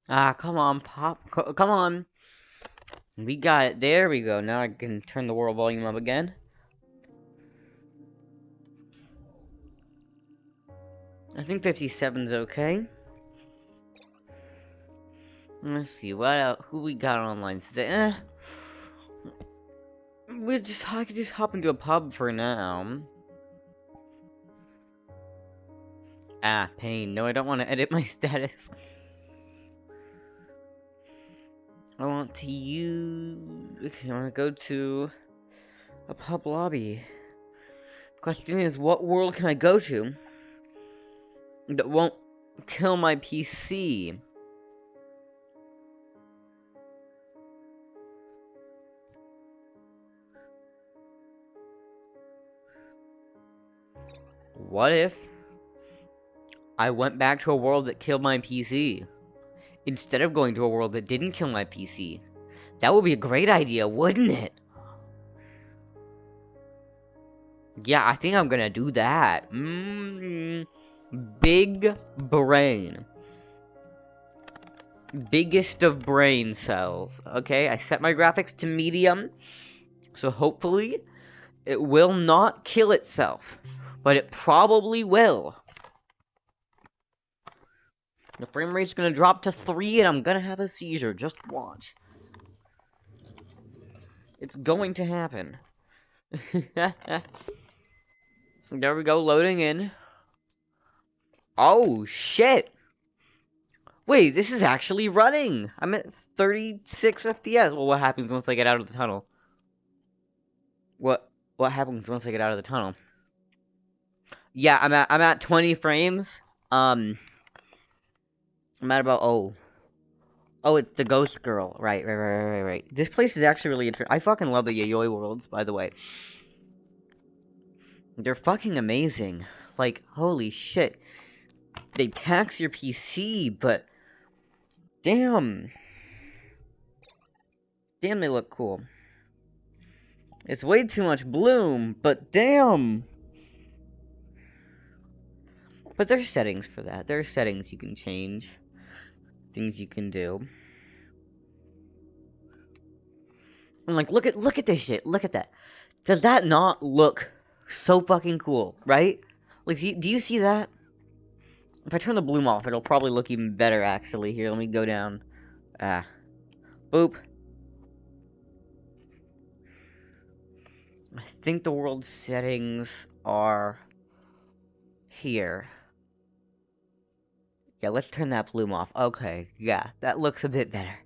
Ah, come on, Pop. Come on. We got it. There we go. Now I can turn the world volume up again. I think 57's okay. Let's see, what else? Who we got online today? I could just hop into a pub for now. Ah, pain. No, I don't want to edit my status. I want to use... Okay, I want to go to a pub lobby. Question is, what world can I go to that won't kill my PC? What if I went back to a world that killed my PC instead of going to a world that didn't kill my PC? That would be a great idea, wouldn't it? Yeah, I think I'm gonna do that. Big brain. Biggest of brain cells. Okay, I set my graphics to medium, so hopefully it will not kill itself, but it probably will. The frame rate's gonna drop to 3 and I'm gonna have a seizure. Just watch. It's going to happen. There we go, loading in. Oh, shit! Wait, this is actually running! I'm at 36 FPS. Well, what happens once I get out of the tunnel? What happens once I get out of the tunnel? Yeah, I'm at 20 frames. I'm mad about Oh, it's the ghost girl. Right. This place is actually really interesting. I fucking love the Yayoi worlds, by the way. They're fucking amazing. Like, holy shit. They tax your PC, but damn. Damn, they look cool. It's way too much bloom, but damn. But there's settings for that. There are settings you can change. Things you can do. I'm like, look at this shit. Look at that. Does that not look so fucking cool, right? Like, do you see that? If I turn the bloom off, it'll probably look even better, actually. Here, let me go down. Boop. I think the world settings are here. Yeah, let's turn that bloom off. Okay, yeah, that looks a bit better.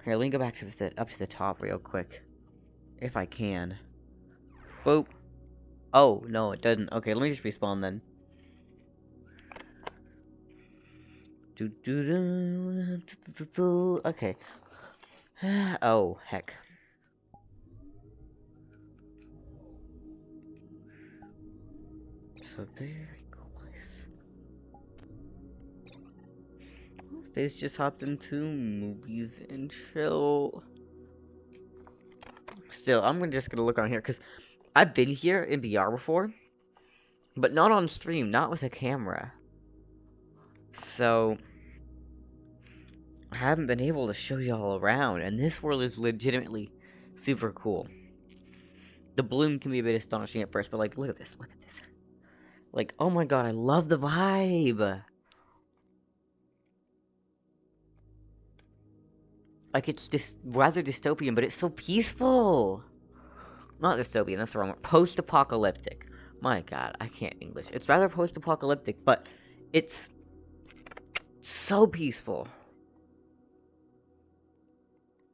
Here, let me go back to up to the top real quick. If I can. Boop. Oh, no, it doesn't. Okay, let me just respawn then. Okay. Oh, heck. So very cool place. Face just hopped into movies and chill. Still, I'm just gonna look on here because I've been here in VR before, but not on stream, not with a camera. So I haven't been able to show y'all around, and this world is legitimately super cool. The bloom can be a bit astonishing at first, but like, look at this, look at this. Like, oh my god, I love the vibe. Like, it's just rather dystopian, but it's so peaceful. Not dystopian, that's the wrong word. Post-apocalyptic. My god, I can't English. It's rather post-apocalyptic, but it's so peaceful.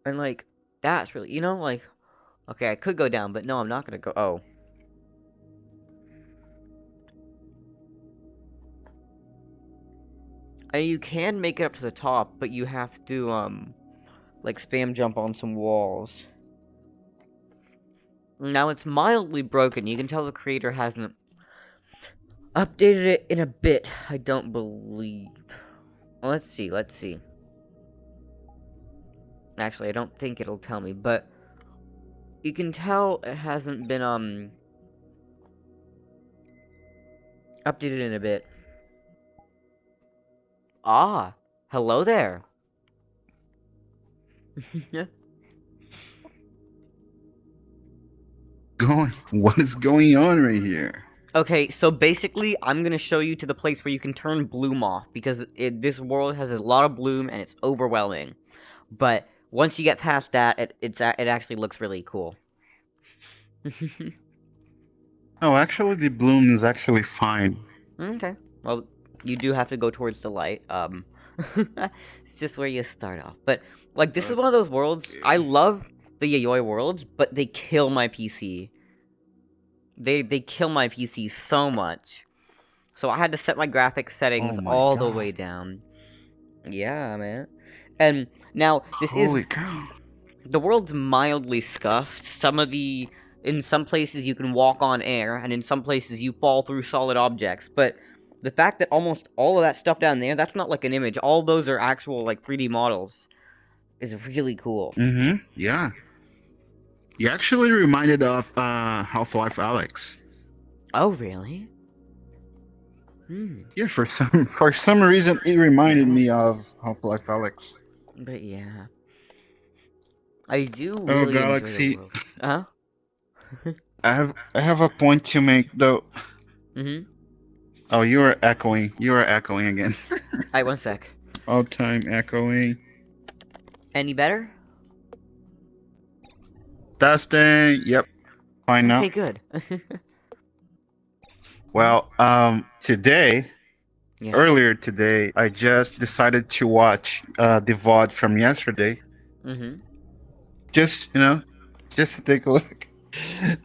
And, like, that's really, you know, like, okay, I could go down, but no, I'm not gonna go, oh. And you can make it up to the top, but you have to, like, spam jump on some walls. Now, it's mildly broken. You can tell the creator hasn't updated it in a bit, I don't believe. Well, let's see. Actually, I don't think it'll tell me, but you can tell it hasn't been, updated in a bit. Ah, hello there. What is going on right here? Okay, so basically, I'm gonna show you to the place where you can turn bloom off, because this world has a lot of bloom, and it's overwhelming. But once you get past that, it actually looks really cool. Oh, actually, the bloom is actually fine. Okay, well, you do have to go towards the light, it's just where you start off. But, like, this is one of those worlds, I love the Yayoi worlds, but they kill my PC. They kill my PC so much. So I had to set my graphics settings all the way down. Yeah, man. And now, Holy cow. The world's mildly scuffed. In some places you can walk on air, and in some places you fall through solid objects. But the fact that almost all of that stuff down there, that's not like an image. All those are actual, like, 3D models. Is really cool. Mm-hmm, yeah. You actually reminded of Half-Life Alyx. Oh, really? Yeah, for some reason it reminded me of Half-Life Alyx. But yeah, I do really Galaxy. enjoy the world. I have a point to make though. Oh, you are echoing. You are echoing again. Alright, one sec. All time echoing. Any better? Testing. Yep. Fine now. Okay, good. Well, earlier today, I just decided to watch the VOD from yesterday. Just to take a look.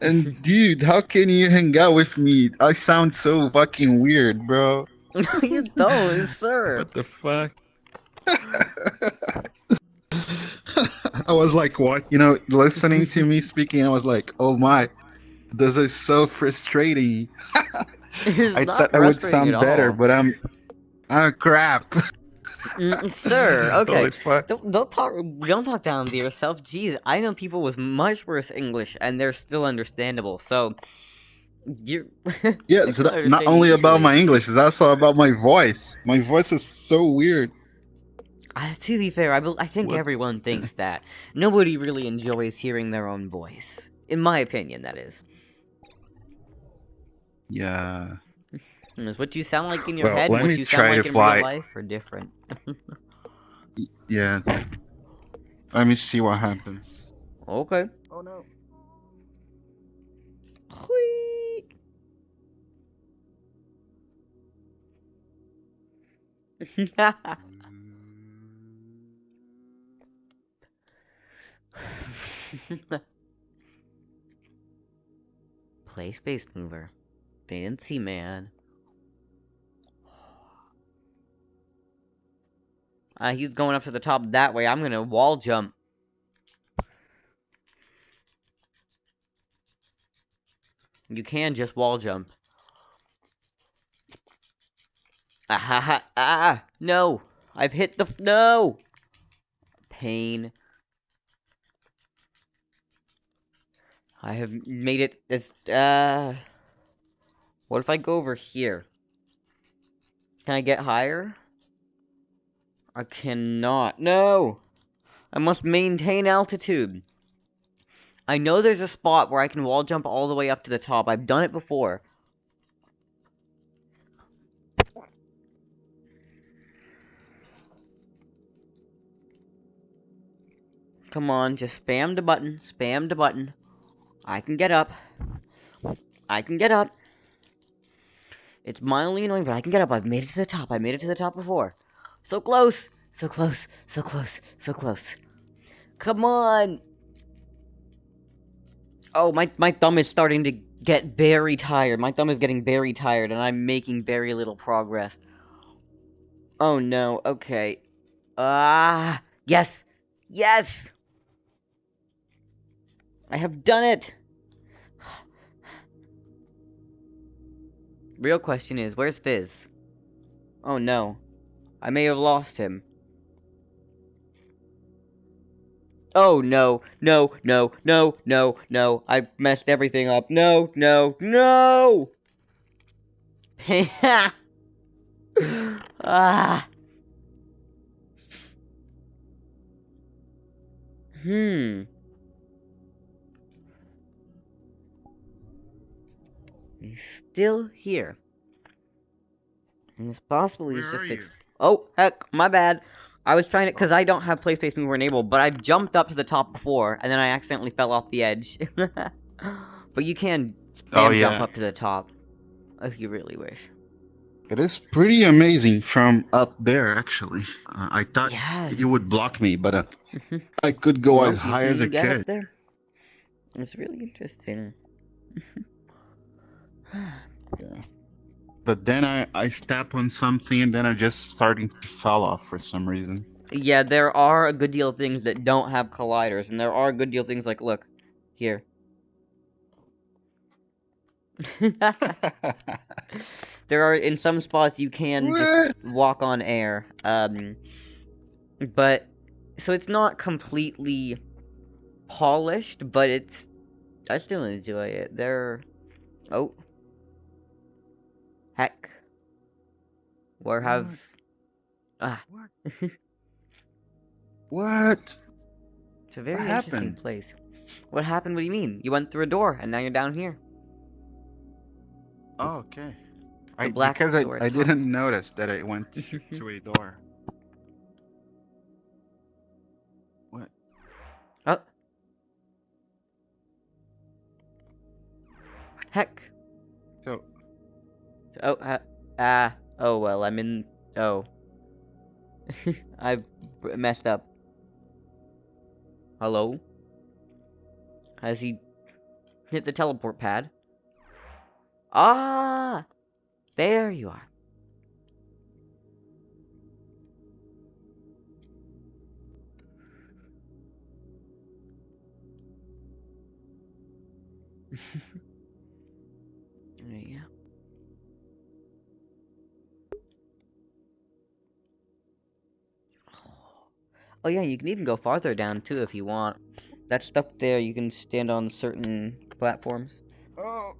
And dude, how can you hang out with me? I sound so fucking weird, bro. No, you don't, sir. What the fuck? I was like, what? Listening to me speaking, I was like, oh my, this is so frustrating. It's I not thought I would frustrating at sound better, all. but I'm crap. Sir, okay. Holy fuck. Don't talk down to yourself. Jeez, I know people with much worse English and they're still understandable. So you Yeah, I it's can not understand you only about easily. my English, it's also about my voice. My voice is so weird. To be fair, I think What? everyone thinks that. Nobody really enjoys hearing their own voice. In my opinion, that is. Yeah. Is what you sound like in your Well, head and let what me you sound try to like in real fly. life are different. Yeah. Let me see what happens. Okay. Oh no. Whee! Play Space Mover. Fancy, man. He's going up to the top that way. I'm gonna wall jump. You can just wall jump. Ah ha ha. Ah! No! I've hit the. No! Pain. I have made it as. What if I go over here? Can I get higher? I cannot. No! I must maintain altitude. I know there's a spot where I can wall jump all the way up to the top. I've done it before. Come on, just spam the button. Spam the button. I can get up. I can get up. It's mildly annoying, but I can get up. I've made it to the top. I made it to the top before. So close. So close. So close. So close. Come on. Oh, my thumb is starting to get very tired. My thumb is getting very tired, and I'm making very little progress. Oh, no. Okay. Yes. Yes. I have done it. Real question is, where's Fizz? Oh, no. I may have lost him. Oh, no, no, no, no, no, no. I messed everything up. No, no, no! Ah. He's still here. And it's possible he's Where are just you? Oh, heck, my bad. I was trying to, because I don't have Play Space Mover enabled, but I've jumped up to the top before, and then I accidentally fell off the edge. But you can Oh spam jump yeah. up to the top, if you really wish. It is pretty amazing from up there, actually. I thought Yeah. it would block me, but I could go as Nope, you high as I can get up could. there. It's really interesting. Yeah. But then I step on something and then I just starting to fall off for some reason. Yeah, there are a good deal of things that don't have colliders, and there are a good deal of things like, look, here. There are, in some spots, you can just What? walk on air, but, so it's not completely polished, but it's, I still enjoy it. Oh, heck. Where have, What? What? It's a very What interesting happened? place. What happened? What do you mean? You went through a door, and now you're down here. Oh, okay. The I black because door at I top. didn't notice that I went to a door. What? Oh. Heck. So Oh, oh well, I'm in, oh. I've messed up. Hello? Has he hit the teleport pad? Ah! There you are. Yeah. Oh yeah, you can even go farther down too if you want. That stuff there, you can stand on certain platforms. Oh,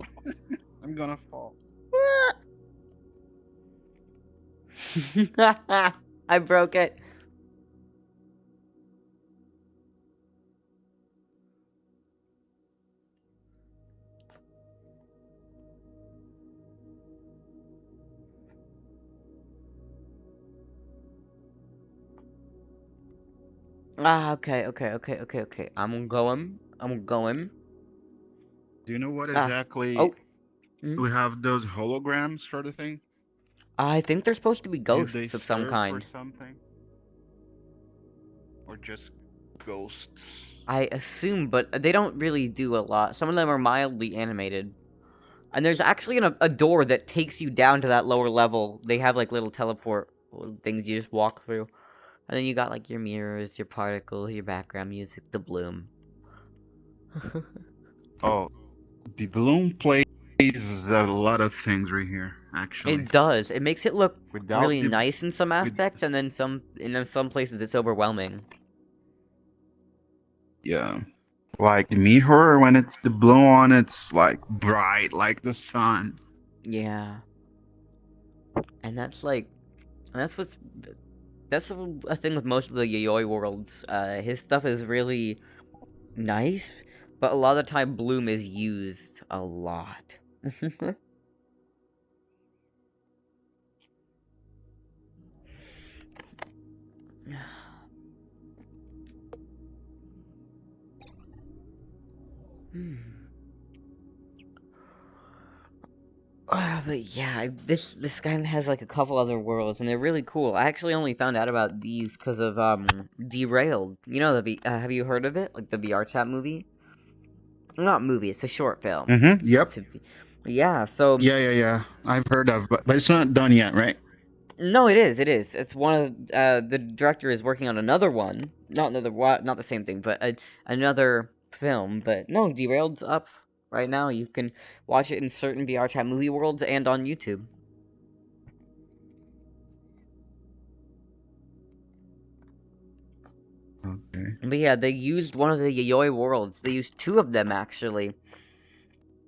I'm gonna fall. I broke it. Okay. I'm going. Do you know what Ah, exactly oh. Mm. we have those holograms sort of thing? I think they're supposed to be Do they ghosts of some serve for kind. something? Or just ghosts? I assume, but they don't really do a lot. Some of them are mildly animated. And there's actually a door that takes you down to that lower level. They have like little teleport things you just walk through. And then you got like your mirrors, your particles, your background music, the bloom. Oh, the balloon plays a lot of things right here, actually. It does. It makes it look Without really the nice in some with aspects, and then in some places it's overwhelming. yeah, like the mirror when it's the blue on, it's like bright like the sun. Yeah. And that's like that's what's that's a thing with most of the Yayoi worlds. His stuff is really nice, but a lot of the time bloom is used a lot. Hmm. But yeah, this guy has like a couple other worlds, and they're really cool. I actually only found out about these because of Derailed. You know have you heard of it? Like the VR chat movie? Not movie. It's a short film. Mm-hmm. Yep. Yeah. So Yeah. I've heard of, but it's not done yet, right? no, it is. It is. It's one of the director is working on another one. Not the same thing, but another film. But no, Derailed's up right now. You can watch it in certain VR chat movie worlds and on YouTube. Okay. But yeah, they used one of the Yayoi worlds. They used two of them actually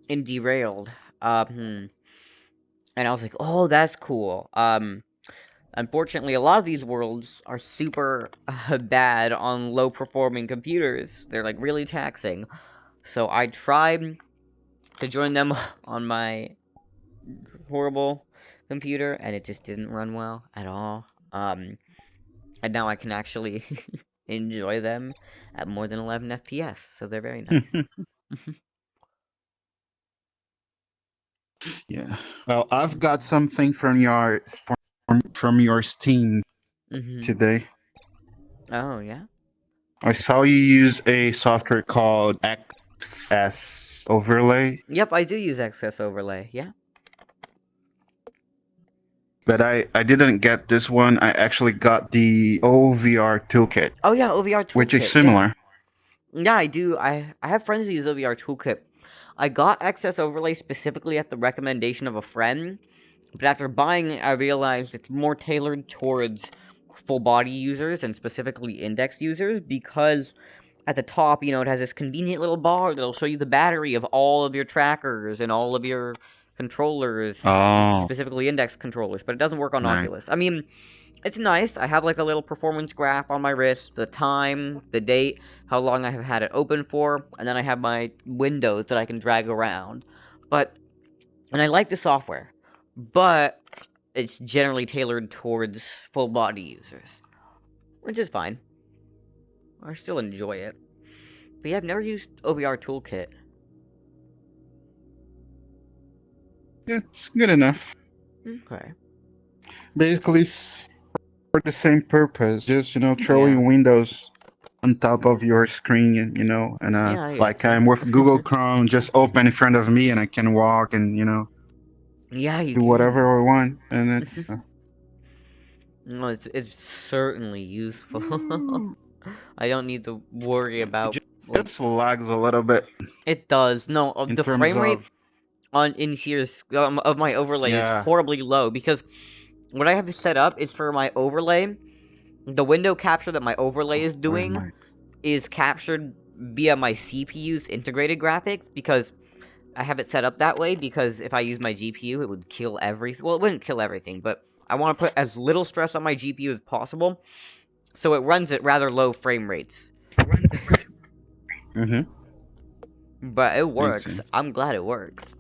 in Derailed. And I was like, oh, that's cool. Unfortunately, a lot of these worlds are super bad on low performing computers. They're like really taxing. So I tried to join them on my horrible computer, and it just didn't run well at all. And now I can actually enjoy them at more than 11 FPS, so they're very nice. Yeah. Well, I've got something from your Steam Mm-hmm. today. Oh, yeah? I saw you use a software called XS Overlay, Yep, I do use XS Overlay, yeah. but I didn't get this one. I actually got the OVR Toolkit, Oh, yeah, OVR which is Toolkit, yeah. similar. Yeah, I do. I have friends who use OVR Toolkit. I got XS Overlay specifically at the recommendation of a friend, but after buying it, I realized it's more tailored towards full body users and specifically index users because at the top, it has this convenient little bar that'll show you the battery of all of your trackers and all of your controllers, Oh, specifically index controllers, but it doesn't work on nice. Oculus. I mean, it's nice. I have like a little performance graph on my wrist, the time, the date, how long I have had it open for, and then I have my windows that I can drag around. And I like the software, but it's generally tailored towards full body users, which is fine. I still enjoy it. But yeah, I've never used OVR Toolkit. Yeah, it's good enough. Okay. Basically, it's for the same purpose. Just throwing Yeah. windows on top of your screen, and Yeah, I like getcha. I'm with Google Chrome just open in front of me, and I can walk and Yeah, you do can. whatever I want, and it's. No, it's certainly useful. I don't need to worry about Like, It lags a little bit. it does. No, In the terms frame rate of in here of my overlay is yeah. horribly low because what I have set up is for my overlay. The window capture that my overlay is Where's doing my is captured via my CPU's integrated graphics because I have it set up that way because if I use my GPU, it would kill everything. Well, it wouldn't kill everything, but I want to put as little stress on my GPU as possible, so it runs at rather low frame rates. Mm-hmm. But it Makes works. sense. I'm glad it works.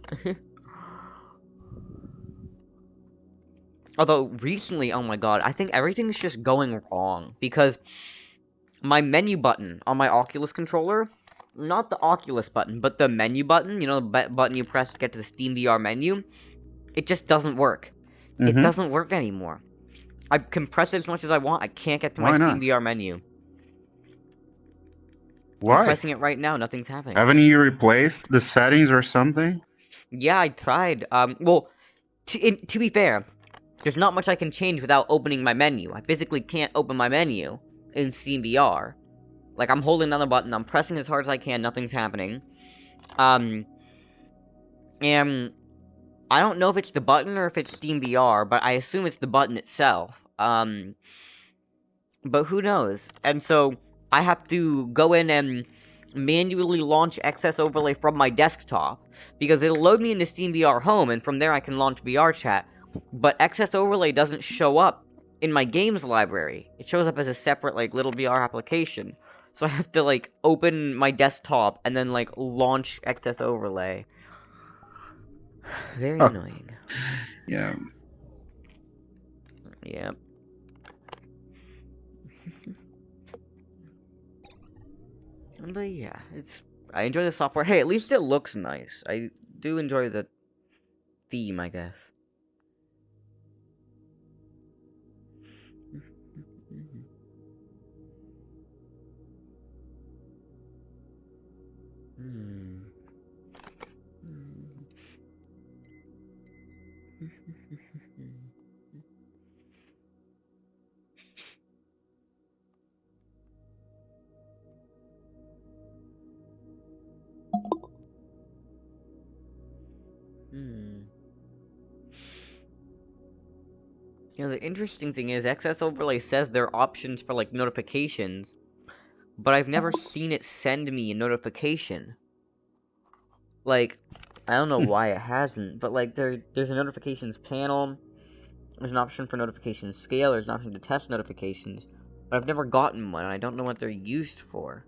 Although, recently, oh my god, I think everything's just going wrong, because my menu button on my Oculus controller, not the Oculus button, but the menu button, you know, the button you press to get to the Steam VR menu, it just doesn't work. It Mm-hmm. doesn't work anymore. I can press it as much as I want, I can't get to my Why Steam not? VR menu. I'm Why? pressing it right now, nothing's happening. Haven't you replaced the settings or something? Yeah, I tried. Well, to be fair, there's not much I can change without opening my menu. I physically can't open my menu in Steam VR. Like, I'm holding down the button, I'm pressing as hard as I can, nothing's happening. And I don't know if it's the button or if it's Steam VR, but I assume it's the button itself. But who knows? And so, I have to go in and manually launch XS Overlay from my desktop, because it'll load me into Steam VR Home, and from there I can launch VR Chat. But XS Overlay doesn't show up in my games library. It shows up as a separate, like, little VR application. So I have to, like, open my desktop and then, like, launch XS Overlay. Very annoying. Yeah. Yep. But yeah, I enjoy the software. Hey, at least it looks nice. I do enjoy the theme, I guess. You know, the interesting thing is, XS Overlay says there are options for, like, notifications, but I've never seen it send me a notification. Like, I don't know why it hasn't, but, like, there's a notifications panel, there's an option for notification scale, there's an option to test notifications, but I've never gotten one, and I don't know what they're used for.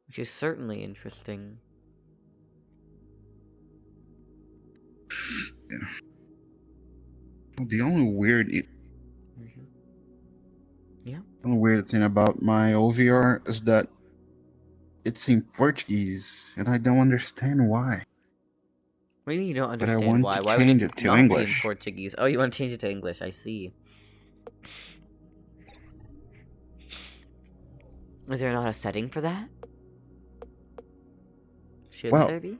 Which is certainly interesting. Yeah. Well, the only weird Yeah. The only weird thing about my OVR is that it's in Portuguese, and I don't understand why. What do you mean you don't But I understand want why? to Why would change it it to not be in English. Portuguese? Oh, you want to change it to English, I see. Is there not a setting for that? Shouldn't there be?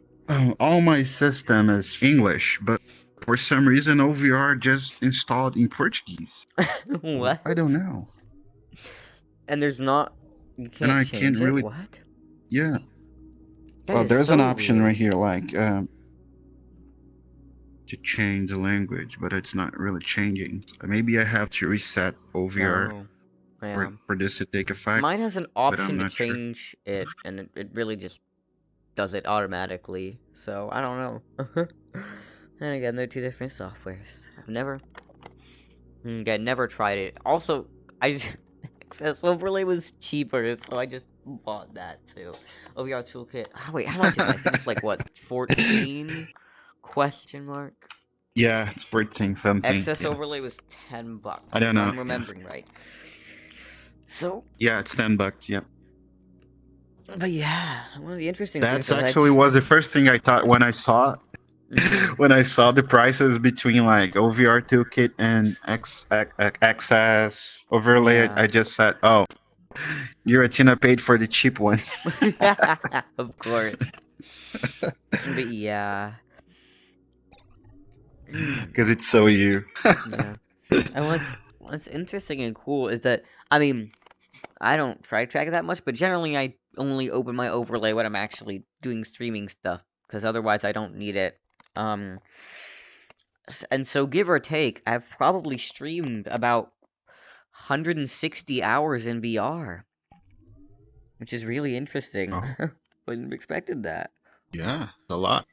All my system is English, but for some reason OVR just installed in Portuguese. What? I don't know. And there's not... You can't And I change can't it? really... What? Yeah. That Well, is there's so an option weird. right here, like, to change the language, but it's not really changing. So maybe I have to reset OVR Oh, yeah. for this to take effect. Mine has an but I'm option to not sure. change it, and it really just does it automatically. So, I don't know. And again, they're two different softwares. I've never... Again, never tried it. Also, I just... XS Overlay was cheaper, so I just bought that too. OVR Toolkit. Oh, wait, how much is it? I think it's like, what, 14? Question mark? Yeah, it's 14 something. XS yeah. Overlay was $10. I don't know. I'm remembering right. So... Yeah, it's $10, yep. But yeah, one of the interesting That's things actually was the first thing I thought when I saw when I saw the prices between like OVR Toolkit and XS Overlay. Yeah. I just said, "Oh, Giratina paid for the cheap one." Of course. But yeah. Because it's so you. Yeah. And what's interesting and cool is that, I mean, I don't try to track it that much, but generally I only open my overlay when I'm actually doing streaming stuff, because otherwise I don't need it. And so give or take, I've probably streamed about 160 hours in VR, which is really interesting. Oh. Wouldn't have expected that. Yeah, a lot.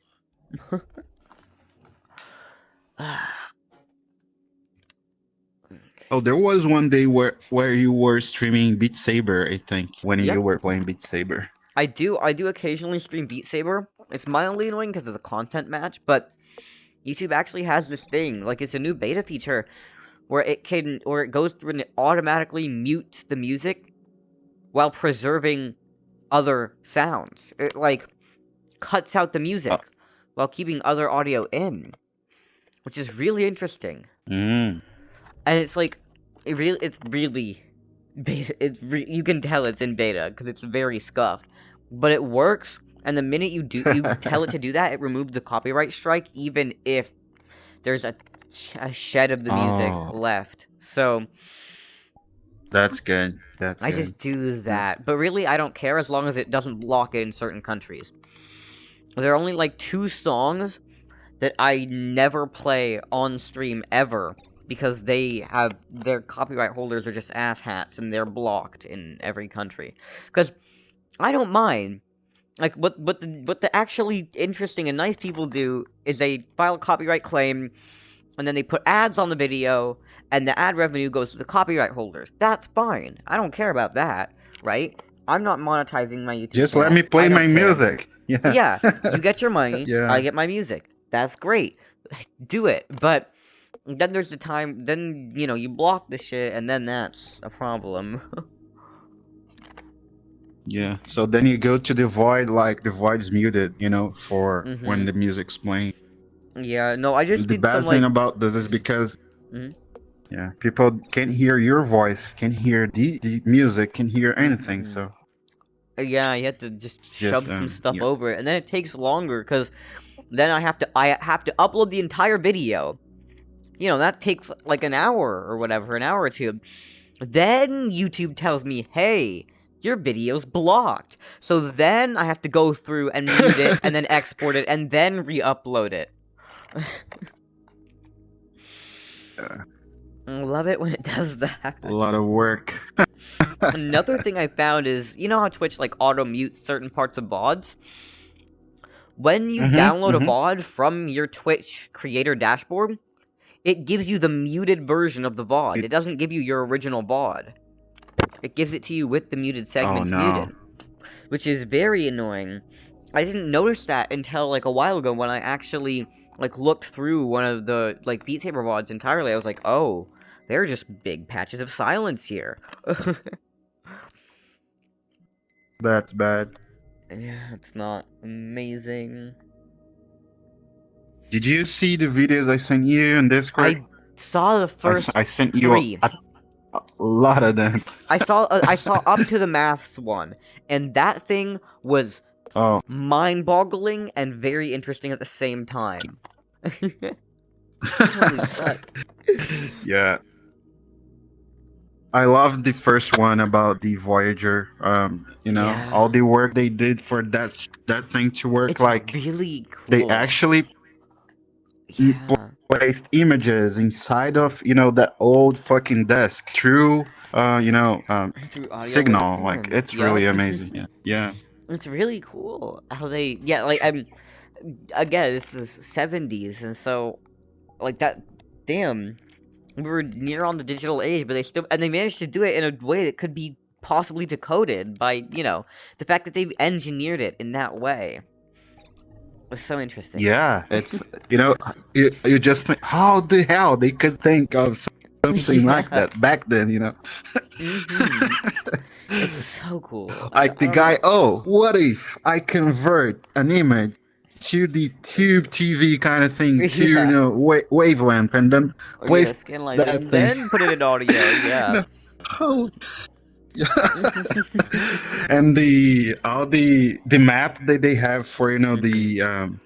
Oh, there was one day where you were streaming Beat Saber, I think, when you were playing Beat Saber. I do occasionally stream Beat Saber. It's mildly annoying because of the content match, but YouTube actually has this thing, like it's a new beta feature where it goes through and it automatically mutes the music while preserving other sounds. It like cuts out the music while keeping other audio in, which is really interesting. Mm. And it's like it's really beta. You can tell it's in beta because it's very scuffed, but it works. And the minute you tell it to do that, it removes the copyright strike, even if there's a shed of the music left. So that's good. I just do that, but really I don't care as long as it doesn't block it in certain countries. There are only like 2 songs that I never play on stream ever, because their copyright holders are just asshats and they're blocked in every country. Because I don't mind. Like, what the actually interesting and nice people do is they file a copyright claim, and then they put ads on the video, and the ad revenue goes to the copyright holders. That's fine. I don't care about that, right? I'm not monetizing my YouTube Just channel. let me play my music. Yeah. Yeah, you get your money, I get my music. That's great. Do it. But then there's the time, then, you block the shit, and then that's a problem. Yeah, so then you go to the void, like the void's muted, for when the music's playing. Yeah, no, I just did the bad some, thing about this is because yeah, people can't hear your voice, can't hear the music, can't hear anything, so yeah, you have to just shove some stuff over it, and then it takes longer because then I have to upload the entire video. That takes like an hour or whatever, an hour or two. Then YouTube tells me, hey, your video's blocked. So then I have to go through and mute it, and then export it, and then re-upload it. I love it when it does that. A lot of work. Another thing I found is, you know how Twitch like auto-mutes certain parts of VODs? When you download a VOD from your Twitch creator dashboard, it gives you the muted version of the VOD. It doesn't give you your original VOD. It gives it to you with the muted segments muted. Which is very annoying. I didn't notice that until like a while ago when I actually like looked through one of the like Beat Saber VODs entirely. I was like, oh, there are just big patches of silence here. That's bad. Yeah, it's not amazing. Did you see the videos I sent you on Discord? I saw the first I sent you 3. A lot of them. I saw up to the maths one, and that thing was mind-boggling and very interesting at the same time. Holy fuck. Yeah. I love the first one about the Voyager. All the work they did for that thing to work. It's like really cool. They actually placed images inside of that old fucking desk through through signal. Like it's really amazing. Yeah. It's really cool how they again, this is 70s, and so like that. Damn, we were near on the digital age, but they managed to do it in a way that could be possibly decoded by the fact that they've engineered it in that way. It's so interesting. Yeah, it's you just think, how the hell they could think of something like that back then, It's so cool. Like the guy, what if I convert an image to the tube TV kind of thing to wavelength and then place that and then put it in audio, yeah. And the map that they have for the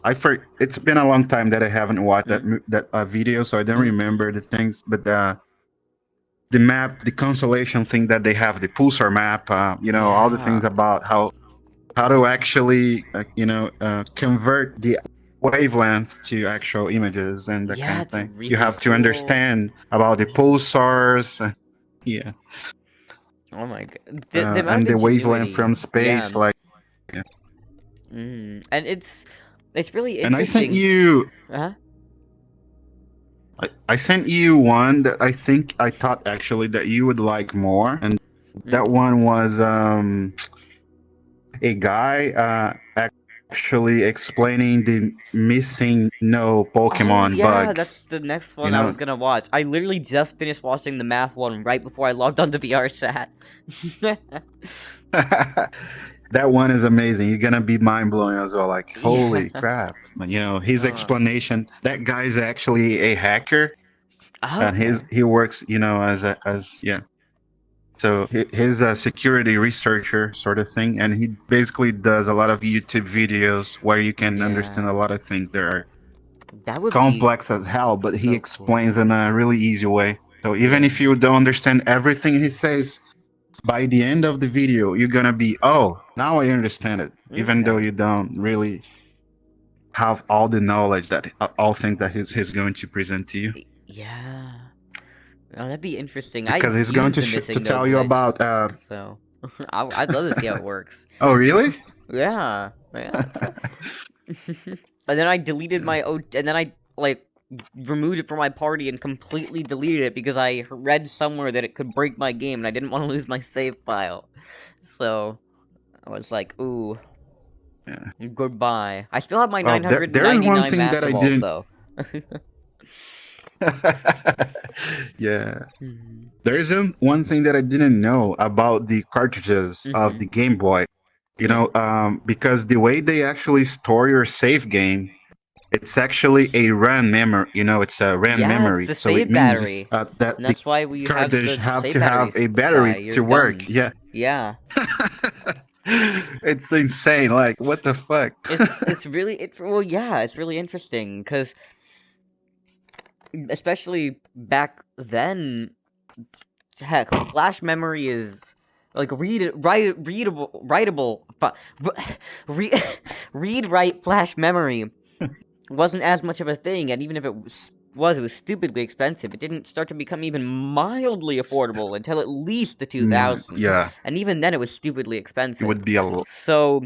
It's been a long time that I haven't watched Mm-hmm. that video, so I don't Mm-hmm. remember the things. But the map, the constellation thing that they have, the pulsar map, all the things Yeah. about how to actually convert the wavelength to actual images and that kind Yeah, of it's thing. You really have to cool. understand about the pulsars, yeah, Oh my god. The amount of and the wavelength ingenuity. from Yeah. space, like. Yeah. And it's really And I sent interesting. you. Uh-huh. I sent you one that I thought actually that you would like more, and Mm. that one was a guy actually explaining the missing no Oh Pokemon yeah, bug. that's the next You one I know, was gonna watch. I literally just finished watching the math one right before I logged on to VRChat. that one is amazing. You're gonna be mind blowing as well. Like, Yeah. holy crap! His Uh, explanation. That guy's actually a hacker, and okay. he works, as yeah. So he's a security researcher sort of thing, and he basically does a lot of YouTube videos where you can understand Yeah. a lot of things that are That would be complex as hell, but he so explains cool. in a really easy way. So even Yeah. if you don't understand everything he says, by the end of the video, you're gonna be, oh, now I understand it, even though Okay. you don't really have all the knowledge that all things that he's going to present to you, Yeah. Oh, that'd be interesting. I because he's going use to the to missing node tell you glitch, about. so I'd love to see how it works. Oh, really? Yeah. Yeah. And then I deleted my and then I like removed it from my party and completely deleted it because I read somewhere that it could break my game and I didn't want to lose my save file. So I was like, ooh, Yeah. goodbye. I still have my Well, there is one 999 thing that Master I Vault didn't. though. Yeah. Mhm. There isn't one thing that I didn't know about the cartridges of the Mhm. Game Boy. Yeah. Because the way they actually store your save game, it's actually a RAM memory. It's a RAM Yeah, it's memory. the So it save means battery. that And the that's why we have cartridge the have save to have batteries a die. battery You're to work. done. Yeah. Yeah. It's insane. Like, what the fuck? It's really well yeah, it's really interesting because especially back then, heck, flash memory is like writable re- read write flash memory wasn't as much of a thing, and even if it was stupidly expensive. It didn't start to become even mildly affordable until at least the 2000s, Yeah, and even then it was stupidly it expensive. would be a lot. So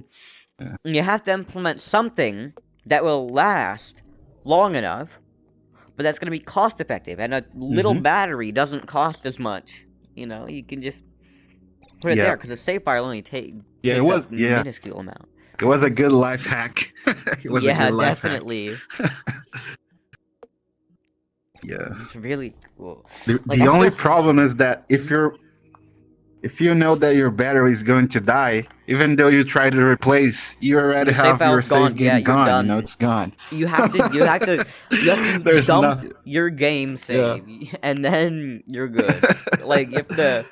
Yeah. you have to implement something that will last long enough, but that's going to be cost effective, and a little Hmm. battery doesn't cost as much. You can just put it Yeah. there because the save file only Yeah, it takes was. up Yeah, minuscule amount. it was a good life hack. It was a Yeah, good life hack. definitely. Yeah. It's really cool. Like The I only still. problem is that if you know that your battery is going to die, even though you try to replace, you already Your save have your file's save gone. Yeah, game you're gone. done. It's gone. You have to There's dump nothing. your game Yeah. save, and then you're good. Like you have to.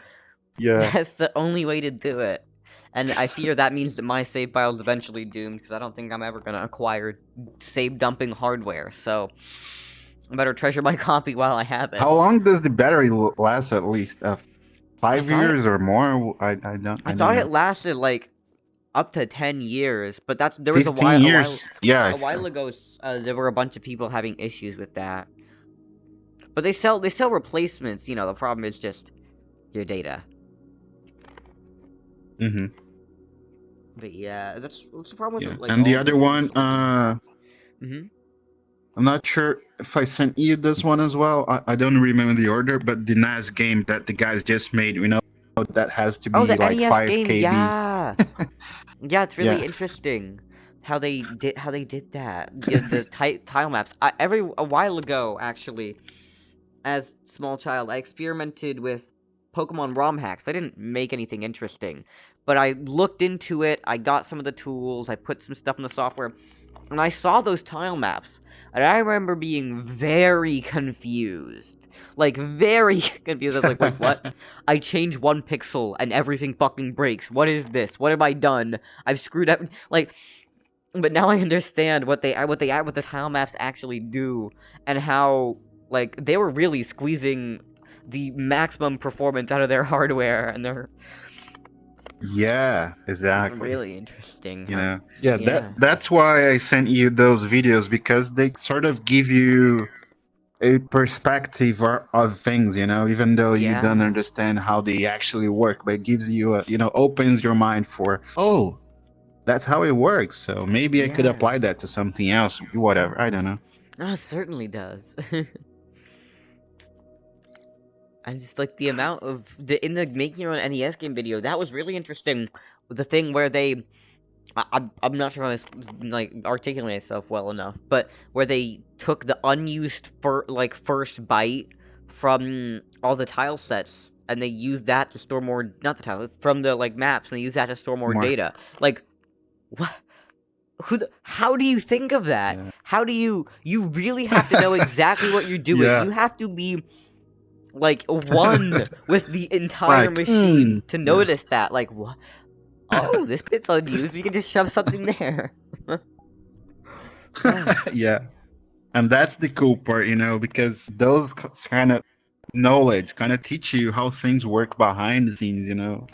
Yeah. That's the only way to do it. And I fear that means that my save file is eventually doomed because I don't think I'm ever gonna acquire save dumping hardware. So I better treasure my copy while I have it. How long does the battery last? At least I 5 years or more? I I don't thought it know. lasted like up to 10 years, but there was 15 years? Yeah. a while ago. There were a bunch of people having issues with that. But they sell replacements. The problem is just your data. Mm-hmm. But yeah, that's the problem Yeah. with like And the all other one, Mhm. I'm not sure if I sent you this one as well. I don't remember the order, but the NAS game that the guys just made, that has to Oh, be the like NES 5 game. KB. Yeah. Yeah, it's Yeah. really interesting how they did that. The tile maps. A while ago, actually, as small child, I experimented with Pokemon ROM hacks. I didn't make anything interesting, but I looked into it. I got some of the tools. I put some stuff in the software, and I saw those tile maps, and I remember being very confused. Like, very confused. I was like, wait, what? I change one pixel, and everything fucking breaks. What is this? What have I done? I've screwed up. Like, But now I understand what the tile maps actually do, and how like they were really squeezing the maximum performance out of their hardware, and they're Yeah, it's exactly. really interesting. You How, know, yeah, yeah, that's why I sent you those videos, because they sort of give you a perspective of things, you know, even though you don't yeah, understand how they actually work, but it gives you a, you know, opens your mind for, oh, that's how it works. So maybe I could yeah. apply that to something else, whatever. I don't know. Ah, it certainly does. I just like the amount of in the making your own NES game video. That was really interesting. The thing where I'm not sure if I was like articulating myself well enough, but where they took the unused first byte from all the tile sets and they used that to store more, not the tiles, from the like maps, and they used that to store more More, data. Like what? How do you think of that? yeah, How do you really have to know exactly what you're doing? yeah, You have to be like one with the entire like, machine to yeah, notice that. Like what? Oh, this bit's unused. We can just shove something there. Ah, yeah. And that's the cool part, you know, because those kind of knowledge kind of teach you how things work behind the scenes, you know.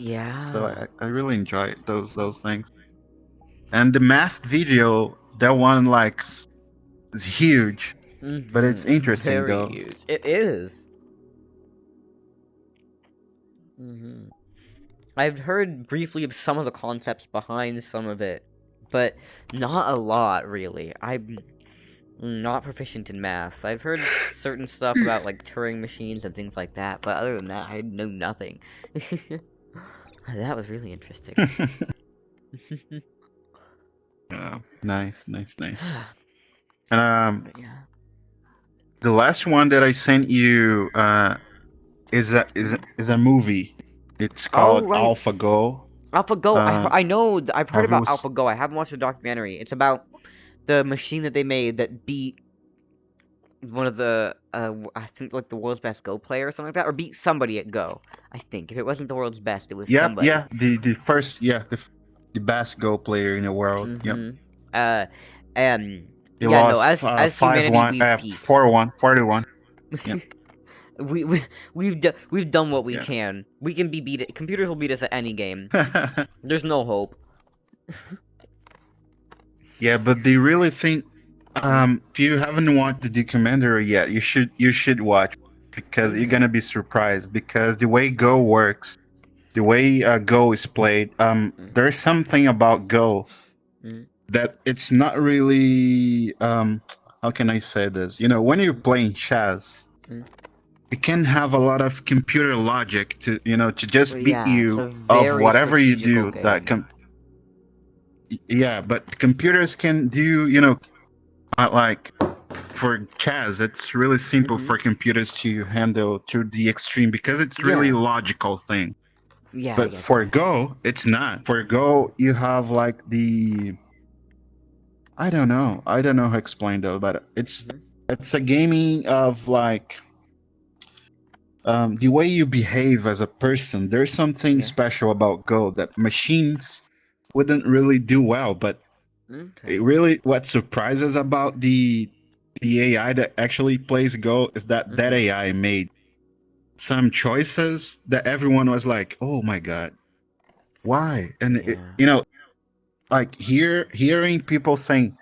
So yeah. I really enjoy those things. And the math video, that one like is huge, but it's Mm-hmm. interesting Very though. huge. It is. Mm-hmm. I've heard briefly of some of the concepts behind some of it, but not a lot, really. I'm not proficient in maths. I've heard certain stuff about, like, Turing machines and things like that, but other than that, I know nothing. That was really interesting. Yeah, nice, nice, nice. And But yeah. the last one that I sent you is a movie. It's Oh, called right. AlphaGo. AlphaGo. I know. I've heard Have you? about AlphaGo. I haven't watched the documentary. It's about the machine that they made that beat one of the I think like the world's best Go player or something like that, or beat somebody at Go. I think if it wasn't the world's best, it was Yep, somebody. yeah. The first, yeah, the best Go player in the world. Yep. Mm-hmm. Uh, and He yeah, no. lost As five humanity, one, we've peaked. 4-1, 41. Yeah, We've done what we yeah. can. We can be beat. Computers will beat us at any game. There's no hope. Yeah, but they really think, if you haven't watched the documentary yet, you should watch, because you're Okay. gonna be surprised, because the way Go works, the way Go is played, there's something about Go Mm, that it's not really, how can I say this? You know, when you're playing chess, mm. it can have a lot of computer logic to, you know, to just But beat yeah, it's you a of very whatever you strategical do. game. Yeah, but computers can do, you know, like for chess, it's really simple Mm-hmm. for computers to handle to the extreme, because it's really Yeah. a logical thing. Yeah, I But guess for so. Go, it's not. For Go, you have like the, I don't know how to explain though, but Mm-hmm. it's a gaming of like, the way you behave as a person. There's something Yeah. special about Go that machines wouldn't really do well. But it Okay. really, what surprises about the AI that actually plays Go is that that Mm-hmm. AI made some choices that everyone was like, "Oh my god, why?" And Yeah. you know, like hearing people saying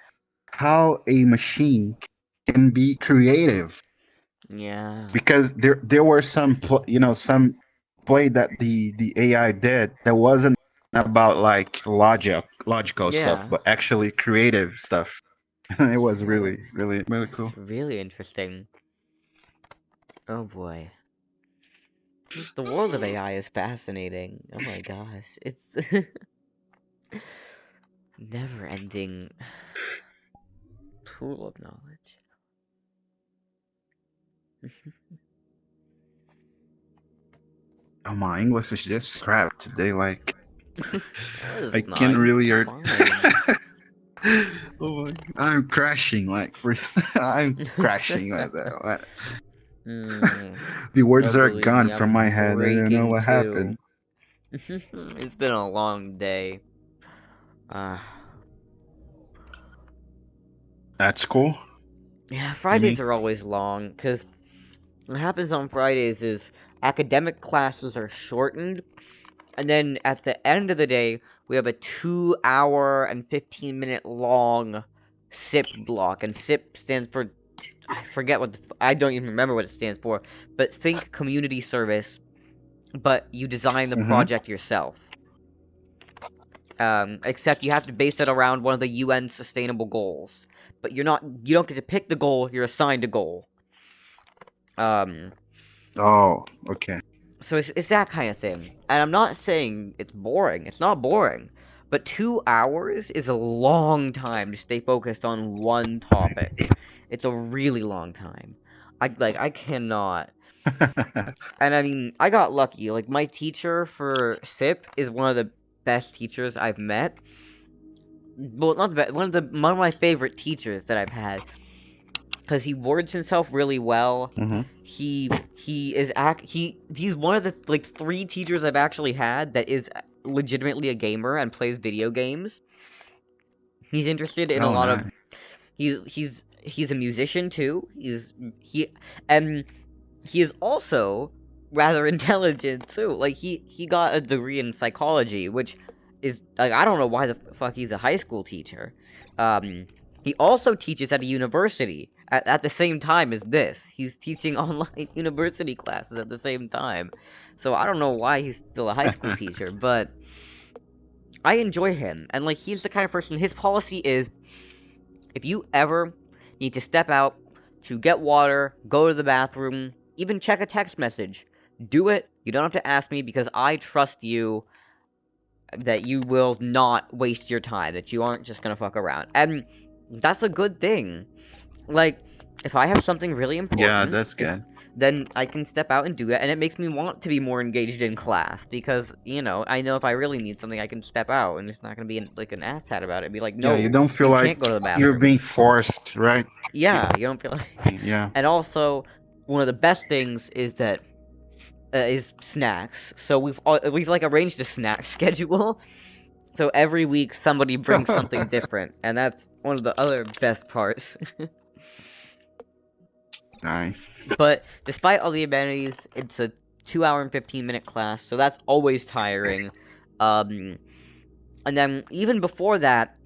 how a machine can be creative, Yeah. because there were some you know, some play that the AI did that wasn't about like logical stuff, Yeah. but actually creative stuff. It was Yeah, really really really that's cool. really interesting. Oh boy. The world of AI is fascinating. Oh my gosh. It's never ending pool of knowledge. Oh, my English is just crap today. Like That I is can't not really fine. Oh my, I'm crashing. Like I'm crashing right now. Hmm. The Oh, words are believe gone me, from my I'm head. I don't know breaking what too. happened. It's been a long day. Uh, At school, Yeah, you mean? Fridays are always long, because what happens on Fridays is academic classes are shortened, and then at the end of the day, we have a 2 hour and 15-minute long SIP block, and SIP stands for, I forget what, I don't even remember what it stands for, but think community service, but you design the Mm-hmm. project yourself. Except you have to base it around one of the UN sustainable goals. But you don't get to pick the goal, you're assigned a goal. Um, Oh, okay. so it's that kind of thing. And I'm not saying it's boring, it's not boring. But 2 hours is a long time to stay focused on one topic. It's a really long time. I cannot. And I mean, I got lucky. Like, my teacher for SIP is one of the best teachers I've met. Well, not the best, one of my favorite teachers that I've had, because he words himself really well. Mm-hmm. He's one of the like 3 teachers I've actually had that is legitimately a gamer and plays video games. He's interested in a Oh, lot of nice. he's a musician too. And he is also rather intelligent too. Like, he got a degree in psychology, which is like, I don't know why the fuck he's a high school teacher. He also teaches at a university at the same time as this. He's teaching online university classes at the same time. So I don't know why he's still a high school teacher, but I enjoy him. And like, he's the kind of person, his policy is, if you ever need to step out to get water, go to the bathroom, even check a text message, do it. You don't have to ask me, because I trust you that you will not waste your time, that you aren't just gonna fuck around. And that's a good thing. Like, if I have something really Yeah, important, that's good. then I can step out and do it, and it makes me want to be more engaged in class, because, I know if I really need something, I can step out, and it's not gonna be like an asshat about it. Be like, Yeah, no, you don't feel you like can't go to the you're bathroom. being forced, right? Yeah, you don't feel like... Yeah. And also, one of the best things is that, is snacks. So we've like arranged a snack schedule. So every week somebody brings something different, and that's one of the other best parts. Nice. But despite all the amenities, it's a 2 hour and 15-minute class, so that's always tiring. And then even before that,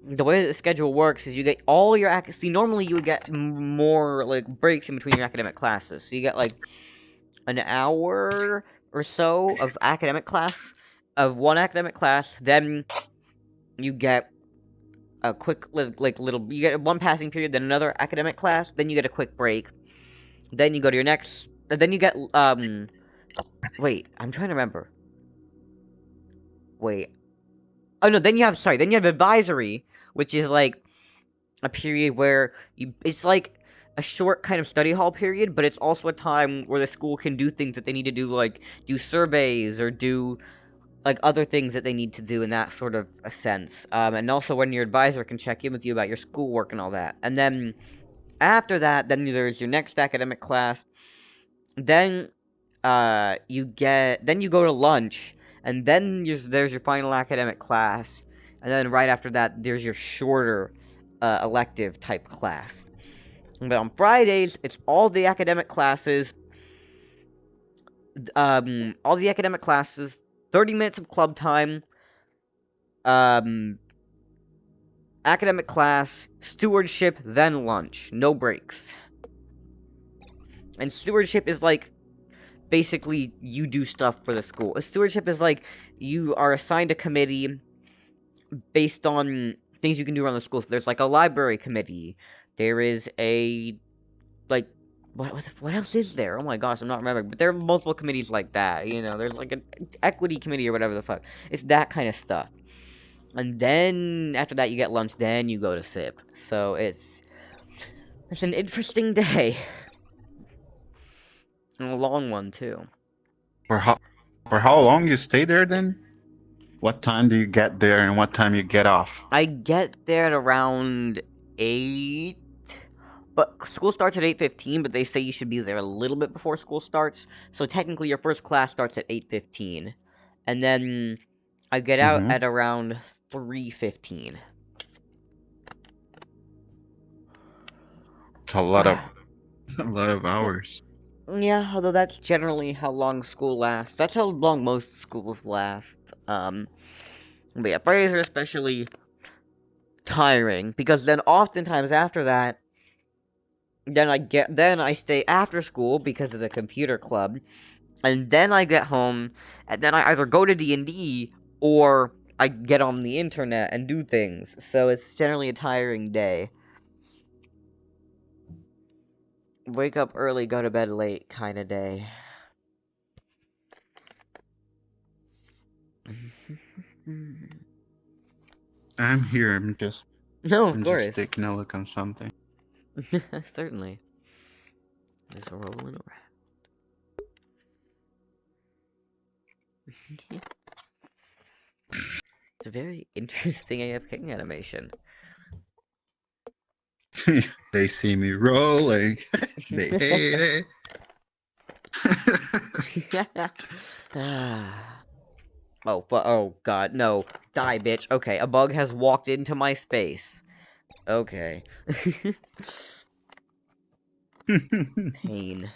the way that the schedule works is you get all your normally you would get more like breaks in between your academic classes. So you get like an hour or so of one academic class, then you get a quick little, you get one passing period, then another academic class, then you get a quick break, then you go to your next, then you get wait, I'm trying to remember. Wait. Oh no, then you have advisory, which is like a period where it's like a short kind of study hall period, but it's also a time where the school can do things that they need to do, like do surveys or do like other things that they need to do in that sort of a sense. And also when your advisor can check in with you about your schoolwork and all that. And then after that, then there's your next academic class. Then you go to lunch, and then there's your final academic class. And then right after that, there's your shorter elective type class. But on Fridays, it's all the academic classes. 30 minutes of club time, academic class, stewardship, then lunch. No breaks. And stewardship is like, basically, you do stuff for the school. Stewardship is like, you are assigned a committee based on things you can do around the school. So there's like a library committee. There is a, like, what else is there? Oh my gosh, I'm not remembering. But there are multiple committees like that. There's like an equity committee or whatever the fuck. It's that kind of stuff. And then after that, you get lunch. Then you go to SIP. So it's an interesting day, and a long one too. For how long you stay there then? What time do you get there and what time you get off? I get there at around 8. But school starts at 8:15, but they say you should be there a little bit before school starts. So technically your first class starts at 8:15. And then I get out Mm-hmm. at around 3:15. It's a lot of a lot of hours. Yeah, although that's generally how long school lasts. That's how long most schools last. But yeah, Fridays are especially tiring because then oftentimes after that, then I stay after school because of the computer club, and then I get home, and then I either go to D&D or I get on the internet and do things. So it's generally a tiring day. Wake up early, go to bed late kind of day. I'm here. I'm just No, of I'm just course. taking a look on something. Certainly. Just rolling around. It's a very interesting AFK animation. They see me rolling. They hate it. Oh god, no. Die, bitch. Okay, a bug has walked into my space. Okay. Pain.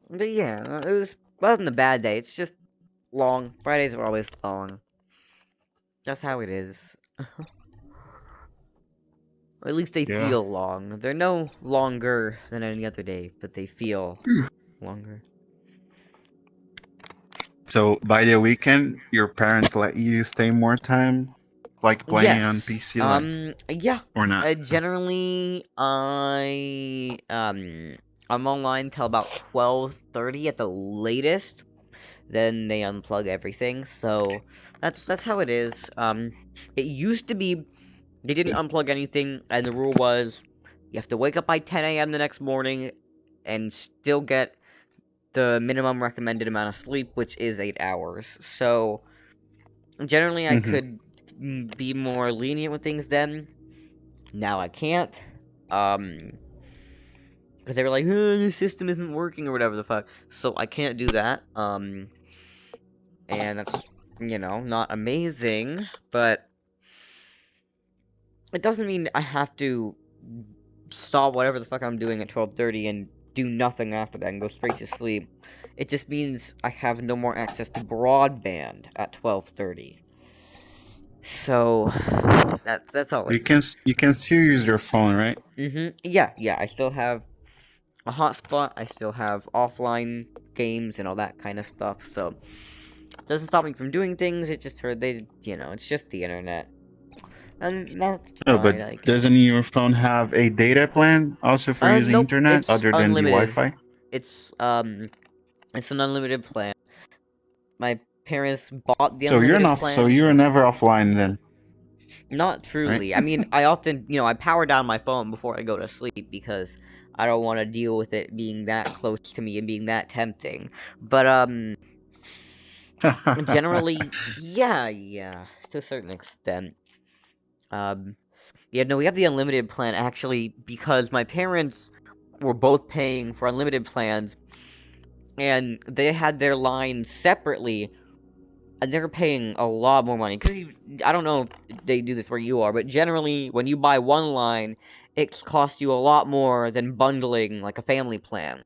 But yeah, wasn't a bad day. It's just long. Fridays are always long. That's how it is. Or at least they Yeah. feel long. They're no longer than any other day, but they feel longer. So by the weekend, your parents let you stay more time, like playing on Yes. PC, like, Yeah. or not? Generally, I'm online till about 12:30 at the latest. Then they unplug everything. So that's how it is. It used to be they didn't unplug anything, and the rule was you have to wake up by 10 a.m. the next morning and still get the minimum recommended amount of sleep, which is 8 hours. So generally, I could be more lenient with things then. Now I can't. Because they were like, the system isn't working or whatever the fuck. So I can't do that. And that's, not amazing, but it doesn't mean I have to stop whatever the fuck I'm doing at 12:30 and do nothing after that and go straight to sleep. It just means I have no more access to broadband at 12:30. So that's all it is. You can still use your phone, right? Yeah, I still have a hotspot, I still have offline games and all that kind of stuff, so it doesn't stop me from doing things, it just it's just the internet. And that's Oh, fine, but I guess. doesn't your phone have a data plan also for using Nope, internet it's other than the unlimited. Wi-Fi? It's an unlimited plan. My parents bought the So you're unlimited not, so plan. you're never offline then, Not right? truly. I mean, I often, I power down my phone before I go to sleep because I don't want to deal with it being that close to me and being that tempting. But, generally, yeah, to a certain extent. Yeah, no, we have the unlimited plan actually because my parents were both paying for unlimited plans and they had their lines separately and they're paying a lot more money because I don't know if they do this where you are, but generally when you buy one line, it costs you a lot more than bundling like a family plan.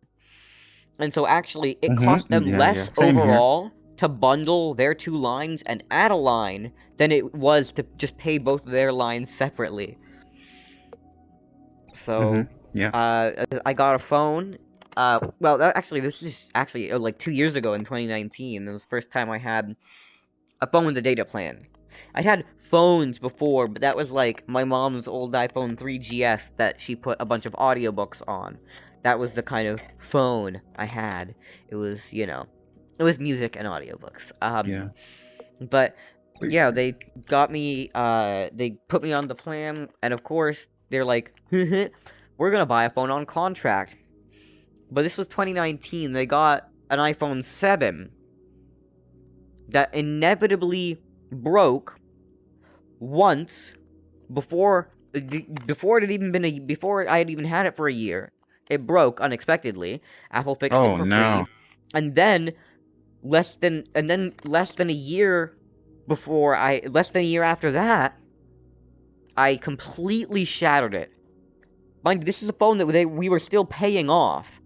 And so actually, it cost them Yeah. less Same here. overall to bundle their two lines and add a line than it was to just pay both of their lines separately. So, Yeah. I got a phone. Well, this is actually like 2 years ago in 2019. It was the first time I had a phone with a data plan. I'd had phones before, but that was like my mom's old iPhone 3GS that she put a bunch of audiobooks on. That was the kind of phone I had. It was, it was music and audiobooks. Yeah. But yeah, they got me, they put me on the plan, and of course, they're like, we're gonna buy a phone on contract. But this was 2019, they got an iPhone 7 that inevitably broke once before before I had even had it for a year. It broke unexpectedly. Apple fixed it Oh for free, no. and then less than a year less than a year after that, I completely shattered it. Mind you, this is a phone that we were still paying off.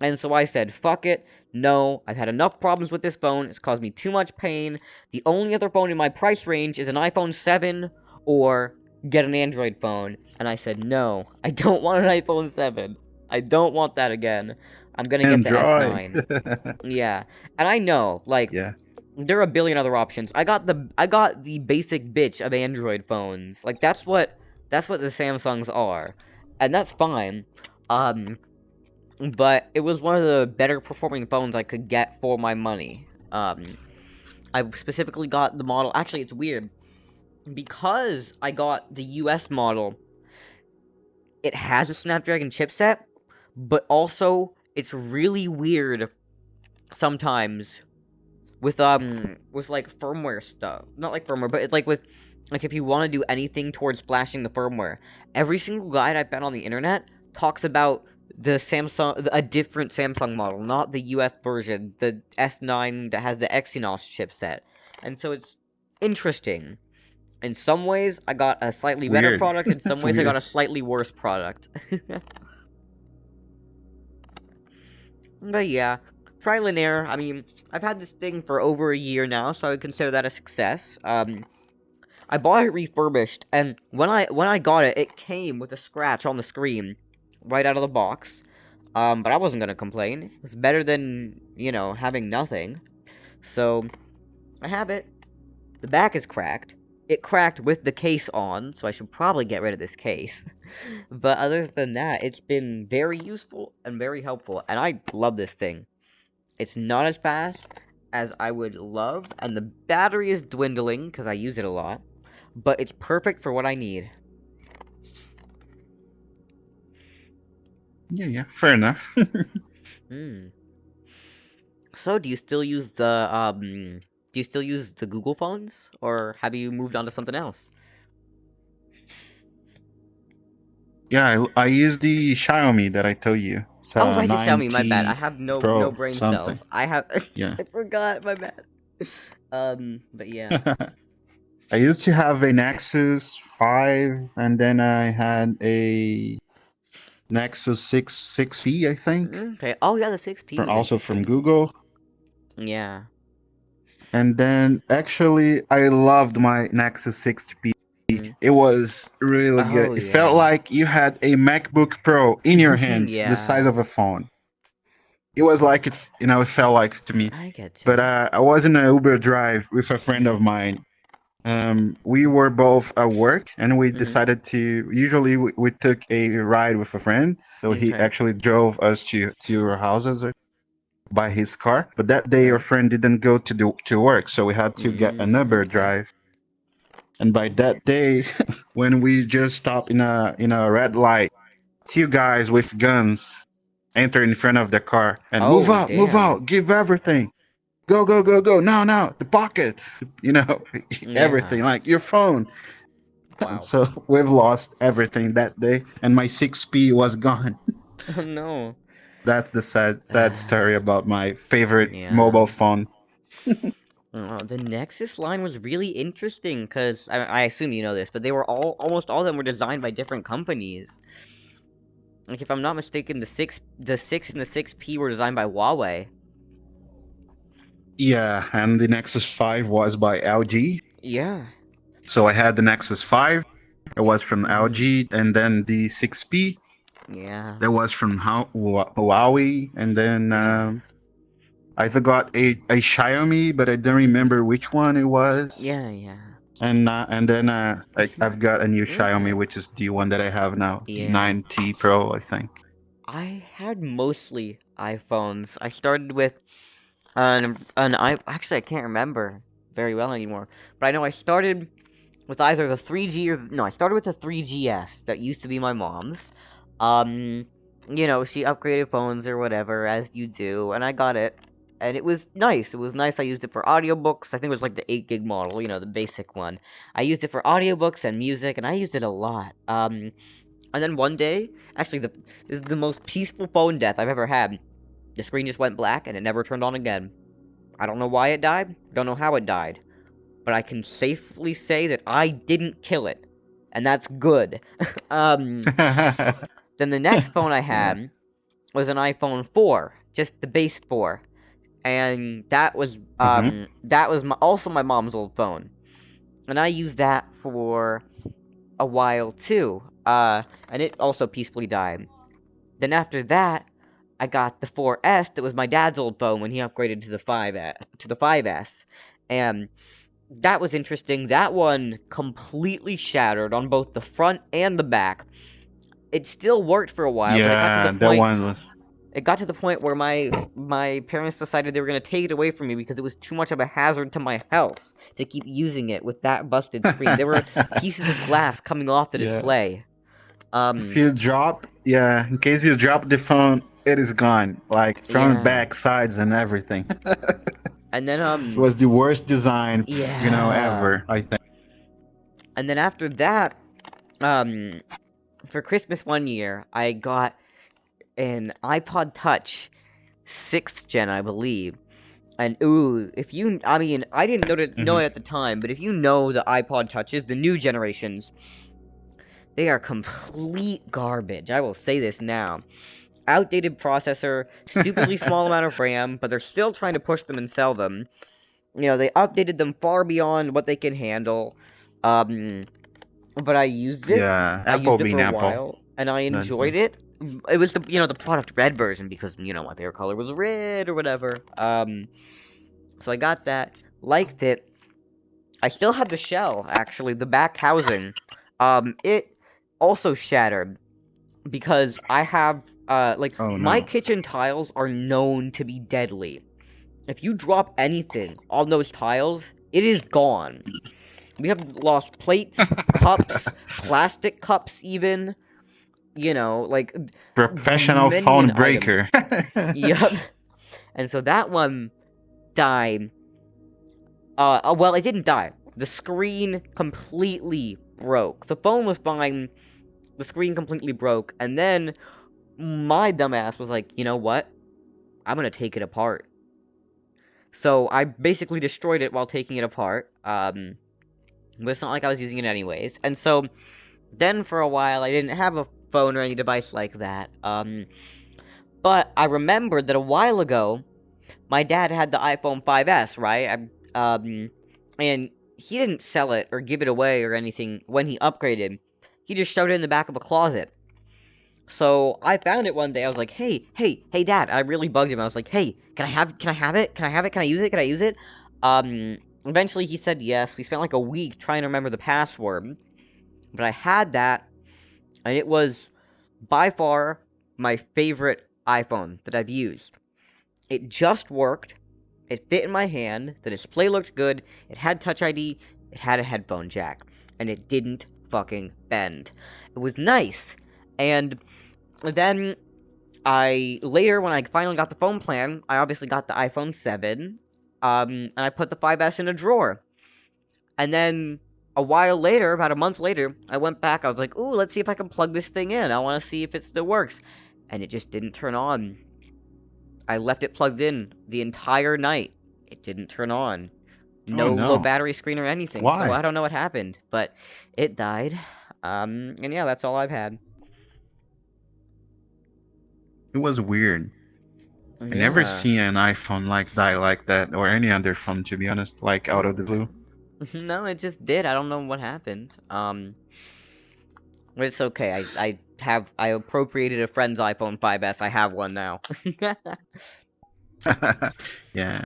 And so I said, fuck it. No, I've had enough problems with this phone. It's caused me too much pain. The only other phone in my price range is an iPhone 7 or get an Android phone. And I said, no, I don't want an iPhone 7. I don't want that again. I'm gonna get the Android. S9. Yeah. And I know, like, Yeah. there are a billion other options. I got the basic bitch of Android phones. Like, that's what the Samsungs are. And that's fine. But it was one of the better performing phones I could get for my money. I specifically got the model. Actually, it's weird. Because I got the US model, it has a Snapdragon chipset, but also it's really weird sometimes with like firmware stuff. Not like firmware, but it's like with like if you want to do anything towards flashing the firmware. Every single guide I found on the internet talks about the a different Samsung model, not the US version, the S9 that has the Exynos chipset. And so it's interesting. In some ways, I got a slightly better Weird. product. In some That's ways, I weird. got a slightly worse product. But yeah, trial and error. I mean, I've had this thing for over a year now, so I would consider that a success. I bought it refurbished, and when I got it, it came with a scratch on the screen right out of the box. But I wasn't gonna complain. It was better than, you know, having nothing. So, I have it. The back is cracked. It cracked with the case on, so I should probably get rid of this case. But other than that, it's been very useful and very helpful, and I love this thing. It's not as fast as I would love, and the battery is dwindling because I use it a lot, but it's perfect for what I need. Yeah, fair enough. Hmm. So, do you still use the Google phones, or have you moved on to something else? Yeah, I use the Xiaomi that I told you. It's Oh, a right, the Xiaomi, my bad. I 9T have no Pro brain something. cells. I have Yeah. I forgot, my bad. But yeah. I used to have a Nexus 5, and then I had a Nexus 6E, I think, Okay. Oh yeah, the 6P was also from interesting. Google. Yeah. And then actually, I loved my Nexus 6P. Mm. It was really good. Oh It felt yeah. like you had a MacBook Pro in your hands, the size Yeah. of a phone. It was like it felt like to me. I get But you. I was in an Uber drive with a friend of mine. We were both at work, and we Mhm. decided to. Usually, we took a ride with a friend, so he Okay. actually drove us to our houses by his car. But that day, our Right. friend didn't go to work, so we had to get an Uber Okay. drive. And by that day, when we just stopped in a red light, two guys with guns enter in front of the car and Oh move damn. out, give everything. Go, go, go, go. No, the pocket. You know, Yeah. everything, like your phone. Wow. So we've lost everything that day, and my 6P was gone. Oh no. That's the sad story about my favorite Yeah. mobile phone. The Nexus line was really interesting because I assume you know this, but they were almost all of them were designed by different companies. Like if I'm not mistaken, the six and the 6P were designed by Huawei. Yeah, and the Nexus 5 was by LG. Yeah. So I had the Nexus 5. It was from Mhm. LG, and then the 6P. Yeah. That was from Huawei, and then Yeah. I forgot a Xiaomi, but I don't remember which one it was. Yeah. Yeah. And then I've got a new Xiaomi, Okay. which is the one that I have now, the Yeah. 9T Pro, I think. I had mostly iPhones. I started with actually I can't remember very well anymore. But I know I started with either the 3G or no, I started with the 3GS that used to be my mom's. Um, you know, she upgraded phones or whatever as you do, and I got it. And it was nice. It was nice. I used it for audiobooks. I think it was like the 8 gig model, you know, the basic one. I used it for audiobooks and music, and I used it a lot. And then one day, actually, this is the most peaceful phone death I've ever had. The screen just went black and it never turned on again. I don't know why it died. Don't know how it died. But I can safely say that I didn't kill it. and that's good. Then the next phone I Yeah. had was an iPhone 4, just the base 4, and that was Mm-hmm. also my mom's old phone, and I used that for a while too. And it also peacefully died. Then after that, I got the 4S that was my dad's old phone when he upgraded to the 5S, and that was interesting. That one completely shattered on both the front and the back. It still worked for a while, but Yeah, that one was. it got to the point where my parents decided they were going to take it away from me because it was too much of a hazard to my health to keep using it with that busted screen. There were pieces of glass coming off the Yeah. display. If you drop, yeah, in case you drop the phone, it is gone. Like front, Yeah. back, sides, and everything. And then It was the worst design, yeah. ever, I think. And then after that, um for Christmas one year, I got an iPod Touch 6th gen, I believe. And ooh, if you, I mean, I didn't know Mm-hmm. it at the time, but if you know the iPod Touches, the new generations, they are complete garbage. I will say this now. Outdated processor, stupidly small amount of RAM, but they're still trying to push them and sell them. You know, they updated them far beyond what they can handle. Um, but I used it. Yeah, I Apple used it being for a Apple. while, and I That's enjoyed it. It was the product red version because my favorite color was red or whatever. So I got that, liked it. I still have the shell, actually, the back housing. It also shattered because I have Oh my no. kitchen tiles are known to be deadly. If you drop anything on those tiles, it is gone. We have lost plates, cups, plastic cups, even. Like Professional many an phone item. breaker. Yep. And so that one died. Well, it didn't die. The screen completely broke. The phone was fine. The screen completely broke. And then my dumbass was like, you know what? I'm gonna take it apart. So I basically destroyed it while taking it apart. But it's not like I was using it anyways. And so then for a while, I didn't have a phone or any device like that. But I remembered that a while ago, my dad had the iPhone 5S, right? And he didn't sell it or give it away or anything when he upgraded. He just shoved it in the back of a closet. So I found it one day. I was like, "Hey, Dad!" I really bugged him. I was like, "Hey, can I have it? Can I have it? Can I use it? Can I use it?" Eventually he said yes. We spent like a week trying to remember the password, but I had that, and it was by far my favorite iPhone that I've used. It just worked. It fit in my hand. The display looked good. It had Touch ID. It had a headphone jack. And it didn't fucking bend. It was nice. And then later, when I finally got the phone plan, I obviously got the iPhone 7. And I put the 5S in a drawer. And then a while later, about a month later, I went back. I was like, ooh, let's see if I can plug this thing in. I want to see if it still works. And it just didn't turn on. I left it plugged in the entire night. It didn't turn on. Oh No low no. battery screen or anything, so Why? I don't know what happened, but it died. And yeah, that's all I've had. It was weird. I never Yeah. seen an iPhone like die like that, or any other phone, to be honest, like out of the blue. No, it just did. I don't know what happened. But it's okay. I appropriated a friend's iPhone 5S. I have one now. Yeah.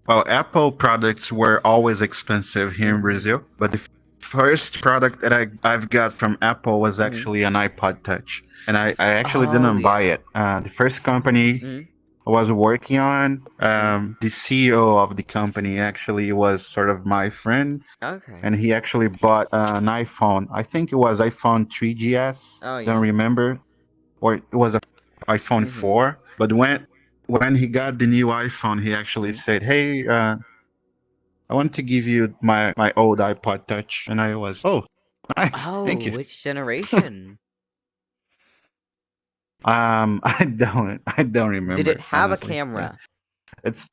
Well, Apple products were always expensive here in Mhm. Brazil, but the first product that I've got from Apple was Mhm. actually an iPod Touch. And I actually Oh didn't buy yeah. it. The first company Mhm. I was working on, Mhm. the CEO of the company actually was sort of my friend, Okay. and he actually bought an iPhone. I think it was iPhone 3GS, Oh don't yeah. remember, or it was a iPhone Mhm. 4. But when he got the new iPhone, he actually Mhm. said, "Hey, I want to give you my old iPod Touch," and I was, "Oh, nice, thank Oh, you." which generation? I don't Did it remember have a honestly. Yeah, camera? it's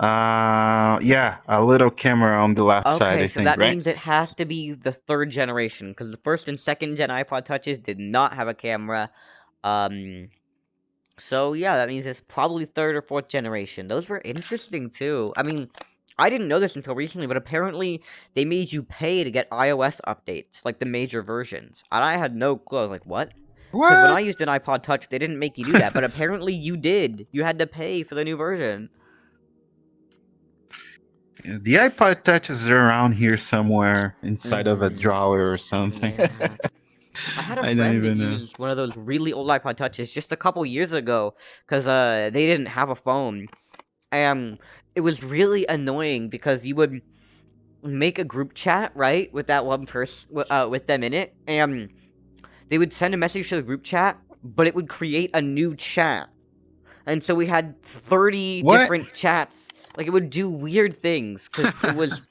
Yeah, a little camera on the left side, Okay, I so think, that right? means it has to be the third generation, because the first and second gen iPod Touches did not have a camera. So yeah, that means it's probably third or fourth generation. Those were interesting too. I mean, I didn't know this until recently, but apparently they made you pay to get iOS updates, like the major versions. And I had no clue. I was like, what? Because when I What? used an iPod Touch, they didn't make you do that, but apparently you did. You had to pay for the new version. The iPod Touch is around here somewhere inside of a Mm-hmm. drawer or something. Yeah. I had a I don't friend that even know. used one of those really old iPod Touches just a couple years ago, because they didn't have a phone. It was really annoying because you would make a group chat, right, with that one person, with them in it, and they would send a message to the group chat, but it would create a new chat. And so we had 30 What? different chats. Like, it would do weird things, because it was,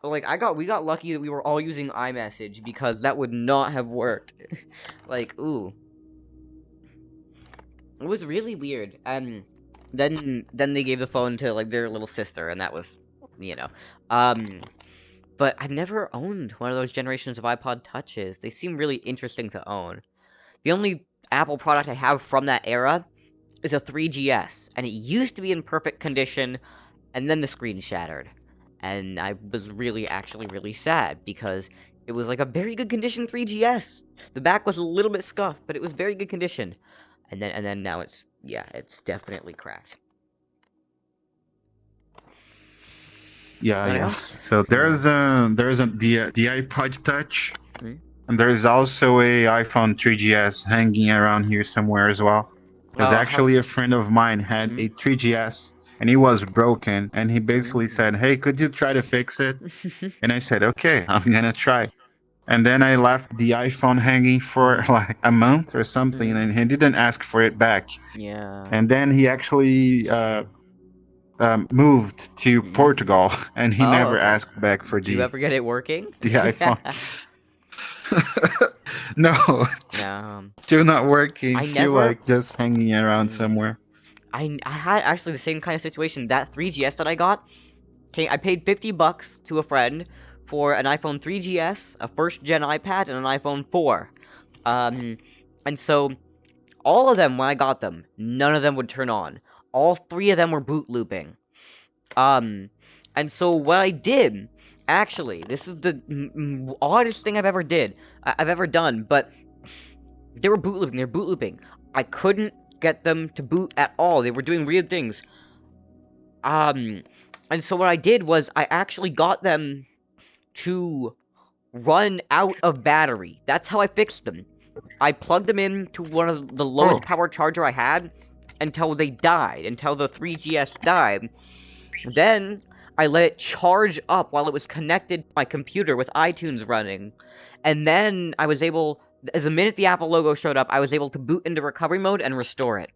like, we got lucky that we were all using iMessage, because that would not have worked. Like, ooh. It was really weird. And then they gave the phone to, like, their little sister, and that was, you know. But I've never owned one of those generations of iPod Touches. They seem really interesting to own. The only Apple product I have from that era is a 3GS, and it used to be in perfect condition, and then the screen shattered. And I was actually really sad, because it was like a very good condition 3GS. The back was a little bit scuffed, but it was very good condition. And then now it's definitely cracked. Yeah, What yeah. else? So the iPod Touch, Hmm? and there's also a iPhone 3GS hanging around here somewhere as well. Because Oh, actually a friend of mine had hmm? a 3GS and he was broken, and he basically Hmm. said, "Hey, could you try to fix it?" And I said, "Okay, I'm gonna try." And then I left the iPhone hanging for like a month or something, Hmm. and he didn't ask for it back. Yeah. And then he actually moved to Hmm. Portugal, and he Oh, never okay. asked back for Did you ever get it working? the iPhone. No, it's um, still not working. I Still never. like just hanging around Mm, somewhere. I had actually the same kind of situation. That 3GS that I got, okay, I paid $50 to a friend for an iPhone 3GS, a first gen iPad, and an iPhone 4. Um, and so all of them, when I got them, none of them would turn on. All three of them were boot looping. And so what I did, actually, this is the oddest thing I've ever done, but they were boot looping. They're boot looping. I couldn't get them to boot at all. They were doing weird things. And so what I did was I actually got them to run out of battery. That's how I fixed them. I plugged them into one of the Oh, lowest power charger I had until they died, until the 3GS died. Then I let it charge up while it was connected to my computer with iTunes running. And then I was able, the minute the Apple logo showed up, I was able to boot into recovery mode and restore it.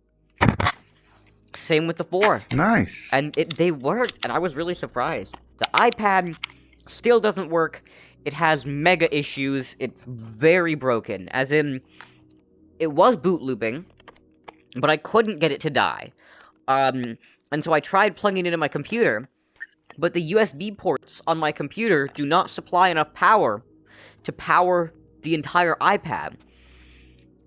Same with the 4. nice. And they worked, and I was really surprised. The iPad still doesn't work. It has mega issues. It's very broken. As in, it was boot looping, but I couldn't get it to die. And so I tried plugging it into my computer, but the USB ports on my computer do not supply enough power to power the entire iPad.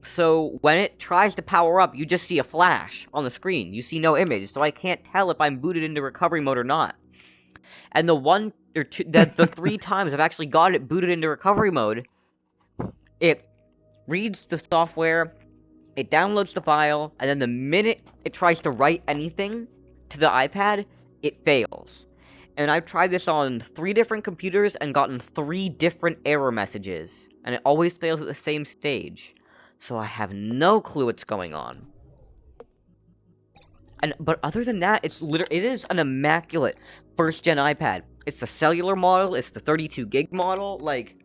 So when it tries to power up, you just see a flash on the screen. You see no image, so I can't tell if I'm booted into recovery mode or not. And the 3 times I've actually got it booted into recovery mode, it reads the software, it downloads the file, and then the minute it tries to write anything to the iPad, it fails. And I've tried this on 3 different computers and gotten 3 different error messages, and it always fails at the same stage. So I have no clue what's going on. But other than that, it is an immaculate first-gen iPad. It's the cellular model, it's the 32 gig model. Like,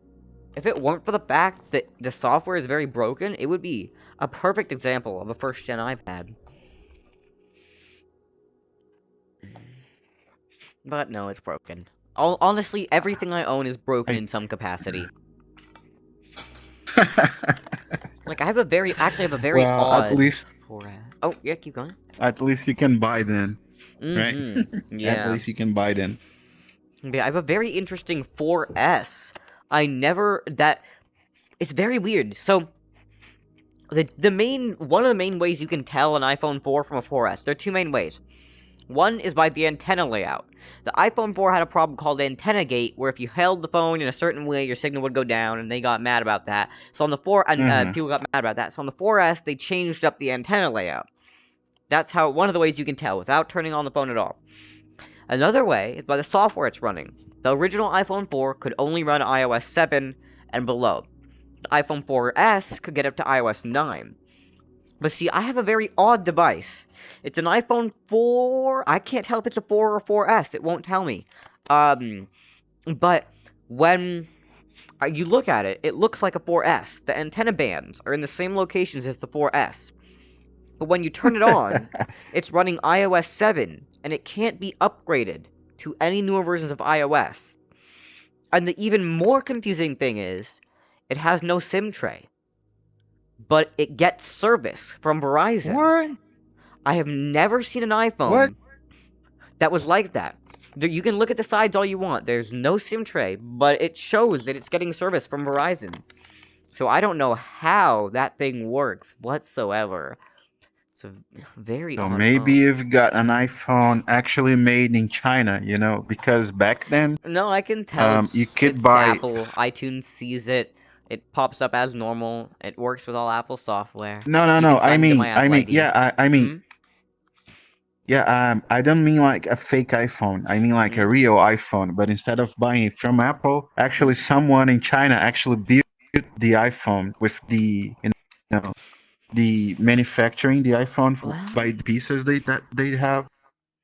if it weren't for the fact that the software is very broken, it would be a perfect example of a first-gen iPad. But no, it's broken. Honestly, everything I own is broken in some capacity. Like, I have a very Well, at odd... least Oh, yeah, keep going. at least you can buy then. right? At Yeah. least you can buy them. Yeah, I have a very interesting 4S. It's very weird. So, one of the main ways you can tell an iPhone 4 from a 4S, there are two main ways. One is by the antenna layout. The iPhone 4 had a problem called antenna gate, where if you held the phone in a certain way, your signal would go down, and they got mad about that. So on the people got mad about that. So on the 4S, they changed up the antenna layout. That's one of the ways you can tell without turning on the phone at all. Another way is by the software it's running. The original iPhone 4 could only run iOS 7 and below. The iPhone 4S could get up to iOS 9. But see, I have a very odd device. It's an iPhone 4. I can't tell if it's a 4 or 4S. It won't tell me. But when you look at it, it looks like a 4S. The antenna bands are in the same locations as the 4S. But when you turn it on, it's running iOS 7, and it can't be upgraded to any newer versions of iOS. And the even more confusing thing is, it has no SIM tray. But it gets service from Verizon. What? I have never seen an iPhone that was like that. You can look at the sides all you want. There's no SIM tray, but it shows that it's getting service from Verizon. So I don't know how that thing works whatsoever. It's a very So odd maybe phone. you've got an iPhone actually made in China, because back then, No, I can tell you could it's buy. Apple. iTunes sees it. It pops up as normal. It works with all Apple software. No. You can I sign into mean, my Apple ID. yeah, I mean, Hmm? yeah. I don't mean like a fake iPhone. I mean like a real iPhone. But instead of buying it from Apple, actually, someone in China actually built the iPhone with the manufacturing the iPhone Well, by the pieces that they have.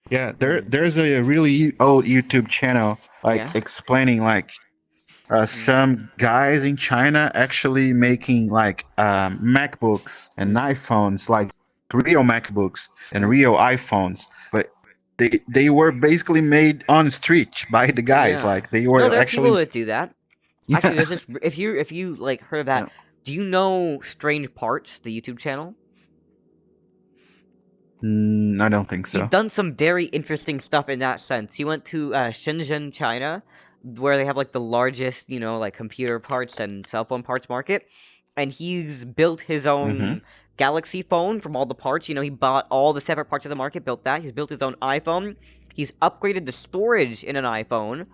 Yeah, hmm. there's a really old YouTube channel Yeah. explaining Hmm. some guys in China actually making MacBooks and iPhones, like real MacBooks and Yeah. real iPhones, but they were basically made on the street by the guys. Yeah. Like they No, were there are people actually. that do that. Actually, Yeah. there's this. If you like heard of that, Yeah. do you know Strange Parts, the YouTube channel? I don't think He's so. done some very interesting stuff in that sense. He went to Shenzhen, China, where they have like the largest, like computer parts and cell phone parts market, and he's built his Mm-hmm. own Galaxy phone from all the parts. He bought all the separate parts of the market, built that. He's built his own iPhone. He's upgraded the storage in an iPhone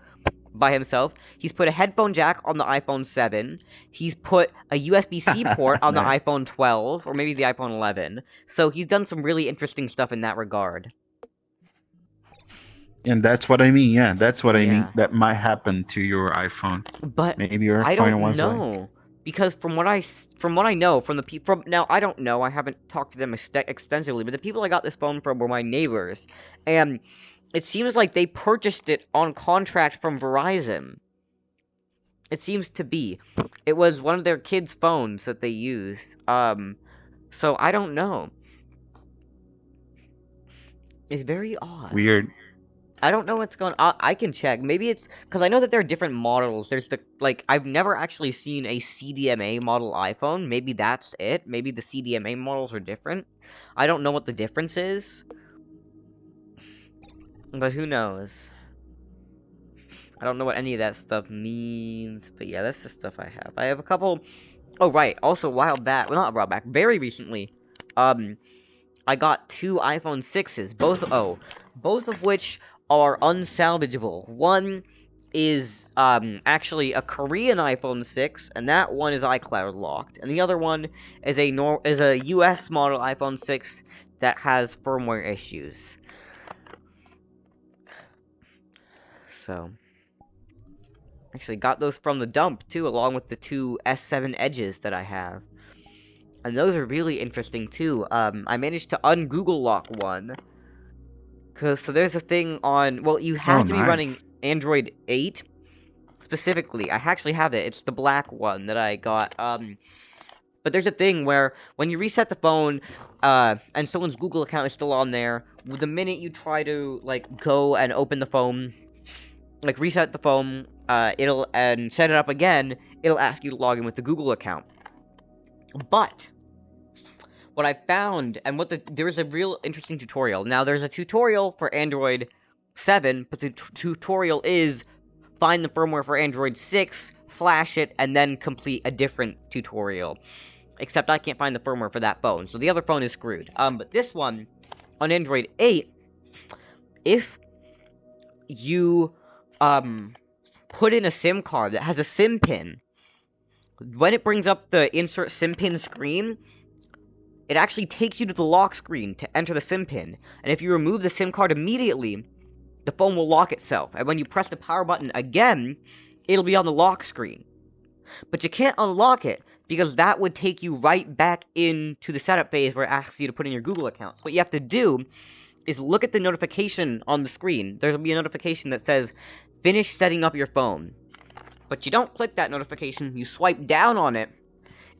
by himself. He's put a headphone jack on the iPhone 7. He's put a USB-C port on the Nice. iPhone 12, or maybe the iPhone 11. So he's done some really interesting stuff in that regard. And that's what I mean. Yeah, that's what I mean. Yeah. That might happen to your iPhone. But Maybe your I iPhone don't was like. know. Because from what I know from the people now I don't know, I haven't talked to them extensively, but the people I got this phone from were my neighbors, and it seems like they purchased it on contract from Verizon. It seems to be. It was one of their kids' phones that they used. So I don't know. It's very odd. Weird. I don't know what's going on. I can check. Maybe it's because I know that there are different models. There's I've never actually seen a CDMA model iPhone. Maybe that's it. Maybe the CDMA models are different. I don't know what the difference is. But who knows? I don't know what any of that stuff means. But yeah, that's the stuff I have. I have a couple. Oh, right. Also, a while back. Well, not a while back. Very recently. I got two iPhone 6s. Both of which are unsalvageable. One is actually a Korean iPhone 6, and that one is iCloud locked. And the other one is a US model iPhone 6 that has firmware issues. So actually got those from the dump too, along with the two S7 Edges that I have. And those are really interesting too. I managed to un-Google lock one. So there's a thing on, well, you have to be running Nice. Android 8, specifically. I actually have it, it's the black one that I got, but there's a thing where, when you reset the phone, and someone's Google account is still on there, the minute you try to, go and open the phone, reset the phone, and set it up again, it'll ask you to log in with the Google account. But what I found, and there's a real interesting tutorial. Now, there's a tutorial for Android 7, but the tutorial is find the firmware for Android 6, flash it, and then complete a different tutorial. Except I can't find the firmware for that phone, so the other phone is screwed. But this one, on Android 8, if you, put in a SIM card that has a SIM pin, when it brings up the insert SIM pin screen, it actually takes you to the lock screen to enter the SIM pin, and if you remove the SIM card immediately, the phone will lock itself, and when you press the power button again, it'll be on the lock screen. But you can't unlock it, because that would take you right back into the setup phase where it asks you to put in your Google account. So what you have to do is look at the notification on the screen. There'll be a notification that says, finish setting up your phone. But you don't click that notification, you swipe down on it,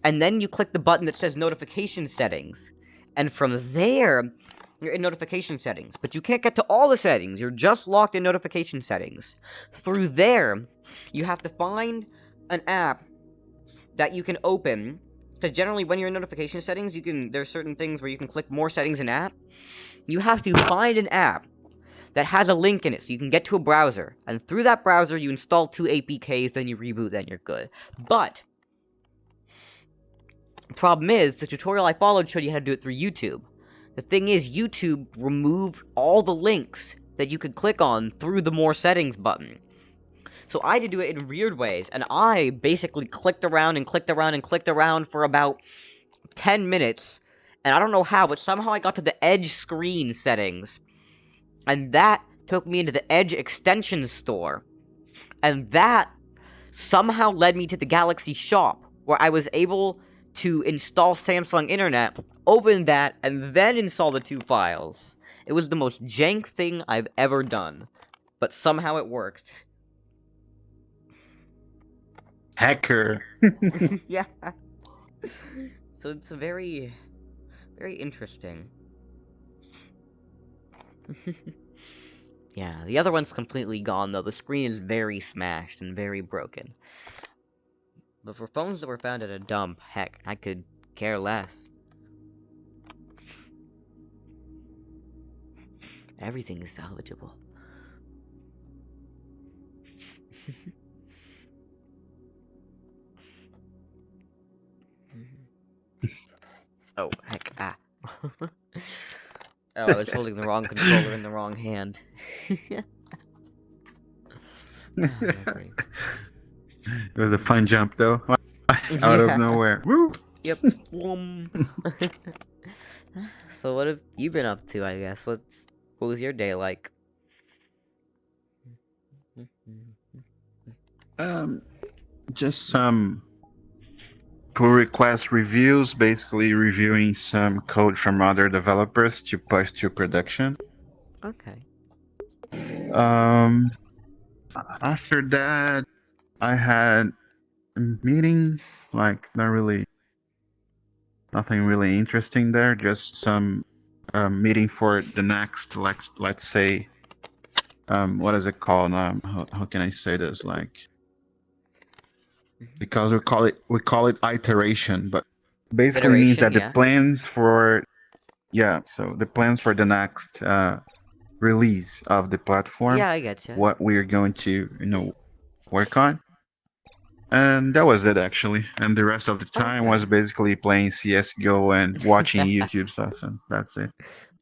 and then you click the button that says notification settings. And from there, you're in notification settings. But you can't get to all the settings, you're just locked in notification settings. Through there, you have to find an app that you can open, because generally when you're in notification settings, there's certain things where you can click more settings in app. You have to find an app that has a link in it, so you can get to a browser, and through that browser, you install 2 APKs, then you reboot, then you're good. But the problem is, the tutorial I followed showed you how to do it through YouTube. The thing is, YouTube removed all the links that you could click on through the more settings button. So I had to do it in weird ways, and I basically clicked around and clicked around and clicked around for about 10 minutes, and I don't know how, but somehow I got to the Edge screen settings, and that took me into the Edge extension store, and that somehow led me to the Galaxy shop, where I was able to install Samsung Internet, open that, and then install the 2 files. It was the most jank thing I've ever done, but somehow it worked. Hacker. Yeah. So it's a very, very interesting. Yeah, the other one's completely gone, though. The screen is very smashed and very broken. But for phones that were found at a dump, heck, I could care less. Everything is salvageable. Oh, heck, ah. Oh, I was holding the wrong controller in the wrong hand. It was a fun jump, though. Out of nowhere. Woo! Yep. So what have you been up to, I guess? What was your day like? Just some pull request reviews, basically reviewing some code from other developers to push to production. Okay. After that, I had meetings, like nothing really interesting there, just some meeting for the next, let's say, what is it called? How can I say this? Like, because we call it iteration, but basically means that the plans for the plans for the next release of the platform. Yeah, I get you. What we're going to work on. And that was it, actually. And the rest of the time was basically playing CS:GO and watching YouTube stuff, and that's it.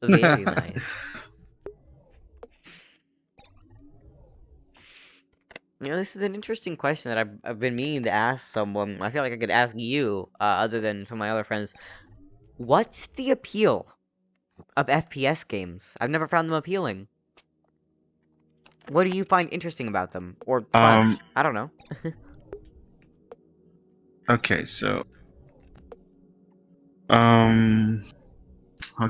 Very nice. This is an interesting question that I've been meaning to ask someone. I feel like I could ask you, other than some of my other friends. What's the appeal of FPS games? I've never found them appealing. What do you find interesting about them? Or fun? I don't know. Okay, so how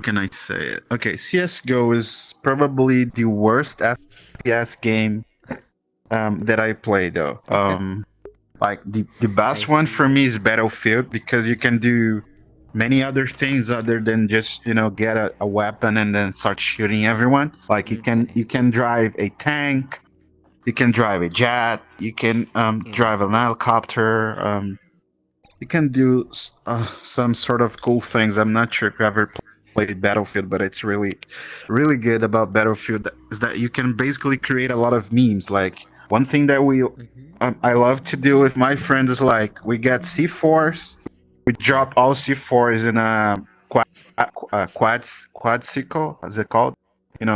can I say it? Okay, CS:GO is probably the worst FPS game that I play, though. Like the best one for me is Battlefield, because you can do many other things other than just get a weapon and then start shooting everyone. Like you can drive a tank, you can drive a jet, you can drive an helicopter. you can do some sort of cool things. I'm not sure if you ever played Battlefield, but it's really good about Battlefield is that you can basically create a lot of memes. Like one thing that I love to do with my friends is like we get C4s, we drop all C4s in a quadsicle, as it called? You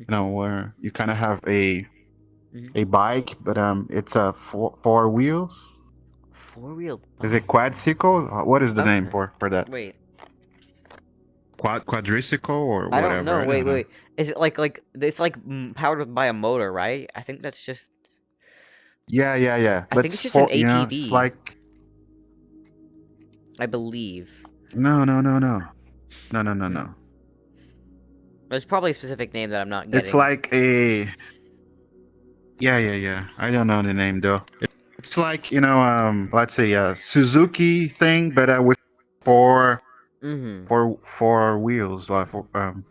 know where you kind of have a bike, but it's a four wheels. Four-wheel. Is it quadsicle? What is the name Okay. for that? Wait. Quadricycle or I whatever? don't know. I Wait, don't know. wait. Is it like it's like powered by a motor, right? I think that's just. Yeah. I But think it's just an it's ATV. like I believe. no. Hmm. There's probably a specific name that I'm not It's getting. like a yeah. I don't know the name though. It's like let's say a Suzuki thing, but with four Mm-hmm. four wheels. Like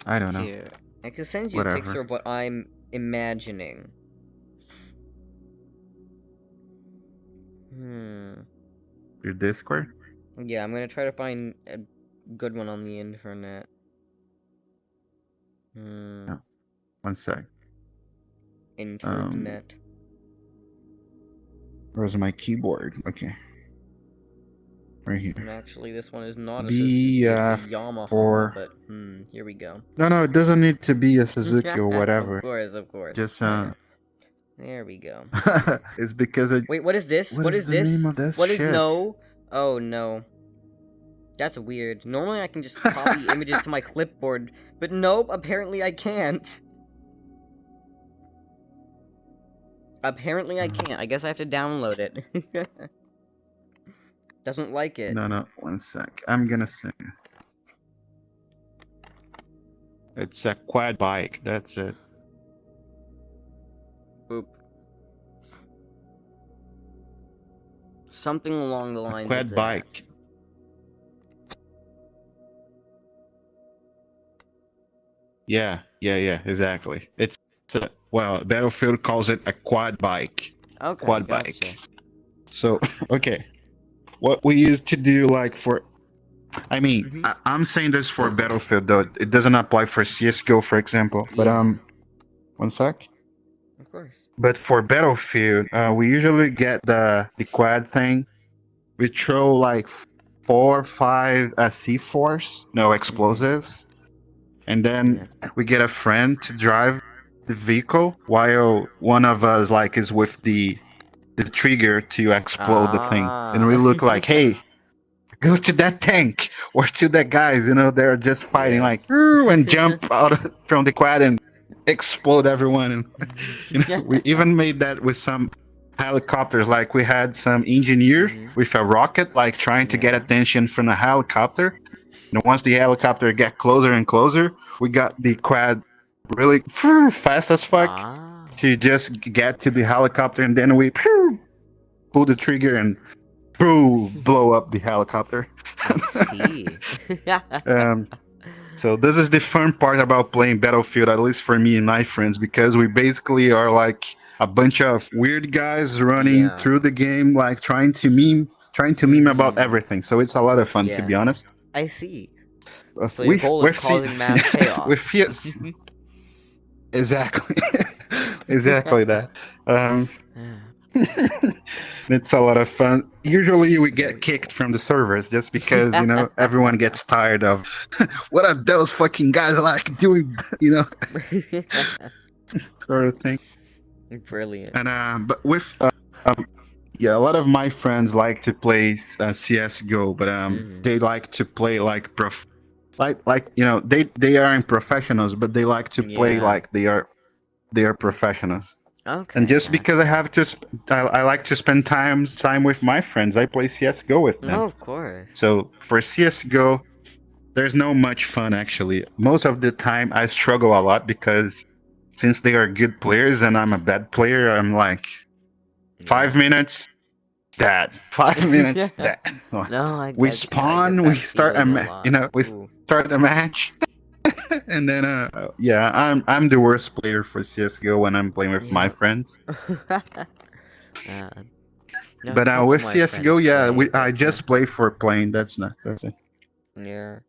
I don't know. Here, I can send you a Whatever. picture of what I'm imagining. Your Discord. Yeah, I'm gonna try to find a good one on the internet. No, one sec. Internet. Where's my keyboard? Okay. Right here. And actually, this one is not a Suzuki, it's a Yamaha, but, here we go. No, it doesn't need to be a Suzuki or whatever. Of course. Just, There we go. it's because it... Wait, what is this? What is the name of this What is shit? no? Oh, no. That's weird. Normally I can just copy images to my clipboard, but nope, apparently I can't. Apparently I can't. I guess I have to download it. Doesn't like it. No, one sec. I'm gonna sing. It's a quad bike, that's it. Boop. Something along the lines of Quad that. bike. Yeah, exactly. It's well, Battlefield calls it a quad bike. Okay, Quad gotcha. bike. So, okay. What we used to do, like, for... I mean, I'm saying this for Battlefield, though. It doesn't apply for CSGO, for example. But, one sec. Of course. But for Battlefield, we usually get the quad thing. We throw, like, 4 or 5 C4s, no explosives. And then we get a friend to drive the vehicle while one of us, like, is with the trigger to explode the thing. And we look like, hey, go to that tank or to that guys, they're just fighting like and jump out from the quad and explode everyone. And we even made that with some helicopters. Like we had some engineer with a rocket, like trying to get attention from a helicopter. Once the helicopter get closer and closer, we got the quad really fast as fuck to just get to the helicopter, and then we pull the trigger and blow up the helicopter. I see. So this is the fun part about playing Battlefield, at least for me and my friends, because we basically are like a bunch of weird guys running through the game, like trying to meme about everything. So it's a lot of fun, to be honest. I see. So your goal is causing mass chaos. Exactly. Exactly that. It's a lot of fun. Usually we get kicked from the servers just because, everyone gets tired of what are those fucking guys like doing, sort of thing. Brilliant. And but with a lot of my friends like to play CS:GO, but they like to play like they aren't professionals, but they like to play like they are professionals. Okay. And just because I have to, I like to spend time with my friends. I play CS:GO with them. Oh, of course. So for CS:GO, there's no much fun actually. Most of the time, I struggle a lot because since they are good players and I'm a bad player, I'm like 5 minutes, dead. 5 minutes, dead. No, we spawn, we start start a match. And then I'm the worst player for CS:GO when I'm playing with my friends. No, a But couple of with my friends CS:GO, yeah, play, I but just play for playing. That's it. yeah.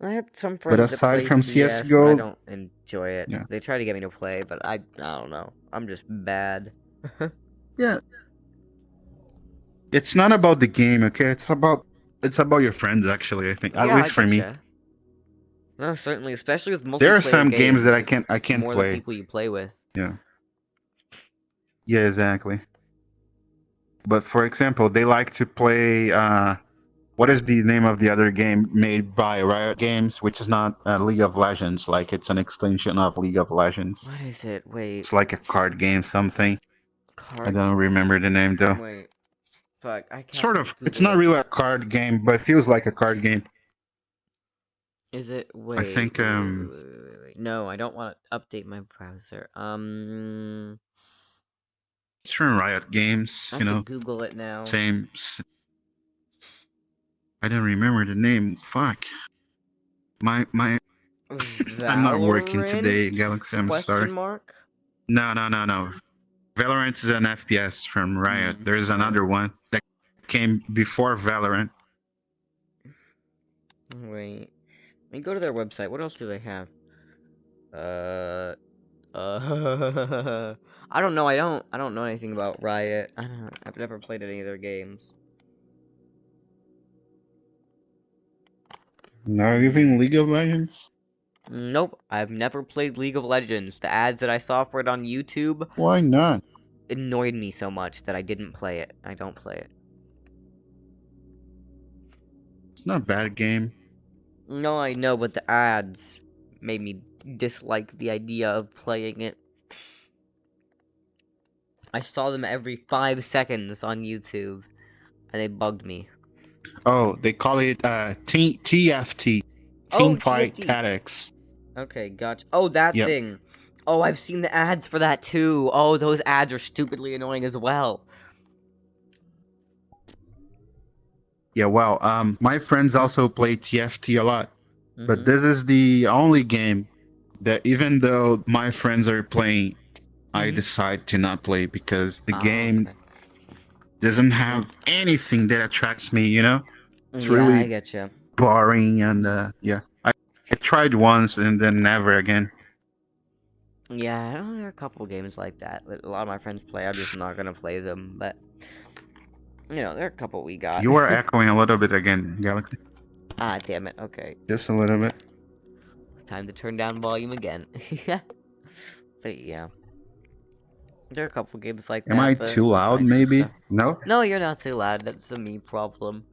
I have some But friends that aside play from CS, but I CS:GO, don't enjoy it. yeah, They try to get me to play, but I don't know. I'm just bad. yeah, it's not about the game, okay? It's about your friends, actually. I think, at Yeah, I least for me. getcha. No, certainly, especially with There are multiplayer some games that games, I it's can't more the play. people you play with. Yeah, yeah, exactly. But for example, they like to play. What is the name of the other game made by Riot Games, which is not League of Legends? Like it's an extension of League of Legends. What is it? Wait, It's like a card game, something. I card? don't remember the name though. Wait, fuck, I have Sort to of. It's Google not it. really a card game, but it feels like a card game. Is it? I Wait, think wait, wait, wait, wait, wait, wait, wait. No, I don't want to update my browser. it's from Riot I Games. have to Google it now. Same. I don't remember the name. Fuck. My. I'm not working today, Valorant? Galaxy. I'm Question sorry. mark? No, no, no, no. Valorant is an FPS from Riot. There's Yeah. another one that came before Valorant. Wait. Let me go to their website. What else do they have? I don't know. I don't know anything about Riot. I've never played any of their games. Not even League of Legends? Nope. I've never played League of Legends. The ads that I saw for it on YouTube Why not? annoyed me so much that I didn't play it. I don't play it. It's not a bad game. No, I know, but the ads made me dislike the idea of playing it. I saw them every 5 seconds on YouTube, and they bugged me. Oh, they call it TFT. Oh, Team Fight TFT! Tactics. Okay, gotcha. Oh, that Yep. thing. Oh, I've seen the ads for that too. Oh, those ads are stupidly annoying as well. Yeah, well, my friends also play TFT a lot. But Mm-hmm. this is the only game that even though my friends are playing, I Mhm. decide to not play because the Oh, game okay. doesn't have anything that attracts me, you know? It's Yeah, I really getcha. boring and yeah. I tried once and then never again. Yeah, I know there are a couple games like that a lot of my friends play. I'm just not gonna play them, but you know, there are a couple we got. You are echoing a little bit again, Galaxy. Ah, damn it. Okay, Just a little bit. time to turn down volume again. But yeah, there are a couple games like Am I that, but too loud, nicer maybe? stuff. No? No, you're not too loud. That's a me problem.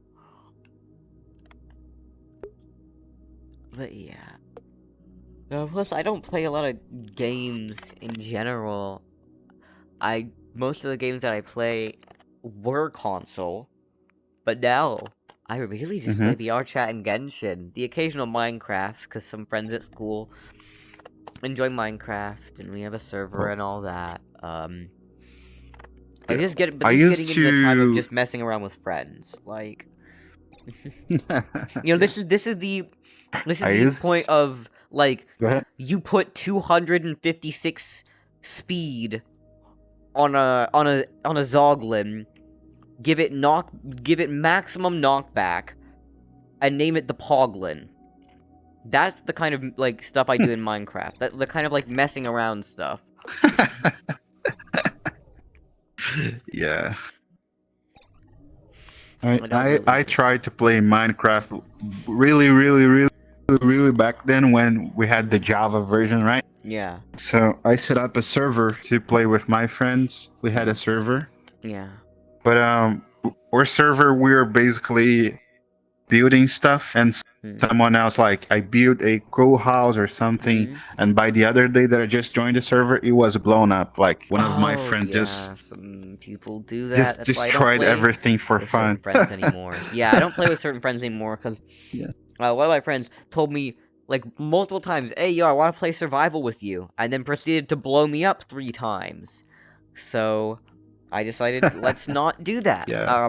But yeah. Plus, I don't play a lot of games in general. Most of the games that I play were console, but now I really just Mm-hmm. play VR Chat and Genshin. The occasional Minecraft, because some friends at school enjoy Minecraft, and we have a server Well, and all that. yeah. This I is getting used into the time of to. just messing around with friends. Like, Yeah. this is the I point used. of like Go ahead. you put 256 speed on a Zoglin, give it maximum knockback, and name it the Poglin. That's the kind of like stuff I do in Minecraft. That the kind of like messing around stuff. Yeah. I don't really I do. tried to play Minecraft really, really, really, really back then when we had the Java version, right? Yeah. So I set up a server to play with my friends. We had a server, Yeah. but our server we were basically building stuff, and Hmm. someone else like I built a cool house or something, Hmm. and by the other day that I just joined the server, it was blown up. Like one of my Oh friends yeah, some people do that. just That's why I don't destroyed play everything for with certain fun. friends anymore. Yeah, I don't play with certain friends anymore because Yeah. one of my friends told me like multiple times, "Hey, yo, I want to play survival with you," and then proceeded to blow me up 3 times. So I decided let's not do that. Yeah.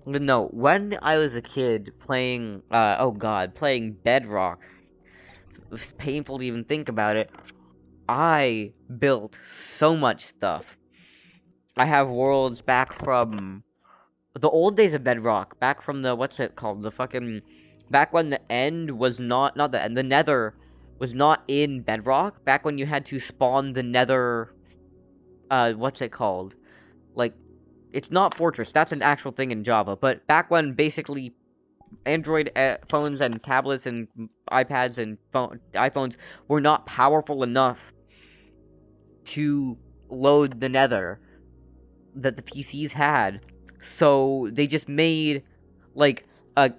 But no, when I was a kid playing, oh god, playing Bedrock, it was painful to even think about it. I built so much stuff. I have worlds back from the old days of Bedrock, back from the, what's it called, the fucking, back when the end was not the end, the Nether was not in Bedrock, back when you had to spawn the Nether, what's it called, like, it's not Fortress, that's an actual thing in Java, but back when basically Android phones and tablets and iPads and iPhones were not powerful enough to load the Nether that the PCs had. So they just made like a,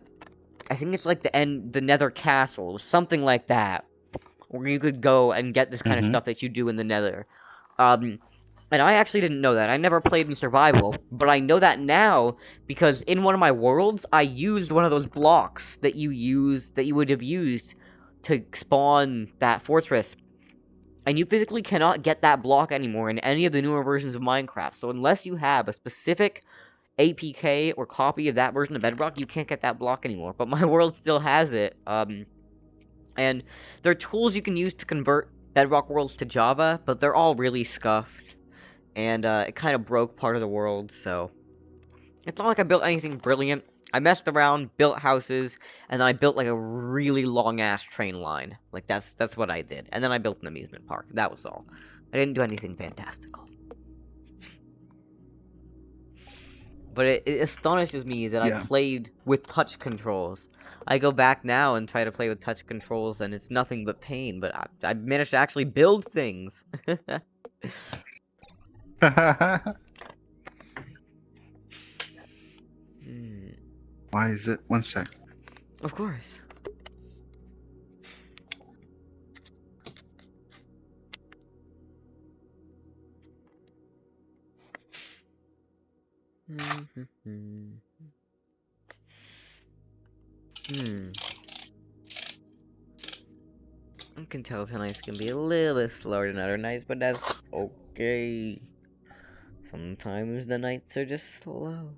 I think it's like the Nether Castle, something like that, where you could go and get this kind of stuff that you do in the Nether. And I actually didn't know that. I never played in survival, but I know that now because in one of my worlds, I used one of those blocks that you would have used to spawn that fortress. And you physically cannot get that block anymore in any of the newer versions of Minecraft. So unless you have a specific APK or copy of that version of Bedrock, you can't get that block anymore. But my world still has it. And there are tools you can use to convert Bedrock worlds to Java, but they're all really scuffed. And it kind of broke part of the world, so it's not like I built anything brilliant. I messed around, built houses, and then I built like a really long-ass train line. Like that's what I did. And then I built an amusement park. That was all. I didn't do anything fantastical. But it astonishes me that I played with touch controls. I go back now and try to play with touch controls, and it's nothing but pain. But I managed to actually build things. Why is it? 1 sec. Of course. I can tell tonight's gonna be a little bit slower than other nights, but that's okay. Sometimes the nights are just slow.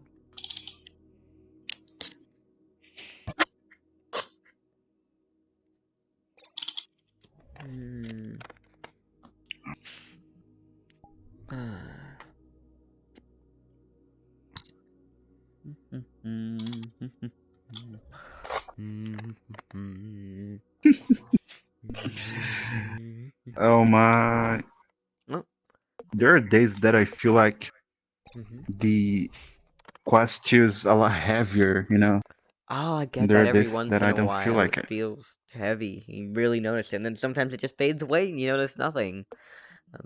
Oh my. Oh. There are days that I feel like the quest is a lot heavier, you know? Oh, I get There that are every days once that in I a don't feel while. like It it. feels heavy. You really notice it. And then sometimes it just fades away and you notice nothing.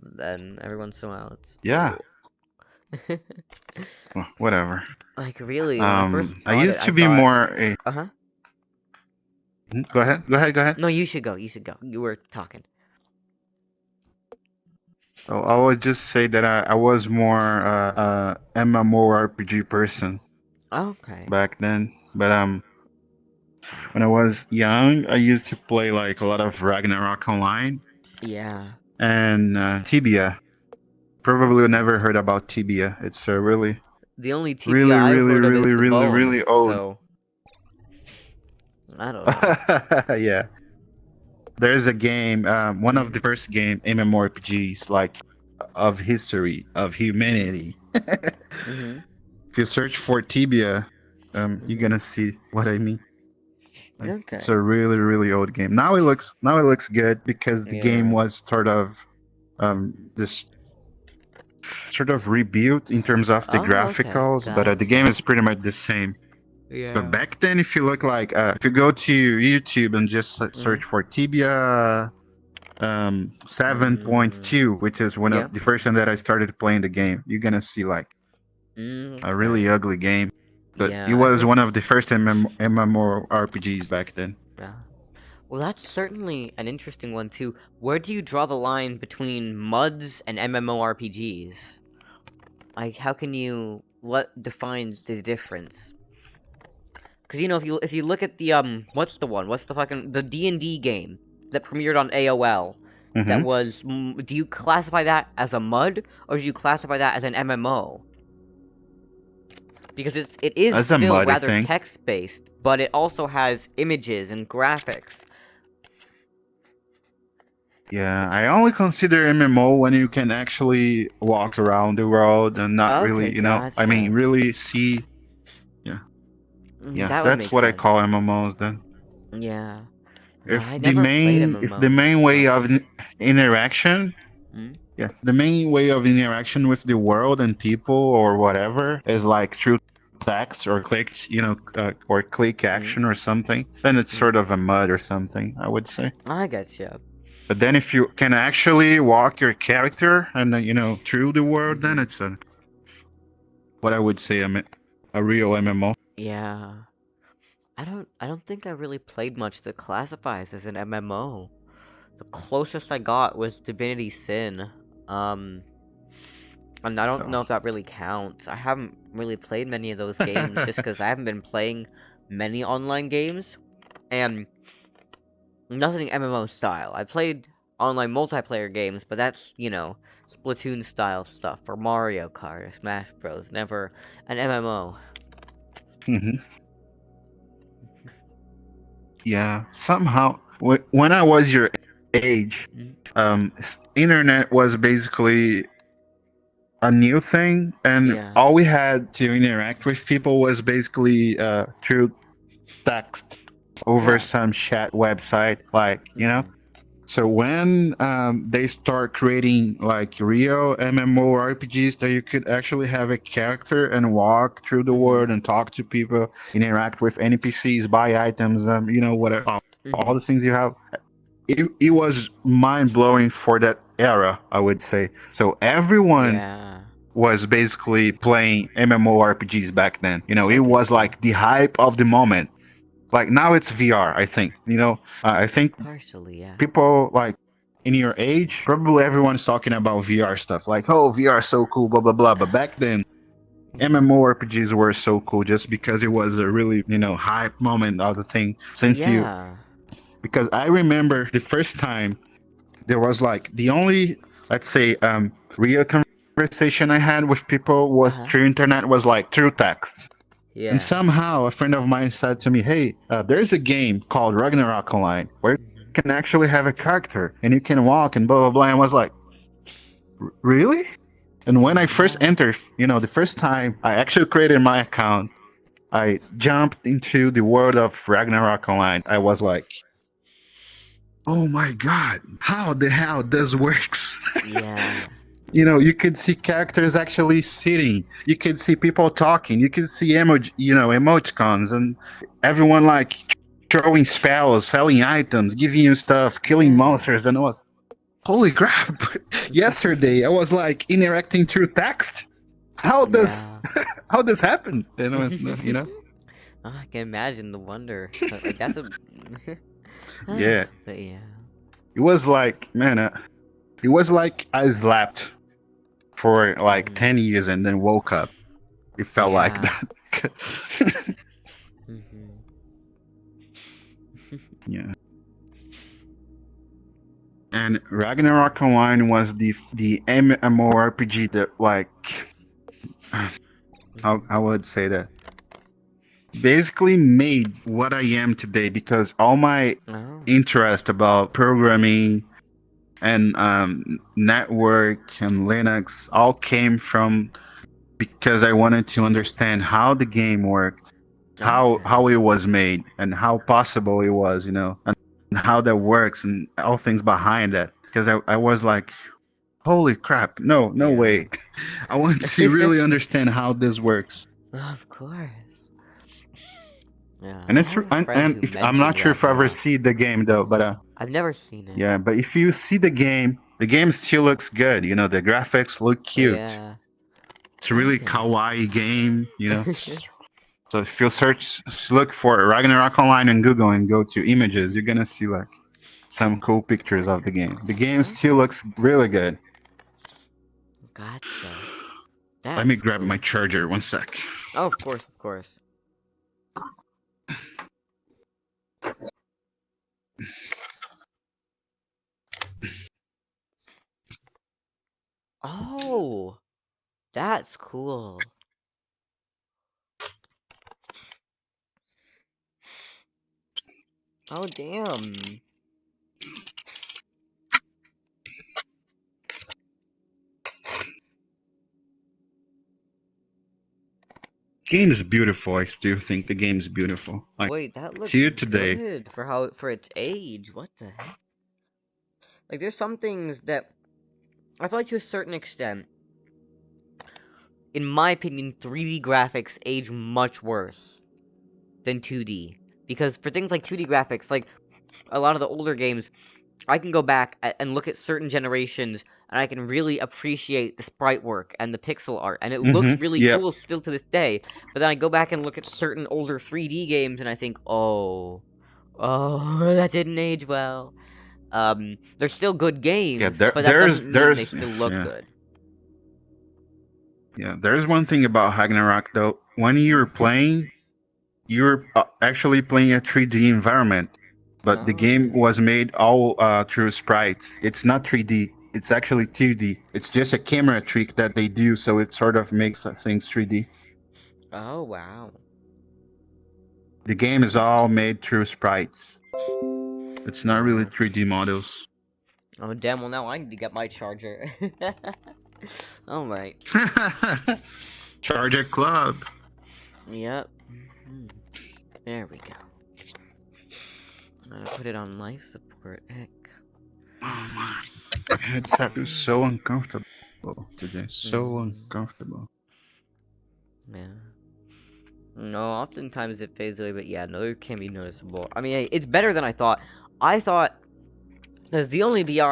Then every once in a while it's... Yeah. Well, whatever. Like, really, when I first I got it, used I to be thought... more a... Uh-huh. Go ahead. No, you should go. You should go. You were talking. Oh, I would just say that I was more MMORPG person Okay. back then. But when I was young, I used to play like a lot of Ragnarok Online Yeah. and Tibia. Probably never heard about Tibia. It's a really, The only TBI really, I've really, heard of is really, the really, bone, really old. so... I don't know. Yeah. There's a game, one of the first game MMORPGs like of history of humanity. If you search for Tibia, you're gonna see what I mean. Like, Okay. it's a really, really old game. Now it looks good because the game was sort of this sort of rebuilt in terms of the graphicals, but the game is pretty much the same. Yeah. But back then, if you look like if you go to YouTube and just search for Tibia 7.2, which is one of the version that I started playing the game, you're gonna see like a really ugly game. But it was one of the first MMORPGs back then. Yeah. Well, that's certainly an interesting one too. Where do you draw the line between MUDs and MMORPGs? Like, how can you... What defines the difference? Because, you know, if you look at the, what's the one? What's the fucking... The D&D game that premiered on AOL. That was... Do you classify that as a MUD? Or do you classify that as an MMO? Because it is As a still MUD, I rather think. text-based, but it also has images and graphics. Yeah, I only consider MMO when you can actually walk around the world and not really, you know, I mean, really see Yeah, That would that's make what I call sense. MMOs then. Yeah. No, If I the never played main if the main MMOs way much. of interaction, Hmm? yeah, the main way of interaction with the world and people or whatever is like through text or clicked, or click Hmm? action or something, then it's Hmm? sort of a mud or something, I would say. I get you. But then if you can actually walk your character and through the world, then Hmm. it's what I would say a real MMO. Yeah. I don't think I really played much that classifies as an MMO. The closest I got was Divinity Sin. Um, and I don't know if that really counts. I haven't really played many of those games just because I haven't been playing many online games, and nothing MMO style. I played online multiplayer games, but that's, Splatoon style stuff, or Mario Kart, or Smash Bros. Never an MMO. Hmm. Yeah, somehow when I was your age, Mm. internet was basically a new thing, and Yeah. all we had to interact with people was basically through text over Yeah. some chat website, like. Hmm. So when they start creating like real MMORPGs that you could actually have a character and walk through the world Hmm. and talk to people, interact with NPCs, buy items, whatever, all Hmm. the things you have, it was mind blowing for that era, I would say. So everyone Yeah. was basically playing MMORPGs back then. I It was get you. like the hype of the moment. Like now it's VR, I think. I think Partially, yeah. people like in your age, probably everyone's talking about VR stuff. Like, oh, VR is so cool, blah blah blah. But back then, Hmm. MMORPGs were so cool just because it was a really, hype moment of the thing. Yeah. Because I remember the first time there was like the only, let's say, real conversation I had with people was Uh-huh. through internet, was like through text. And Yeah. somehow a friend of mine said to me, "Hey, there's a game called Ragnarok Online where Hmm. you can actually have a character and you can walk and blah blah blah." And I was like, "Really?" And when I first Yeah. entered, the first time I actually created my account, I jumped into the world of Ragnarok Online. I was like, "Oh my god, how the hell this works?" Yeah. You could see characters actually sitting. You could see people talking. You could see emoticons and everyone like throwing spells, selling items, giving you stuff, killing Yeah. monsters, and it was holy crap. Yesterday I was like interacting through text. How does Yeah. how this happen? And it was, I can imagine the wonder. Like that's a. yeah. But yeah. It was like, man, it was like I slept for like Hmm. 10 years and then woke up. It felt like Yeah. that. Hmm. Yeah. And Ragnarok Online was the MMORPG that, like, I would say that basically made what I am today, because all my Oh. interest about programming and network and Linux all came from, because I wanted to understand how the game worked, Okay. how it was made, and how possible it was, and how that works and all things behind that. Because I was like, holy crap, no Yeah. way. I want to really understand how this works. Of course. Yeah. And I it's have a friend and who if, I'm mentioned not sure if I ever Ragnarok. see the game though, but I've never seen it. yeah, but if you see the game still looks good. The graphics look cute. Yeah. It's a really Okay. kawaii game. So if you look for Ragnarok Online in Google and go to images, you're gonna see like some cool pictures of the game. The game still Okay. looks really good. Gotcha. Let me That's grab my cool. charger. One sec. Oh, of course, of course. Oh, that's cool. Oh, damn. game is beautiful. I still think the game is beautiful. Like, Wait, that looks to today. good for its age. What the heck? Like, there's some things that I feel like to a certain extent, in my opinion, 3D graphics age much worse than 2D. Because for things like 2D graphics, like a lot of the older games, I can go back and look at certain generations, and I can really appreciate the sprite work and the pixel art, and it looks really Yep. cool still to this day. But then I go back and look at certain older 3D games, and I think, oh, that didn't age well. They're still good games, Yeah. but that doesn't mean they still look Yeah. good. Yeah. There's one thing about Ragnarok though. When you're playing, you're actually playing a 3D environment, but the game Oh. was made all through sprites. It's not 3D. It's actually 2D. It's just a camera trick that they do, so it sort of makes things 3D. Oh, wow. The game is all made through sprites. It's not really Wow. 3D models. Oh, damn, well, now I need to get my charger. Alright. Charger Club. Yep. Mhm. There we go. I'm gonna put it on life support. Heck. Oh my. My headset is so uncomfortable today. So Mhm. uncomfortable. Yeah. No, oftentimes it fades away, but yeah, no, it can be noticeable. I mean, hey, it's better than I thought. I thought, because the only VR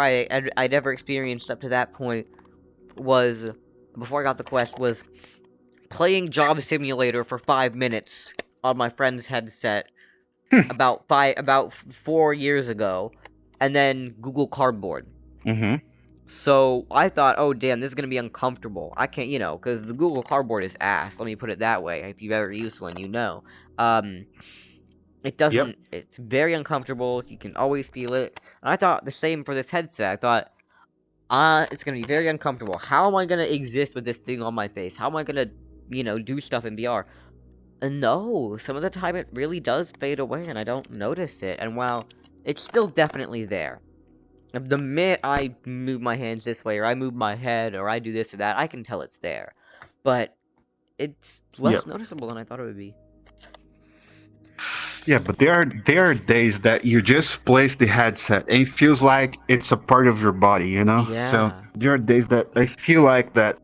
I'd ever experienced up to that point was, before I got the Quest, was playing Job Simulator for 5 minutes on my friend's headset about 4 years ago, and then Google Cardboard. Mm-hmm. So I thought, oh damn, this is gonna be uncomfortable. I can't, because the Google Cardboard is ass. Let me put it that way. If you've ever used one, you know. It doesn't. Yep. It's very uncomfortable. You can always feel it. And I thought the same for this headset. I thought, it's gonna be very uncomfortable. How am I gonna exist with this thing on my face? How am I gonna, do stuff in VR? And no, some of the time it really does fade away, and I don't notice it. And while it's still definitely there. The minute I move my hands this way, or I move my head, or I do this or that, I can tell it's there. But it's less Yep. noticeable than I thought it would be. Yeah, but there are days that you just place the headset and it feels like it's a part of your body, you know? So Yeah. there are days that I feel like that,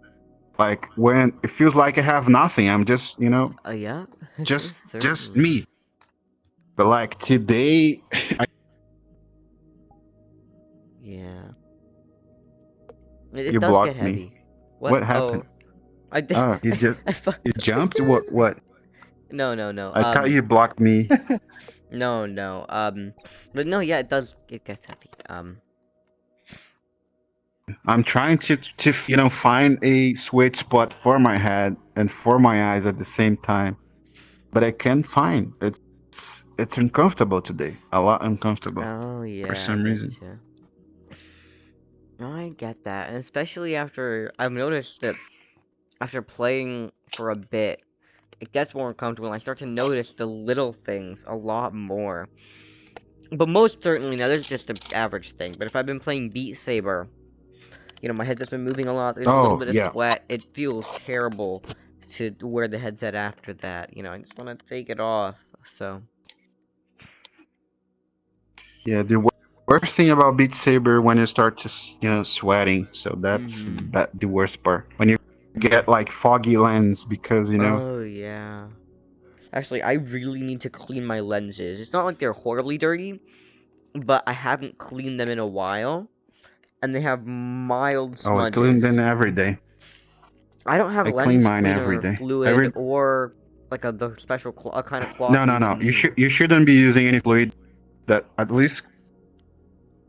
like when it feels like I have nothing. I'm just, Yeah. just Certainly. me. But like today, Yeah. It you does get blocked me. heavy. What happened? Oh, I did. Oh, you just you jumped? What? No. I thought you blocked me. No. But no, yeah, it gets heavy. I'm trying to find a sweet spot for my head and for my eyes at the same time, but I can't find. It's uncomfortable today. A lot uncomfortable Oh, yeah. for some I reason. getcha. No, I get that, and especially after I've noticed that after playing for a bit, it gets more uncomfortable, and I start to notice the little things a lot more. But most certainly, now this is just an average thing, but if I've been playing Beat Saber, my headset's been moving a lot, there's a little Oh bit of yeah, sweat, it feels terrible to wear the headset after that, I just want to take it off, so. yeah. The worst thing about Beat Saber when you start to sweating. So that's the worst part. When you get like foggy lens because Oh, yeah. Actually, I really need to clean my lenses. It's not like they're horribly dirty, but I haven't cleaned them in a while, and they have mild Oh, I clean smudges. them every day. I don't have I clean lens mine every cleaner day. fluid or like the special kind of cloth. No. You shouldn't be using any fluid. That at least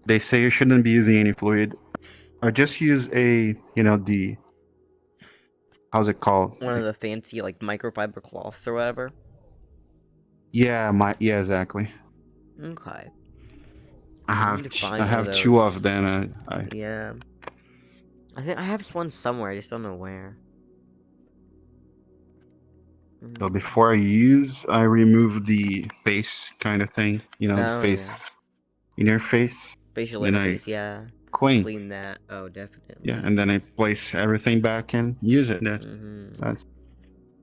they say you shouldn't be using any fluid. Or just use the how's it called? One of the fancy like microfiber cloths or whatever. Yeah, exactly. Okay. I need to find one have of two those. of them. Yeah. I think I have one somewhere. I just don't know where. So before I remove the face kind of thing. The Oh, face, inner face. facial Then interface. Yeah. clean. Clean that. Oh, definitely. Yeah, and then I place everything back and use it. That's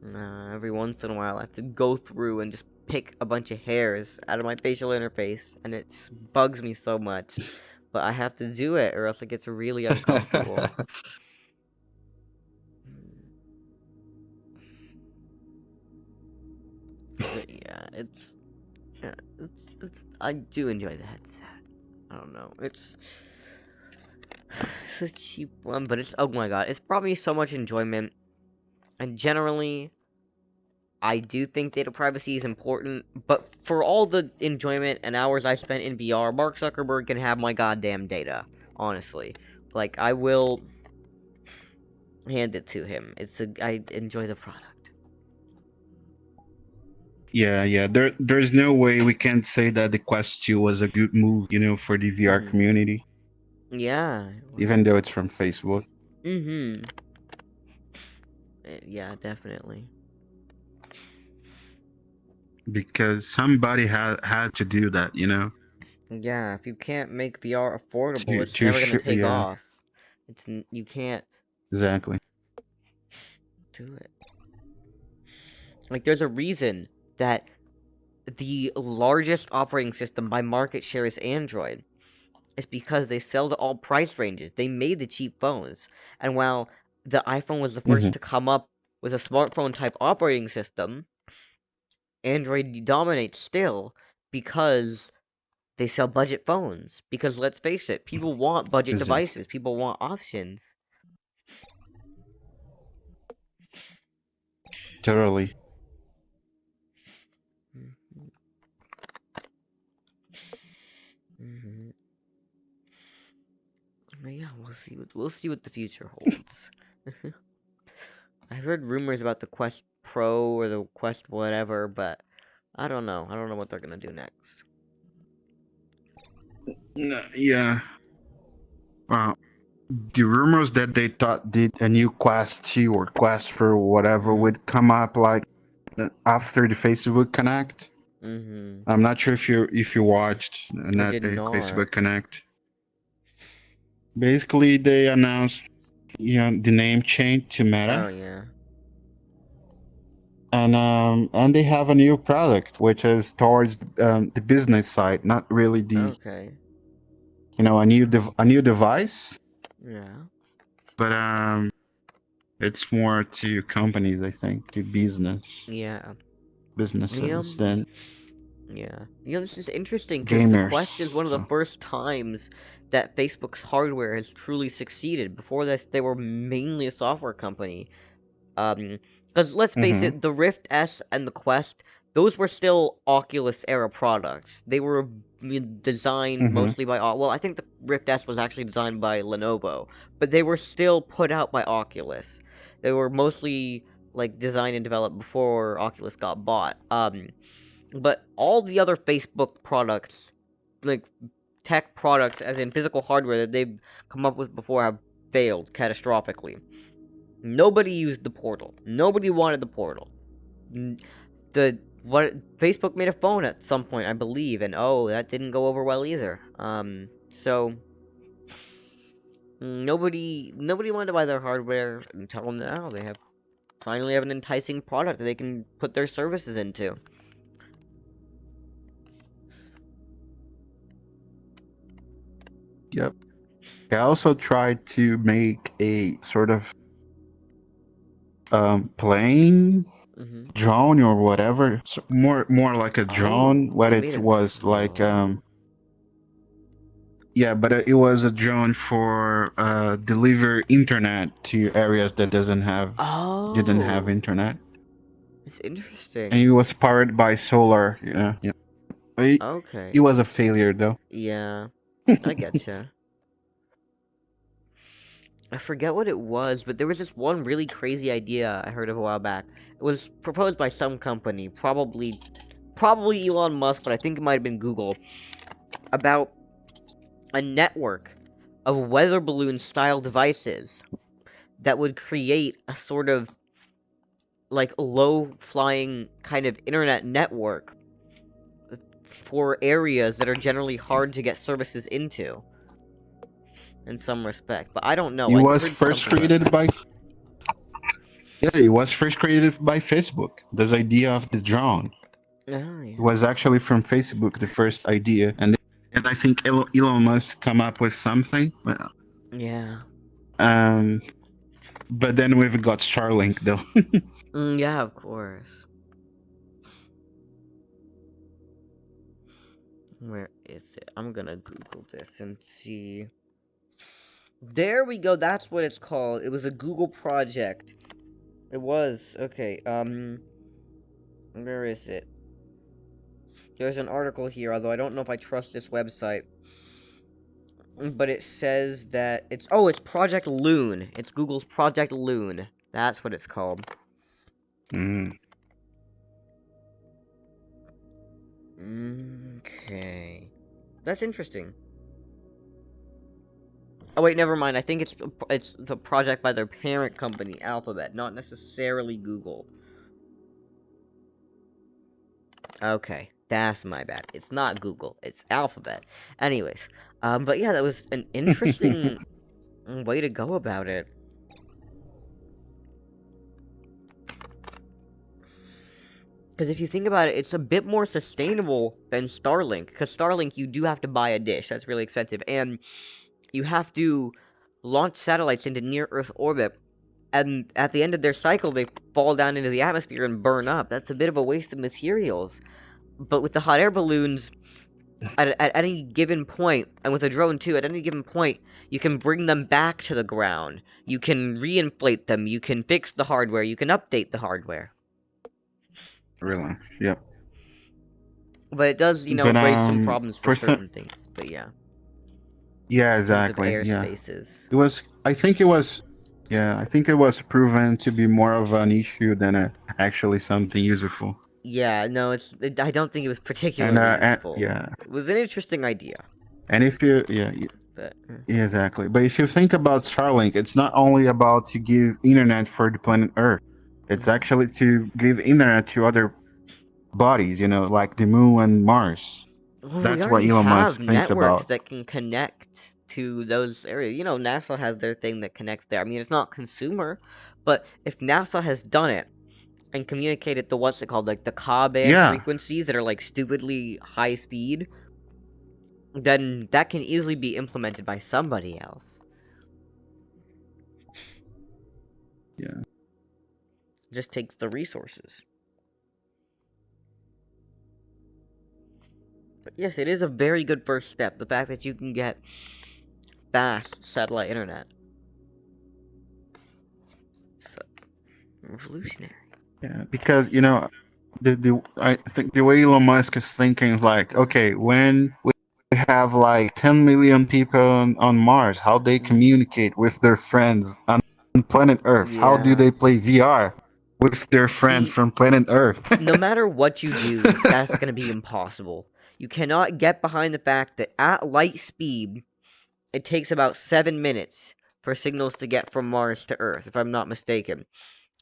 Every once in a while, I have to go through and just pick a bunch of hairs out of my facial interface, and it bugs me so much. But I have to do it, or else it gets really uncomfortable. But yeah, I do enjoy the headset. I don't know, it's a cheap one, but oh my god, it's brought me so much enjoyment. And generally, I do think data privacy is important, but for all the enjoyment and hours I spent in VR, Mark Zuckerberg can have my goddamn data. Honestly, like, I will hand it to him. I enjoy the product. Yeah. There's no way we can say that the Quest 2 was a good move, for the VR community, Yeah. even though it's from Facebook. Yeah, definitely. Because somebody had to do that, Yeah, if you can't make VR affordable, To it's never gonna take yeah, off. You can't exactly. do it. Like, there's a reason that the largest operating system by market share is Android. It's because they sell to all price ranges. They made the cheap phones. And while the iPhone was the first to come up with a smartphone type operating system, Android dominates still because they sell budget phones. Because let's face it, people want budget Exactly. devices. People want options. Totally. But yeah, we'll see what the future holds. I've heard rumors about the Quest Pro or the Quest whatever, but I don't know. I don't know what they're gonna do next. No, yeah. The rumors that they thought did a new Quest 2 or Quest for whatever would come up like after the Facebook Connect. I'm not sure if you watched I did not. Facebook Connect. Basically, they announced the name change to Meta. Oh yeah. And they have a new product which is towards the business side, not really the Okay. a new device. Yeah. But it's more to companies, I think, to businesses than Yeah. This is interesting because the gamers. Quest is one of the first times that Facebook's hardware has truly succeeded. Before that, they were mainly a software company. Because let's face it, the Rift S and the Quest, those were still Oculus era products. They were designed mostly by, well, I think the Rift S was actually designed by Lenovo, but they were still put out by Oculus. They were mostly like designed and developed before Oculus got bought. But all the other Facebook products, like tech products, as in physical hardware that they've come up with before, have failed catastrophically. Nobody used the portal. Nobody wanted the portal. Facebook made a phone at some point, I believe, and that didn't go over well either. So nobody wanted to buy their hardware until now. They finally have an enticing product that they can put their services into. Yep. I also tried to make a sort of plane drone or whatever, so more like a drone. What it was like, yeah, but it was a drone for deliver internet to areas that didn't have internet. It's interesting. And it was powered by solar. Yeah. Okay. It was a failure though. Yeah, I getcha. I forget what it was, but there was this one really crazy idea I heard of a while back. It was proposed by some company, probably Elon Musk, but I think it might have been Google, about a network of weather balloon style devices that would create a sort of like low flying kind of internet network for areas that are generally hard to get services into. In some respect, but I don't know. It was first created by Yeah, it was first created by Facebook. This idea of the drone Oh, yeah. was actually from Facebook, the first idea, and I think Elon Musk come up with something. Yeah. Um, but then we've got Starlink though. Yeah, of course. Where is it? I'm gonna Google this and see. There we go. That's what it's called. It was a Google project. It was. Okay. Where is it? There's an article here, although I don't know if I trust this website. But it says that it's it's Project Loon. It's Google's Project Loon. That's what it's called. Mm. Okay. That's interesting. Oh wait, never mind. I think it's the project by their parent company, Alphabet, not necessarily Google. Okay, that's my bad. It's not Google. It's Alphabet. Anyways, but yeah, that was an interesting way to go about it. Because if you think about it, it's a bit more sustainable than Starlink. Because Starlink, you do have to buy a dish. That's really expensive. And you have to launch satellites into near-Earth orbit. And at the end of their cycle, they fall down into the atmosphere and burn up. That's a bit of a waste of materials. But with the hot air balloons, at any given point, and with a drone too, at any given point, you can bring them back to the ground. You can reinflate them. You can fix the hardware. You can update the hardware. Really? Yep. But it does, But raise some problems for for certain things. But yeah, yeah, in terms of exactly. Yeah, airspaces. it was. I think it was. Yeah, I think it was proven to be more of an issue than actually something useful. Yeah, no, I don't think it was particularly And useful. yeah, It was an interesting idea, and if you but yeah, exactly. But if you think about Starlink, it's not only about to give internet for the planet Earth. It's actually to give internet to other bodies, like the moon and Mars. well, we That's what already Elon have Musk thinks networks about. that can connect to those areas. NASA has their thing that connects there. I mean, it's not consumer, but if NASA has done it and communicated to what's it called, like the Ka band Yeah, frequencies that are like stupidly high speed, then that can easily be implemented by somebody else. yeah. It just takes the resources. But yes, it is a very good first step. The fact that you can get fast satellite internet. It's revolutionary. Yeah, because I think the way Elon Musk is thinking is like, okay, when we have like 10 million people on Mars, how they communicate with their friends on planet Earth? How do Yeah. they play VR with their friends See, from planet Earth? no matter what you do, that's going to be impossible. You cannot get behind the fact that at light speed, it takes about 7 minutes for signals to get from Mars to Earth, if I'm not mistaken.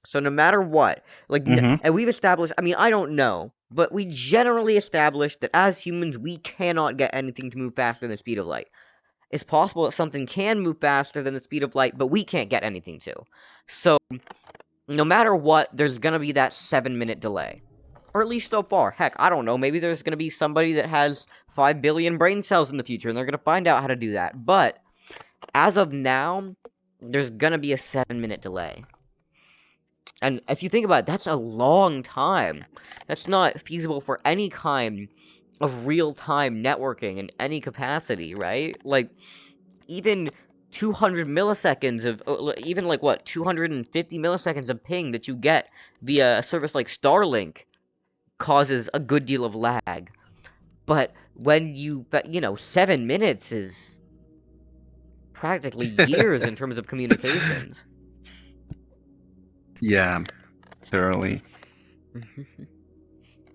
So no matter what, hmm and we've established, I mean, I don't know, but we generally established that as humans, we cannot get anything to move faster than the speed of light. It's possible that something can move faster than the speed of light, but we can't get anything to. So, no matter what, there's gonna be that 7-minute delay. Or at least so far. Heck, I don't know, maybe there's gonna be somebody that has 5 billion brain cells in the future, and they're gonna find out how to do that. But, as of now, there's gonna be a 7-minute delay. And if you think about it, that's a long time. That's not feasible for any kind of real-time networking in any capacity, right? Like, even 200 milliseconds of, even like what, 250 milliseconds of ping that you get via a service like Starlink causes a good deal of lag. But when 7 minutes is practically years in terms of communications. Yeah, thoroughly.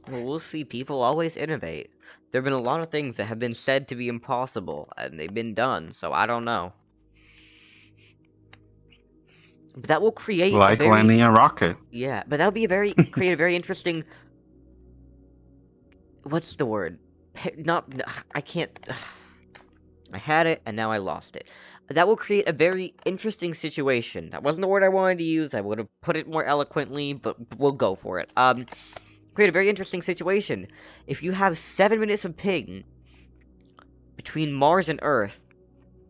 Well, we'll see. People always innovate. There have been a lot of things that have been said to be impossible, and they've been done, so I don't know. But that will create a Like very... landing a rocket. Yeah, but that would be create a very interesting... What's the word? I can't... I had it, and now I lost it. that will create a very interesting situation. That wasn't the word I wanted to use. I would have put it more eloquently, but we'll go for it. Create a very interesting situation. If you have 7 minutes of ping between Mars and Earth,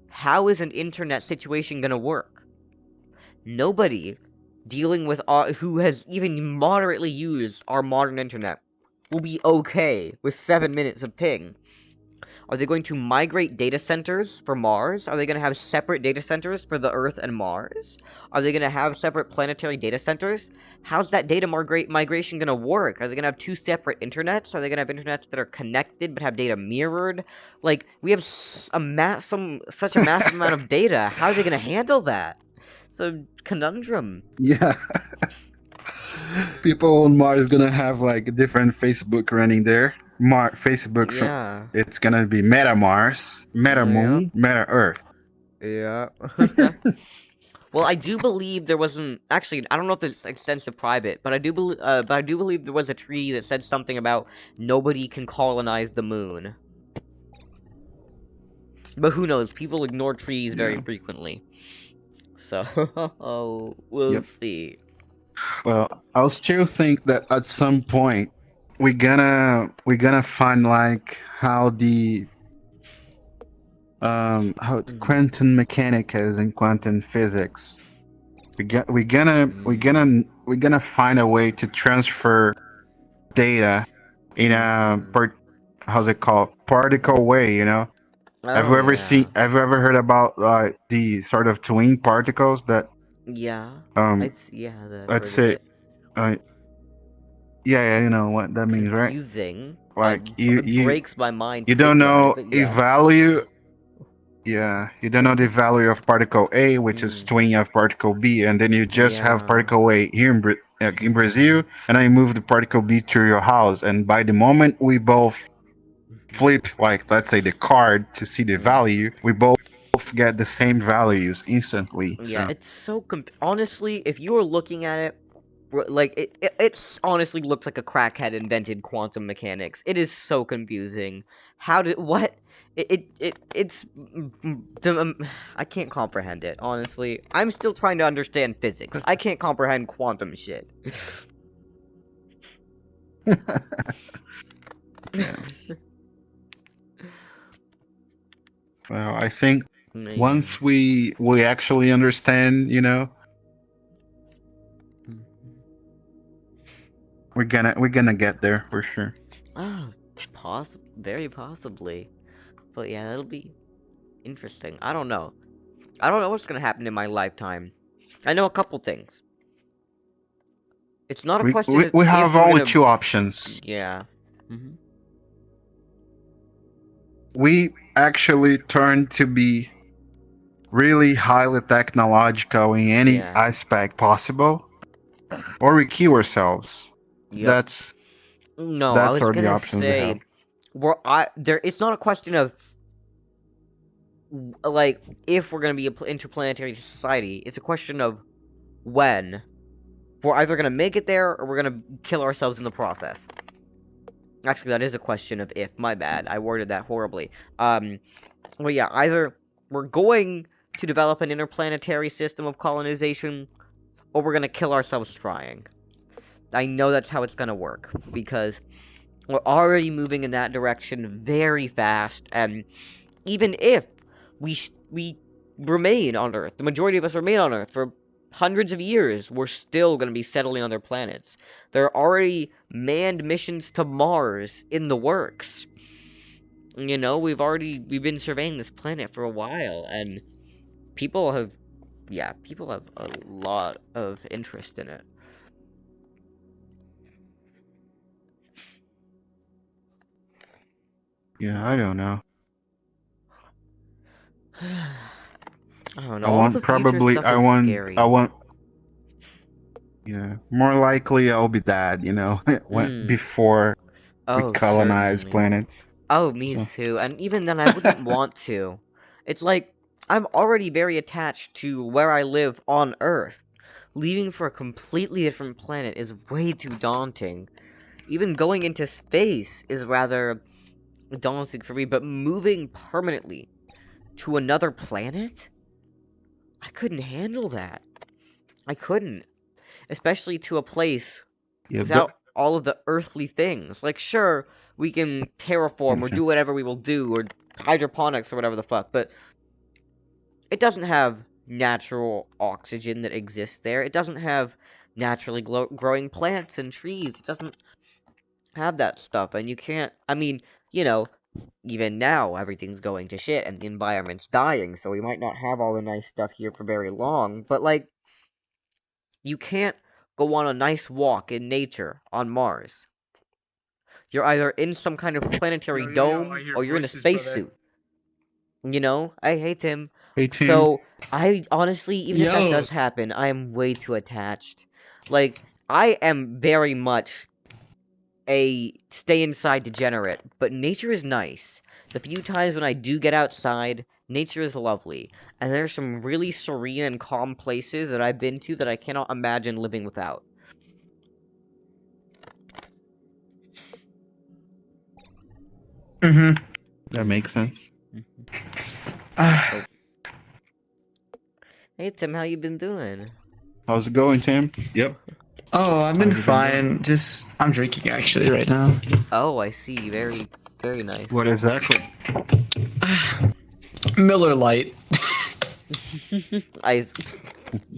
how is an internet situation gonna work? Nobody dealing with who has even moderately used our modern internet will be okay with 7 minutes of ping. Are they going to migrate data centers for Mars? Are they going to have separate data centers for the Earth and Mars? Are they going to have separate planetary data centers? How's that data migration going to work? Are they going to have 2 separate internets? Are they going to have internets that are connected but have data mirrored? Like, we have such a massive amount of data. How are they going to handle that? It's a conundrum. Yeah. People on Mars gonna have like a different Facebook running there. Facebook. Yeah. It's gonna be Meta Mars, Meta Moon, Meta Earth. Yeah. Well, I do believe there wasn't actually. I don't know if this extends to private, but I do believe there was a tree that said something about nobody can colonize the moon. But who knows? People ignore trees very frequently, so we'll see. Well, I'll still think that at some point we're gonna find like how the quantum mechanics is in quantum physics. We're gonna find a way to transfer data in a how's it called, particle way, you know? Have you ever heard about the sort of twin particles that let's say yeah, you know what that means, right? Confusing. Like it breaks my mind. You don't know the value. Yeah, you don't know the value of particle A, which is twin of particle B, and then you just have particle A here in Brazil, and I move the particle B to your house, and by the moment we both flip, like let's say the card to see the value, we both get the same values instantly. Yeah, it's so honestly, if you were looking at it, like it honestly looks like a crackhead invented quantum mechanics. It is so confusing. How did what? It's I can't comprehend it, honestly. I'm still trying to understand physics. I can't comprehend quantum shit. Well, I think once we actually understand, you know, we're gonna get there for sure. Oh, very possibly. But yeah, that'll be interesting. I don't know. I don't know what's gonna happen in my lifetime. I know a couple things. It's not a question. We have only 2 options. Yeah. We actually turn to be really highly technological in any aspect possible, or we kill ourselves. That's I was gonna say, it's not a question of like if we're gonna be an interplanetary society. It's a question of when. We're either gonna make it there or we're gonna kill ourselves in the process. Actually, that is a question of if. My bad. I worded that horribly. Well, yeah, either we're going to develop an interplanetary system of colonization, or we're gonna kill ourselves trying. I know that's how it's gonna work, because we're already moving in that direction very fast, and even if we remain on Earth, the majority of us remain on Earth for hundreds of years, we're still gonna be settling on other planets. There are already manned missions to Mars in the works. You know, we've been surveying this planet for a while, and people have a lot of interest in it. Yeah, I don't know. I don't know. I want. Yeah, more likely I'll be dead. You know, before we colonize planets. Oh, me too. And even then, I wouldn't want to. It's like I'm already very attached to where I live on Earth. Leaving for a completely different planet is way too daunting. Even going into space is rather daunting for me, but moving permanently to another planet? I couldn't handle that. I couldn't. Especially to a place Yeah, without all of the earthly things. Like, sure, we can terraform or okay. do whatever we will do, or hydroponics or whatever the fuck, but it doesn't have natural oxygen that exists there. It doesn't have naturally growing plants and trees. It doesn't have that stuff, and you can't. I mean, you know, even now everything's going to shit and the environment's dying, so we might not have all the nice stuff here for very long. But like, you can't go on a nice walk in nature on Mars. You're either in some kind of planetary dome or you're in a spacesuit. You know, I hate him. Hey, Tim. So, I honestly, even if that Yo. does happen, I am way too attached. Like, I am very much a stay inside degenerate, but nature is nice. The few times when I do get outside, nature is lovely. And there's some really serene and calm places that I've been to that I cannot imagine living without. Mm-hmm. That makes sense. Oh. Hey Tim, how you been doing? How's it going, Tim? Yep. Oh, I've been How's it been fine. Just I'm drinking actually right now. Oh, I see. Very, very nice. What exactly? Miller Lite. I,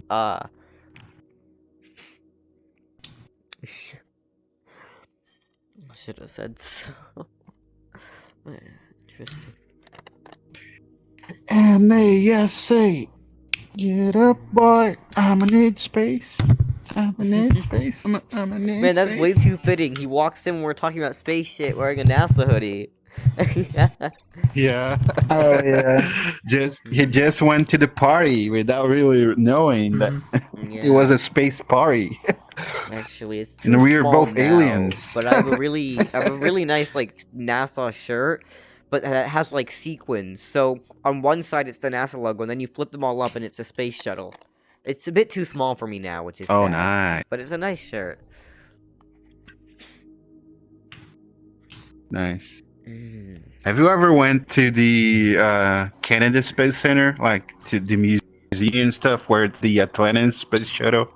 uh, should have said so. Interesting. M-A-S-A. Get up, boy. I'ma need space. I'ma need space. I'ma need Man, that's space. way too fitting. He walks in when we're talking about space shit wearing a NASA hoodie. Yeah. Oh yeah. He just went to the party without really knowing that it was a space party. Actually, it's too And we are small both now, aliens. but I have a really nice like NASA shirt, but that has like sequins. So on one side it's the NASA logo, and then you flip them all up, and it's a space shuttle. It's a bit too small for me now, which is Oh, sad. nice. But it's a nice shirt. Nice. Mm. Have you ever went to the Kennedy Space Center, like to the museum and stuff, where it's the Atlantis Space Shuttle?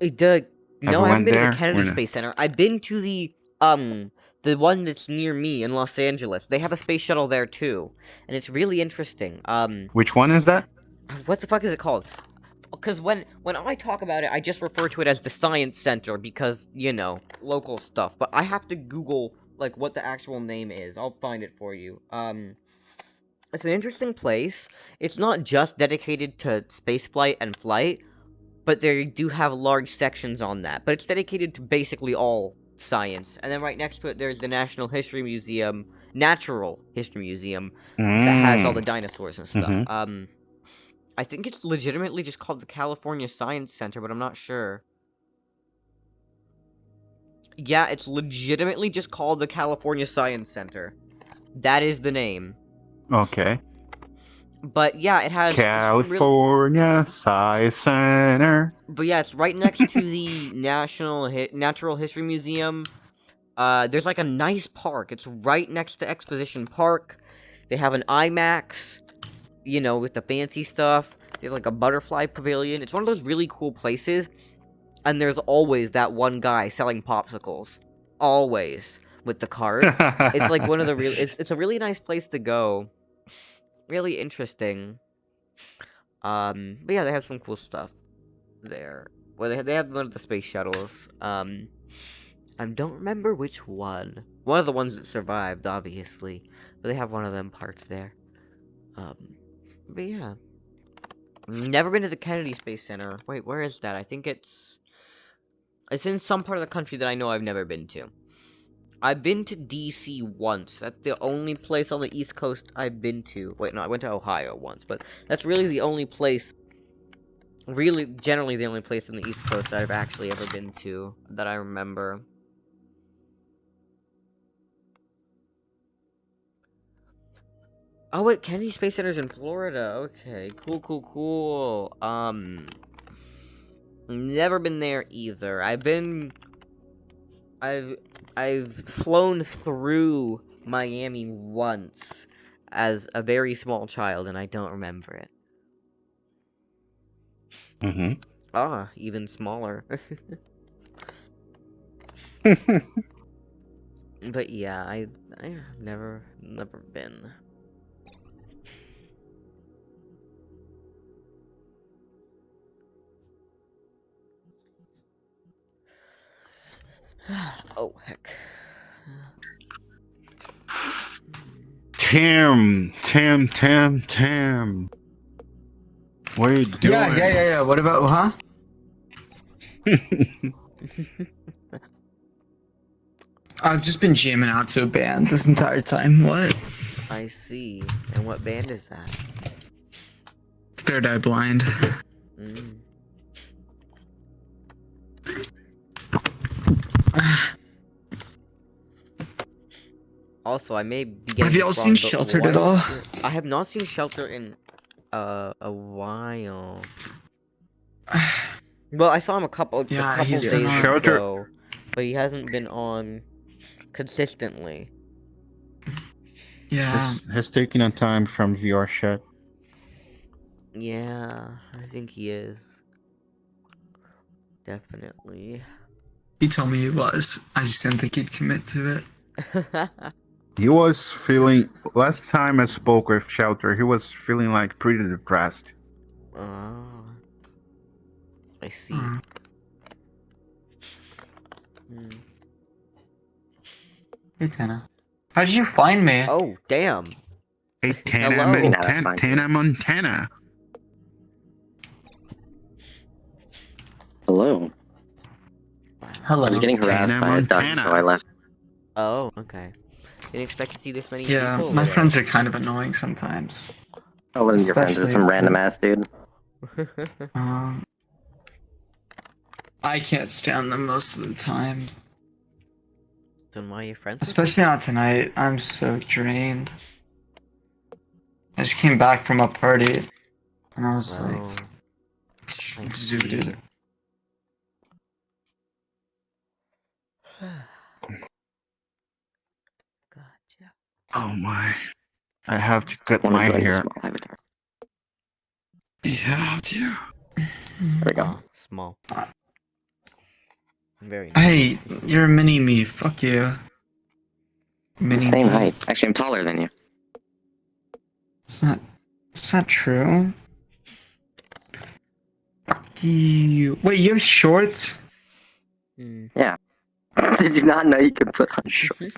No, I haven't went been to the there? Kennedy Or no? Space Center. I've been to the one that's near me in Los Angeles. They have a space shuttle there too, and it's really interesting. Which one is that? What the fuck is it called? Because when I talk about it, I just refer to it as the Science Center because, you know, local stuff. But I have to Google, like, what the actual name is. I'll find it for you. It's an interesting place. It's not just dedicated to spaceflight and flight, but they do have large sections on that. But it's dedicated to basically all science. And then right next to it, there's the Natural History Museum, that has all the dinosaurs and stuff. Mhm. I think it's legitimately just called the California Science Center, but I'm not sure. Yeah, it's legitimately just called the California Science Center. That is the name. Okay. But yeah, it has... California Science Center. But yeah, it's right next to the Natural History Museum. There's like a nice park. It's right next to Exposition Park. They have an IMAX, you know, with the fancy stuff. They have like a butterfly pavilion. It's one of those really cool places. And there's always that one guy selling popsicles. Always. With the cart. It's like one of the real... It's a really nice place to go. Really interesting. But yeah, they have some cool stuff there. Well, they have one of the space shuttles. I don't remember which one. One of the ones that survived, obviously. But they have one of them parked there. But yeah. Never been to the Kennedy Space Center. Wait, where is that? I think it's in some part of the country that I know I've never been to. I've been to DC once. That's the only place on the East Coast I've been to. Wait, no, I went to Ohio once, but that's really the only place, really, generally the only place on the East Coast that I've actually ever been to that I remember. Oh, wait, Kennedy Space Center's in Florida. Okay, cool. Never been there either. I've flown through Miami once as a very small child, and I don't remember it. Mm-hmm. Ah, even smaller. But yeah, I have never been. Oh heck. Tim. What are you doing? Yeah. What about, huh? I've just been jamming out to a band this entire time. What? I see. And what band is that? Third Eye Blind. Mm. Also, I may be getting Have you all this seen wrong, but Sheltered at what all? is your- I have not seen Shelter in a while. Well, I saw him a couple Yeah, he's days been on. Shelter- ago, but he hasn't been on consistently. Yeah. Has taken a time from VR chat. Yeah, I think he is. Definitely. He told me he was. I just didn't think he'd commit to it. He was feeling. Last time I spoke with Shelter, he was feeling like pretty depressed. Oh, I see. Hmm. Hmm. Hey, Tana. How'd you find me? Oh, damn. Hey, Tana Hello. Montana. Hello. Hello. I was getting harassed Tana by a duck, Montana. so I left. Oh, okay. Didn't expect to see this many Yeah, people. my over friends are kind of annoying sometimes. Oh, wasn't your friend? It was Especially some random for- ass dude. there. I can't stand them most of the time. Then why are you friends? with Especially not tonight. I'm so drained. I just came back from a party, and I was them? like, I zooted. Gotcha. Oh my! I have to cut Want to my join the hair. small avatar? You have to. There we go. Oh, small. Very nice. Hey, you're a mini me. Fuck you. Mini Same me. height. Actually, I'm taller than you. It's not. It's not true. Fuck you. Wait, you have shorts? Mm. Did you not know you could put on shorts?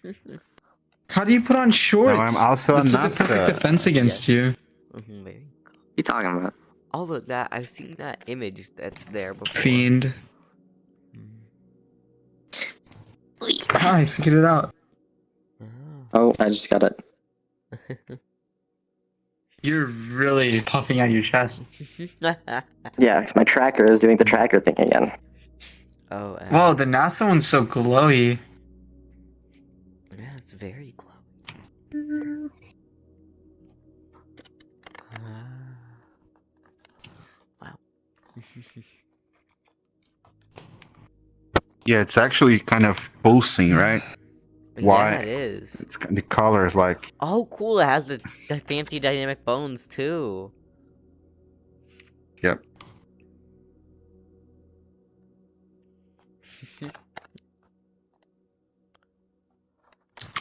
How do you put on shorts? No, I'm also a That's like the NASA. perfect defense against you. Mhm, very cool. What you talking about? All of that, I've seen that image that's there before. Fiend. Mm. Ah, I figured it out. Oh, I just got it. You're really puffing out your chest. Yeah, 'cause my tracker is doing the tracker thing again. Oh, Whoa, the NASA one's so glowy. yeah, it's very glowy. Wow. Yeah, it's actually kind of pulsing, right? Why? Yeah, it is. It's the color is like. Oh, cool! It has the fancy dynamic bones too. Yep.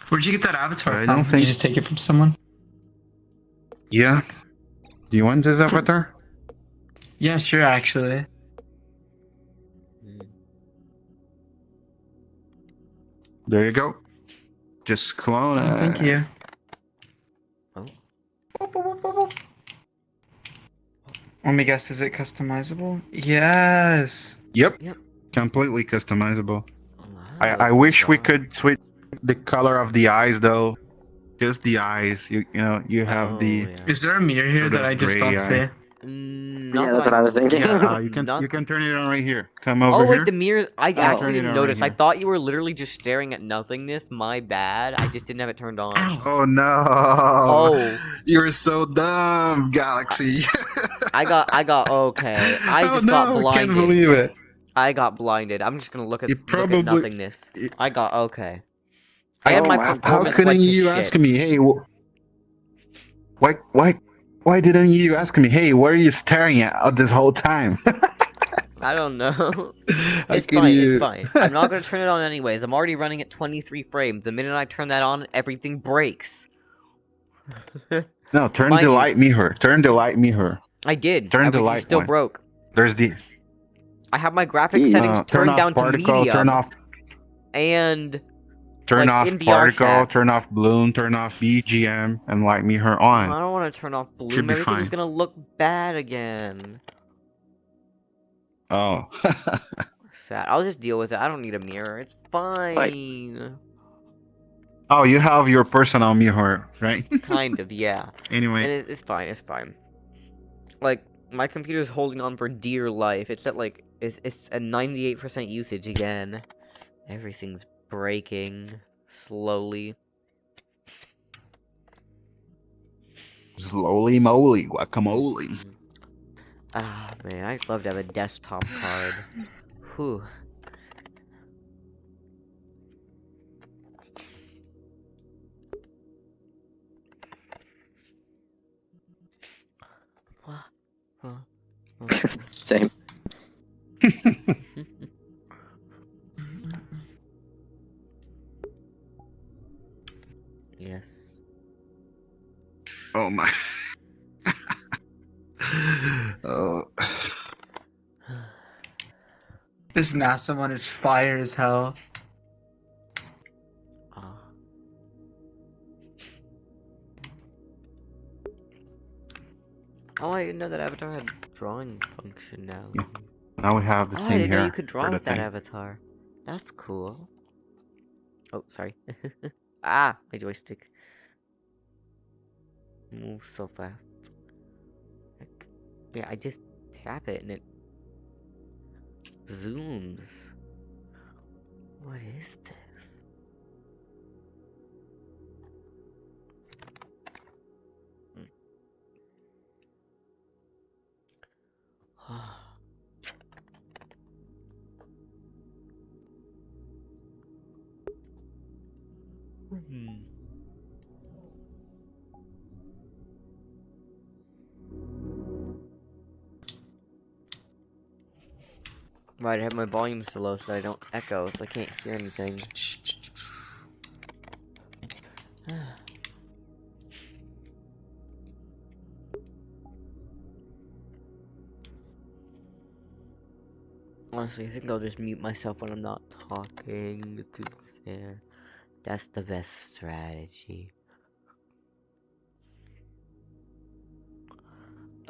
Where'd you get that avatar I from? don't think- You just take it from someone? Yeah. Do you want this avatar? Yeah, sure, actually. Mm. There you go. Just clone it. Thank you. Oh. Let me guess, is it customizable? Yes. Yep. Yep. Completely customizable. Wow, I wish we wow. could switch the color of the eyes though. Just the eyes. You know you have Oh, the. yeah. Is there a mirror here Sort that of I just gray don't eye. see? Not Yeah, that that's what I was thinking. Yeah, you can Not- you can turn it on right here. Come over Oh wait, here. the mirror. I Oh. actually Turn it didn't on notice. right I here. thought you were literally just staring at nothingness. My bad. I just didn't have it turned on. Oh no! Oh. You're so dumb, Galaxy. I got okay. I Oh, just no, got I blinded. can't believe it. I got blinded. I'm just gonna look at You look probably- at nothingness. you- I got okay. I had Oh my my God. How performance couldn't went to you shit. ask me? Hey, why Why didn't you ask me? Hey, what are you staring at this whole time? I don't know. How It's could fine, you? it's fine. I'm not gonna turn it on anyways. I'm already running at 23 frames. The minute I turn that on, everything breaks. No, turn Mind the you, light mirror. Turn the light mirror. I did. Turn the Everything light still one. broke. There's the I have my graphic Jeez. settings turn turned off down to particle. Turn medium off. and Turn like off in VR particle. chat. Turn off bloom. Turn off BGM and light mirror I on. don't want to turn off Should bloom. be Everything's fine. gonna look bad again. Oh. Sad. I'll just deal with it. I don't need a mirror. It's fine. Oh, you have your personal mirror, right? Kind of, yeah. Anyway. And it's fine. It's fine. Like my computer's holding on for dear life. It's at like it's at 98% usage again. Everything's breaking slowly. Slowly moly, guacamole. Ah man, I'd love to have a desktop card. Whew. Same. Yes. Oh my. Oh. This NASA one is fire as hell. Ah. Oh, I didn't know that Avatar had drawing function now. Yeah. Now we have the Oh, same I didn't know here you could draw for the with that thing. avatar. That's cool. Oh, sorry. Ah, my joystick moves so fast. Like, yeah, I just tap it and it zooms. What is this? Hmm. Right, I have my volume so low so I don't echo, so I can't hear anything. Honestly, I think I'll just mute myself when I'm not talking, to be fair. That's the best strategy.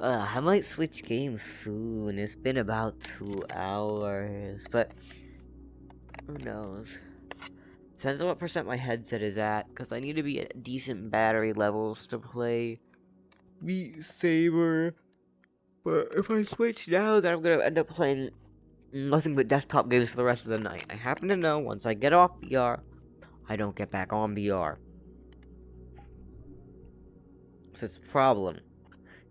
I might switch games soon. It's been about 2 hours, but who knows? Depends on what percent my headset is at, because I need to be at decent battery levels to play Beat Saber. But if I switch now, then I'm gonna end up playing nothing but desktop games for the rest of the night. I happen to know once I get off VR, I don't get back on VR. So it's a problem.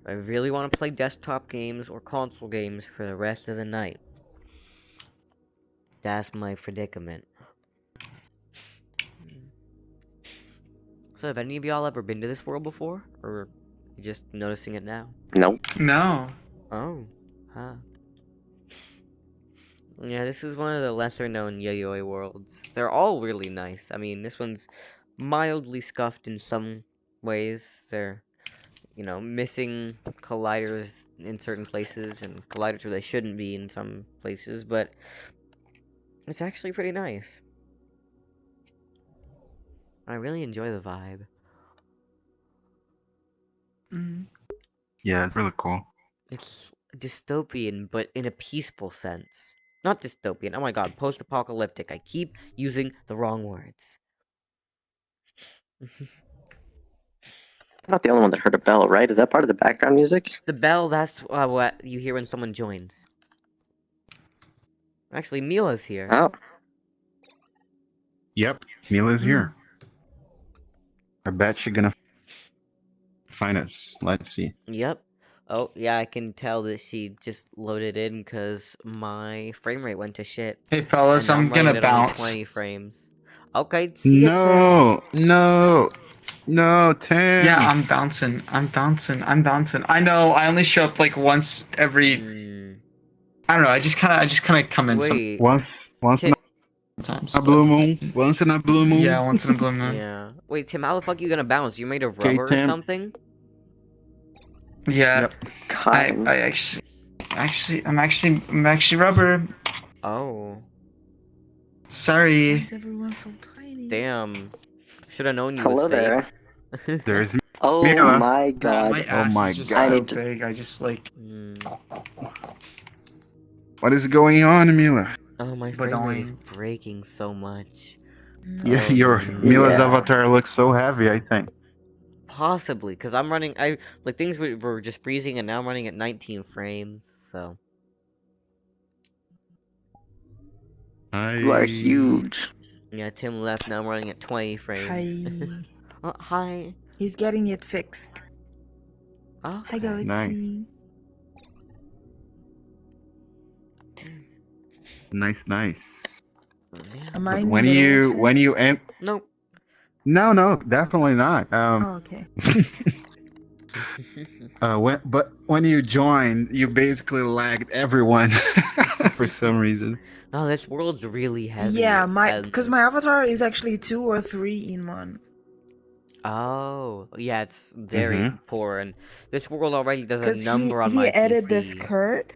I really want to play desktop games or console games for the rest of the night. That's my predicament. So have any of y'all ever been to this world before? Or you just noticing it now? Nope. No. Oh. Huh. Yeah, this is one of the lesser known Yayoi worlds. They're all really nice. I mean, this one's mildly scuffed in some ways. They're, you know, missing colliders in certain places and colliders where they shouldn't be in some places, but it's actually pretty nice. I really enjoy the vibe. Yeah, it's really cool. It's dystopian, but in a peaceful sense. Not dystopian, oh my god, post-apocalyptic. I keep using the wrong words. I'm not the only one that heard a bell, right? Is that part of the background music? The bell, that's what you hear when someone joins. Actually, Mila's here. Oh. Yep, Mila's here. I bet she's gonna find us. Let's see. Yep. Oh, yeah, I can tell that she just loaded in because my frame rate went to shit. Hey fellas, And I'm I'm running gonna at only bounce. 20 frames. Okay, see ya, Tim. No, no. No, Tim. Yeah, I'm bouncing. I know. I only show up like once every. I don't know. I just kind of come in Wait. Once in sometimes. a blue moon. Once in a blue moon. Yeah, once in a blue moon. Yeah. Wait, Tim, how the fuck you gonna bounce? You made of Okay, rubber or Tim. something? Yeah. Yep. Kind. I'm actually rubber. Oh. Sorry. Why is everyone so tiny? Damn. Should have known you Hello was there. fake. There's Oh Mila. my God, god. my ass my is just God. so I need to- big. I just like. What is going on, Mila? Oh, my frame rate is Ba-doing. breaking so much. Yeah, Oh, your no. Mila's Yeah. avatar looks so heavy, I think. Possibly, because I'm running. Things were just freezing, and now I'm running at 19 frames. So You are huge. yeah, Tim left. Now I'm running at 20 frames. Hi. Oh, hi. He's getting it fixed. Oh, Hi, Galaxy. Nice. yeah. Am I But in the when middle you of when you em- Nope. No, definitely not. Oh, okay. When you joined, you basically lagged everyone for some reason. Oh, this world's really heavy. Yeah, and- because my avatar is actually 2 or 3 in one. Oh, yeah, it's very Mhm. poor, and this world already does Because a number on he my added PC. the skirt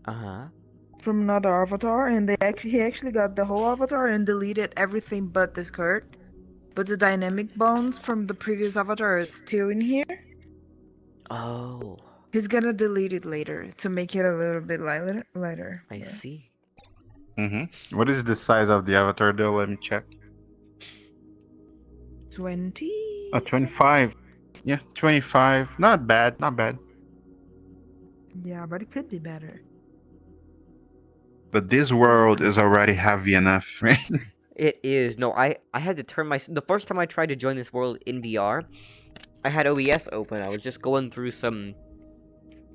Uh-huh. from another avatar, and he actually got the whole avatar and deleted everything but the skirt. But the dynamic bones from the previous avatar is still in here. Oh, He's gonna delete it later to make it a little bit lighter. I Yeah. see. What is the size of the avatar though? Let me check. 20? 25. Yeah, 25. Not bad. Yeah, but it could be better. But this world is already heavy enough, right? It is. No, I had to turn the first time I tried to join this world in VR, I had OBS open. I was just going through some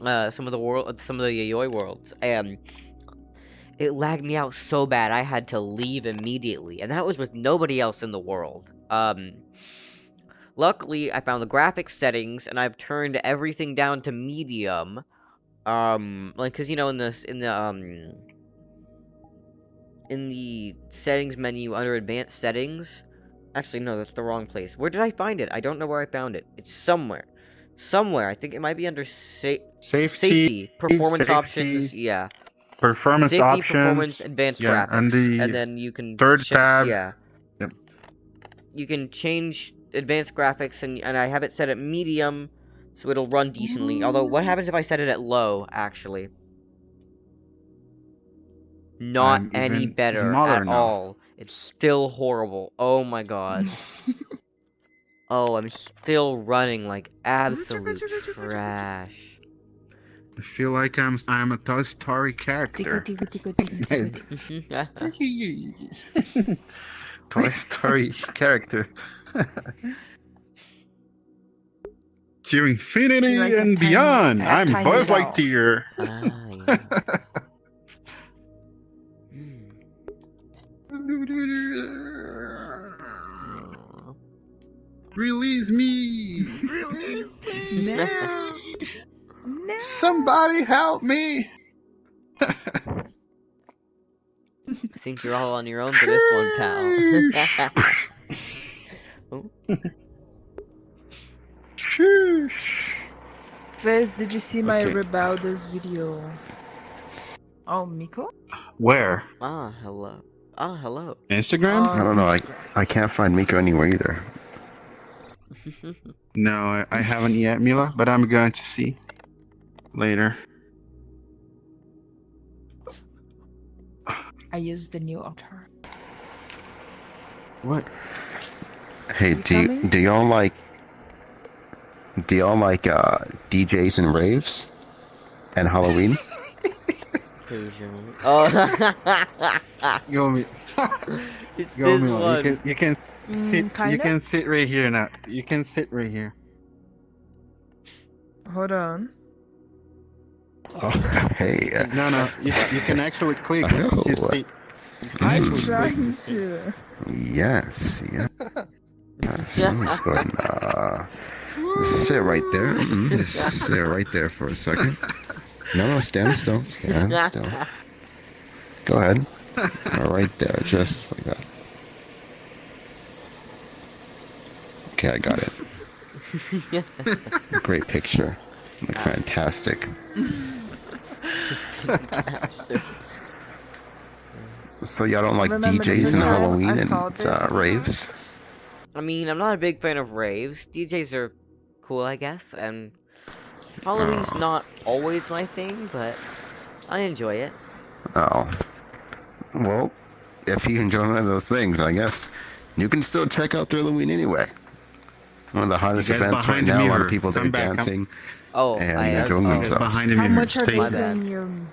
of the Yayoi worlds, and it lagged me out so bad I had to leave immediately, and that was with nobody else in the world. Luckily I found the graphics settings, and I've turned everything down to medium. Cause you know, in the settings menu under advanced settings. Actually, no, that's the wrong place. Where did I find it? I don't know where I found it. It's somewhere. I think it might be under safety, performance safety, options. Yeah. Performance Safety, options. performance, advanced yeah, graphics. and the then you can third tab. Yeah. Yep. You can change advanced graphics, and I have it set at medium, so it'll run decently. Although, what happens if I set it at low, actually? Not any Even better smaller at now. all. It's still horrible. Oh my god. Oh, I'm still running like absolute trash. I feel like I'm a Toy Story character. Toy Story character. To infinity Like a and tiny- beyond. a I'm tiny Buzz doll. Lightyear. Ah, yeah. Aw. Release me! Release me! No. No. Somebody help me! I think you're all on your own for this one, pal. Oh, Shush. First, did you see my Okay. Rebeldes video? Oh, Miko? Where? hello. Hello. Instagram? Oh. I don't know. I can't find Miko anywhere either. No, I haven't yet, Mila, but I'm going to see later. I used the new avatar. What? Hey, You coming? do y'all like DJs and raves and Halloween? Occasionally. Oh, Go me. it's Go this Mila. one. You can sit. You Kinda? can sit right here now. You can sit right here. Hold on. Oh, hey. No. You can actually click Oh. to sit. You can I'm actually click trying sit. Yes. Yeah. Let's go ahead and sit right there. Just sit right there for a second. No, stand still. Stand still. Go ahead. Right there, just like that. Okay, I got it. Great picture. Like, fantastic. So y'all don't like Remember DJs this and time Halloween I and saw this on the raves? I mean, I'm not a big fan of raves. DJs are cool, I guess, and Halloween's not always my thing, but I enjoy it. Oh. Well, if you enjoy one of those things, I guess you can still check out Halloween anyway. One of the hottest You guys events right behind the now. A lot mirror. of people there Come back, come- dancing Oh, and I am. enjoying You guys themselves. behind the How mirror. much are Stay they My there. bad. paying you?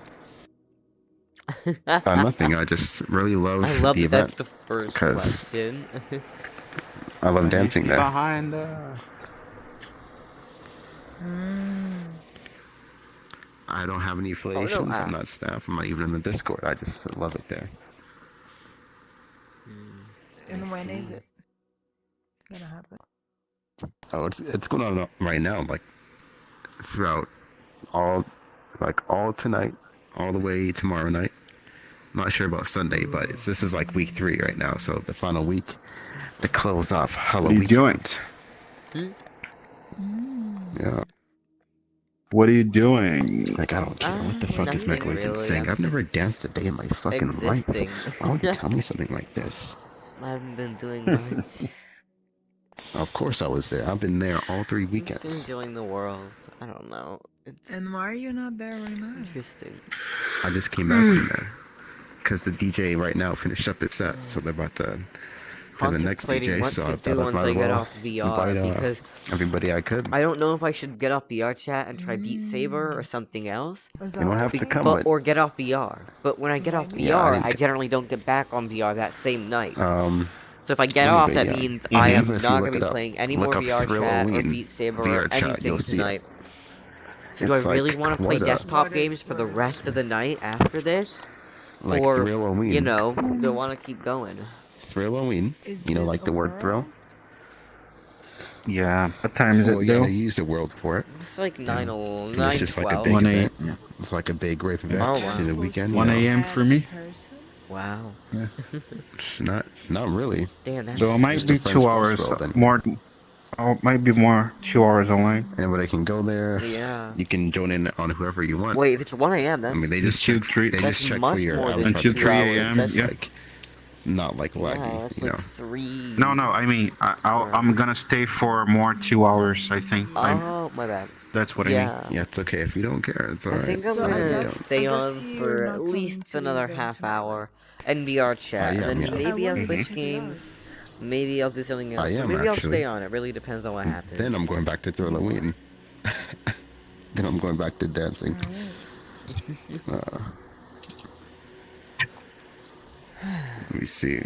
Nothing. I just really love, I love the that that's event. the first 'cause question. I love dancing there. Behind I don't have any affiliations. no, I'm not staff. I'm not even in the Discord. I just love it there. And when is it gonna happen? Oh, it's going on right now. Like throughout all tonight, all the way tomorrow night. I'm not sure about Sunday, but this is like week 3 right now. So the final week to close off Halloween. What are you doing? Yeah. What are you doing? Like, I don't care. What the fuck is Nothing Microwave really, saying? I'm I've never danced a day in my fucking existing. life. Why would you tell me something like this? I haven't been doing much. Of course I was there. I've been there all 3 I'm just weekends. enjoying the world. I don't know. It's And why are you not there right now? interesting. I just came back from there. Because the DJ right now finished up his set, so they're about to for the next Contemplating DJ, what so to I thought do I once might I as get well off VR, invite because everybody I could. I don't know if I should get off VR chat and try Beat Saber or something else, Was You don't have to come, but or get off VR. But when I get off Yeah, I VR, didn't I get- generally don't get back on VR that same night. So if I get anyway, off, that yeah. means I am Even if you not look going to it be up, playing any look more up VR chat or Thrilloween Beat Saber VR or chat, anything you'll see it. tonight. So do I It's really like want to play quite a- desktop games for the rest of the night after this? like or, Thrilloween. you know, do I want to keep going? Thrilloween. Is You know, it like the word a thrill. world? Yeah. What time is Well, it, yeah, though? they use the world for it. It's like 9 or And 9, it's just like a 12. big 1 event. a.m. Yeah. It's like a big rave event Oh, wow. in the Supposed weekend. to 1 You know? a.m. add for me. person? Wow. It's not really. Damn, that's... So it might just be a friend's 2 plus hours world, then. more. Oh, it might be more 2 hours online. Anybody can go there. Yeah. You can join in on whoever you want. Wait, if it's 1 a.m., I that's... mean, they just Until check. 3 They That's just check much for your more than avatar. Until 2 3 hours. a.m. That's Yeah. like not like Yeah, laggy, that's you like know. 3... No, I mean, I'm gonna stay for more 2 hours. I think. Oh, my bad. That's what I mean. Yeah. Yeah, it's okay if you don't care. It's I alright. think I'm So I gonna guess- stay I on guess you're for not at coming least to the another event half tomorrow. hour and VR chat, I am, and yeah. then maybe I I'll wanted to switch check it out. games. Maybe I'll do something else. I But am, maybe I'll actually. stay on. It really depends on what happens. Then I'm going back to Thrilloween. Then I'm going back to dancing. Let me see.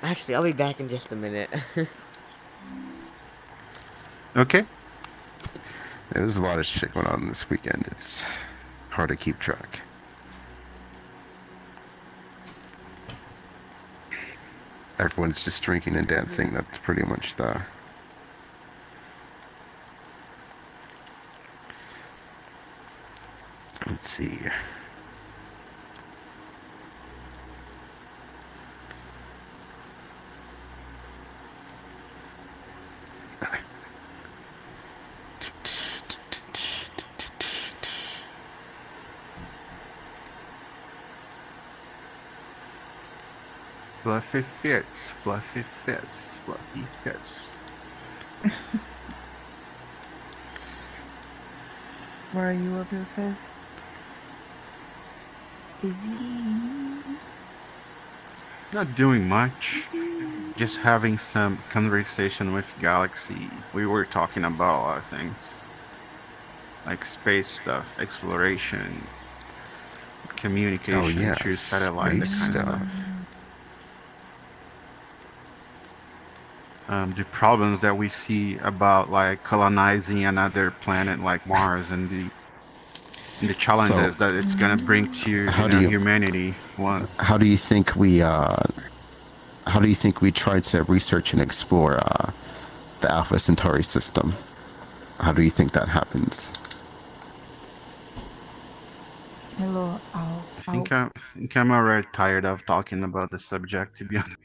Actually, I'll be back in just a minute. Okay. Yeah, there's a lot of shit going on this weekend. It's hard to keep track. Everyone's just drinking and dancing. That's pretty much the... Let's see. Fluffy fits, fluffy fits, fluffy fits. Where are you with your fist? Not doing much. Just having some conversation with Galaxy. We were talking about a lot of things. Like space stuff, exploration, communication Oh, yeah, through satellite, that space kind of stuff. stuff. The problems that we see about like colonizing another planet like Mars and the challenges that it's gonna bring to How do you- humanity once. How do you think we try to research and explore the Alpha Centauri system. How do you think that happens? Hello, I think I'm already tired of talking about the subject, to be honest.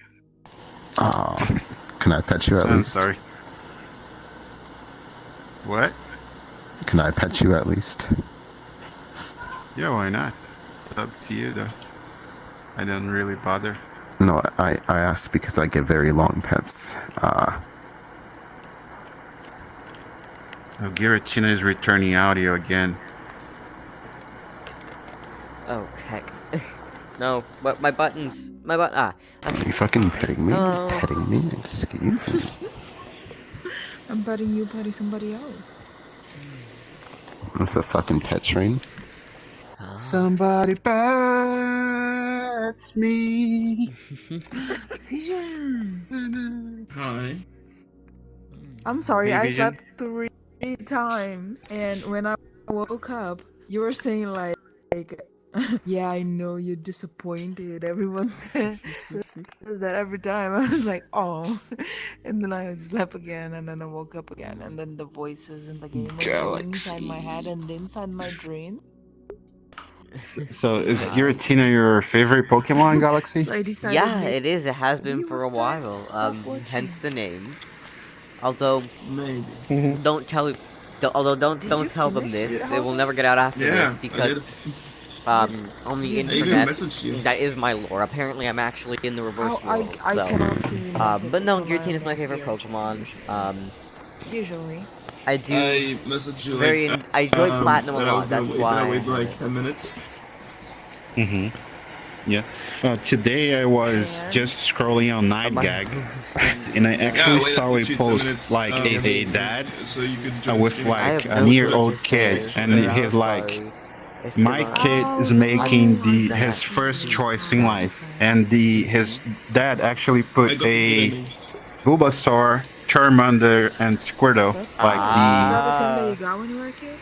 Can I pet you at I'm least? sorry. What? Can I pet you at least? Yeah, why not? It's up to you, though. I don't really bother. No, I asked because I get very long pets. Oh, Giratina is returning audio again. Oh, heck. No, but my buttons. Are you fucking petting me? Oh. Petting me? Excuse me. I'm petting you, petting somebody else. That's a fucking pet train. Somebody pets me. Vision. Hi. I'm sorry, Hey, I Vision. slept 3 times, and when I woke up, you were saying like, yeah, I know you're disappointed. Everyone says that every time. I was like, oh, and then I slept again, and then I woke up again, and then the voices in the game were going inside my head and inside my brain. So is Giratina your favorite Pokemon, Galaxy? So I decided. Yeah, it is. It has been we for will a start while. stopwatching. Hence the name. Although, Maybe. don't tell Did you don't tell them finish this. the They will album? never get out after Yeah, this because I on the You did. I even internet messaged you. that is my lore. Apparently, I'm actually in the reverse world. I So, cannot see messages but no, from Giratina is my my favorite account Pokemon. Usually. I do I messaged you very. like I enjoy Platinum a that I was lot. gonna That's wait, why. that I I waited have like it. 10 minutes. Mm-hmm. Yeah. Today I was And? just scrolling on My 9gag, and I Yeah, actually wait saw a literally 10 post minutes, like a dad so you could join with stream. I like have a no year-old purchase kid, orders, and but I'm he's like, sorry. If my you're kid Oh, is no, making I'm his that first choice in stupid. life, and his dad actually I put got the good a ending. Bulbasaur, Charmander, and Squirtle, That's like cool. Is that the same that you got when you were a kid?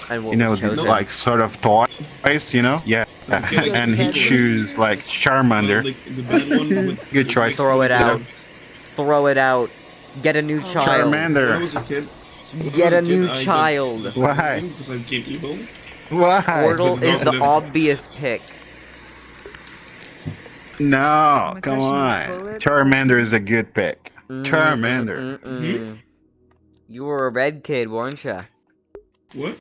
And what you know, was the chosen? like sort of toys, you know? Yeah. Okay, And he bad choose one? like Charmander. the bad one with Good the choice. Throw it Yeah. out. Throw it out. Get a new Oh. child. When I Charmander. was a kid, Get a new I got child. the Why? ending because I became evil. Why? Squirtle is the Live. obvious pick. No, My come question is on. bullet Charmander or- is a good pick. Charmander. You were a red kid, weren't you? What?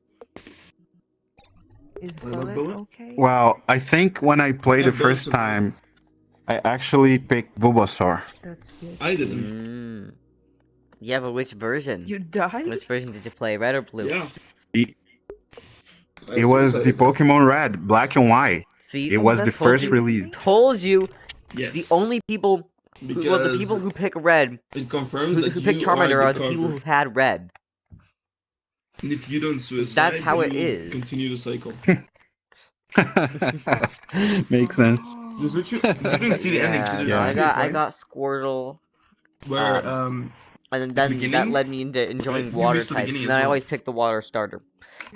Is I love bullet bullet. okay? Well, I think when I played Yeah, the first bullets are time, I actually picked Bulbasaur. That's good. I didn't. Yeah, but which version? You died? Which version did you play? Red or blue? Yeah. It, I it was the suicided. Pokemon Red, Black and White. See, It was the That's first you. release. Told you. Yes. The only people, the people who pick red, it confirms that who you pick Charmander, are are the people who had red. And if you don't suicide, That's how then it you will is. Continue the cycle. Makes sense. Just you didn't see the ending. So Yeah, there's so Yeah. I two, got right? Squirtle, Where and then the that beginning, led me into enjoying right? You water missed the types, beginning and as then I well. always pick the water starter.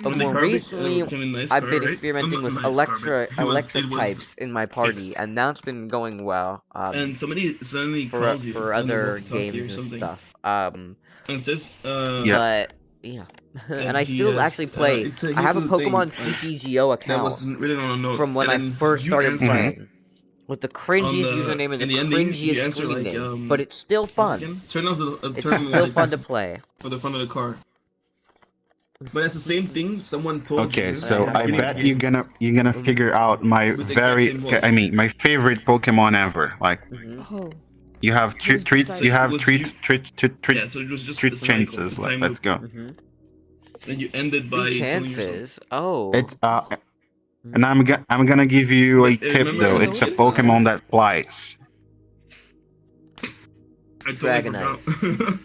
But when the more car recently, became a nice I've car, been right? experimenting Not with a nice car, but electric it was types in my party, fixed. and that's been going well. And somebody suddenly for calls you for on the other walkie-talkie games or and something, stuff. and it says, Yeah. But yeah, and I he still has, actually play. it's I have a here's the thing, Pokemon TCGO that account was written on a note from when and I then first you started answer playing, with the cringiest on the username and in the the ending, you cringiest answer screen like name. But it's still what's it fun. again? Turn off the It's turn still lights fun to play. for the front of the car. But it's the same thing someone told Okay, you. so at the I beginning bet of the you're gonna figure out my With the exact same voice. my favorite Pokemon ever. Like Oh, you have Who's three deciding? you have Was three you- three Yeah, so it was just three a cycle, chances. the time Let's go. and you ended by Three killing yourself. chances. Oh. It's and I'm gonna give you a But, tip remember though. as a It's a kid, Pokemon that flies. I totally Dragonite. forgot.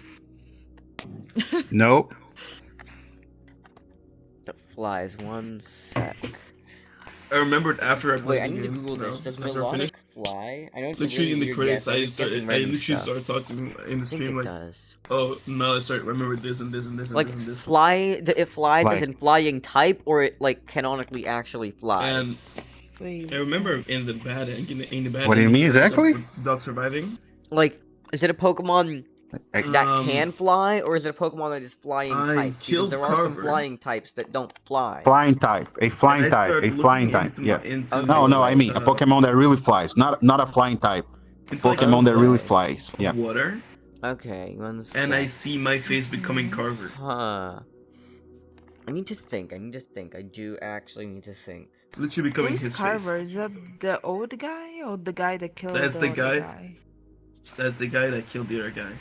Nope. That flies. One sec. I remembered after I Wait, played I the need to game, Google this. Does after I Melodic finished. fly? I know it's Literally a in really the weird credits, guess. I'm I just guessing literally random stuff. started talking in the I think stream it like, does. oh, now I start remember this and this and this and Like this and this. fly, it flies Fly. as in flying type, or it like canonically actually flies. And wait. I remember in the bad end, in the bad What do you ending, mean the exactly? dog surviving. Like, is it a Pokemon That can fly, or is it a Pokemon that is flying I type? Because killed there are some Carver. flying types that don't fly. Flying type. A flying And I type. started A flying looking type. into Yeah. into Okay. No, I mean a Pokemon that really flies, not a flying type. Pokemon that really Okay. flies. Yeah. water, Okay, one and I sec. see my face becoming Carver. Huh. I need to think. I do actually need to think. Literally becoming Who's his Carver? face. Is that the old guy or the guy that killed That's the other guy. That's the guy that killed the other guy.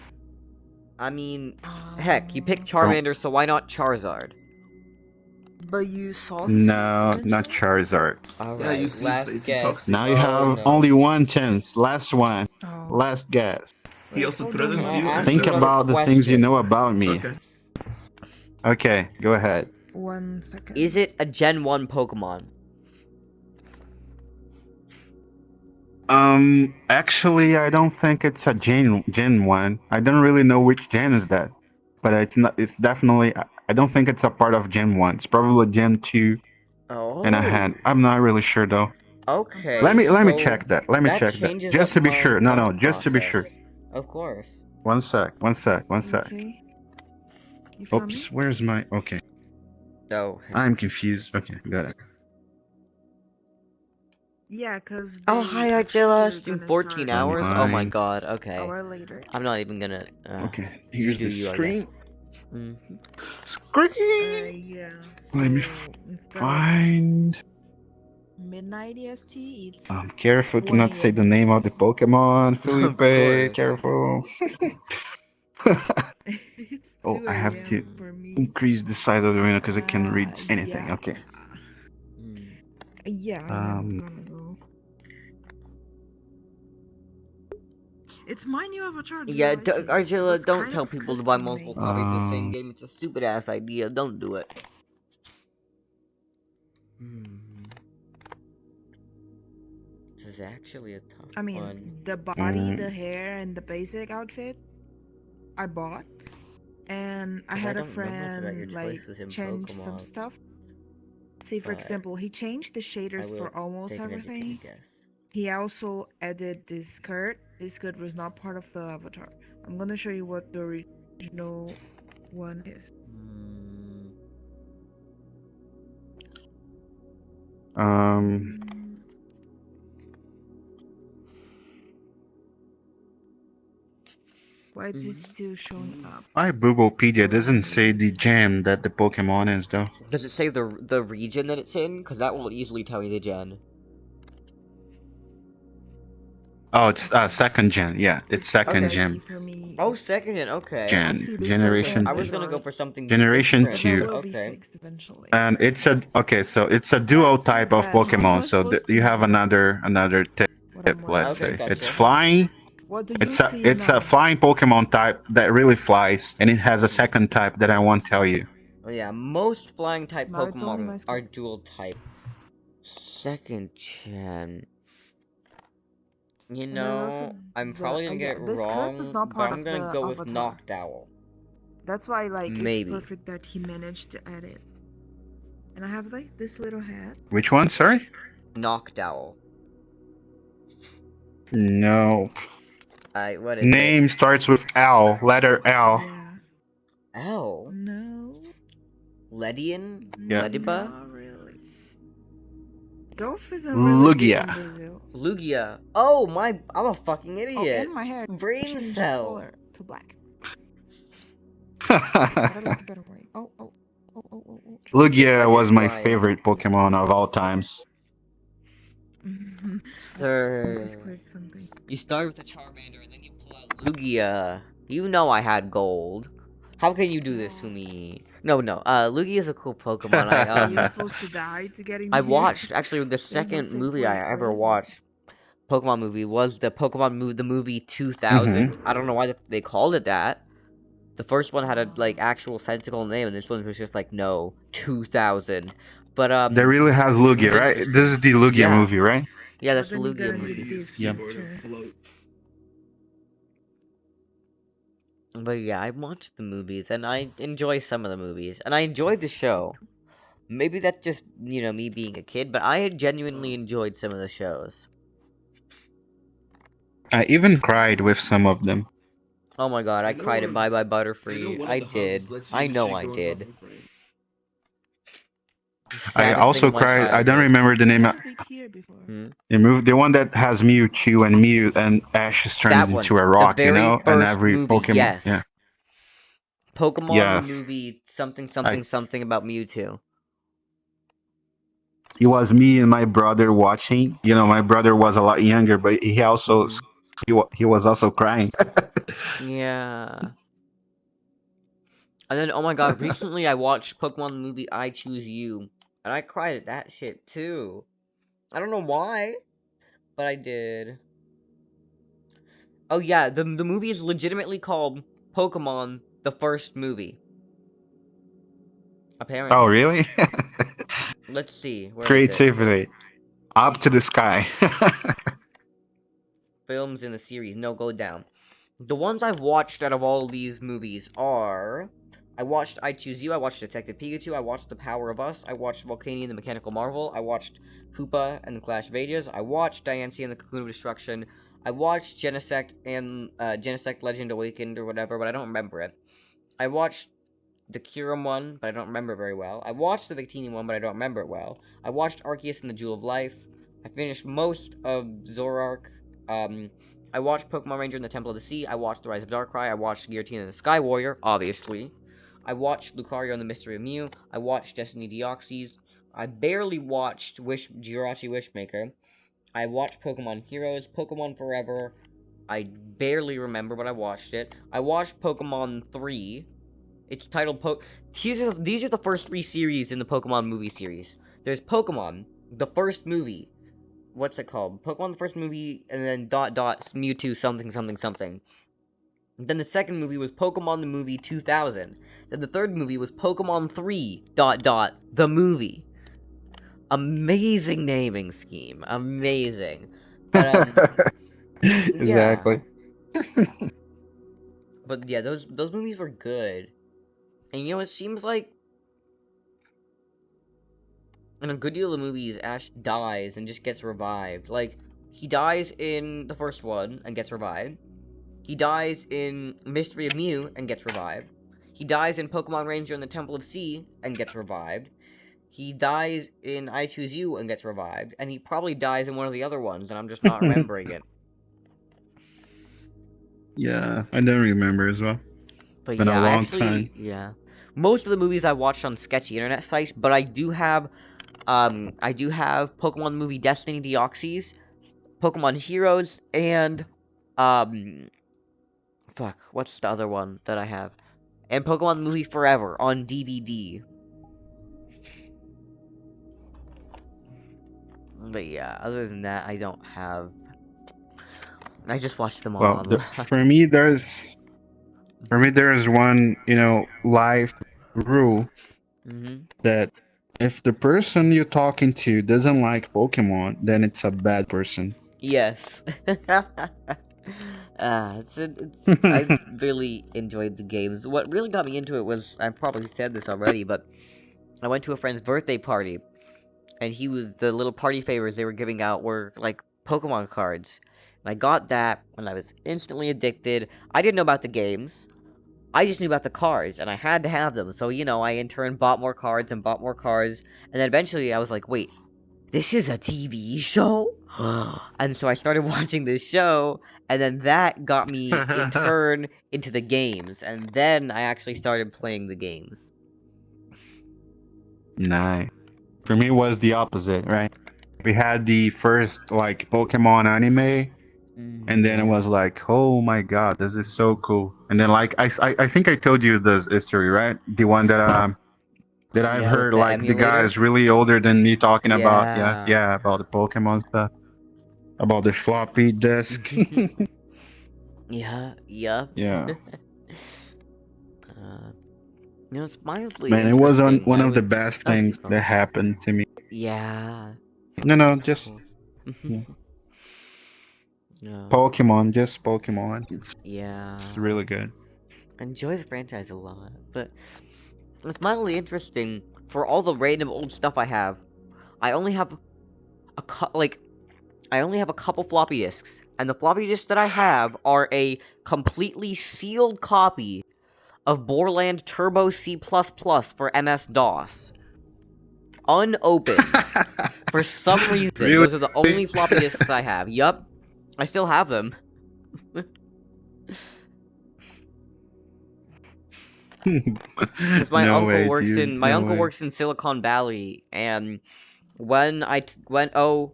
I mean, heck, you picked Oh. Charmander, so why not Charizard? But you saw his No, face not eventually? Charizard. Alright, Yeah, you see his last face, he guess. talks to Now you Oh, have no. only one chance. Last one. Oh. Last guess. He Wait, also hold threatens on. Can I you. ask and Think you another about the things you question? know about me. Okay. Okay, go ahead. 1 second. Is it a Gen 1 Pokemon? Actually, I don't think it's a Gen 1. I don't really know which gen is that, but it's not. It's definitely. I don't think it's a part of Gen 1. It's probably Gen 2 Oh. and a hand. I'm not really sure though. Okay. Let me so check that. Let me that check that. changes Just up to be my sure. No, thought just to be process. sure. Of course. One sec. Okay. You tell Oops, me? where's my? Okay, Oh. I'm confused. Okay, got it. Yeah, cause Oh, they hi, actually Argilla. are It's been gonna 14 start hours? Oh my Fine. god, okay. hour later. I'm not even gonna. Okay, you here's do the you, I screen. guess. Mhm. Screen. Yeah. Let me So instead of find. midnight EST, it's Careful to 1 not say a.m. the name of the EST. Pokemon, Of Felipe. course. Careful. It's 2 Oh, I have to a.m. for me. increase the size of the window because I can read anything. Yeah. Okay. Hmm. Yeah, I am Um, gonna go. It's my new avatar. Do you Yeah, like it? It Argilla, was don't kind tell of people to buy custom multiple made. copies of the same Um, game. It's a stupid ass idea. Don't do it. Hmm. This is actually a tough I mean, one. the body, Mm. the hair, and the basic outfit I bought. And I 'Cause had a don't know much about your friend like choices in change some Pokemon, stuff. See, for but example, he changed the I shaders will for almost take an educated everything. guess. He also added this skirt. This skirt was not part of the avatar. I'm gonna show you what the original one is. um, Why is this still showing up? my Booglepedia doesn't say the gem that the Pokemon is though. Does it say the region that it's in? Because that will easily tell you the gen. Oh, it's second gen. Yeah, it's second Okay. gen. For me, Oh, it's- second gen. Okay. I Gen see this generation. I was gonna go for something Generation different. But that 2. will be Okay. fixed eventually. And it's a so it's a duo That's too type of bad. How am I Pokemon. So supposed to you have know another tip. what I'm Let's wearing? Okay, say it's gotcha. flying. What do you It's see a now? flying Pokemon type that really flies, and it has a second type that I won't tell you. Oh, yeah, most flying type No, it's only my Pokemon skin. are dual type. Second gen. You And there's also know, I'm the probably gonna get yeah, it this curve is wrong, not but part I'm of gonna the go with avatar. Noctowl. That's why like Maybe. it's perfect that he managed to add it. And I have like this little hat. Which one? Sorry. Noctowl. No. What is Name starts with L. Letter L. Yeah. it? L? No. Ledian? Yeah. Lediba? Not really. Golf isn't really big in Lugia. Brazil. Lugia. Oh, I'm a fucking Oh, idiot. and my hair Brain changed its cell. color to black. But I like a better way. Oh. Lugia was my Fine. favorite Pokemon of all times. Sir. Just click something. You start with a Charmander and then you pull out Lugia. You know I had gold. How can you do this to me? No. Lugia is a cool Pokemon. You're supposed to die to get in I here. watched actually the There's no second save movie point. I Where ever is it? watched. Pokemon movie was the the movie 2000. I don't know why they called it that. The first one had a like actual sensical name, and this one was just like no 2000. But That really has Lugia, it's right? interesting. This is the Lugia Yeah. movie, right? Yeah, But that's the then you Lugia gotta movie. need this Yep. picture. But yeah, I watched the movies, and I enjoy some of the movies, and I enjoyed the show. Maybe that's just me being a kid, but I genuinely enjoyed some of the shows. I even cried with some of them. Oh my god, I cried at Bye Bye Butterfree. one I of the houses did. lets you I the know chick I go on top did. and pray. The I saddest thing also of my cried. I don't childhood. remember the name. I think we'd hear before. Hmm? The one that has Mewtwo and Mew and Ash is That turned one. into a The rock, very and first every movie, Pokemon. Yeah. yes. Pokemon the Yes. movie, something, I, something about Mewtwo. it was me and my brother watching. My brother was a lot younger, but he also Mhm. he was also crying. Yeah. And then, oh my god, recently I watched Pokemon the movie I Choose You. And I cried at that shit, too. I don't know why, but I did. Oh yeah, the movie is legitimately called Pokemon the First Movie. Apparently. Oh, really? Let's see, where is it? Creativity up to the sky. Films in the series, no, go down. The ones I've watched out of all these movies are... I watched I Choose You, I watched Detective Pikachu, I watched The Power of Us, I watched Volcanion the Mechanical Marvel, I watched Hoopa and the Clash of Ages, I watched Diancie and the Cocoon of Destruction, I watched Genesect and Genesect Legend Awakened or whatever, but I don't remember it. I watched the Kyurem one, but I don't remember it very well. I watched the Victini one, but I don't remember it well. I watched Arceus and the Jewel of Life. I finished most of Zoroark. I watched Pokemon Ranger and the Temple of the Sea. I watched The Rise of Darkrai. I watched Giratina and the Sky Warrior, obviously. I watched Lucario and the Mystery of Mew. I watched Destiny Deoxys. I barely watched Jirachi Wishmaker. I watched Pokemon Heroes, Pokemon Forever. I barely remember, but I watched it. I watched Pokemon 3. It's titled these are the first 3 series in the Pokemon movie series. There's Pokemon, the first movie. What's it called? Pokemon the first movie, and then ... Mewtwo something something something. Then the second movie was Pokemon the movie 2000. Then the third movie was Pokemon 3 ... the movie. Amazing naming scheme. Amazing. But yeah. Exactly. But yeah, those movies were good. And it seems like in a good deal of movies, Ash dies and just gets revived. Like, he dies in the first one and gets revived. He dies in Mystery of Mew and gets revived. He dies in Pokemon Ranger and the Temple of Sea and gets revived. He dies in I Choose You and gets revived. And he probably dies in one of the other ones, and I'm just not remembering it. Yeah, I don't remember as well. But Been yeah, a long time. yeah. Most of the movies I watched on sketchy internet sites, but I do have Pokemon movie Destiny Deoxys, Pokemon Heroes, and fuck, what's the other one that I have? And Pokemon movie Forever on DVD. But yeah, other than that, I don't have. I just watched them all Well, online. for me, there's one, life rule that if the person you're talking to doesn't like Pokemon, then it's a bad person. Yes. I really enjoyed the games. What really got me into it was, I probably said this already, but I went to a friend's birthday party, and the little party favors they were giving out were, like, Pokemon cards. And I got that, and I was instantly addicted. I didn't know about the games. I just knew about the cards, and I had to have them. So, I in turn bought more cards and bought more cards, and then eventually I was like, wait, this is a TV show? And so I started watching this show, and then that got me in turn into the games, and then I actually started playing the games. Nice. For me, it was the opposite, right? We had the first Pokemon anime, and then it was like, oh my god, this is so cool. And then I think I told you this history, right? The one that I've Yeah, with heard the the guy emulator? is really older than me talking about Yeah. about the Pokemon stuff, about the floppy disk. Yeah. Yeah. It's mildly Man, it was interesting. one of the best Oh, keep things going. that happened to me. Yeah. No, just Cool. No. Pokemon, just Pokemon. Yeah. It's really good. I enjoy the franchise a lot, but it's mildly interesting. For all the random old stuff I have, I only have I only have a couple floppy disks, and the floppy disks that I have are a completely sealed copy of Borland Turbo C++ for MS-DOS. Unopened. For some reason, Really? those are the only floppy disks I have. Yup. I still have them. Because my No uncle way, works dude. in my No uncle way. works in Silicon Valley, and when I went oh.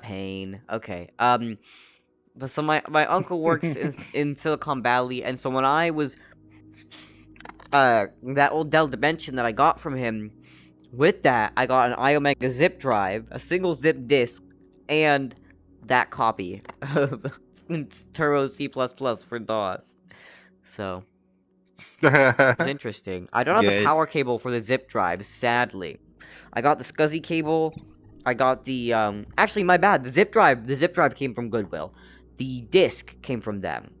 Pain. Okay. But so my uncle works in Silicon Valley, and so when I was that old Dell Dimension that I got from him, with that I got an iOmega zip drive, a single zip disk, and that copy of Turbo C++ for DOS. So it's interesting. I don't have the Good. power cable for the zip drive, sadly. I got the SCSI cable. I got the actually my bad. The zip drive came from Goodwill. The disc came from them.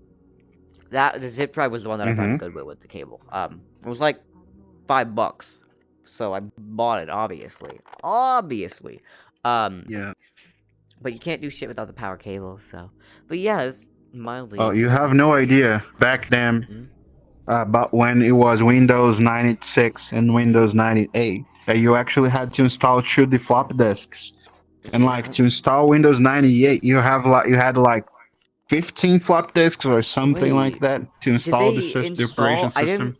The zip drive was the one that I found at Goodwill with the cable. It was like $5. So I bought it, obviously. Obviously. Yeah. But you can't do shit without the power cable, so. But yeah, it's mildly Oh, you interesting. have no idea back then about when it was Windows 96 and Windows 98 that you actually had to install two the flop disks. And like to install Windows 98, you had like 15 flop disks or something like Wait, that to did install they the operation system.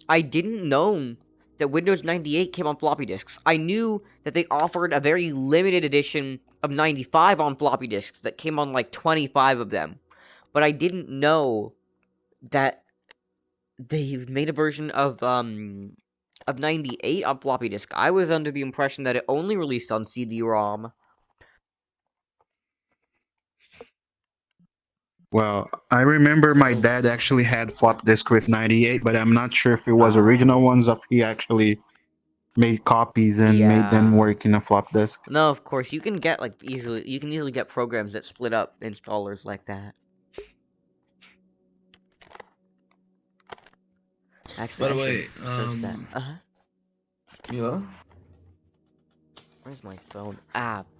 I didn't know that Windows 98 came on floppy disks. I knew that they offered a very limited edition of 95 on floppy disks that came on like 25 of them. But I didn't know that they made a version of 98 on floppy disk. I was under the impression that it only released on CD-ROM. Well, I remember my dad actually had flop disk with 98, but I'm not sure if it was original ones or if he actually made copies and made them Yeah. work in a flop disk. No, of course, you can get, like, you can easily get programs that split up installers like that. Actually, By the I way, should search that. Yeah. Where's my phone?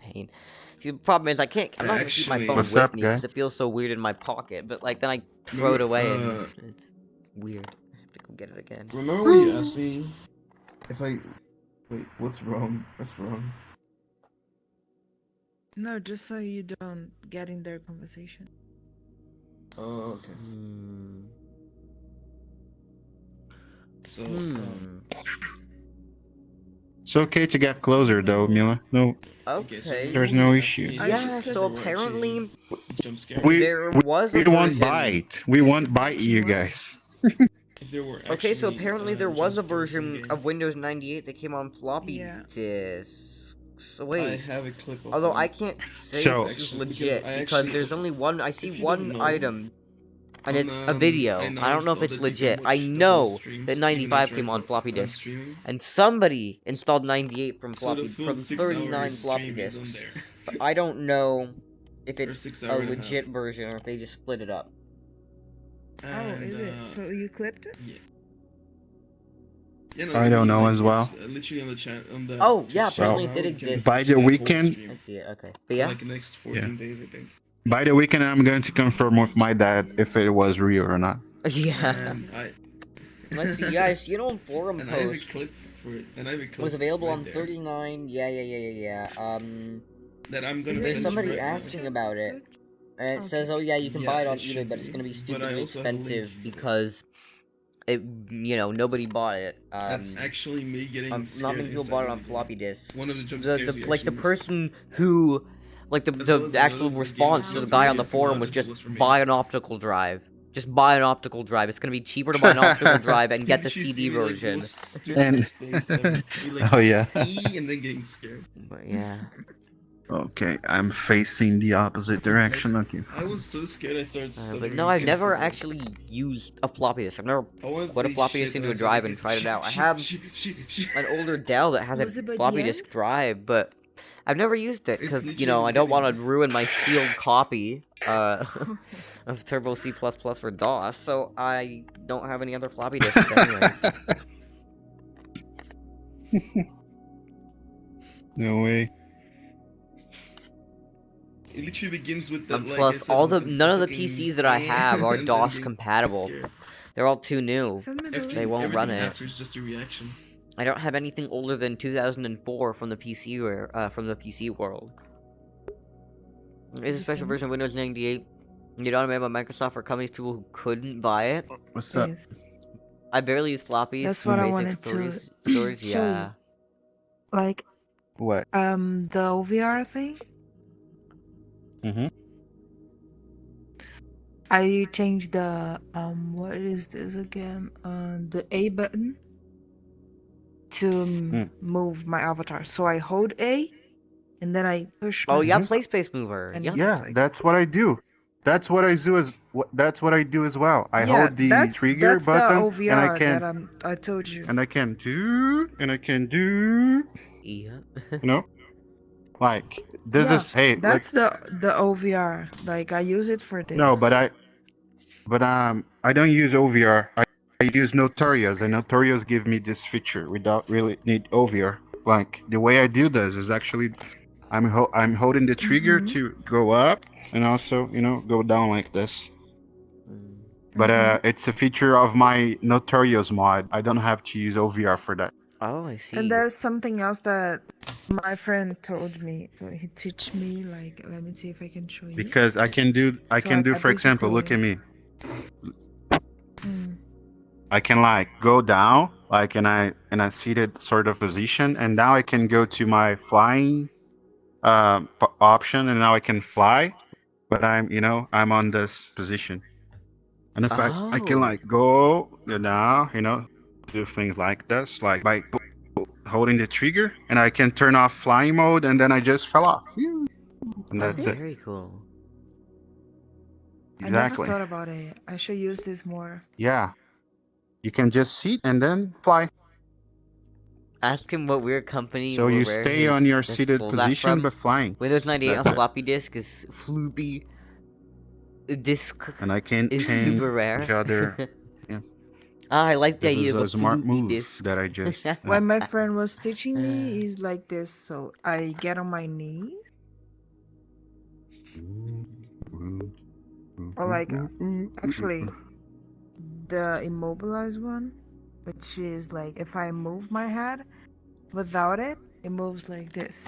Pain. See, the problem is I'm not gonna keep my Actually- phone What's with up, me guy? because it feels so weird in my pocket. But like then I throw it away and it's weird. I have to go get it again. Remember when you asked me if I wait? What's wrong? What's wrong? No, just so you don't get in their conversation. Oh, okay. So. It's okay to get closer though, Mila. No, Okay. there's no issue. Yeah. So apparently Jump scare. there was a We won't version. bite. We won't bite you guys. If there were Okay, so actually, apparently there was a jump scares in version game. of Windows 98 that came on floppy Yeah. disks. So I wait. have a clip of Although one. I can't say So- this is Actually, legit because I because actually- there's only one. I see if you one don't know, item, and on, it's a video. I now I don't know if installed it's it, you can legit. watch I the whole know streams, that even 95 after came on floppy I'm disks, streaming. and somebody installed 98 from So floppy the full from 6 39 hours floppy stream is on disks. there. But I don't know if Or it's 6 a hour and a legit half. version or if they just split it up. And, Is it? So you clipped it? Yeah. Yeah, no, I don't know like, as well. It's, literally on the chat on the. Oh, yeah, Twitch apparently channel it did now, you can exist. By watch the whole weekend- stream I see it. Okay, but for, yeah. like the next 14 days, I think. By the weekend, I'm going to confirm with my dad if it was real or not. Yeah. And I Let's see. Yeah, I see an old forum and I have a post. clip for it. And I have a clip Was available right on there 39. Yeah. that I'm gonna Is There's send somebody you right now. asking about it, and it Okay. says, "Oh yeah, you can Yeah, buy it it on eBay, should but it's be. gonna be But I stupidly also have a link expensive for it. because it, nobody bought it. That's actually me getting not scared many people inside bought it of on the game. floppy disks. One of the jump The scares we like the actually missed. person who, like As well as the actual another game response that to the was guy on the released, a forum lot was of just was for me. buy an optical drive. Just buy an optical drive. It's gonna be cheaper to buy an optical drive and get the She CD see me, like, version. most stupid And- things ever. We, like, Oh yeah. pee and then getting scared. But yeah. Okay, I'm facing the opposite direction. Okay. I was so scared I started But stuttering. no, I've never instantly. actually used a floppy disk. I've never I wanted to put a say floppy shit, disk into and a I drive said, and tried it out. I shit, have shit. an older Dell that has Was a it by the floppy end? disk drive, but I've never used it It's because literally I don't want to getting- ruin my sealed copy of Turbo C++ for DOS, so I don't have any other floppy disks anyways. No way. It literally begins with that. And Like plus, I said, with none of the fucking PCs that I have are and then DOS getting compatible. scared. They're all too new. Send me the After, They link. won't run everything it. after is just a reaction. I don't have anything older than 2004 from the PC world. It's a special version of Windows 98. You know, made by Microsoft for companies people who couldn't buy it. What's up? Yes. I barely use floppies. That's for what I basic wanted to storage. show you. Yeah. Like, What? the OVR thing. Mm-hmm. I changed the what is this again? The A button to move my avatar. So I hold A, and then I push. Oh yeah, myself Play up, Space Mover. and Yeah. Yeah, like, that's what I do. That's what I do that's what I do as well. I yeah, hold the that's trigger the button OVR and I can that I told you. and I can do Yeah. like this Yeah, is hey that's the OVR. Like I use it for this. no, but I don't use OVR. I use Notorious, and Notorious give me this feature without really need OVR. Like the way I do this is actually I'm holding the trigger to go up and also go down like this. But it's a feature of my Notorious mod. I don't have to use OVR for that. Oh, I see. And there's something else that my friend told me. So he teach me, like, let me see if I can show you. Because I can do for example, look at me. I can like go down like in a seated sort of position, and now I can go to my flying option, and now I can fly, but I'm on this position, and if I can like go now, do things like this, like by holding the trigger, and I can turn off flying mode, and then I just fell off, and that's it. Very cool. Exactly. I never thought about it. I should use this more. Yeah. You can just seat and then fly. Ask him what weird company. So you where stay his- on your this seated full position from. but flying. Windows 98 That's on it. floppy disk is floopy. Disk And I can is change super rare. other. Yeah. I like the This idea is of a a smart floopy move disk. that I just. When my friend was teaching me, is like this. So I get on my knees, or like actually the immobilized one, which is like if I move my head without it, it moves like this.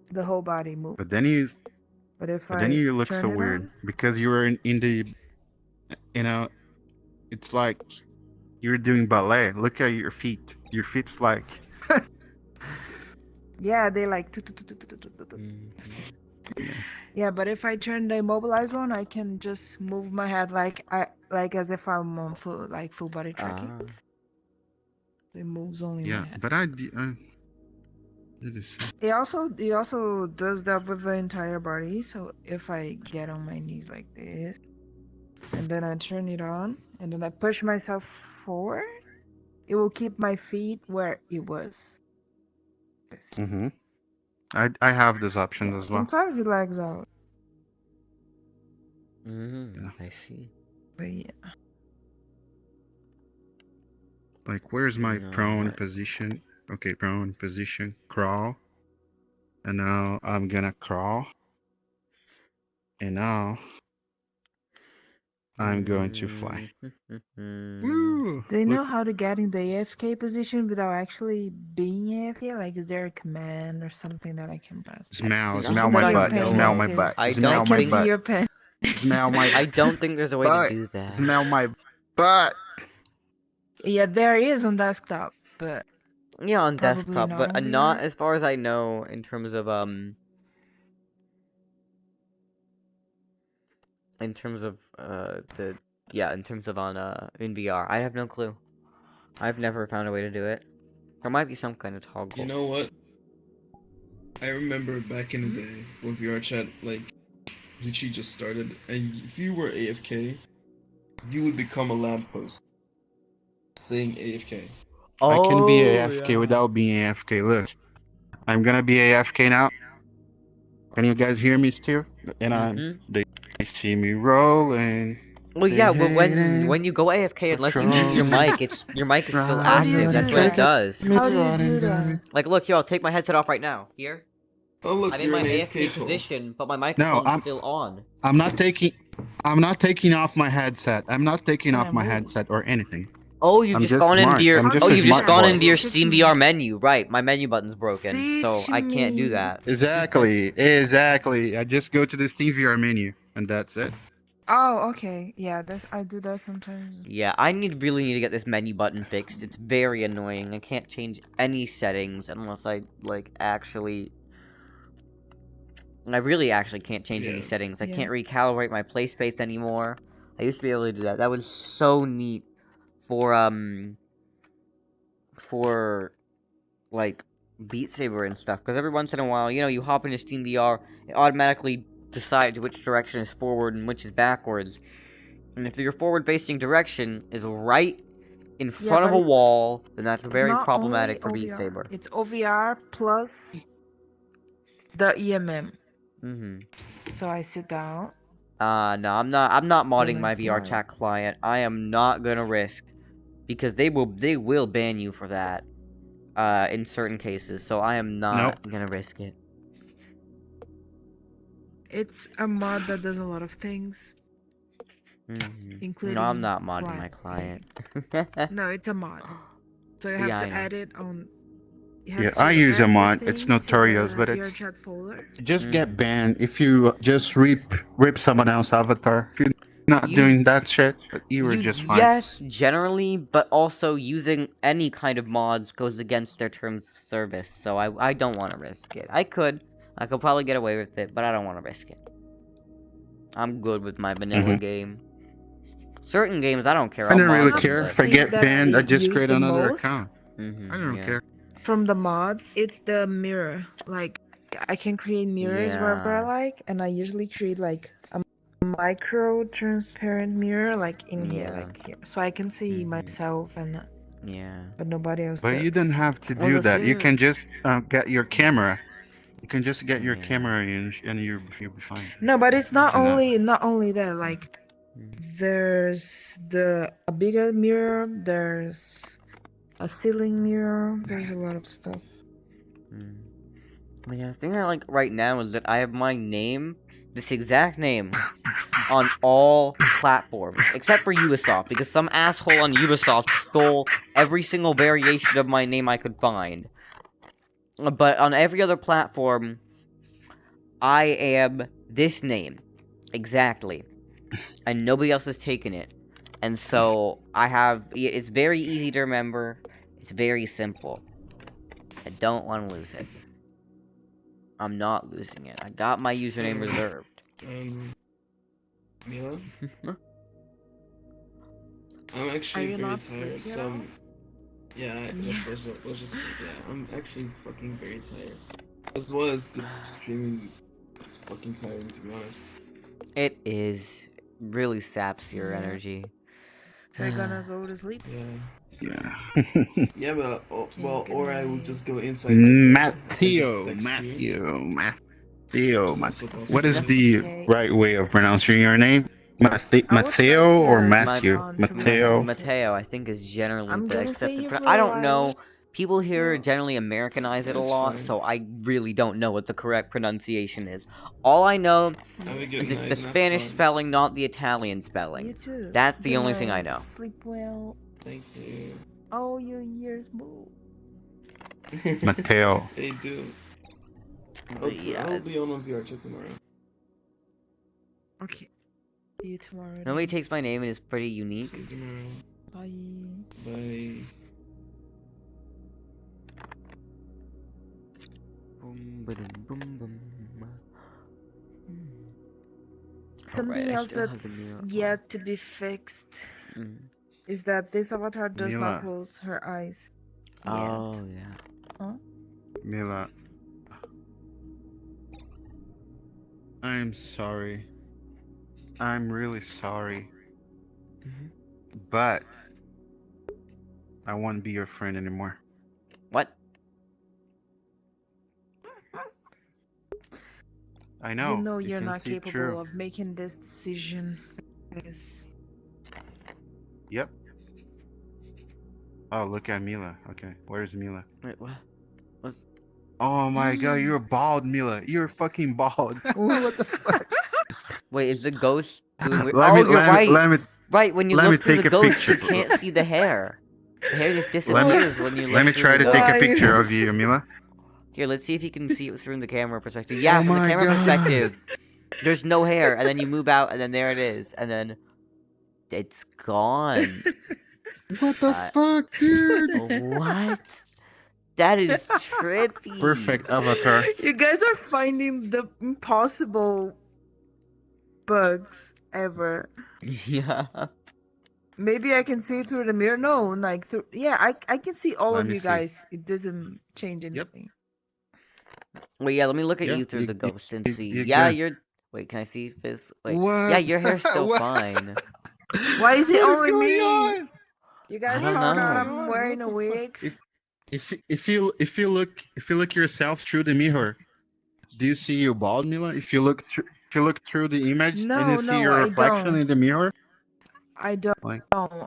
The whole body moves. But then you look turn so it weird on, because you were in the. It's like you're doing ballet. Look at your feet. Your feet's like. yeah, they like. Yeah, but if I turn the immobilized one, I can just move my head like as if I'm on full body tracking. It moves only my Yeah, head. but I did the same. It also does that with the entire body. So if I get on my knees like this, and then I turn it on, and then I push myself forward, it will keep my feet where it was. This. Mm-hmm. I have this option as well. Sometimes it lags out, I see. but yeah. Like, where's my No, prone what? position? Okay, prone position, crawl. And now I'm gonna crawl. And now I'm going to fly. Woo! Do you know Look, how to get in the AFK position without actually being AFK? Like, is there a command or something that I can press? smell No, my that I butt, know smell of. my butt, I smell don't my think- See butt, your pen. smell my I don't think there's a way butt, to do that. smell my butt. Yeah, there is on desktop, but Yeah, on Probably desktop, not but on not VR. as far as I know in terms of in terms of on in VR. I have no clue. I've never found a way to do it. There might be some kind of toggle. You know what? I remember back in the day when VR chat like literally just started, and if you were AFK, you would become a lamppost saying AFK. I can be Oh, AFK yeah. without being AFK. Look, I'm gonna be AFK now. Can you guys hear me still? And they see me rolling. Well, They yeah. Well, hating, when you go AFK, unless you mute your patrolling, mic, your mic is still How do you active. do That's what it that? does. How do you do that? Like, look here. I'll take my headset off right now. Here. Oh look, I'm in you're my an AFK call. position, but my No, microphone's still on. I'm not taking off my headset. I'm not taking Can off I my move? headset or anything. Oh, you've I'm just just gone into smart. your. I'm just Oh, a you've just smart gone boy. into your Look at Steam me. VR menu. Right, my menu button's broken, so Teach I can't do me. that. Exactly. I just go to the Steam VR menu, and that's it. Oh, okay. Yeah, I do that sometimes. Yeah, I really need to get this menu button fixed. It's very annoying. I can't change any settings unless I actually. I really actually can't change any Yeah. settings. I Yeah. can't recalibrate my play space anymore. I used to be able to do that. That was so neat for like Beat Saber and stuff. Because every once in a while, you hop into Steam VR, it automatically decides which direction is forward and which is backwards. And if your forward-facing direction is right in front of but a wall, then that's very not problematic for only Beat OVR. Saber. It's OVR plus the EMM. So I sit down. No, I'm not modding Then I my VR fly. chat client. I am not gonna risk, because they will ban you for that, in certain cases. So I am not gonna risk it. It's a mod that does a lot of things, including. No, I'm not modding fly. my client. No, it's a mod. So you have Yeah, I to know. add it on. You have Yeah, to I use a add the mod. It's thing to notorious, the but VR it's chat folder. you just get banned if you just rip someone else's avatar. If you're not You- doing that shit, but you were just fine. Yes, generally, but also using any kind of mods goes against their terms of service, so I don't want to risk it. I could probably get away with it, but I don't want to risk it. I'm good with my vanilla game. Certain games, I don't care. I I'll don't really mod them, care. but- If I get Things that banned, I just use create the another most account. I don't yeah. care. from the mods, it's the mirror. Like, I can create mirrors wherever I Yeah. like, and I usually create like a micro transparent mirror, like in here, Yeah. like here, so I can see myself and Yeah. but nobody else. But does. you don't have to Well, do the that. You thing- can just get your camera. You can just get your Yeah. camera and you'll be fine. No, but it's not It's enough. only that. Like, there's a bigger mirror. There's a ceiling mirror. There's a lot of stuff. But yeah, the thing I like right now is that I have my name, this exact name, on all platforms, except for Ubisoft, because some asshole on Ubisoft stole every single variation of my name I could find. But on every other platform, I am this name. Exactly. And nobody else has taken it. And so, it's very easy to remember. It's very simple. I don't want to lose it. I'm not losing it. I got my username reserved. Mila? I'm actually Are you very not tired, sleepy at so all? yeah, let's just I'm actually fucking very tired. As well as this streaming is fucking tiring, to be honest. It is really saps your energy. So you're gonna go to sleep? Yeah. Yeah. Yeah, but well, Good or I will night. just go inside my bed Matthew. and just text you. What is the Okay. right way of pronouncing your name? I will try Matteo or to Matthew? get on to Matteo. Mateo, I think, is generally I'm the gonna say accepted you pronoun. for I a don't while. know. People here Yeah. generally Americanize it a That's lot, fine. so I really don't know what the correct pronunciation is. All I know Have a good is it's night the and have Spanish fun. spelling, not the Italian You spelling. too. That's the Good only thing I night. know. Sleep well. Thank you. Oh, your ears move. Matteo. They do. Yeah, I'll be it's- on VR chat tomorrow. Okay. See you tomorrow. Nobody then. takes my name and it's pretty unique. See you tomorrow. Bye. Bye. Boom, ba-dum, boom, boom. Something Alright, I else still have that's the mirror yet to be fixed Mm. is that this avatar does Mila. not close her eyes. yet. Oh, yeah. Mila. I'm sorry. I'm really sorry. But I won't be your friend anymore. What? I know. You know you you're can not see capable through. of making this decision. Guys. Yep. Oh, look at Mila. Okay, where's Mila? Wait, what? What's... Oh my god, you're bald, Mila. You're fucking bald. What the fuck? Wait, is the ghost doing weird? Let Oh, me you're let me right. let me Right, when you let me look through the take a ghost, you picture. can't see the hair. The hair just Let me disappears when you let look me through try the to take a ghost. picture of you, Mila. Here, let's see if you can see it through the camera perspective. Yeah, Oh from the my camera god. perspective, there's no hair, and then you move out, and then there it is, and then it's gone. What the Uh, fuck, dude? What? That is trippy. Perfect avatar. You guys are finding the impossible bugs ever. Yeah. Maybe I can see through the mirror. No, like through. Yeah, I can see all Let of me you see. guys. It doesn't change anything. Wait, yeah, let me look at Yeah, you through the ghost and see. you Yeah, good. you're. Wait, can I see Fizz? Wait. What? Yeah, your hair's still What? fine. Why is it What is only going me? on? You I guys don't found out know. I'm wearing a What the fuck? wig. If you look yourself through the mirror, do you see you bald, Mila? If you look through the image and you see No, your I reflection don't. in the mirror, I don't. like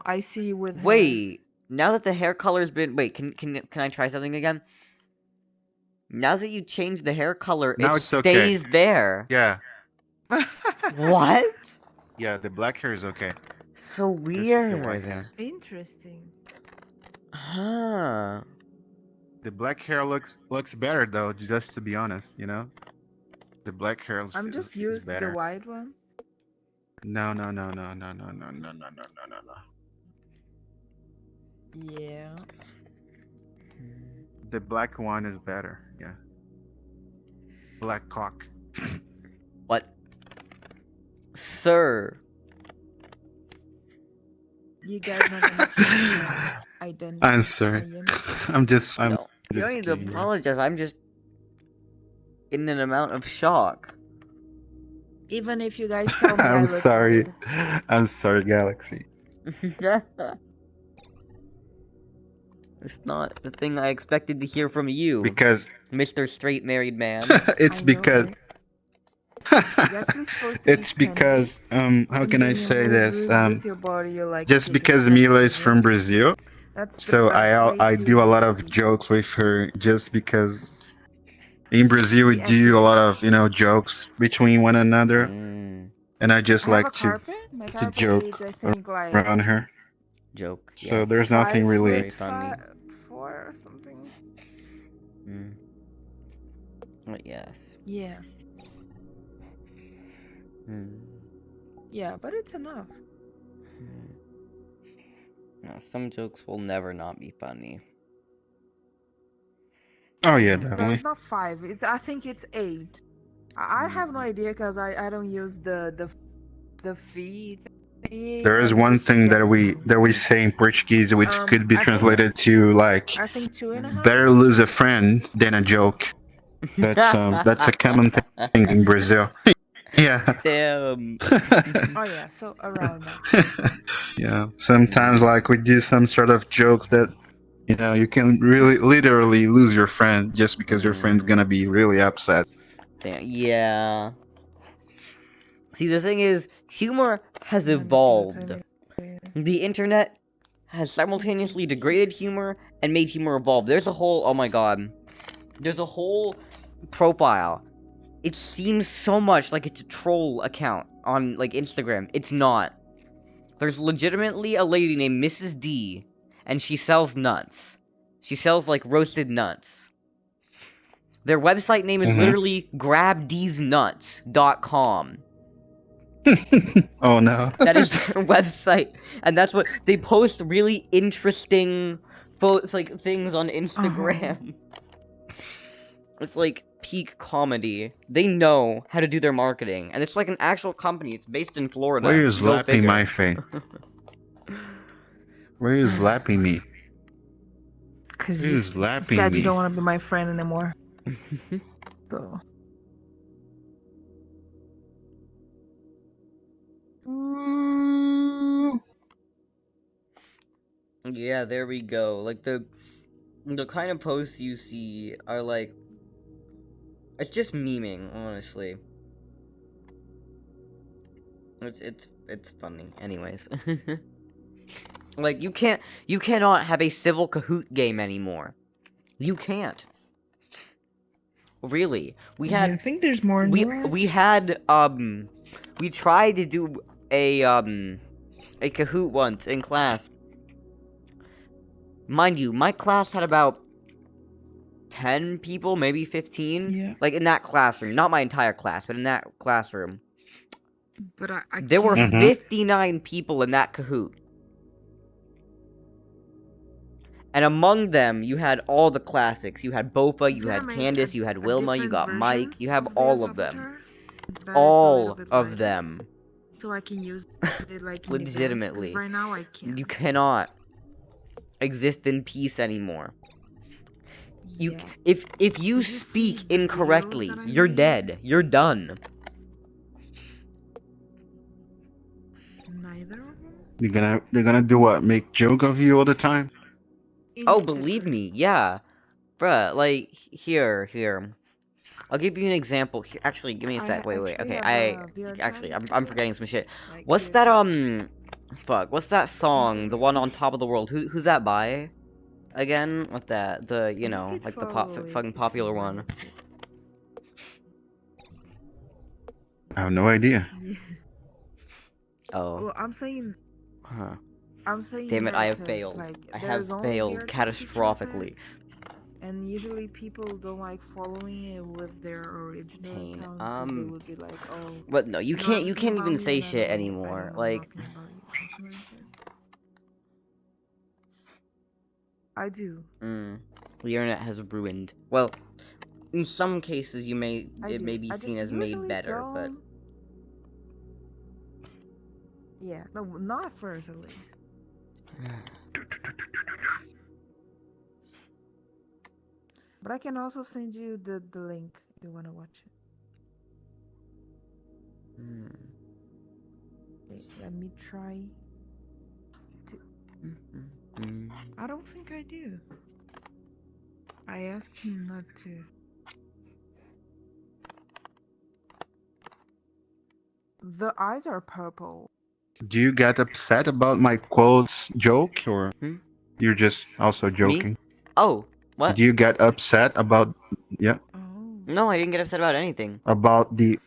I see you with hair. Wait. Now that the hair color's been. Wait, can I try something again? Now that you changed the hair color, now it it's okay. stays there. Yeah, What? yeah, the black hair is okay. So Just the weird. white hair. Interesting. Huh. The black hair looks better though, just to be honest, you know. The black hair I'm just is used to the better. white one. No, no, no, no, no, no, no, no, no, no, no, no, no. Yeah. The black one is better. Yeah. Black cock. What? Sir. You guys not gonna change my identity. I'm sorry. I am. I'm just You don't need to kidding. apologize. I'm just in an amount of shock. Even if you guys tell me I I'm look sorry. old. I'm sorry, Galaxy. It's not the thing I expected to hear from you, Because Mr. Straight Married Man. it's I know, because right? It's actually supposed to be it's funny. because how And can I then you say move this? with your body, you like Just take a because step Mila is forward. from Brazil, That's the so best way I do a lot of to jokes with her just because in Brazil we be do a accurate. lot of jokes between one another, Mm, and I just I have a like carpet. My to carpet is, joke I think, like around her. joke, So yes. there's nothing 5 really. Very foot funny. 4 or something. Mm. But yes. Yeah, Mm. yeah, but it's enough. Mm. Now, some jokes will never not be funny. Oh yeah, No, definitely. it's not 5. I think it's 8. I have no Mm. idea because I don't use the fee thingy. There is Let me one just thing that guess. we say in Portuguese, which could be I think translated to like I think 2.5. better lose a friend than a joke. That's a common thing in Brazil. Yeah. Damn. Oh yeah, so around that. Yeah. Sometimes like we do some sort of jokes that you can really literally lose your friend just because your friend's gonna be really upset. Damn. Yeah. See, the thing is, humor has Let me see what's evolved. in it. The internet has simultaneously degraded humor and made humor evolve. There's a whole, oh my god, there's a whole profile. It seems so much like it's a troll account on, like, Instagram. It's not. There's legitimately a lady named Mrs. D, and she sells nuts. She sells, like, roasted nuts. Their website name is literally grabdeesnuts.com. Oh no. That is their website, and that's what they post. Really interesting things on Instagram. It's like peak comedy. They know how to do their marketing, and it's like an actual company. It's based in Florida. Why are you Go slapping figure. my face? Why are you slapping me? Because Why are you you slapping said me? you don't want to be my friend anymore. So. Yeah, there we go. Like the kind of posts you see are like, it's just memeing, honestly. It's funny. Anyways. Like, you cannot have a civil Kahoot game anymore. You can't. Really. We Do you had think there's more we nuance? had we tried to do a Kahoot once in class. Mind you, my class had about 10 people, maybe 15. Yeah. Like in that classroom, not my entire class, but in that classroom. But I There were can't. 59 people in that Kahoot. And among them, you had all the classics. You had Bofa, you had Candace, you had Wilma, you got Mike, you have all of them. All of them. So I can use it like in Legitimately. advance, 'cause right now I can't. You cannot exist in peace anymore. You Yeah. if you Did you speak see the videos incorrectly, that I you're made? dead. You're done. Neither of them? They're gonna do what? Make joke of you all the time? Oh, believe me, yeah. Bruh, like, here. I'll give you an example. Actually, give me a sec. Wait. Okay, I'm forgetting some shit. What's that, fuck, what's that song? The one on top of the world. Who's that by? Again? What that? The, you know, like the fucking popular one. I have no idea. Oh. Well, I'm saying Huh. Damn it, I have failed. I have failed catastrophically. And usually people don't like following it with their original Pain. account, 'cause they would be like, oh. But no, you know can't everything even about me say and shit I anymore. don't know Like, nothing about you, something like that. I do. the internet has ruined. Well, in some cases, it may be I seen just as made usually better, but don't- Yeah, no, not at first at least. But I can also send you the link if you want to watch it. Wait, let me try to... I don't think I do. I asked him not to. The eyes are purple. Do you get upset about my quotes joke, or you're just also joking? Oh, what? Do you get upset about? Yeah. Oh. No, I didn't get upset about anything. About the.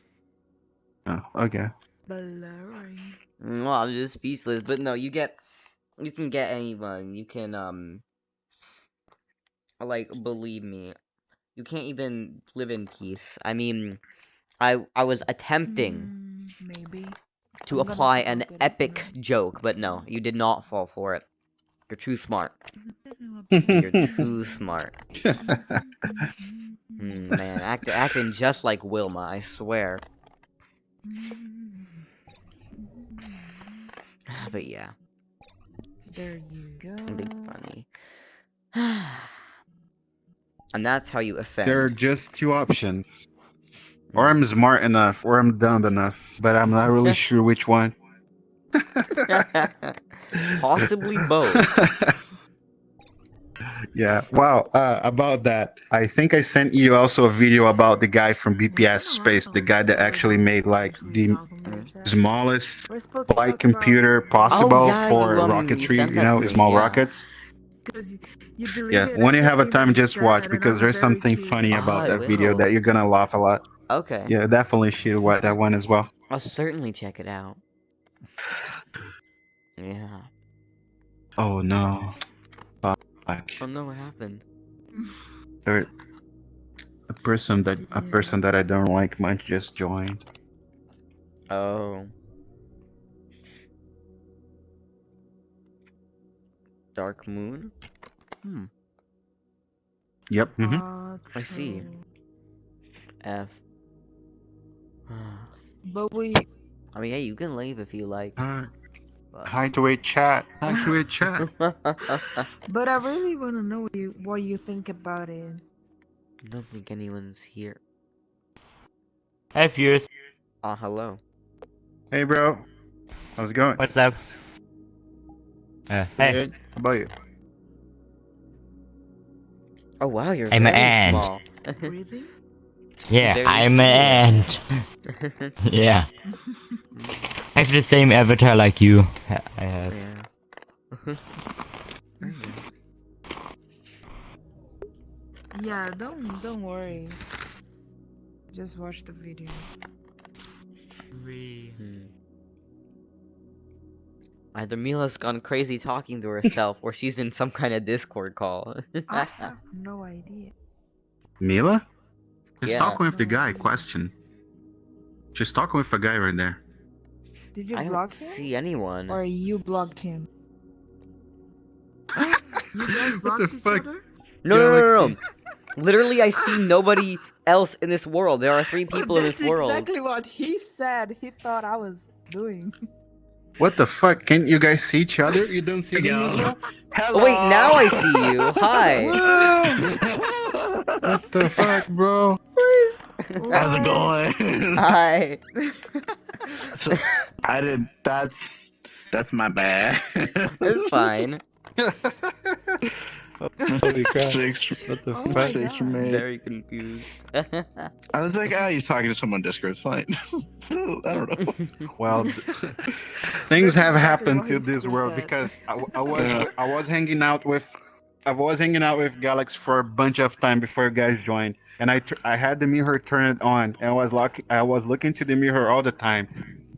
Oh, okay. Blurring. Well, I'm just speechless. But no, you can get anyone. You can like, believe me, you can't even live in peace. I mean, I was attempting Maybe. to I'm gonna apply have to an look at it epic now. joke, but no, you did not fall for it. You're too smart. You're too smart. Man, acting just like Wilma, I swear. But yeah. There you go. Big funny. And that's how you ascend. There are just two options. Or I'm smart enough, or I'm dumb enough, but I'm not really sure which one. Possibly both. Yeah. Wow. About that, I think I sent you also a video about the guy from BPS Space, the guy that actually made like the smallest We're supposed to flight talk computer about- possible Oh, yeah, for you rocketry. sent You that know, to me, small yeah. rockets. 'Cause you deleted Yeah. When you have a everything time, that you just watch said, because and there's I'm very something curious. funny Oh, about I that video will. that you're gonna laugh a lot. Okay. Yeah, definitely should watch that one as well. I'll certainly check it out. Yeah. Oh no. Fuck. Oh no, what happened? There, a person that I don't like much just joined. Oh. Dark Moon? Yep. I see. F. But we... I mean, hey, you can leave if you like. But... Hi to a chat. Hi to a chat. But I really want to know what you think about it. I don't think anyone's here. Hey, viewers. Hello. Hey, bro. How's it going? What's up? Hey. Good. How about you? Oh wow, you're I'm an very ant. small. Breathing? Yeah, Very I'm small. an ant. Yeah. I have the same avatar like you. I have. Yeah. Yeah, don't worry. Just watch the video. Either Mila's gone crazy talking to herself, or she's in some kind of Discord call. I have no idea. Mila? She's Yeah. talking with the No guy. idea. Question. She's talking with a guy right there. Did you I don't block him? see anyone. Or you blocked him? You guys What blocked the each fuck? other? No. Literally, I see nobody else in this world. There are 3 people in That's this world. exactly what he said. He thought I was doing. What the fuck? Can't you guys see each other? You don't see him as well? Oh, wait, now I see you. Hi. What the fuck, bro? How's it going? Hi. So, I did. That's my bad. It's fine. Holy crap. Six. What the Oh fuck? my Six for God. me. Very confused. I was like, he's talking to someone on Discord. It's fine. I don't know. Well, things have exactly happened what to he this just world said. because I Yeah. was hanging out with Galax for a bunch of time before you guys joined, and I had the mirror turned on, and I was looking to the mirror all the time,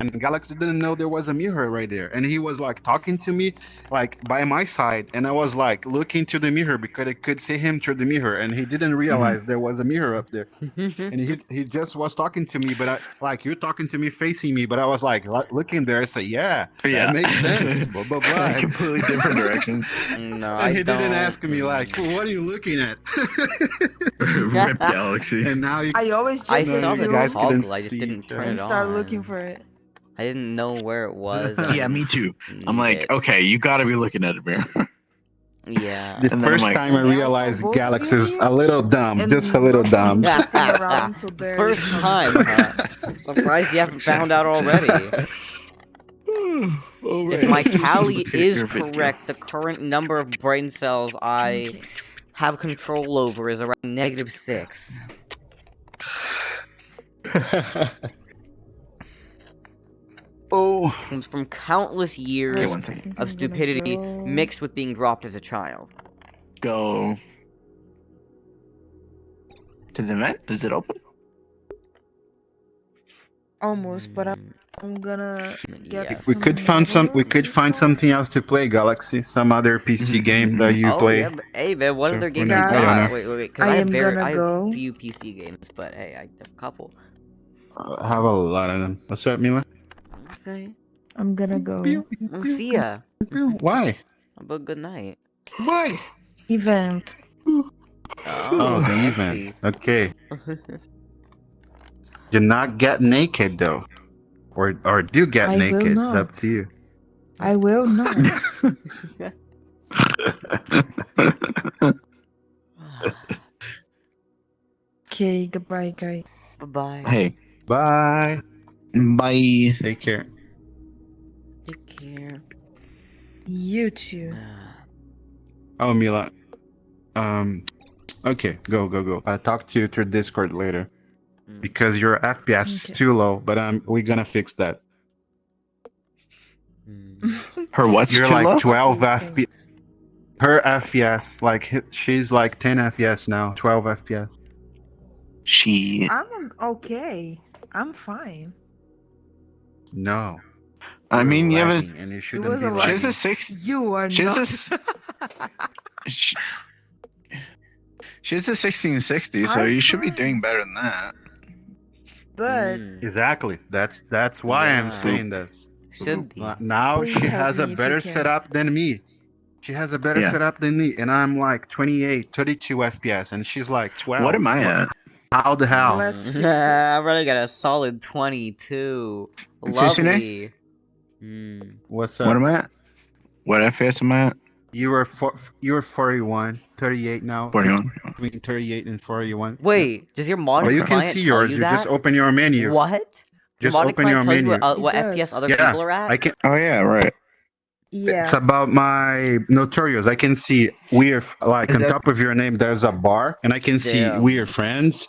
and Galax didn't know there was a mirror right there, and he was like talking to me like by my side, and I was like looking to the mirror because I could see him through the mirror, and he didn't realize there was a mirror up there. And he just was talking to me, but you're talking to me, facing me, but I was like looking there. I said, yeah, Yeah. that makes sense. Blah blah blah. In completely different directions. No, And I he don't. didn't ask me like, what are you looking at? Rip Galaxy. And now you I always just I No, saw you the assume guys couldn't toggle, I just see didn't each turn other. it and on. start looking for it. I didn't know where it was. and I Yeah, me didn't too. I'm need like, it. okay, you gotta be looking at a mirror. Yeah. the And then I'm first like- time I And also realized both Galax of is you a little dumb, and just a little not dumb. interesting around, so there First is no- time, huh? Surprised you haven't found out already. Oh, If my tally Look at is your video. correct, the current number of brain cells I Okay. have control over is around -6. Oh, Comes from countless Okay, years one second. I'm of gonna stupidity go- mixed with being dropped as a child. Go to the event. Does it open? Almost, but I'm gonna get Yes. we could find some. We some could find something else to play, Galaxy. Some other PC game that you Oh play. yeah, but, hey man, what So, other who games you knows? I don't got? know. Wait, because I I have am very, gonna I have go. few PC games, but hey, I have a couple. I have a lot of them. What's up, Mila? Okay, I'm gonna go. well, see ya. Why? Have a good night. Why? Event. Oh, the fancy. event. Okay. Do not get naked though, or do get I will naked. It's not. up to you. I will not. Okay, goodbye, guys. Bye bye. Hey, Bye. bye. Take care. Take care. You too. Oh, Mila. Okay, go. I'll talk to you through Discord later Mm. because your FPS is Okay. too low. But we're gonna fix that. Mm. Her what's You're too like low? 12 Okay, FPS. thanks. Her FPS, like she's like 10 FPS now, 12 FPS. She. I'm okay. I'm fine. No. I you're mean, you have lagging, and you shouldn't was be a lie. She has lagging. a six. You are She not. has She has a 1660, so I'm you should be fine. doing better than that. But Mm. Exactly. That's why I'm Yeah. saying this. Should be. Now Please she help has a me if you better can. setup than me. She has a better Yeah. setup than me, and I'm like 28, 32 FPS, and she's like 12. What am I at? How the hell? Let's fix it. I already got a solid 22. Fishing Lovely. Mm. What's up? What am I at? What FPS am I at? You were 41, 38 now. 41. Between 38 and 41. Wait, does your mod Well, you can client see tell yours. you You that? just open your menu. What? Your Just mod open client your tells you menu. what It FPS does. other Yeah, people are at? I can. Oh yeah, right. Yeah. It's about my notorious. I can see we're like Is on that- top of your name. There's a bar, and I can see Damn. we're friends.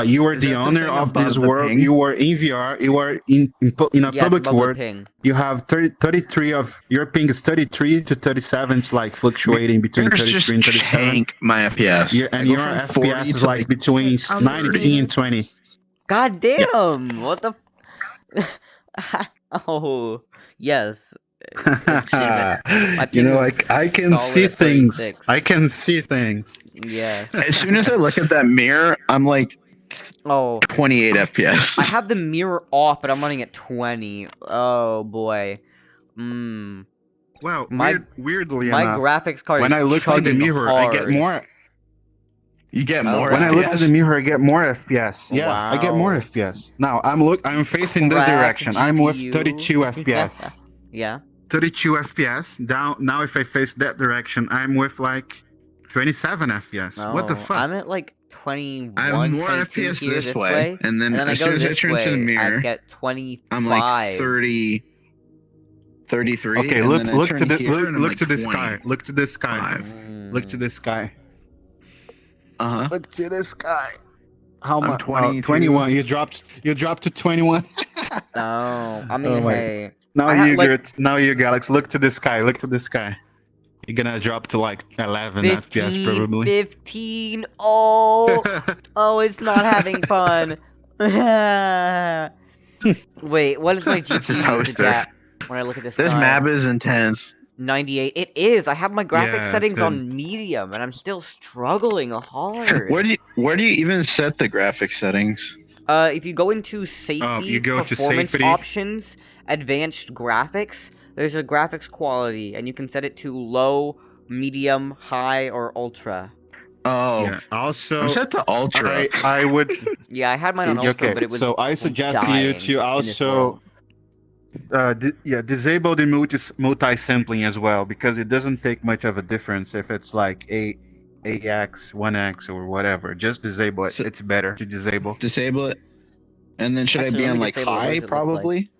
You are Is the that the owner thing of above this the world. ping? You are in VR. You are in a Yeah, it's public above the world. ping. You have 33 of your ping is 33 to 37. It's like fluctuating between Mirrors 33 just and 37. tank my FPS. Yeah, I and go your from 40 FPS is to, like between I'm 19 and 20. God damn! What the? Oh, yes. It should have been. My You ping know, is I can solid see at things. 36. I can see things. Yes. As soon as I look at that mirror, I'm like Oh, 28 FPS. I have the mirror off, but I'm running at 20. Oh boy. Mmm. Well, My weirdly my enough, graphics card when is I look to the chugging mirror, I get hard. more. You get Oh, more When I look FPS? at the mirror, I get more FPS. Yeah, I get more Wow. FPS. Now I'm facing this Cracked direction. I'm with GPU. 32 FPS. Yeah. 32 FPS. Now if I face that direction, I'm with like 27 FPS. What the Oh, fuck? I'm at like 21, I have more 22 FPS here this way, and then I as go soon as I this turn to the way, mirror, I get 25. I'm like 30, 33. Okay, and look then I look turn to the here, look, and I'm look like to the sky. 25. Look to the sky. Look to the sky. Uh-huh. Look to the sky. How I'm much? 22. 21. You dropped to 21. Oh, I mean, Oh my- hey. Now I had, you like- Gert, now you Galax, look to the sky, look to the sky. You're gonna drop to like 11 FPS 15, probably. 15. Oh, oh, it's not having fun. Wait, what is my GPU usage Toaster. at when I look at this This guy? map is intense. 98. It is. I have my graphics Yeah, settings it's on medium, and I'm still struggling hard. Where do you even set the graphic settings? If you go into safety, you go to performance safety. options, advanced graphics, there's a graphics quality, and you can set it to low, medium, high, or ultra. Oh, Yeah. Also, I'm set to ultra. I would. Yeah, I had mine on ultra, Okay, but it was so I suggest you dying to in this also world. disable the multi-sampling as well, because it doesn't take much of a difference if it's like 8x, 1x, or whatever. Just disable it. So- It's better to disable. Disable it. And then should Actually, I let be me on like disable it. What high, does it look probably?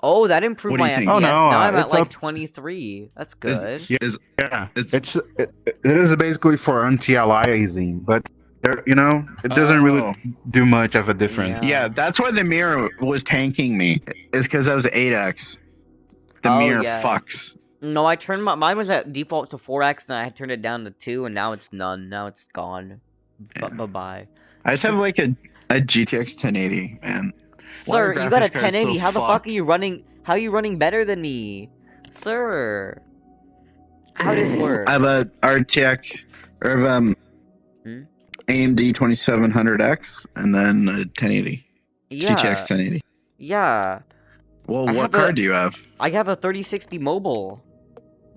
Oh, that improved What do my you think? FPS. Oh, no, now I'm at it's like up- 23. That's good. Yeah, Is- yeah. It's- It is basically for anti-aliasing, but there, it doesn't really Oh. do much of a difference. Yeah, that's why the mirror was tanking me. Is because I was 8x. The Oh, mirror yeah. fucks. No, I turned mine was at default to 4x, and I turned it down to 2, and now it's none. Now it's gone. Yeah. Bye-bye. I just have like a GTX 1080, man. Sir, Why are you got a graphics cards 1080. so How the fuck fucked? are you running? How are you running better than me, sir? How does this work? I have a RTX or Hmm? AMD 2700X and then a 1080. Yeah, GTX 1080. yeah. Well, I what have a- card do you have? I have a 3060 mobile.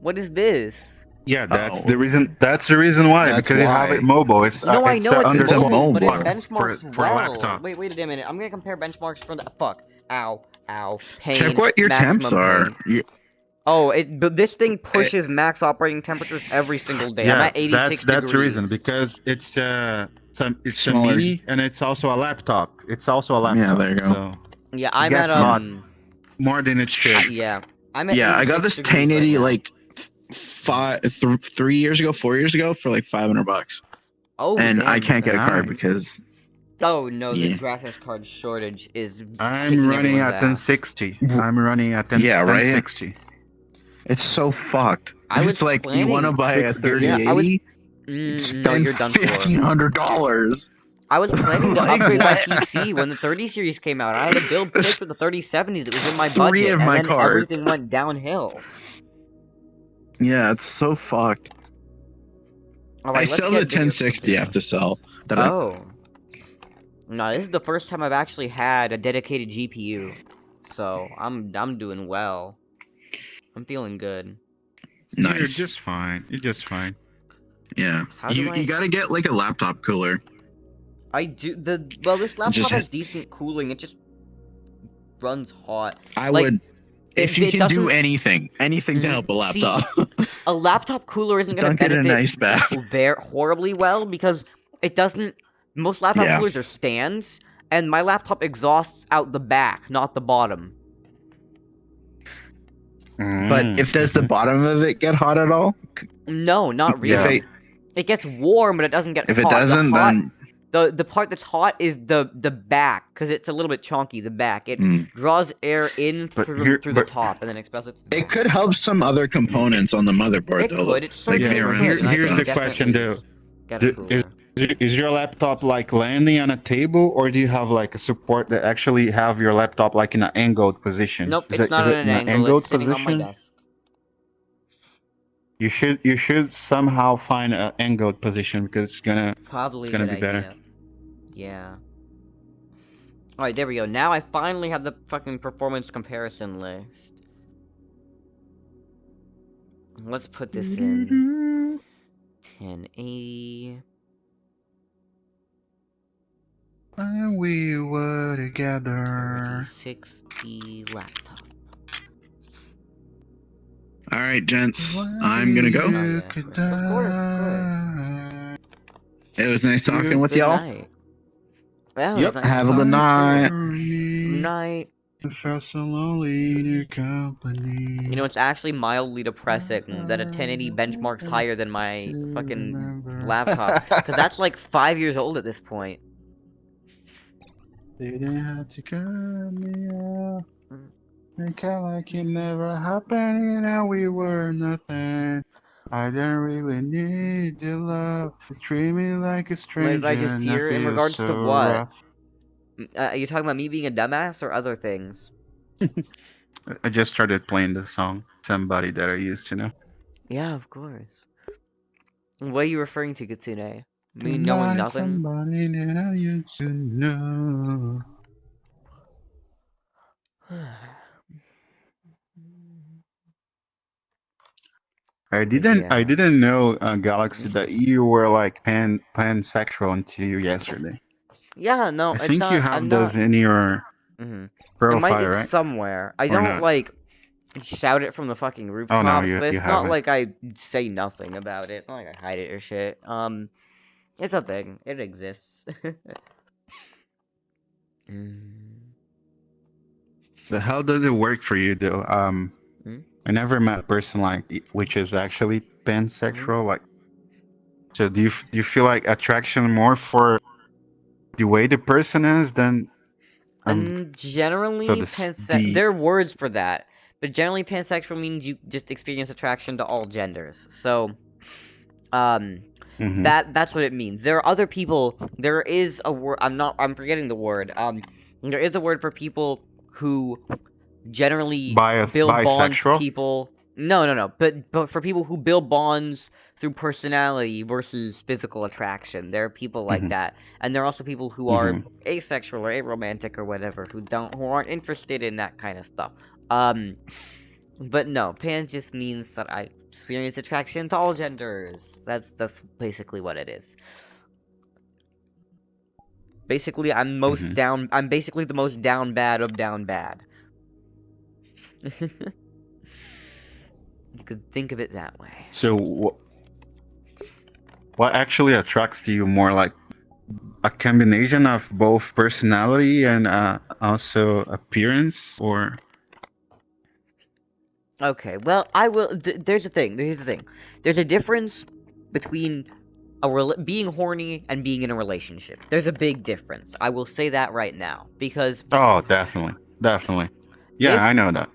What is this? Yeah, that's Oh. the reason. That's the reason why. That's because you have why. it mobile. It's No, I know it's under a mobile, but it mobile. benchmarks for a well. laptop. Wait a minute. I'm gonna compare benchmarks from the fuck. Ow, ow, pain. Check what your temps maximum are. pain. Oh, but this thing pushes max operating temperatures every single day. I'm Yeah, at 86 that's the reason, degrees. because it's a Smaller. mini and it's also a laptop. It's also a laptop. Yeah, there you go. So Yeah, I'm Gets at not more than it should. yeah, I'm at Yeah, I got 86 this degrees 1080 right now. like 4 years ago for like $500, Oh, and I damn. can't get a card Nice. because Oh no, the Yeah. graphics card shortage is. I'm kicking running everyone's at ass. 1060. I'm running at 10, Yeah, right? 1060. it's so fucked. I was It's like you want to planning- buy a 6 gigs. Yeah, I was- 3080, No, spend you're done for. $1,500. I was planning to Like, upgrade my what? PC when the 30 series came out. I had a build picked for the 3070 that was in my 3 budget, of and my then cards. everything went downhill. Yeah, it's so fucked. Alright, I let's still get have the video 1060 I have to sell. That I- Oh. No, this is the first time I've actually had a dedicated GPU. So, I'm doing well. I'm feeling good. You're nice. just fine. You're just fine. Yeah. How do I- You gotta get like a laptop cooler. I do well, this laptop Just- has decent cooling. It just runs hot. I Like, would. If you it can do doesn't- anything to help a See, laptop, A laptop cooler isn't going to don't get a benefit nice bath. horribly well because it doesn't. Most laptop Yeah. coolers are stands, and my laptop exhausts out the back, not the bottom. But Mm. if does the bottom of it get hot at all? No, not really. If it, It gets warm, but it doesn't get if it hot. The doesn't, hot- then The part that's hot is the back, because it's a little bit chonky. The back, it draws air in But through here- the but- top and then expels it. To the It top. could help some other components on the motherboard, It though. could. It like certainly Yeah, could. VRAM here's and I the could question definitely though. get a Is cooler. is your laptop like landing on a table, or do you have like a support that actually have your laptop like in an angled position? Nope, Is it's not is on it an in angle. angled It's sitting on my position? desk. You should somehow find an angled position because it's gonna Probably a gonna good be better. idea. Yeah. Alright, there we go. Now I finally have the fucking performance comparison list. Let's put this in 1080. When we were together. 3060 laptop. All right, gents, I'm gonna go. Oh, yes, of course. It was nice talking with Good y'all. night. Yeah, it Yep. was nice Have a talking good to you, night. too. Good night. I felt so lonely in your company. You know, it's actually mildly depressing that a 1080 benchmarks higher than my fucking laptop. Because that's like 5 years old at this point. Didn't have to cut me off. It kinda like it never happened and we were nothing. I didn't really need your love. You treat me like a stranger. What did I just and I hear? In feel regards to so what? rough. Are you talking about me being a dumbass or other things? I just started playing the song. Somebody that I used to know. Yeah, of course. What are you referring to, Kitsune? Me knowing nothing? Somebody that I used to know. I didn't know, Galaxy, that you were like pansexual until yesterday. Yeah, no, I it's think not, you have I'm those not... in your It profile, might be right? somewhere. I Or don't, not? like, shout it from the fucking Oh rooftops, no, but you it's not haven't. like I say nothing about it. It's not like I hide it or shit. It's a thing. It exists. But how does it work for you though? I never met a person like which is actually pansexual. Like, so do you feel like attraction more for the way the person is than And generally, so there are words for that, but generally pansexual means you just experience attraction to all genders. So, that's what it means. There are other people. There is a word. I'm forgetting the word. There is a word for people who generally build bonds with bisexual? people. No. But for people who build bonds through personality versus physical attraction, there are people like that, and there are also people who are asexual or aromantic or whatever who aren't interested in that kind of stuff. But no, pans just means that I experience attraction to all genders. That's basically what it is. Basically, I'm basically the most down bad of down bad. You could think of it that way. So what actually attracts you more, like a combination of both personality and also appearance, or? Okay, well, here's the thing. There's a difference between being horny and being in a relationship. There's a big difference. I will say that right now, because... Oh, definitely. Yeah, I know that.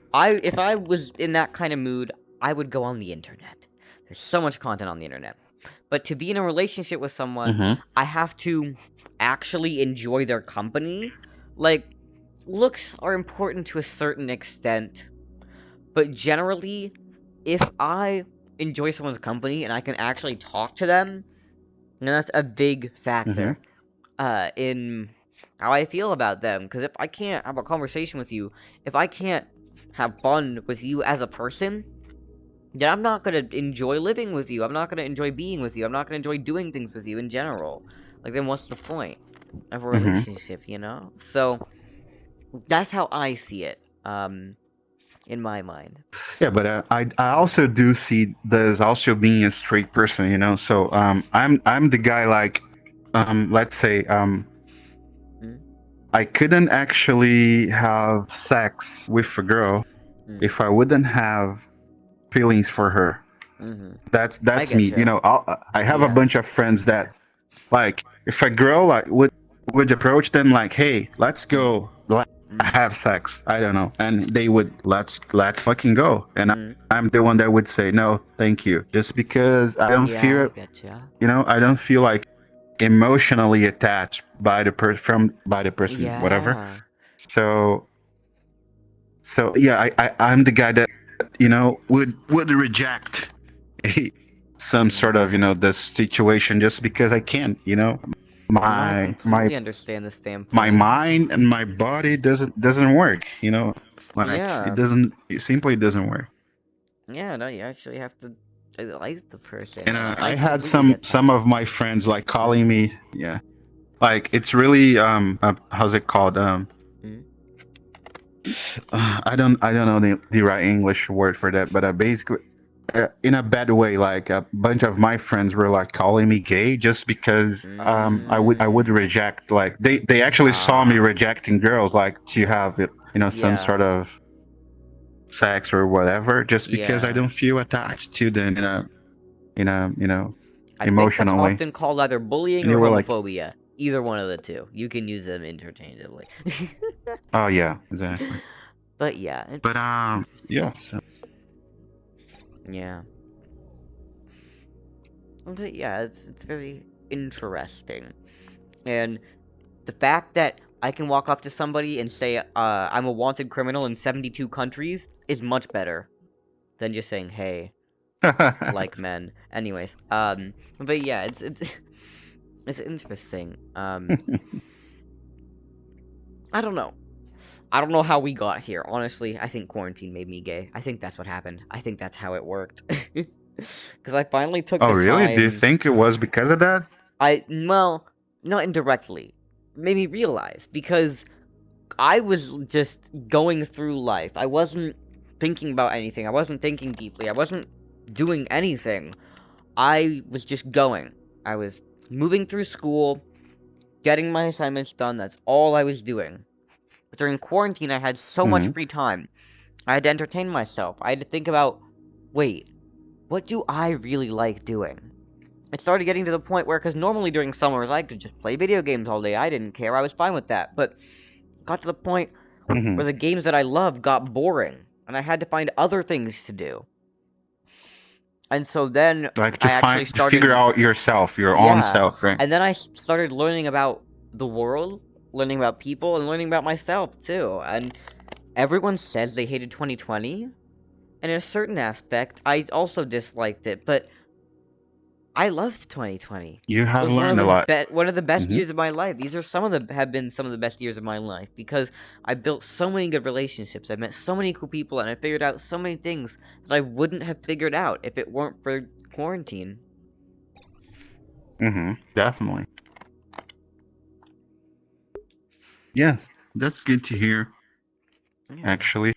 If I was in that kind of mood, I would go on the internet. There's so much content on the internet. But to be in a relationship with someone, I have to actually enjoy their company. Like, looks are important to a certain extent, but generally, if I enjoy someone's company and I can actually talk to them, then that's a big factor in how I feel about them. Because if I can't have a conversation with you, if I can't have fun with you as a person, then I'm not going to enjoy living with you. I'm not going to enjoy being with you. I'm not going to enjoy doing things with you in general. Like, then what's the point of a relationship, you know? So, that's how I see it, in my mind. Yeah, but I also do see there's also being a straight person, you know. So I'm the guy, like, let's say I couldn't actually have sex with a girl if I wouldn't have feelings for her. That's me. You know, I have a bunch of friends that, like, if a girl like would approach them like, hey, let's go have sex, I don't know, and they would let's fucking go, and I'm the one that would say no, thank you, just because I don't Yeah, feel, I getcha. I don't feel like emotionally attached by the person, whatever. Yeah. So yeah, I'm the guy that would reject some sort of the situation just because I can't. No, I completely understand the My standpoint. mind and my body doesn't work. Like Yeah. it simply doesn't work. Yeah, no, you actually have to like the person. And I I had completely get that. some of my friends like calling me, yeah, like it's really how's it called I don't know the right English word for that, but basically in a bad way, like a bunch of my friends were like calling me gay just because I would reject, like they actually saw me rejecting girls, like to have it, some sort of sex or whatever, just because I don't feel attached to them I think that's emotionally. often called either bullying And they or were like, homophobia. Either one of the two. You can use them interchangeably. oh yeah, exactly. But yeah, it's... But yes. Yeah. But yeah, it's very interesting. And the fact that I can walk up to somebody and say, I'm a wanted criminal in 72 countries is much better than just saying, hey, like men. Anyways, but yeah, it's it's interesting. I don't know. I don't know how we got here. Honestly, I think quarantine made me gay. I think that's what happened. I think that's how it worked. Because I finally took the Oh really? time... Do you think it was because of that? Well, not indirectly. Made me realize, because I was just going through life. I wasn't thinking about anything. I wasn't thinking deeply. I wasn't doing anything. I was just going. I was moving through school, getting my assignments done. That's all I was doing. But during quarantine, I had so much free time. I had to entertain myself. I had to think about, wait, what do I really like doing? It started getting to the point where, because normally during summers, I could just play video games all day. I didn't care. I was fine with that. But it got to the point where the games that I loved got boring. And I had to find other things to do. And so then Like I actually to started... figure out yourself, your own self, right? And then I started learning about the world, learning about people, and learning about myself, too. And everyone says they hated 2020. And in a certain aspect, I also disliked it, but I loved 2020. You have It was learned a lot. one of the best years of my life. These are have been some of the best years of my life, because I built so many good relationships. I met so many cool people, and I figured out so many things that I wouldn't have figured out if it weren't for quarantine. Definitely. Yes, that's good to hear. Yeah, actually,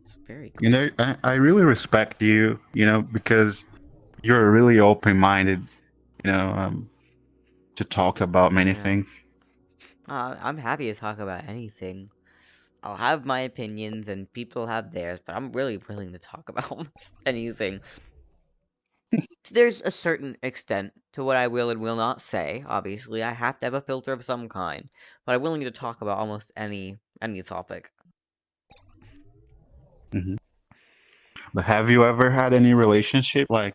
it's very cool. I really respect you, because you're really open-minded, to talk about many things. I'm happy to talk about anything. I'll have my opinions, and people have theirs, but I'm really willing to talk about almost anything. There's a certain extent to what I will and will not say. Obviously, I have to have a filter of some kind, but I'm willing to talk about almost any topic. But have you ever had any relationship like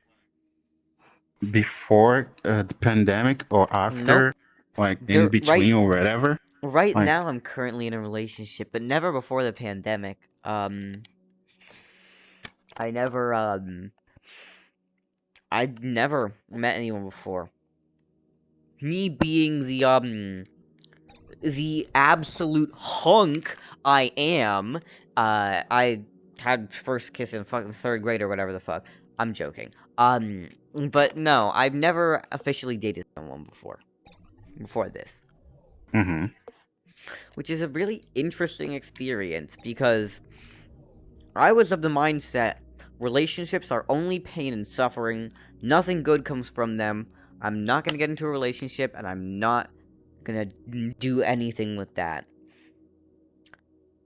before the pandemic or after? Nope. Like in between or whatever? Right now, I'm currently in a relationship, but never before the pandemic. I'd never met anyone before. Me being the absolute hunk I am, I had first kiss in fucking 3rd grade or whatever the fuck. I'm joking. But no, I've never officially dated someone before this. Which is a really interesting experience, because I was of the mindset relationships are only pain and suffering, nothing good comes from them, I'm not gonna get into a relationship, and I'm not gonna do anything with that.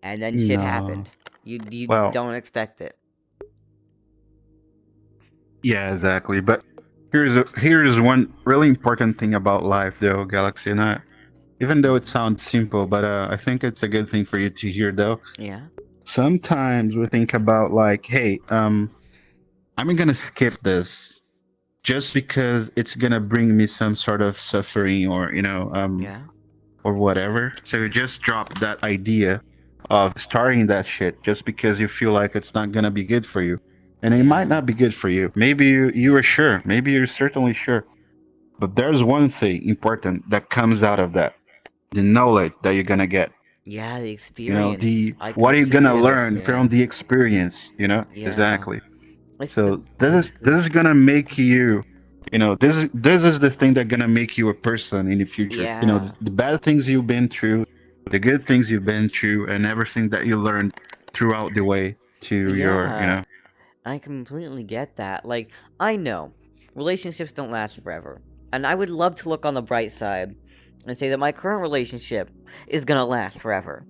And then shit happened. You Well, don't expect it. Yeah, exactly. But here's one really important thing about life, though, Galaxy, and even though it sounds simple, but I think it's a good thing for you to hear, though. Yeah. Sometimes we think about like, hey, I'm gonna skip this just because it's gonna bring me some sort of suffering, or Yeah. or whatever. So you just drop that idea of starting that shit just because you feel like it's not gonna be good for you. And it might not be good for you. Maybe you are sure. Maybe you're certainly sure. But there's one thing important that comes out of that. The knowledge that you're gonna get. Yeah, the You know, experience. I what are you completely gonna learn from understand. the experience, Yeah. Exactly. It's So the this is gonna make you, this is the thing that's gonna make you a person in the future. Yeah. The bad things you've been through, the good things you've been through, and everything that you learned throughout the way to your, Yeah. I completely get that. Like, I know relationships don't last forever. And I would love to look on the bright side and say that my current relationship is gonna last forever.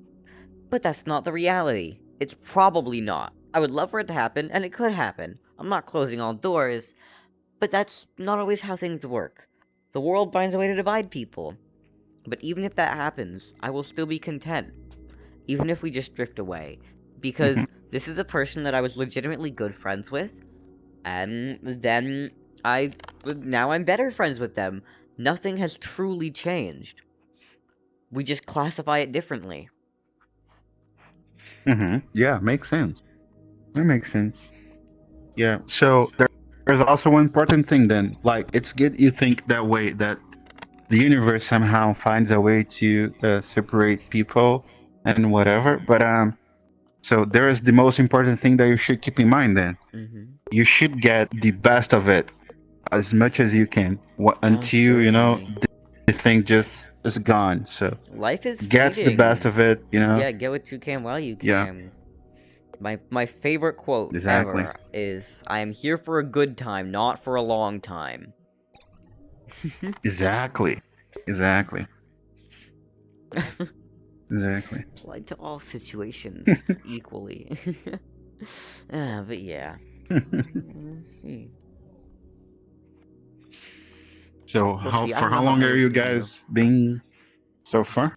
But that's not the reality. It's probably not. I would love for it to happen, and it could happen. I'm not closing all doors, but that's not always how things work. The world finds a way to divide people. But even if that happens, I will still be content. Even if we just drift away. Because this is a person that I was legitimately good friends with, and then now I'm better friends with them. Nothing has truly changed. We just classify it differently. Yeah, makes sense. That makes sense. Yeah. So there's also one important thing then. Like, it's good you think that way, that the universe somehow finds a way to separate people and whatever. But so there is the most important thing that you should keep in mind then. You should get the best of it as much as you can until certainly. the thing just is gone. So Life is get the fleeting. best of it. Yeah, get what you can while you Yeah. can. My favorite quote Exactly. ever is, "I am here for a good time, not for a long time." Exactly. Exactly. Exactly. Applied to all situations equally. But yeah. Let's see. So Let's how see, I for don't how know long how are you this is gonna go. guys being so far?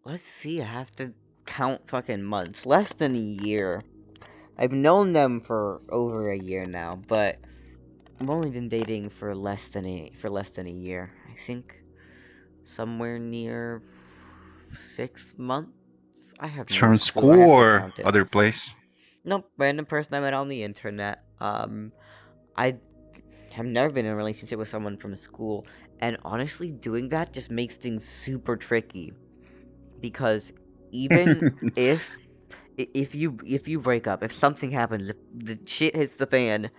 Let's see, I have to count fucking months. Less than a year. I've known them for over a year now, but I've only been dating for less than a year. I think somewhere near 6 months. I have no From clue. I school have to or count it. other place? Nope, random person I met on the internet. I have never been in a relationship with someone from school, and honestly, doing that just makes things super tricky. Because even if you break up, if something happens, if the shit hits the fan,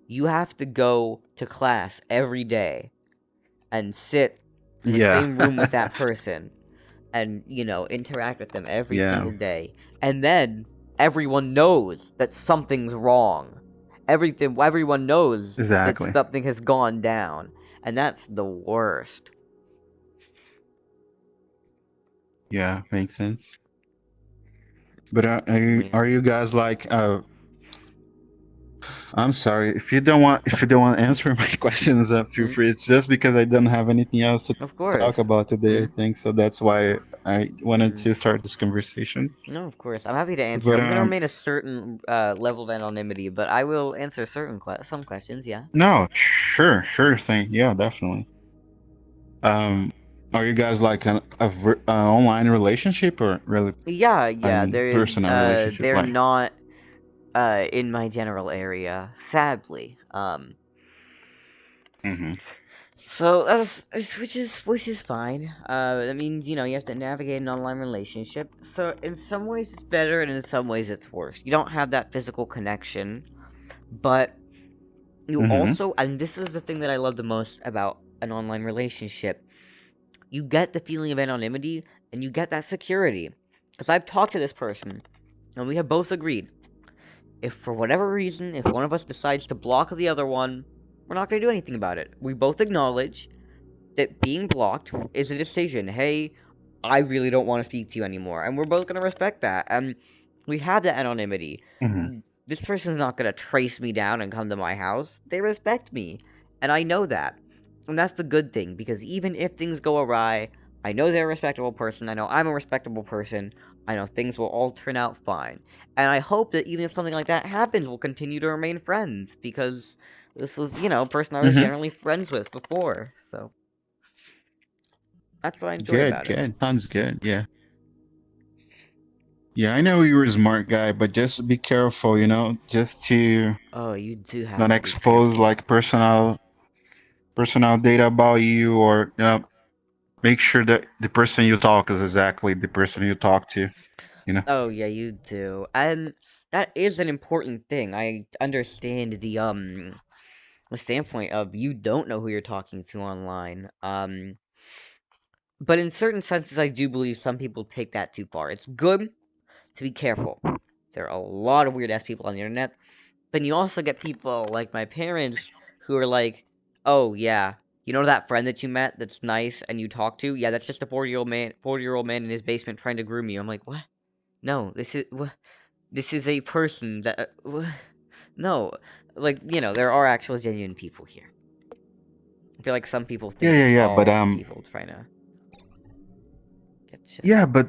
you have to go to class every day and sit in the Yeah. same room with that person and, interact with them every Yeah. single day. And then everyone knows that something's wrong. Everyone knows that Exactly. something has gone down. And that's the worst. Yeah, makes sense. But Yeah. are you guys like I'm sorry if you don't want to answer my questions. Feel free. It's just because I don't have anything else to Of talk course. about today. I think so. That's why I wanted to start this conversation. No, of course. I'm happy to answer. But I'm gonna remain a certain level of anonymity, but I will answer some questions. Yeah. no, sure thing. Yeah, definitely. Are you guys like an online relationship or really? Yeah. I mean, personal relationship, They're like. not in my general area, sadly. So which is fine. That means you have to navigate an online relationship. So in some ways it's better, and in some ways it's worse. You don't have that physical connection, but you also, and this is the thing that I love the most about an online relationship, you get the feeling of anonymity, and you get that security. Because I've talked to this person, and we have both agreed, if for whatever reason, if one of us decides to block the other one, we're not going to do anything about it. We both acknowledge that being blocked is a decision. Hey, I really don't want to speak to you anymore. And we're both going to respect that. And we have that anonymity. this person's not gonna trace me down and come to my house. They respect me, and I know that. And that's the good thing, because even if things go awry, I know they're a respectable person, I know I'm a respectable person, I know things will all turn out fine. And I hope that even if something like that happens, we'll continue to remain friends, because this was, you know, a person I was generally friends with before, so... That's what I enjoy about it. Good. Sounds good. Yeah. Yeah, I know you're a smart guy, but just be careful, you know, just to Oh, you do have not to be expose careful. like personal data about you, or make sure that the person you talk is exactly the person you talk to, you know. Oh, yeah, you do. And that is an important thing. I understand the standpoint of you don't know who you're talking to online. But in certain senses, I do believe some people take that too far. It's good to be careful. There are a lot of weird-ass people on the internet. But you also get people like my parents who are like, oh, yeah, you know that friend that you met that's nice and you talk to? Yeah, that's just a 40-year-old man in his basement trying to groom you. I'm like, what? No, this is a person that... no, like, you know, there are actual genuine people here. I feel like some people think it's Yeah, but all people trying to get you. yeah, but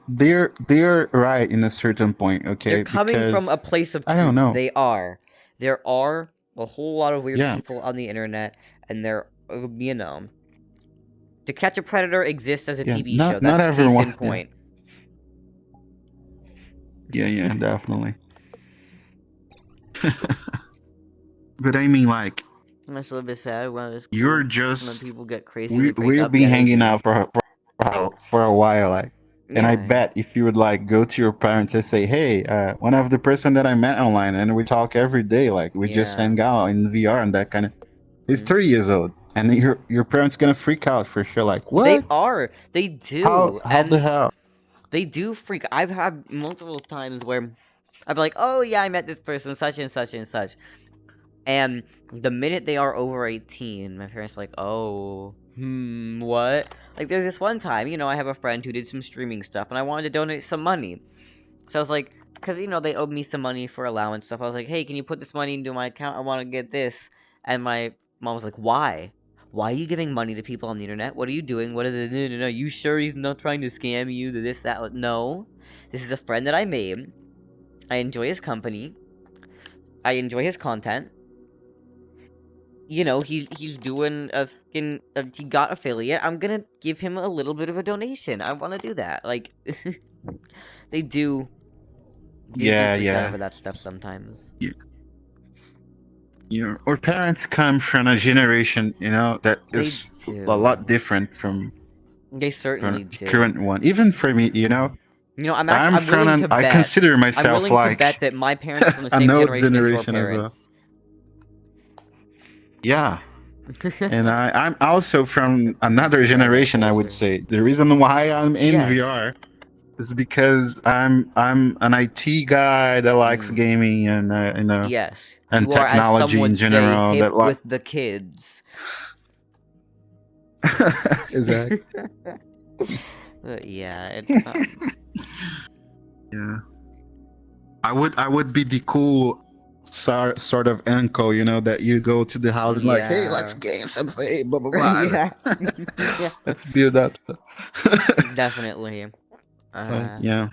they're right in a certain point, okay? They're coming from a Because place of I truth. don't know. They are. There are a whole lot of weird Yeah. people on the internet, and they're, you know... To Catch a Predator exists as a Yeah, TV not show. That's case everyone. in point. Yeah, definitely. But I mean, like, That's a little bit sad when it's cool you're when just people get crazy and they break we've up. been Yeah, they hanging do. out for a while, like, and I Yeah. bet if you would like go to your parents and say, hey, one of the person that I met online, and we talk every day, like we just Yeah. hang out in VR and that kind of. He's 30 years old, and your parents gonna freak out for sure. Like, what? They are. They do. How the And hell? they do freak. I've had multiple times where I'd be like, oh yeah, I met this person, such and such and such. And the minute they are over 18, my parents are like, oh, what? Like, there's this one time, you know, I have a friend who did some streaming stuff, and I wanted to donate some money. So I was like, because, you know, they owed me some money for allowance stuff. I was like, hey, can you put this money into my account? I want to get this. And my mom was like, why? Why are you giving money to people on the internet? What are you doing? What are the... No. You sure he's not trying to scam you? This, that... No. This is a friend that I made. I enjoy his company. I enjoy his content. You know, he's doing a fucking... he got affiliate. I'm gonna give him a little bit of a donation. I want to do that. Like, they do... freak out over that stuff sometimes. Yeah. You know, our parents come from a generation, you know, that is a lot different from They certainly the do. current one. Even for me, you know. You know, I'm willing to bet. I consider myself I'm willing like to bet that my parents are from the an same old generation as your generation as well. parents. Yeah. And I'm also from another generation, I would say. The reason why I'm in VR is because I'm an IT guy that likes gaming and you know, yes, and you are, as some technology would in general. say, hip That like with the kids. exactly. Yeah, it's Yeah. I would be the cool sort of uncle, you know, that you go to the house and like, hey, let's game something, blah blah blah. yeah. Let's build up. Definitely. Yeah.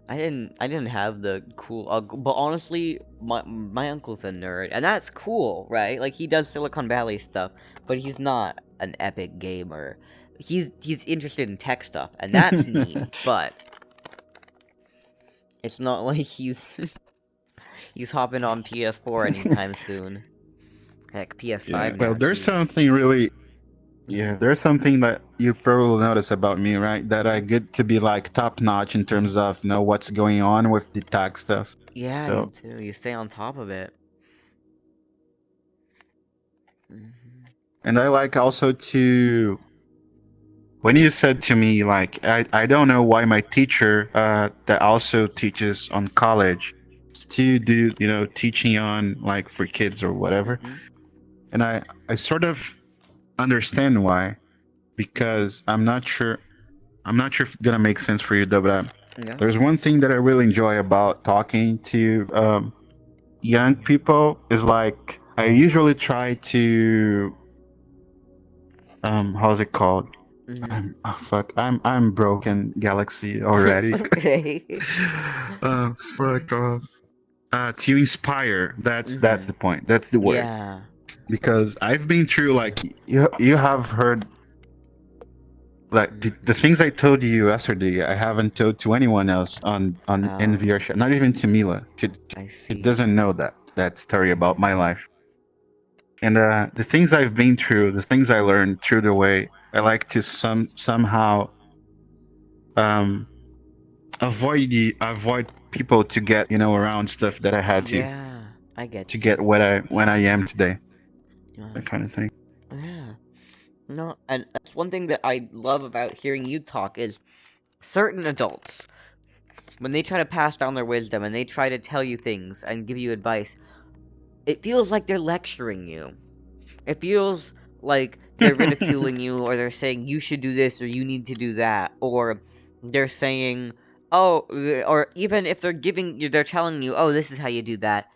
I didn't have the cool uncle, but honestly, my uncle's a nerd, and that's cool, right? Like, he does Silicon Valley stuff, but he's not an epic gamer. He's interested in tech stuff, and that's neat, but it's not like he's hopping on PS4 anytime soon. Heck, PS5 now. Well, there's something really... Yeah, there's something that you probably notice about me, right? That I get to be like top notch in terms of, you know, what's going on with the tech stuff. Yeah, So, you do. You stay on top of it. and I like also to... When you said to me, like, I don't know why my teacher that also teaches on college to do, you know, teaching on, like, for kids or whatever. And I sort of understand why, because I'm not sure if it's gonna make sense for you though, but Yeah. There's one thing that I really enjoy about talking to young people is like I usually try to how's it called? Mm-hmm. I'm broken Galaxy It's already. okay. Fuck off. To inspire. That's Mm-hmm. the point. That's the word. Yeah. Because I've been through like you have heard like the things I told you yesterday. I haven't told to anyone else on in Oh, VR chat. Not even to Mila. I She see. doesn't know that story about my life. And the things I've been through, the things I learned through the way, I like to somehow um avoid people to get around stuff that I had Yeah, I to get get you. when I am today. That kind of Right. thing. Yeah. No, and that's one thing that I love about hearing you talk is certain adults, when they try to pass down their wisdom and they try to tell you things and give you advice, it feels like they're lecturing you. It feels like they're ridiculing you, or they're saying you should do this or you need to do that, or they're saying, oh, or even if they're telling you, oh, this is how you do that.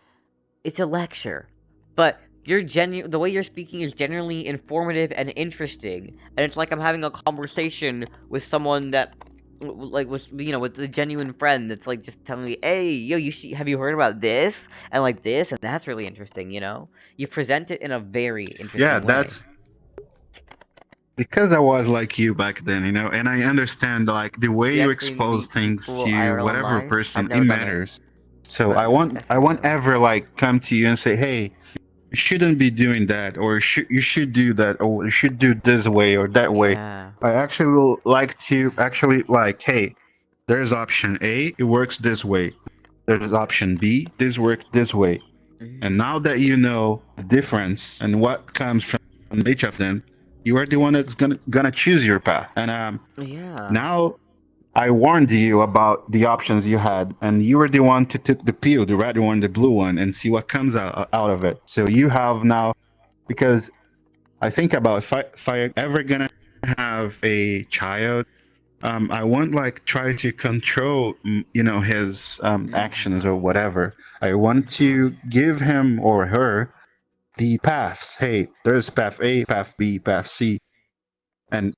It's a lecture, but the way you're speaking is genuinely informative and interesting, and it's like I'm having a conversation with someone that, like, with a genuine friend that's like just telling me, hey, yo, have you heard about this and like this, and that's really interesting. You present it in a very Yeah, interesting way. that's because I was like you back then, and I understand like the way You you actually expose meet things people to IRL in whatever life. I've person, it never done it, matters. So but I seems won't so. ever like come to you and say, hey, you shouldn't be doing that, or you should do that, or you should do this way or that way. Yeah. I actually will like to actually like, hey, there's option A, it works this way. There's option B, this works this way. And Mhm. now that you know the difference and what comes from each of them, you are the one that's gonna choose your path. And Yeah. now I warned you about the options you had, and you were the one to take the pill, the red one, the blue one, and see what comes out of it. So you have now, because I think about if I ever gonna have a child, I won't like try to control, his actions or whatever. I want to give him or her the paths. Hey, there's path A, path B, path C, and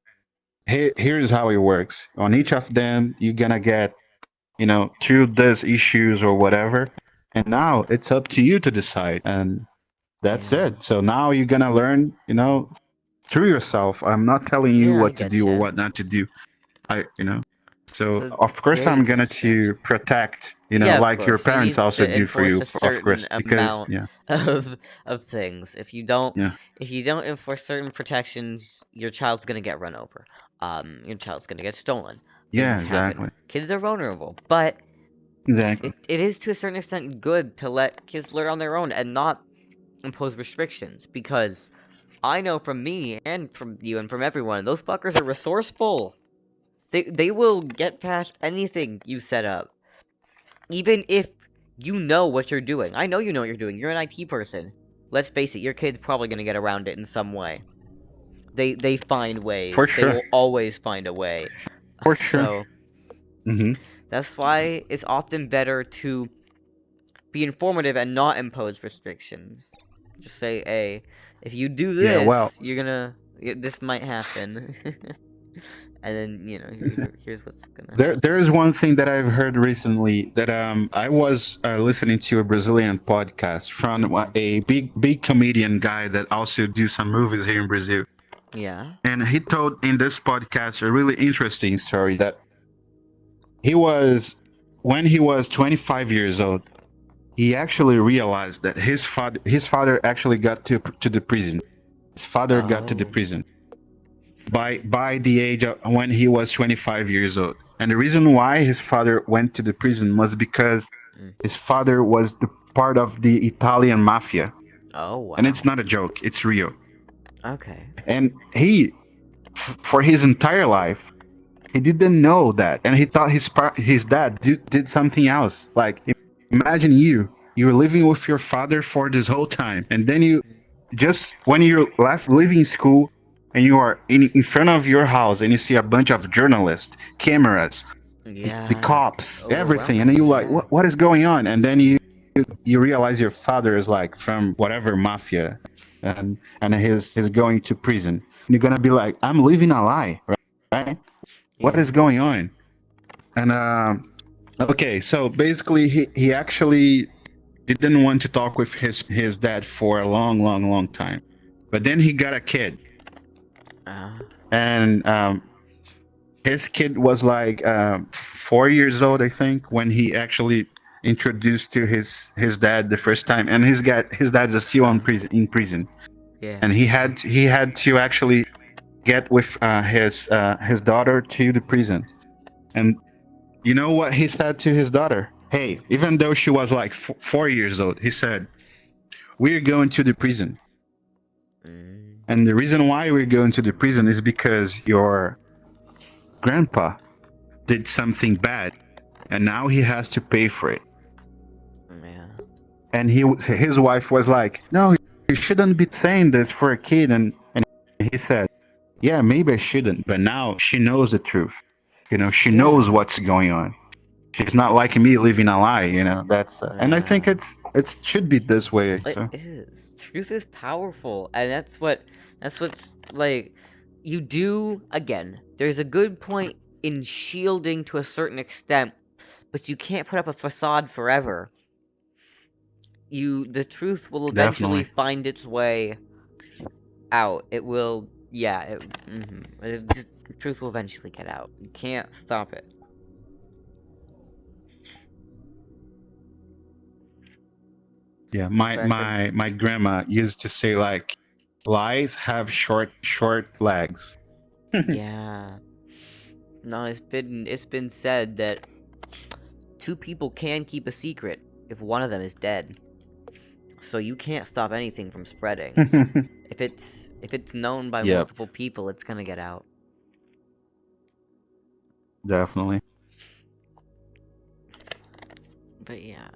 here's how it works. On each of them, you're gonna get, through these issues or whatever. And now it's up to you to decide, and that's Yeah. it. So now you're gonna learn, through yourself. I'm not telling you Yeah, I what to get do or you. what not to do. So It's a of course I'm great gonna to distinction. protect, Yeah, of like your course. You parents need also to do for enforce you, a of certain course, because amount of things. yeah, If you don't enforce certain protections, your child's gonna get run over. Your child's gonna get stolen. yeah, Things happen. exactly, Kids are vulnerable, but exactly. it is to a certain extent good to let kids learn on their own and not impose restrictions, because I know from me and from you and from everyone, those fuckers are resourceful. They will get past anything you set up. Even if you know what you're doing. I know you know what you're doing. You're an IT person. Let's face it, your kid's probably gonna get around it in some way. They find For ways. They sure, will always find a way. for sure. So Hmm. that's why it's often better to be informative and not impose restrictions. Just say, hey, if you do Yeah, well, this, this might happen. And then, here's what's gonna happen. there is one thing that I've heard recently that I was listening to a Brazilian podcast from a big comedian guy that also do some movies here in Brazil, Yeah. and he told in this podcast a really interesting story that he was when he was 25 years old, he actually realized that his father actually got to the prison. His father got to the Oh. prison by the age of when he was 25 years old. And the reason why his father went to the prison was because Mm. his father was the part of the Italian mafia. Oh, And it's wow. not a joke, it's real. Okay. And he, for his entire life, he didn't know that. And he thought his dad did something else. Like, imagine you were living with your father for this whole time. And then just when you're left leaving school and you are in front of your house and you see a bunch of journalists, cameras, Yeah. the cops, everything, and Overwhelming, you like, yeah. what is going on? And then you realize your father is like from whatever mafia, and he's going to prison. And you're gonna be like, I'm living a lie, right? What Yeah. is going on? And okay, so basically he actually didn't want to talk with his dad for a long time, but then he got a kid, and his kid was like 4 years old, I think, when he actually introduced to his dad the first time, and his dad's still in prison, Yeah. and he had to actually get with his daughter to the prison, and you know what he said to his daughter? Hey, even though she was like 4 years old, he said, "We're going to the prison, and the reason why we're going to the prison is because your grandpa did something bad, and now he has to pay for it." Yeah. And his wife was like, "No, you shouldn't be saying this for a kid." And he said, "Yeah, maybe I shouldn't, but now she knows the truth. You know, she knows what's going on. She's not like me living a lie. You know, that's and I think it should be this way." So. It is. Truth is powerful, and that's what's like. You do again. There's a good point in shielding to a certain extent, but you can't put up a facade forever. The truth will eventually find its way out. It will. Yeah. The truth will eventually get out. You can't stop it. Yeah, my grandma used to say like, lies have short legs. Yeah. No, it's been said that two people can keep a secret if one of them is dead. So you can't stop anything from spreading. If it's known by multiple people, it's gonna get out. Definitely. But yeah.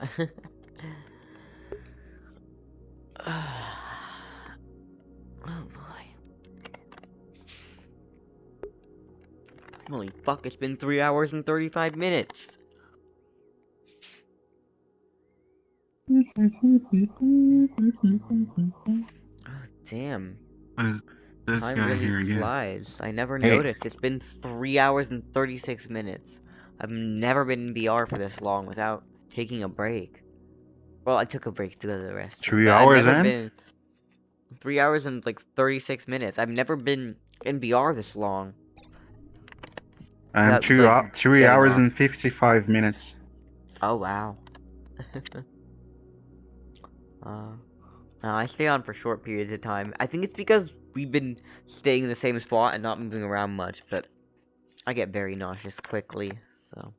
Oh boy. Holy fuck, it's been 3 hours and 35 minutes. Oh, damn. What is this Time guy really here again? flies. I never noticed. It's been 3 hours and 36 minutes. I've never been in VR for this long without taking a break. Well, I took a break to go to the restroom. 3 hours in? Been 3 hours and like 36 minutes. I've never been in VR this long. I'm 3 hours and 55 minutes. Oh wow. I stay on for short periods of time. I think it's because we've been staying in the same spot and not moving around much, but I get very nauseous quickly, so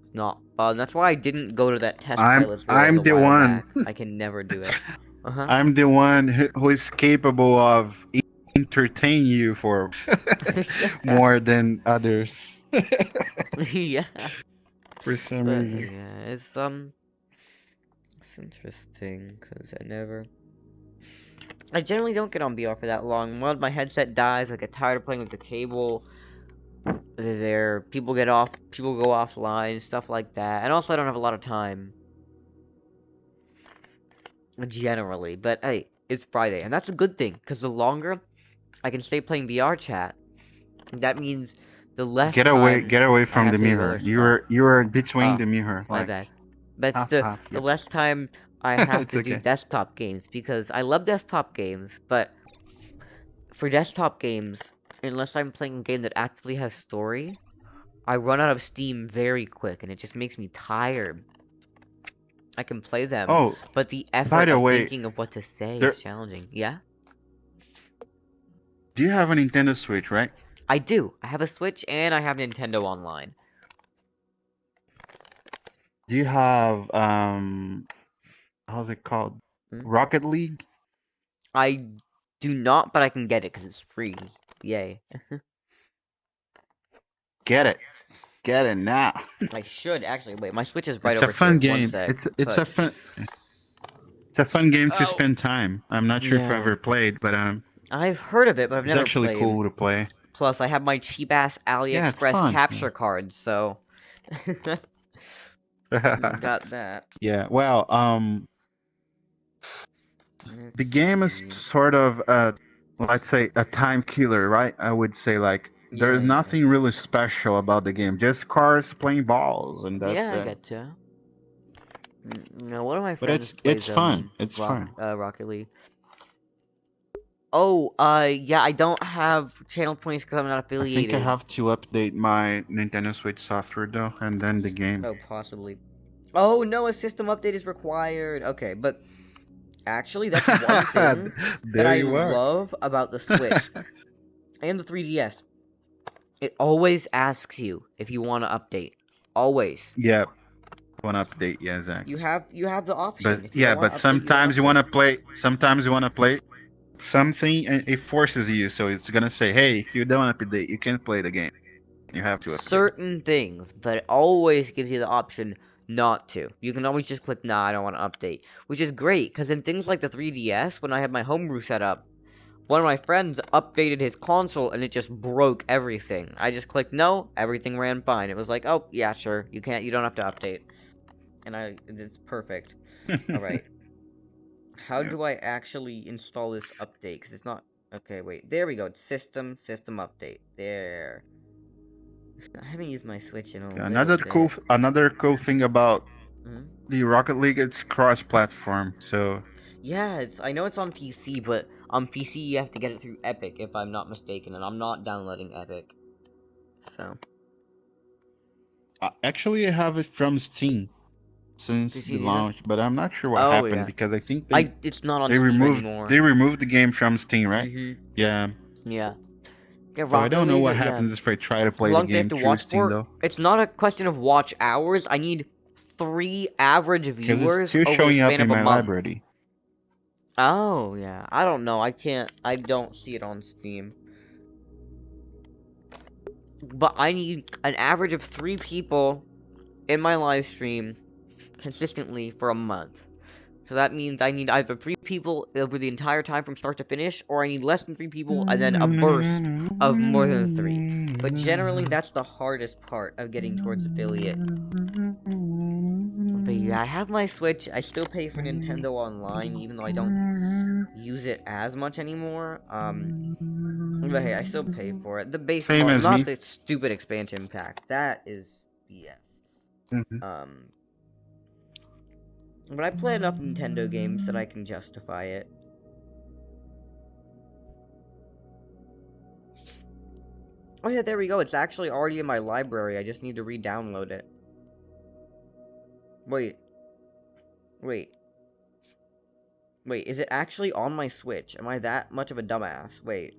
it's not fun. That's why I didn't go to that test pilot's world I'm a the while one. back. I can never do it. I'm the one who is capable of entertain you for more than others. Yeah. For some reason. Yeah, it's interesting because I generally don't get on VR for that long. When my headset dies, I get tired of playing with the cable. People go offline, stuff like that. And also I don't have a lot of time. Generally, but hey, it's Friday, and that's a good thing, because the longer I can stay playing VR chat, that means the less Get away from the mirror. You're between the mirror. My bad. But the less time I have to do desktop games, because I love desktop games, but for desktop games, unless I'm playing a game that actually has story, I run out of steam very quick, and it just makes me tired. I can play them, but the effort of thinking of what to say is challenging. Yeah? Do you have a Nintendo Switch, right? I do. I have a Switch, and I have Nintendo Online. Do you have, how's it called? Rocket League? I do not, but I can get it, because it's free. Yay. Get it. Get it now. I should, actually. Wait, my Switch is right it's over a fun here. game. One sec, It's a fun game to spend time. I'm not sure if I ever played, but I've heard of it, but I've never played. It's actually cool to play. Plus, I have my cheap-ass Yeah, it's AliExpress fun. capture cards, so... Got that. Yeah, well, the Let's game is see. sort of let's say a time killer, right? I would say like there is Yeah. nothing really special about the game, just cars playing balls, and that's Yeah, I it. get to. No, one of my But friends it's plays fun. It's fun. Rocket League. Oh, yeah, I don't have channel points because I'm not I affiliated. think I have to update my Nintendo Switch software though, and then the game. Oh, possibly. Oh no, a system update is required. Okay, but actually, that's one thing that I love about the Switch and the 3DS. It always asks you if you want to update. Always. Yeah, one update. Yeah, exactly. You have the option. But If you yeah, don't wanna but update, sometimes you don't want to play. Sometimes you want to play something, and it forces you. So it's gonna say, "Hey, if you don't update, you can't play the game. You have to update." certain things, but it always gives you the option not to. You can always just click, nah, I don't want to update. Which is great, because in things like the 3DS, when I had my homebrew set up, one of my friends updated his console and it just broke everything. I just clicked no, everything ran fine. It was like, oh, yeah, sure, you don't have to update. And it's perfect. Alright. How do I actually install this update? Because it's not, okay, wait, there we go. It's system update. There. I haven't used my Switch in a little bit. Another cool thing about Mhm. the Rocket League, it's cross-platform. So Yeah, I know it's on PC, but on PC you have to get it through Epic, if I'm not mistaken, and I'm not downloading Epic. So. actually, I have it from Steam since Did the you do launch, but I'm not sure what Oh, happened yeah. because I think It's not on they Steam removed anymore. they removed the game from Steam, right? Mhm. Yeah. Yeah. Yeah, So I don't know League, what happens if I try to play How the long do they have game to through watch Steam for? though. It's not a question of watch hours. I need 3 average Because viewers it's still over the showing up span in of a my month. library. Oh, yeah. I don't know. I don't see it on Steam. But I need an average of 3 people in my live stream consistently for a month. So that means I need either 3 people over the entire time from start to finish, or I need less than 3 people and then a burst of more than 3. But generally, that's the hardest part of getting towards affiliate. But yeah, I have my Switch. I still pay for Nintendo Online, even though I don't use it as much anymore. But hey, I still pay for it. The base Same model, as not me. the stupid expansion pack. That is BS. Mhm. But I play enough Nintendo games that I can justify it. Oh yeah, there we go. It's actually already in my library. I just need to re-download it. Wait. Wait, is it actually on my Switch? Am I that much of a dumbass? Wait.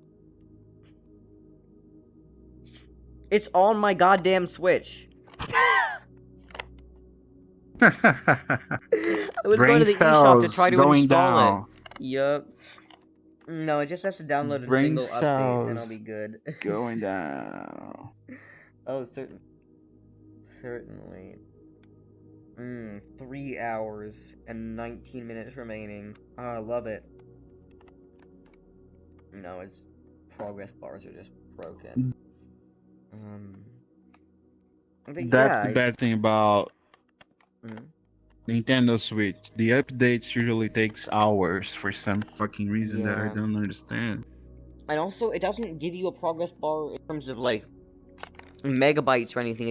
It's on my goddamn Switch. I was going to the eShop to try to install it. Yup. No, it just has to download a Brain single update, and I'll cells be good. going down. Oh, certainly. 3 hours and 19 minutes remaining. Oh, I love it. No, its progress bars are just broken. But That's yeah, the bad thing about Mhm. Nintendo Switch. The updates usually takes hours for some fucking reason that I Yeah. don't understand. And also, it doesn't give you a progress bar in terms of, like, megabytes or anything.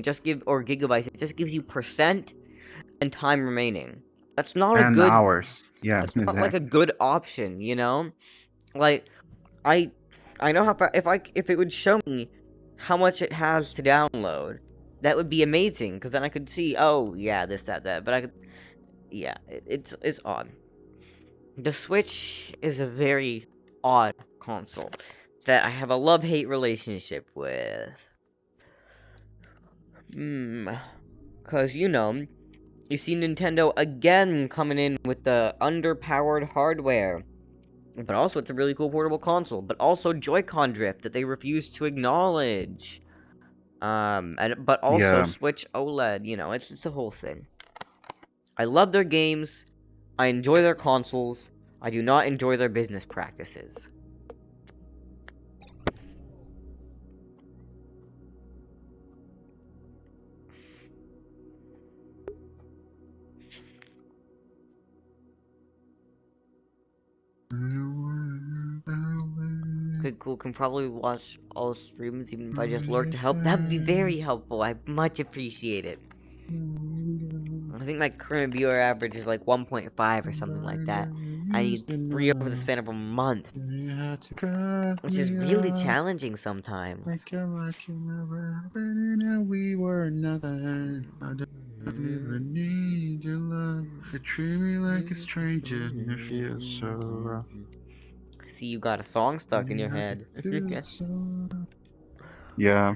Or gigabytes. It just gives you percent and time remaining. That's not And a good... hours. Yeah, That's not, exactly. like, a good option, you know? Like, I know how far... If it would show me how much it has to download, that would be amazing, because then I could see, oh, yeah, this, that, but I could... Yeah, it's odd. The Switch is a very odd console that I have a love-hate relationship with. Because, you know, you see Nintendo again coming in with the underpowered hardware. But also, it's a really cool portable console. But also, Joy-Con drift that they refuse to acknowledge. But also, Yeah. Switch OLED, you know, it's the whole thing. I love their games. I enjoy their consoles. I do not enjoy their business practices. Okay, cool. Can probably watch all streams even if I just lurk to help. That would be very helpful. I much appreciate it. I think my current viewer average is like 1.5 or something like that. I need 3 over the span of a month, which is really challenging sometimes. Like you never happened and we were nothing. I don't even need your love. You treat me like a stranger and it feels so rough. I see you got a song stuck in your head. Yeah.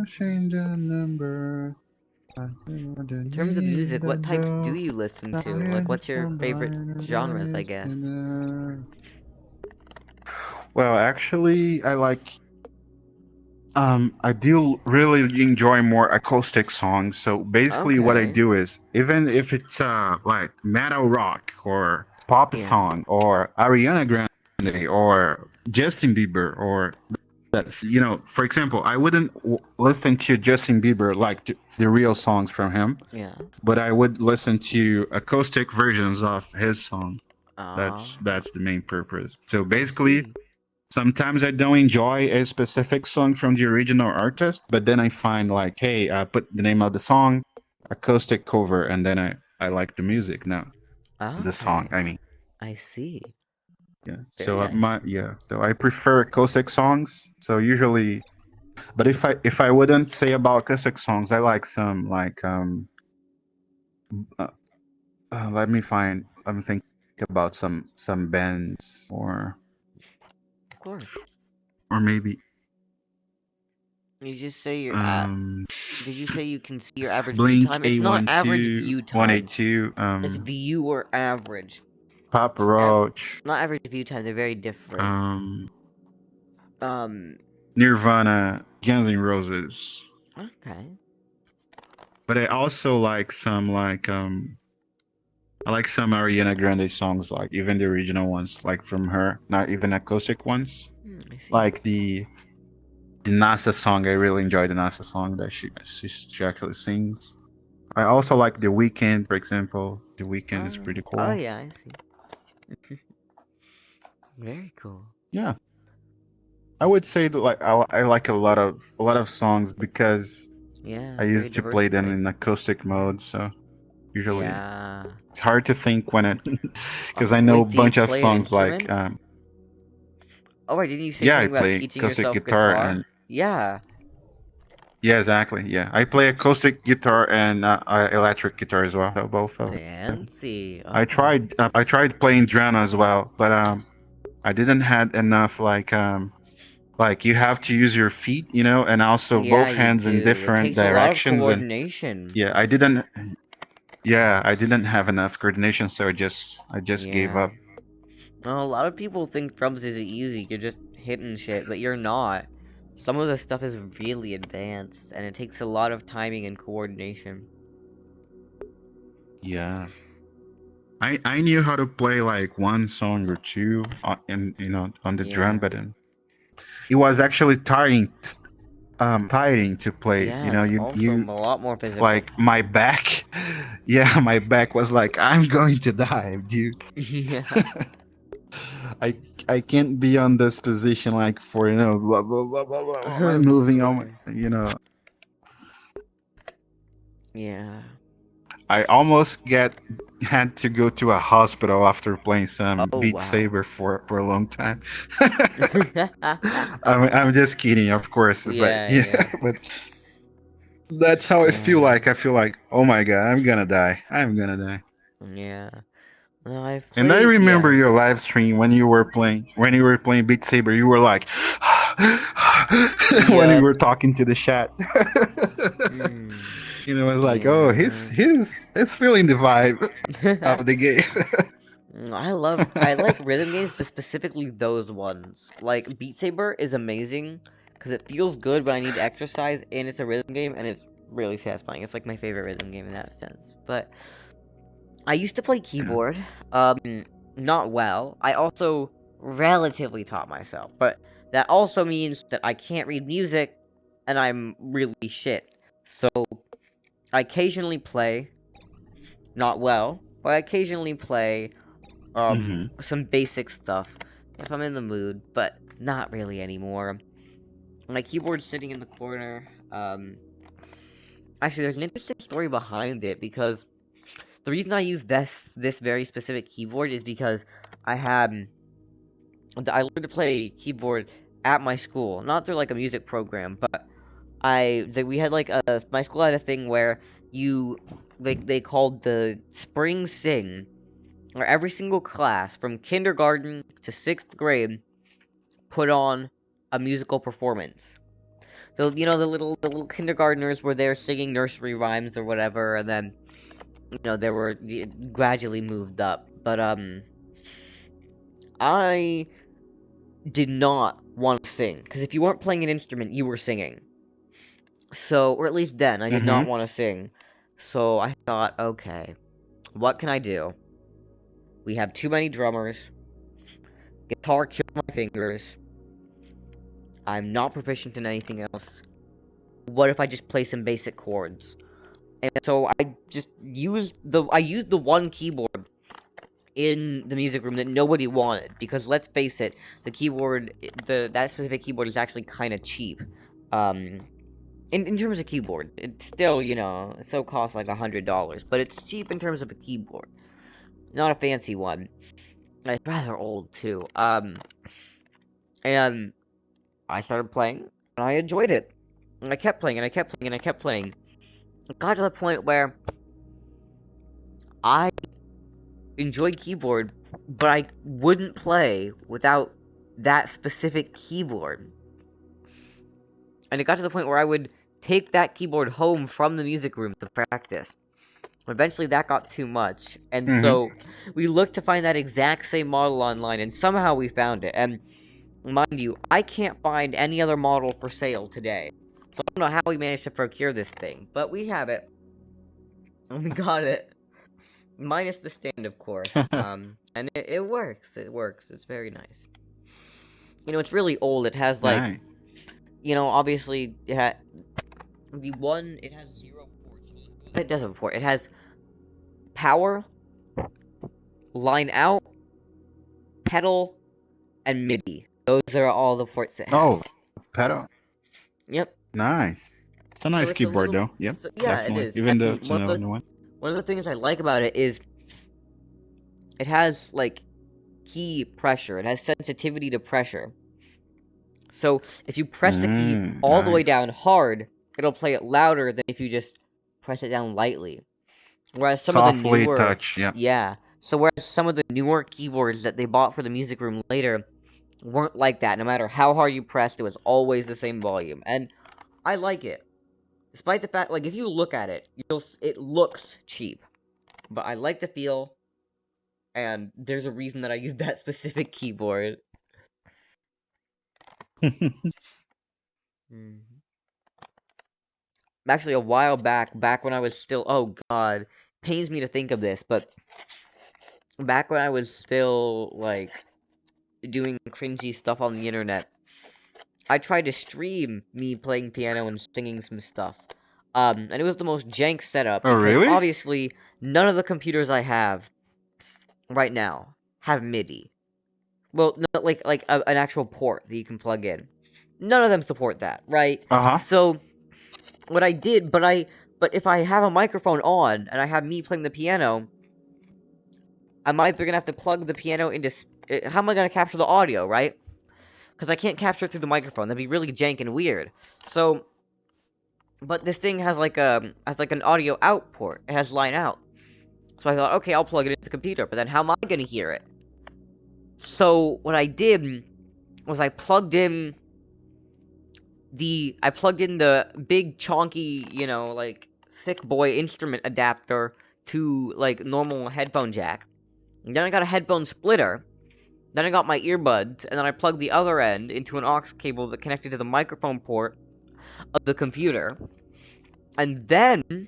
Change the number. In terms of music, what types do you listen to? Like, what's your favorite genres, I guess? Well, actually, I do really enjoy more acoustic songs. So basically, what I Okay. do is, even if it's like metal rock or pop Yeah. song or Ariana Grande or Justin Bieber or that, for example, I wouldn't listen to Justin Bieber like the real songs from him, Yeah. but I would listen to acoustic versions of his song. Ah. That's the main purpose. So I basically, see. sometimes I don't enjoy a specific song from the original artist, but then I find like, hey, I put the name of the song, acoustic cover, and then I like the music now. The song, Okay. I mean. I see. Yeah. Very So nice. so I prefer acoustic songs. So usually, but if I wouldn't say about acoustic songs, I like some like uh, let me think about some bands Of course. or maybe You just say you're at. Did you say you can see your average view Blink time? It's not average 112, view time. 182, It's viewer average. Papa Roach, Not average view time. They're very different. Um. Nirvana, Guns N' Roses. Okay. But I also like I like some Ariana Grande songs, like even the original ones, like from her, not even acoustic ones. I see. Like the NASA song, I really enjoy the NASA song that she actually sings. I also like The Weeknd, for example. The Weeknd is pretty cool. Oh yeah, I see. Very cool. Yeah, I would say that like I like a lot of songs because Yeah. I used to play them in acoustic mode, so usually Yeah. it's hard to think when it because I know a Wait, do you bunch of play an songs like instrument? Oh, wait, didn't you say yeah, I something about play teaching acoustic yourself guitar guitar? and Yeah. yeah, exactly. Yeah, I play acoustic guitar and electric guitar as well. So both of them. Fancy. I Okay. tried playing drama as well, but I didn't had enough like you have to use your feet, and also Yeah, both you hands in do. It different takes a lot of directions and coordination. yeah, I didn't have enough coordination, so I just gave Yeah. up. Well, a lot of people think drums is easy. You're just hitting shit, but you're not. Some of the stuff is really advanced, and it takes a lot of timing and coordination. Yeah. I knew how to play like one song or two on the drum, Yeah. but it was actually tiring to play. Yeah, it's also a You lot more physical. like my back. Yeah, my back was like, I'm going to die, dude. Yeah. I I can't be on this position like for blah blah blah blah blah. Oh, I'm moving on. Yeah. I almost had to go to a hospital after playing some Oh, Beat wow. Saber for a long time. I'm just kidding, of course, but Yeah. but that's how I feel Yeah. like. I feel like, oh my god, I'm gonna die. I'm gonna die. Yeah. Well, I've And I played, remember yeah. your live stream when you were playing Beat Saber. You were like when you Yup. were talking to the chat. It was like, oh, he's feeling the vibe of the game. I like rhythm games, but specifically those ones. Like, Beat Saber is amazing, because it feels good, but I need to exercise, and it's a rhythm game, and it's really satisfying. It's like my favorite rhythm game in that sense. But I used to play keyboard, not well. I also relatively taught myself, but that also means that I can't read music, and I'm really shit. So, I occasionally play, not well, but I occasionally play some basic stuff. if I'm in the mood, but not really anymore. My keyboard's sitting in the corner. Actually, there's an interesting story behind it, because the reason I use this very specific keyboard is because I learned to play keyboard at my school, not through like a music program, but we had like my school had a thing where they called the spring sing, where every single class from kindergarten to 6th grade put on a musical performance. The little kindergartners were there singing nursery rhymes or whatever, and then they were gradually moved up. But I did not want to sing, because if you weren't playing an instrument, you were singing. So, or at least then, I did not want to sing. So I thought, okay, what can I do? We have too many drummers. Guitar killed my fingers. I'm not proficient in anything else. What if I just play some basic chords? And so I just used the one keyboard in the music room that nobody wanted, because let's face it, the keyboard, that specific keyboard is actually kind of cheap. In terms of keyboard, it's still, it still costs like $100, but it's cheap in terms of a keyboard. Not a fancy one. It's rather old, too. And I started playing, and I enjoyed it. And I kept playing, and I kept playing, and I kept playing. It got to the point where I enjoyed keyboard, but I wouldn't play without that specific keyboard. And it got to the point where I would take that keyboard home from the music room to practice. Eventually that got too much, and so we looked to find that exact same model online, and somehow we found it. And mind you, I can't find any other model for sale today. So I don't know how we managed to procure this thing, but we have it. And we got it. Minus the stand, of course. And it works. It works. It's very nice. It's really old. It has, like, Nice. Obviously, it has 0 ports. It does have a port. It has power, line out, pedal, and MIDI. Those are all the ports it has. Oh, pedal. Yep. Nice. It's a nice keyboard, though. Yep. So, yeah, definitely. it is. Even And though it's a new one. One of the things I like about it is it has, like, key pressure. It has sensitivity to pressure. So, if you press the key all the way down hard, it'll play it louder than if you just press it down lightly. Whereas some of the newer... touch, yep. Yeah. So, whereas some of the newer keyboards that they bought for the music room later weren't like that. No matter how hard you pressed, it was always the same volume. And I like it. Despite the fact, like, if you look at it, it looks cheap. But I like the feel, and there's a reason that I use that specific keyboard. Actually, a while back when I was still... Oh, God. Pains me to think of this, but... Back when I was still, like, doing cringy stuff on the internet, I tried to stream me playing piano and singing some stuff. And it was the most jank setup. Oh, because really? obviously, none of the computers I have right now have MIDI. Well, not like an actual port that you can plug in. None of them support that, right? So, what I did, but if I have a microphone on, and I have me playing the piano, I'm either gonna have to plug the piano into... How am I gonna capture the audio, right? Because I can't capture it through the microphone. That'd be really jank and weird. So, but this thing has like an audio out port. It has line out. So I thought, okay, I'll plug it into the computer. But then how am I gonna hear it? So what I did was I plugged in the big chonky, like thick boy instrument adapter to like normal headphone jack. And then I got a headphone splitter. Then I got my earbuds, and then I plugged the other end into an aux cable that connected to the microphone port of the computer. And then,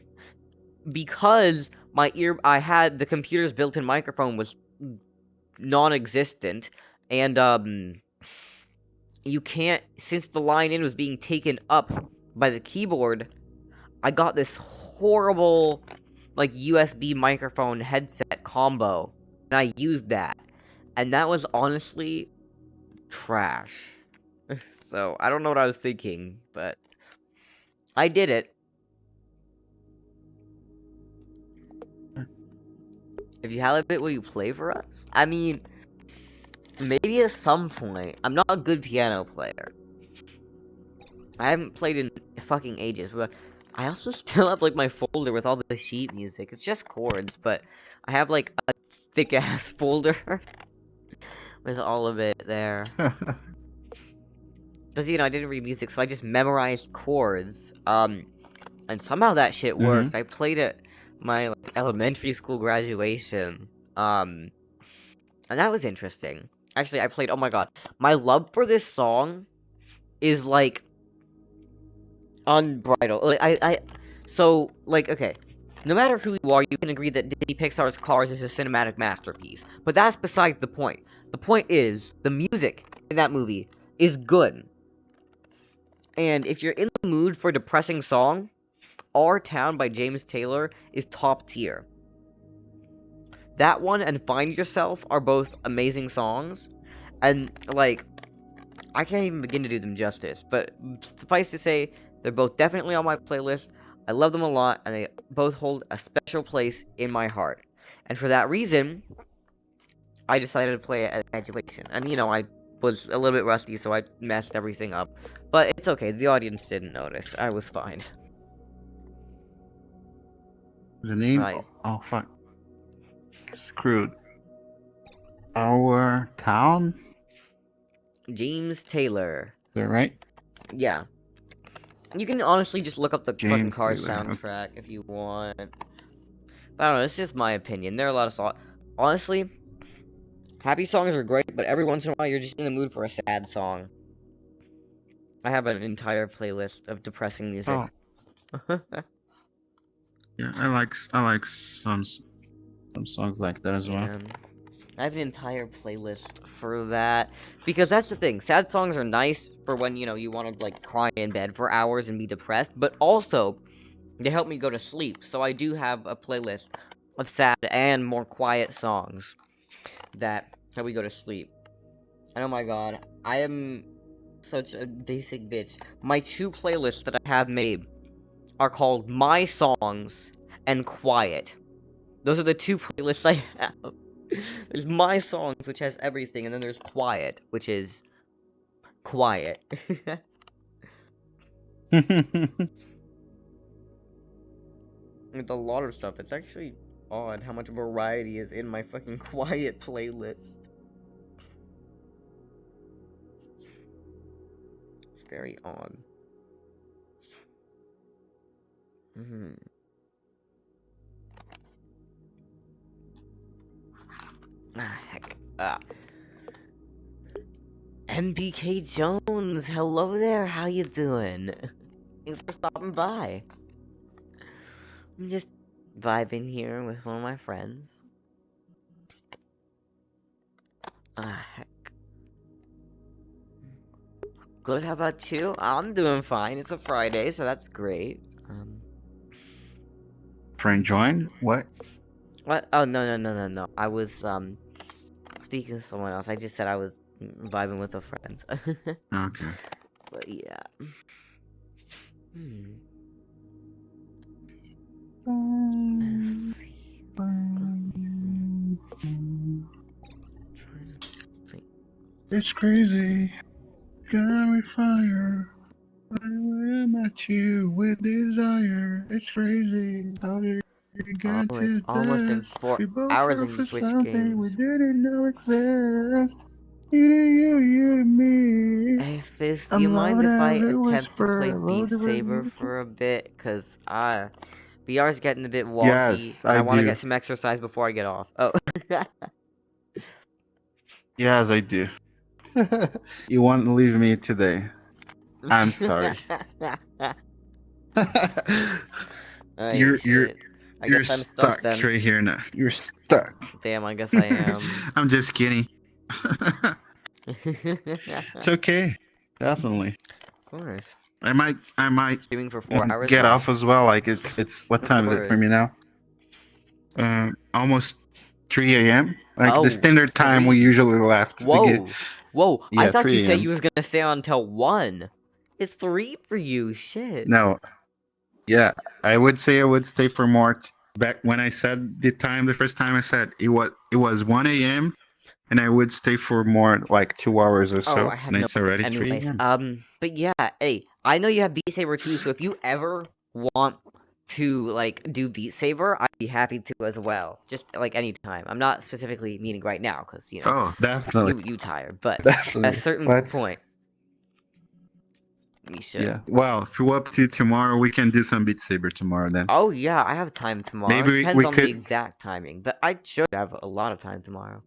because I had the computer's built-in microphone was non-existent, and you can't, since the line in was being taken up by the keyboard, I got this horrible, like, USB microphone headset combo, and I used that. And that was honestly trash. So, I don't know what I was thinking, but I did it. If you have a bit, will you play for us? I mean, maybe at some point. I'm not a good piano player. I haven't played in fucking ages, but I also still have, like, my folder with all the sheet music. It's just chords, but I have, like, a thick-ass folder with all of it there. Because, you know, I didn't read music, so I just memorized chords. And somehow that shit worked. I played at my, like, elementary school graduation. And that was interesting. Actually, I played, oh my god. My love for this song is, like, unbridled. Like, so, like, okay. No matter who you are, you can agree that Disney Pixar's Cars is a cinematic masterpiece. But that's besides the point. The point is, the music in that movie is good. And if you're in the mood for a depressing song, Our Town by James Taylor is top tier. That one and Find Yourself are both amazing songs. And, like, I can't even begin to do them justice. But suffice to say, they're both definitely on my playlist. I love them a lot, and they both hold a special place in my heart. And for that reason, I decided to play it at graduation. And, you know, I was a little bit rusty, so I messed everything up. But it's okay, the audience didn't notice. I was fine. The name? Right. Oh, fuck. Screwed. Our Town? James Taylor. Is that right? Yeah. You can honestly just look up the fucking James Cars Taylor, soundtrack if you want. But I don't know, it's just my opinion. There are a lot of songs. Honestly, happy songs are great, but every once in a while you're just in the mood for a sad song. I have an entire playlist of depressing music. Oh. Yeah, I like some songs like that as well. I have an entire playlist for that. Because that's the thing. Sad songs are nice for when, you know, you want to, like, cry in bed for hours and be depressed. But also, they help me go to sleep. So I do have a playlist of sad and more quiet songs that help me go to sleep. And oh my god, I am such a basic bitch. My two playlists that I have made are called My Songs and Quiet. Those are the two playlists I have. There's My Songs, which has everything, and then there's Quiet, which is quiet. With a lot of stuff, it's actually odd how much variety is in my fucking quiet playlist. It's very odd. Heck. MBK Jones, hello there, how you doing? Thanks for stopping by. I'm just vibing here with one of my friends. Heck. Good, how about you? I'm doing fine, it's a Friday, so that's great. Friend join? What? What? Oh, no. I was, speaking to someone else. I just said I was vibing with a friend. Okay. But, yeah. It's crazy. Got me fire. I'm at you with desire. It's crazy. How did you get Oh, to it's almost been this? 4 We both hours fell and for you switched something we games. didn't know exist. You to me. Hey, Fizz, do I'm you mind if I loud as a attempt to play whisper, Beat loud as a Saber whisper. for a bit? Because, VR's getting a bit wonky. Yes, and I I want to do. get some exercise before I get off. Oh. Yes, I do. You won't leave me today. I'm sorry. Oh, you're shit. I you're guess I'm stuck then. right here now. You're stuck. Damn, I guess I am. I'm just kidding. It's okay. Definitely. Of course. I might Streaming for 4 hours get now? off as well. Like it's what Of time is it for course. me now? Almost 3 a.m. Like Oh, the standard time we 3. usually left. Whoa. Whoa, I Yeah, thought you 3 said a.m. you was gonna stay on until 1. It's 3 for you, shit. No, yeah, I would say I would stay for more. Back when I said the first time I said it was 1 a.m. and I would stay for more, like 2 hours or Oh, so. I have And no. it's already 3 Anyways, a.m. but yeah, hey, I know you have Beat Saber too, so if you ever want to like do Beat Saber, I'd be happy to as well. Just like anytime. I'm not specifically meaning right now, because you know Oh, definitely, you tired, but at a definitely. certain Let's. point, we should. Yeah. Well, if we're up to tomorrow, we can do some Beat Saber tomorrow then. Oh yeah, I have time tomorrow. Maybe Depends we on the could. exact timing, but I should have a lot of time tomorrow.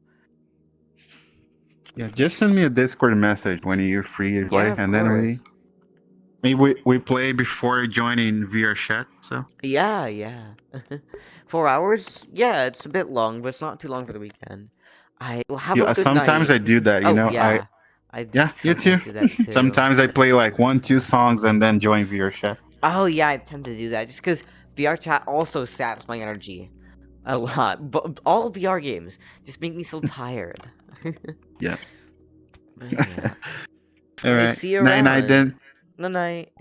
Yeah, just send me a Discord message when you're free to play, Yeah, of and then course. we play before joining VR chat. So Yeah. 4 hours? Yeah, it's a bit long, but it's not too long for the weekend. Well, have a good sometimes night. I do that. You Oh know, yeah, I yeah, you too. sometimes do that too. Sometimes I play like 1-2 songs and then join VR chat. Oh yeah, I tend to do that just because VR chat also saps my energy a lot. But all VR games just make me so tired. Yeah. But yeah. All Hey, right. see you Night night around. then. No night.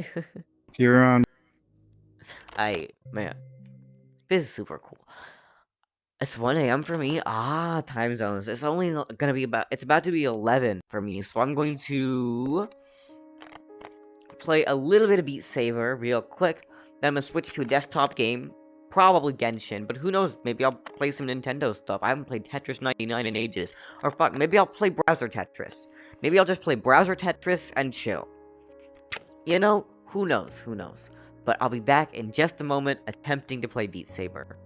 See you around. Man, this is super cool. It's 1 a.m. for me. Time zones. It's only gonna be it's about to be 11 for me, so I'm going to play a little bit of Beat Saber real quick. Then I'm gonna switch to a desktop game, probably Genshin, but who knows? Maybe I'll play some Nintendo stuff. I haven't played Tetris 99 in ages. Or fuck, maybe I'll play browser Tetris. Maybe I'll just play browser Tetris and chill. You know, who knows? Who knows? But I'll be back in just a moment, attempting to play Beat Saber.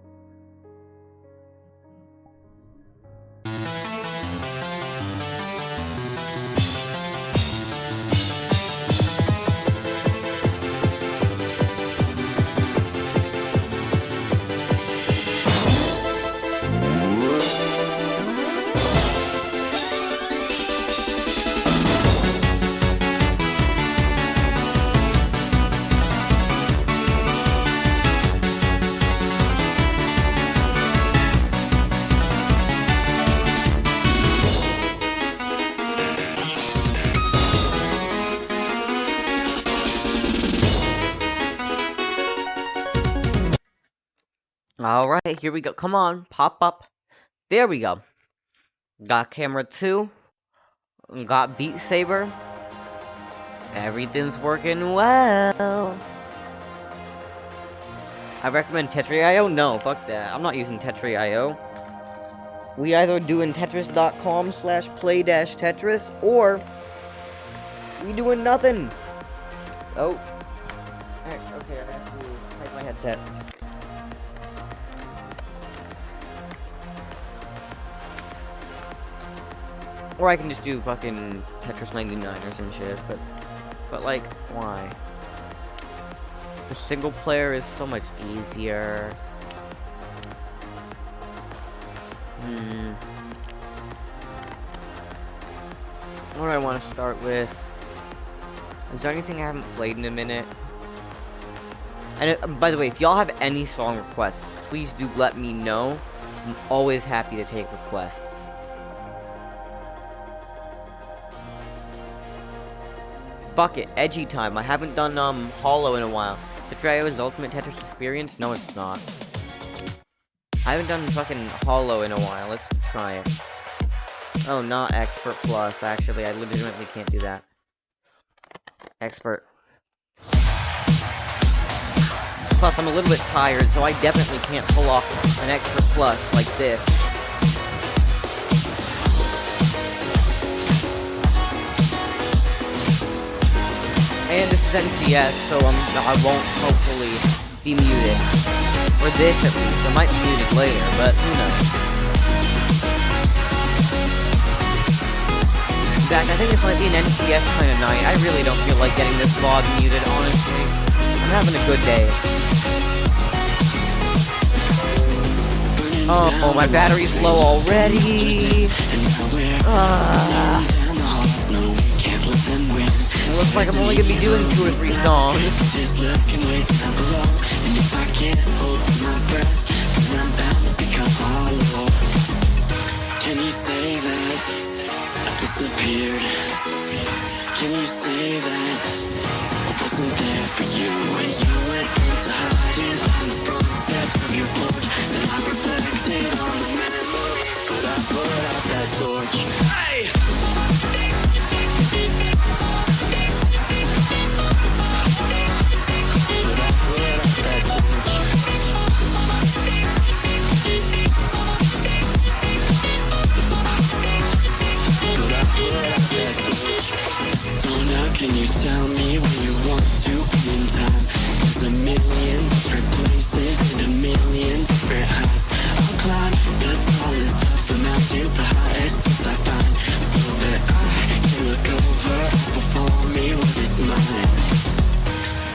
Alright, here we go. Come on, pop up. There we go. Got camera 2. Got Beat Saber. Everything's working well. I recommend Tetris.io? No, fuck that. I'm not using Tetris.io. We either doing tetris.com/play-tetris, or we doing nothing. Oh. Okay, I have to hide my headset. Or I can just do fucking Tetris 99 or some shit, but like, why? The single player is so much easier. What do I want to start with? Is there anything I haven't played in a minute? And by the way, if y'all have any song requests, please do let me know. I'm always happy to take requests. Fuck it, edgy time. I haven't done Hollow in a while. Tetris Ultimate Tetris Experience? No, it's not. I haven't done fucking Hollow in a while. Let's try it. Oh, not Expert Plus. Actually, I legitimately can't do that. Expert. Plus, I'm a little bit tired, so I definitely can't pull off an Expert Plus like this. And this is NCS, so I won't hopefully be muted. For this at least. I might be muted later, but who knows. In fact, I think this might be an NCS kind of night. I really don't feel like getting this vlog muted, honestly. I'm having a good day. Oh, my battery's low already. It looks like I'm only gonna be doing 2 or 3 songs. Can you say that after disappeared. Can you say that I wasn't there for you when you went into hiding on the front steps of your porch? Then I reflected on the memories, but I put out that torch. Hey! But I put out that torch. But I put out that torch. So now can you tell me where you want to be in time? There's a million different places and a million different heights. I'll climb the tallest of the mountains, the highest place I find, so that I can look over before me what is mine.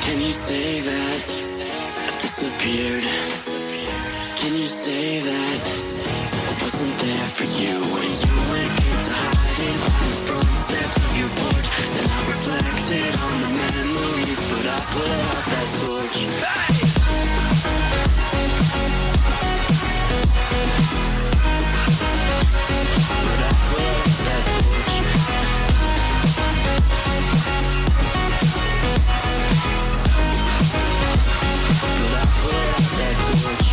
Can you say that I disappeared? Can you say that I wasn't there for you when you went into hiding on the front steps of your porch? Then I reflected on the memories, but I put out that torch. Hey! But I put out that torch. But I put out that torch.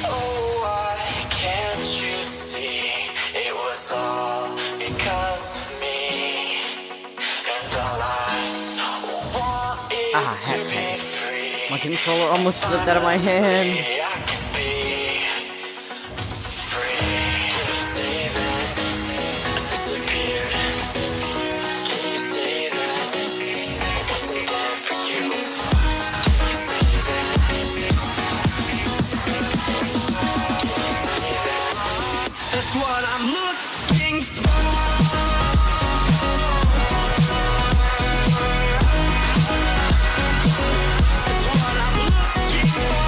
Oh, why can't you see it was all because of me? And all I want is to be free. My controller almost slipped out of my hand. I can be free. Can you say that I disappeared? Can you say that I wasn't there for you? Can you say that? That's what I'm looking for. That's what I'm looking for. That's what I'm looking for.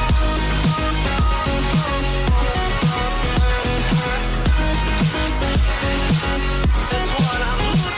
That's what I'm looking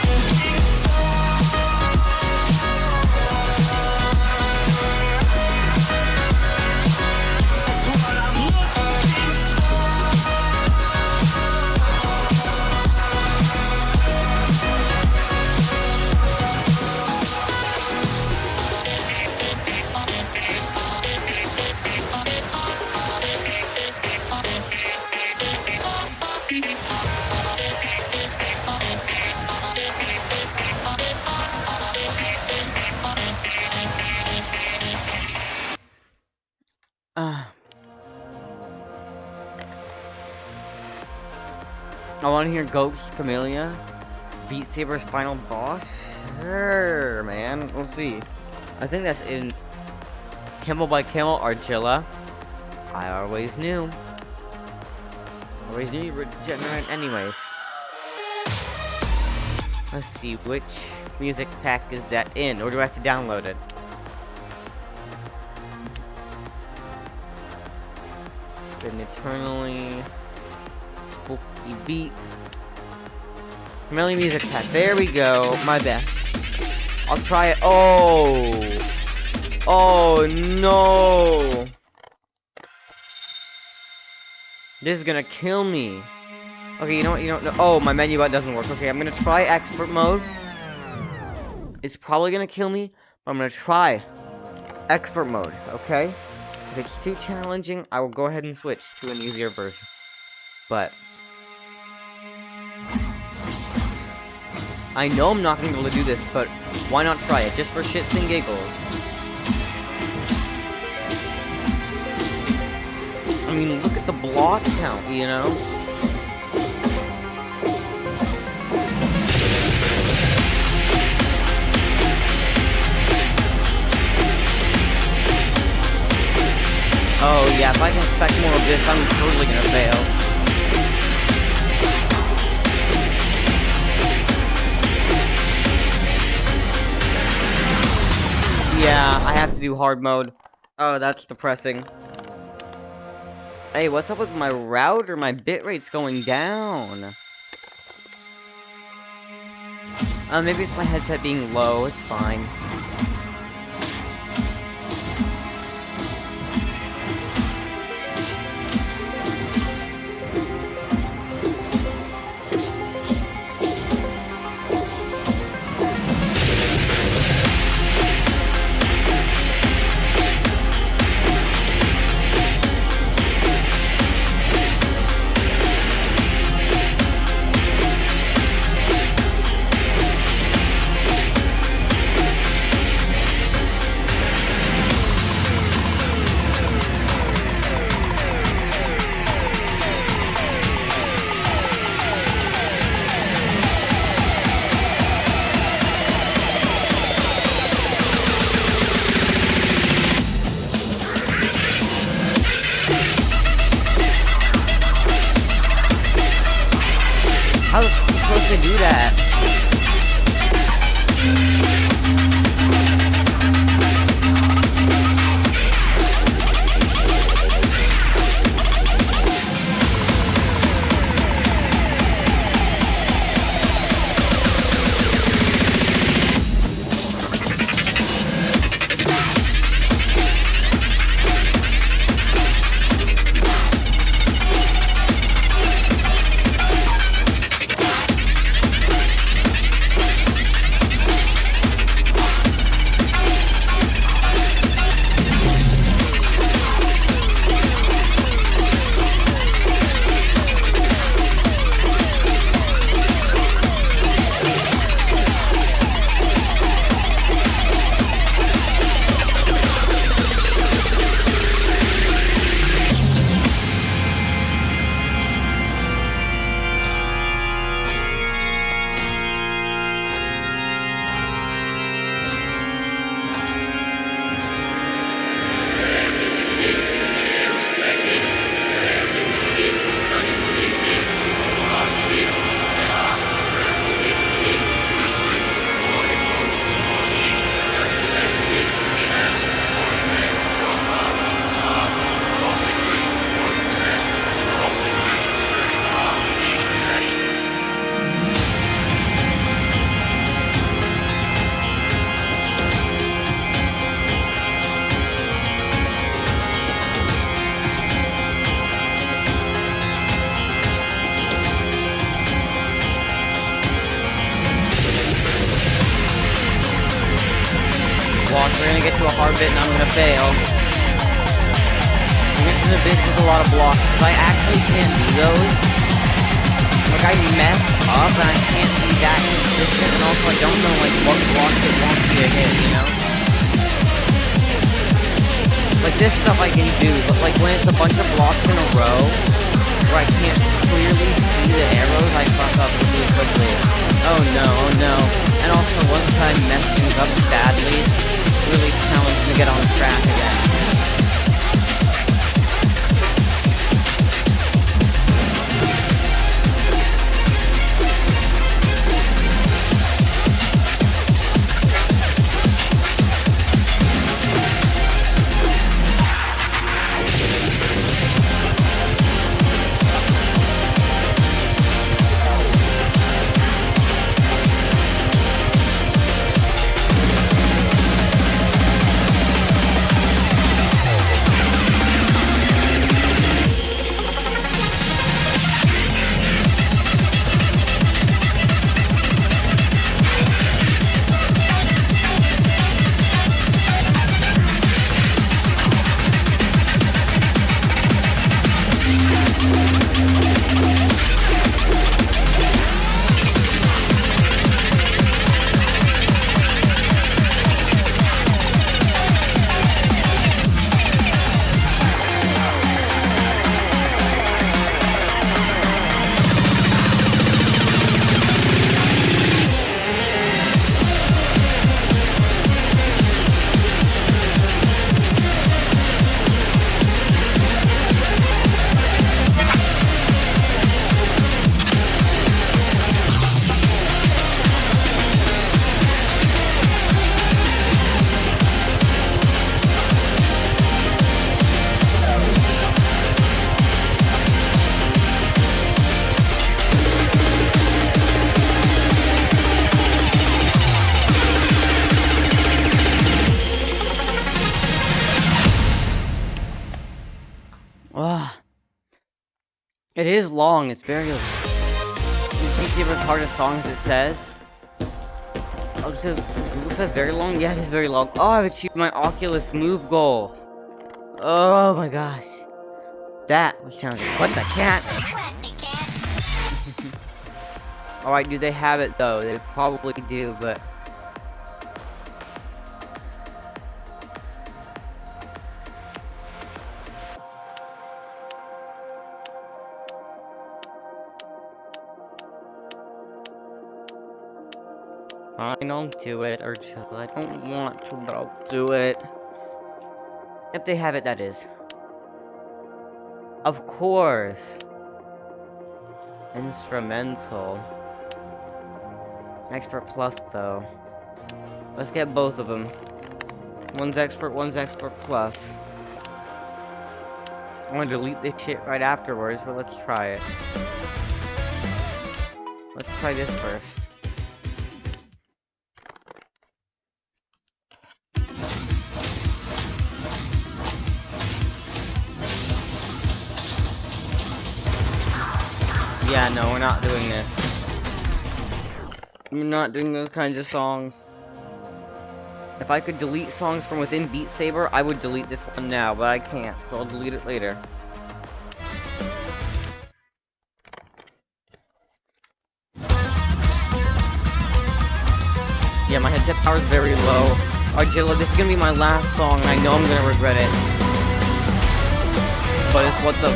I want to hear Ghost Camellia, Beat Saber's final boss. Sure, man. Let's see. I think that's in Camel by Camel Argilla. I always knew. Always knew you were regenerate anyways. Let's see, which music pack is that in, or do I have to download it? Spin eternally. Spooky beat. Melly music pack. There we go. My bad. I'll try it. Oh. Oh no. This is gonna kill me. Okay, you know what? You don't know. Oh, my menu button doesn't work. Okay, I'm gonna try expert mode. It's probably gonna kill me, but I'm gonna try expert mode. Okay. If it's too challenging, I will go ahead and switch to an easier version. But I know I'm not gonna be able to do this, but why not try it? Just for shits and giggles. I mean, look at the block count, you know? Oh yeah, if I can expect more of this, I'm totally gonna fail. Yeah, I have to do hard mode. Oh, that's depressing. Hey, what's up with my router? My bitrate's going down. Maybe it's my headset being low. It's fine. do that. We're gonna get to a hard bit and I'm gonna fail. We're getting to the bits with a lot of blocks, because I actually can't do those. Like, I mess up and I can't be that consistent, and also I don't know, like, what blocks it wants me to hit, you know? Like, this stuff I can do, but, like, when it's a bunch of blocks in a row, where I can't clearly see the arrows, I fuck up really quickly. Oh no, oh no. And also, once I mess things up badly, really challenged to get on track again. It is long, it's very... It's as hard a song as it says. Oh, so Google says very long? Yeah, it is very long. Oh, I've achieved my Oculus Move goal. Oh my gosh. That was challenging. What the cat? Alright, do they have it though? They probably do, but... Fine, I'll do it, or I don't want to, but I'll do it. If they have it, that is. Of course. Instrumental. Expert Plus, though. Let's get both of them. One's Expert Plus. I'm gonna delete this shit right afterwards, but let's try it. Let's try this first. Yeah, no, we're not doing this. We're not doing those kinds of songs. If I could delete songs from within Beat Saber, I would delete this one now, but I can't, so I'll delete it later. Yeah, my headset power is very low. Argilla, this is gonna be my last song, and I know I'm gonna regret it. But it's what the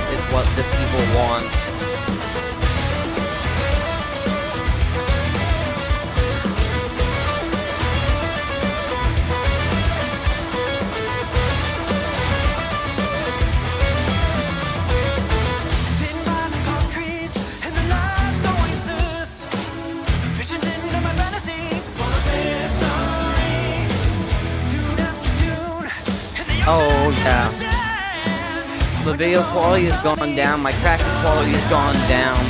people want. Oh, yeah. The video quality has gone down, my tracking quality has gone down.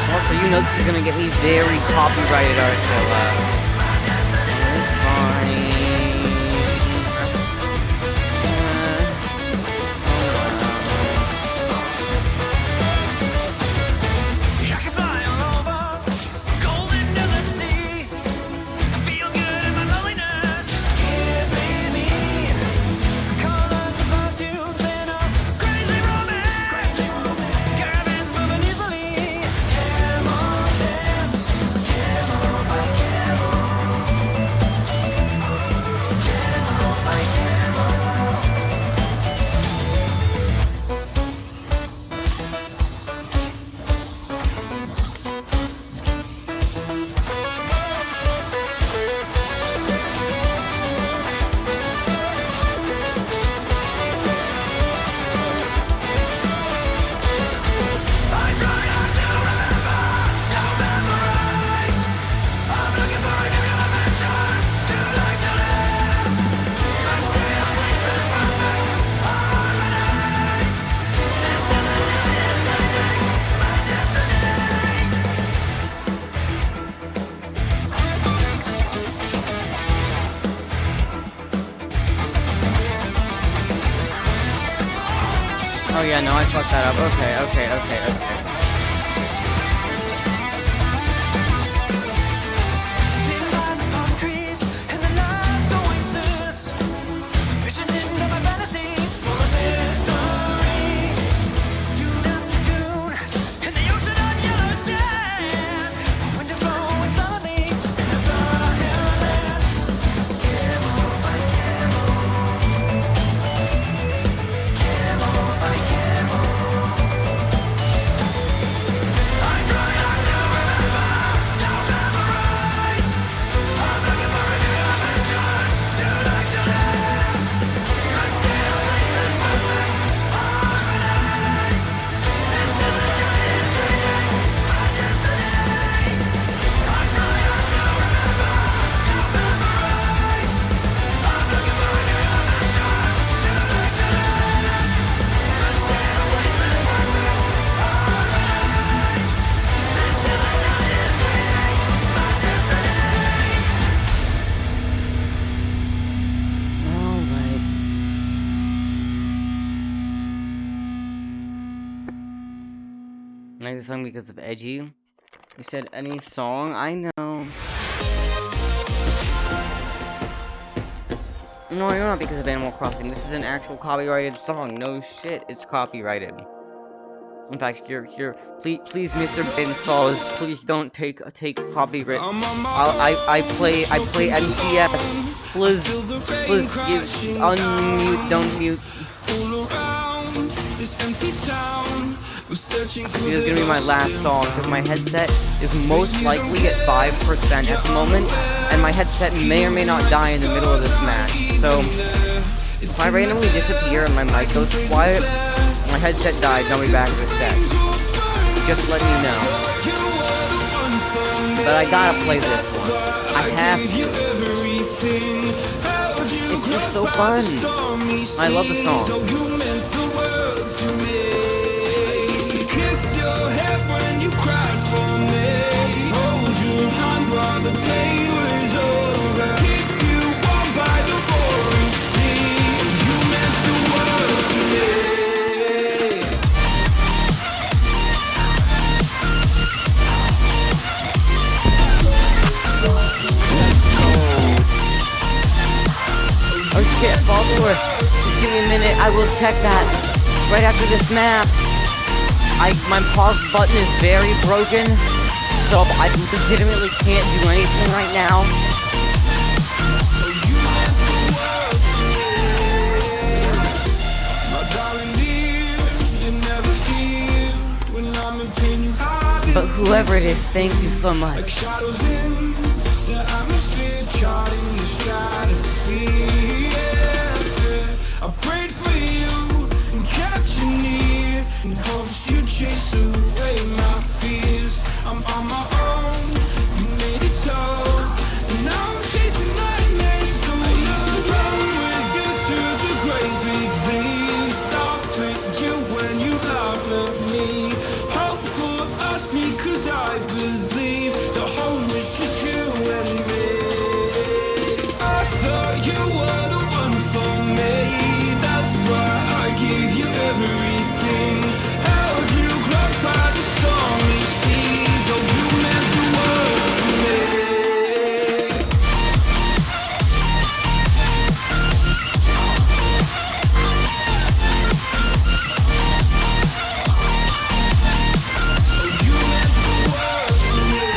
Also, you know this is gonna get me very copyrighted Argilla. Oh yeah, no, I fucked that up. Okay. I like the song because of Edgy. You said any song? I know. No, you're not because of Animal Crossing. This is an actual copyrighted song. No shit, it's copyrighted. In fact, here, please, Mr. Ben Saws, please don't take copyright. I play MCS. Please, unmute, don't mute. This is gonna be my last song because my headset is most likely at 5% at the moment, and my headset may or may not die in the middle of this match. So if I randomly disappear and my mic goes quiet, my headset died, and I'll be back in a sec. Just letting you know. But I gotta play this one. I have to. It's just so fun. I love the song. Oh shit, follower. Just give me a minute, I will check that. Right after this map. My pause button is very broken, so I legitimately can't do anything right now. But whoever it is, thank you so much. I prayed for you and kept you near in hopes you'd chase away my fears. I'm on my own, you made it so, and now I'm chasing nightmares. I used to run with you through the great big leaves, laugh at you when you laugh at me. Hope for us because I believe the home is just you and me. I thought you were the one for me, that's why I gave you everything. Held you close by the stormy seas, oh you meant the world to me. Oh you meant the world to me.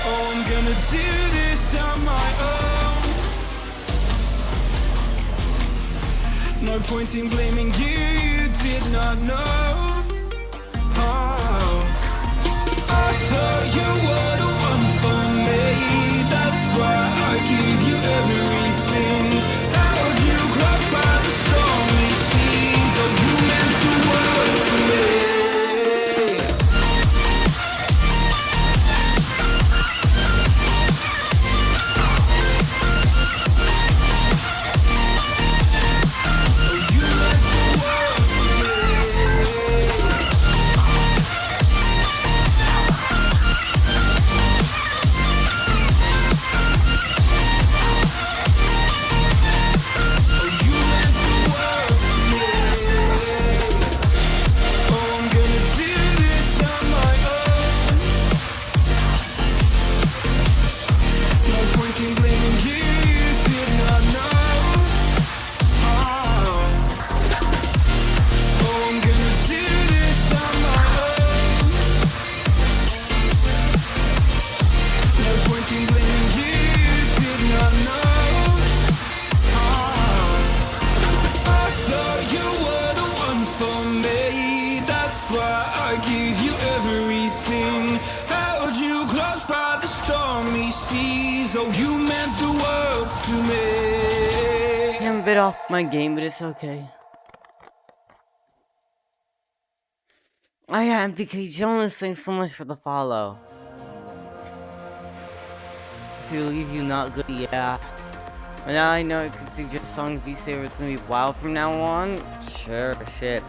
Oh, I'm gonna do this on my own. No point in blaming you, you did not know. Oh, I thought you were the one for me, that's why I gave you everything. Held you close by the stormy seas, oh you meant the world to me. I'm a bit off my game, but it's okay. Oh yeah, MVK Jonas, thanks so much for the follow. If you leave, you not good, yeah. But now I know I could suggest songs V-Saver, it's gonna be wild from now on. Sure, shit.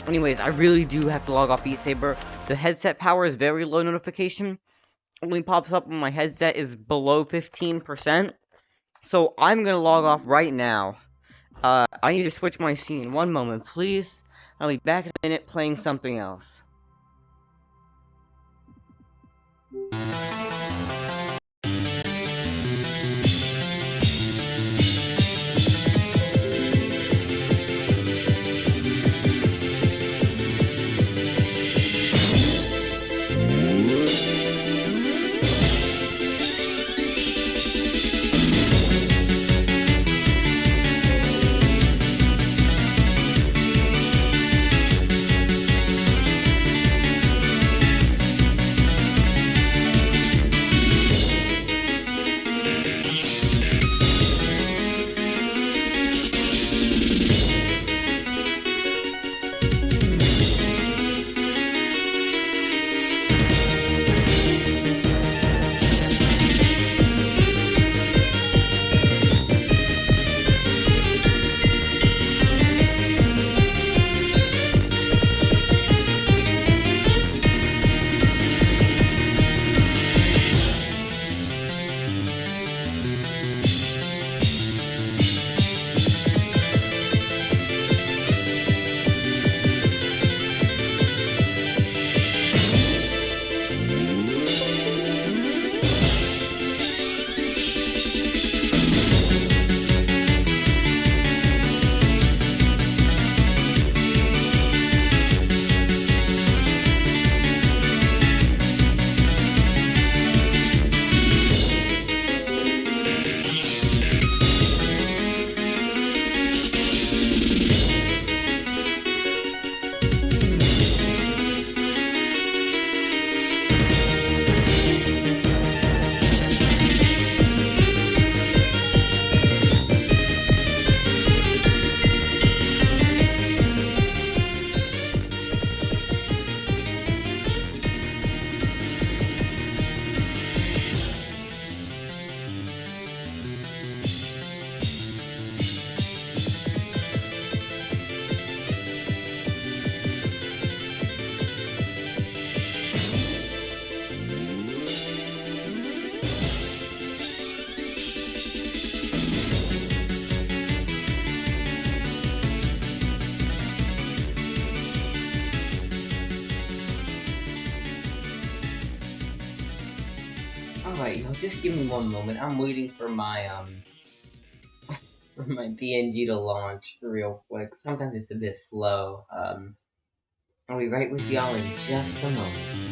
Anyways, I really do have to log off Beat Saber. The headset power is very low notification. Only pops up when my headset is below 15%. So I'm gonna log off right now. I need to switch my scene. One moment, please. I'll be back in a minute playing something else. Alright, y'all, just give me one moment. I'm waiting for my, for my PNG to launch real quick. Sometimes it's a bit slow. I'll be right with y'all in just a moment.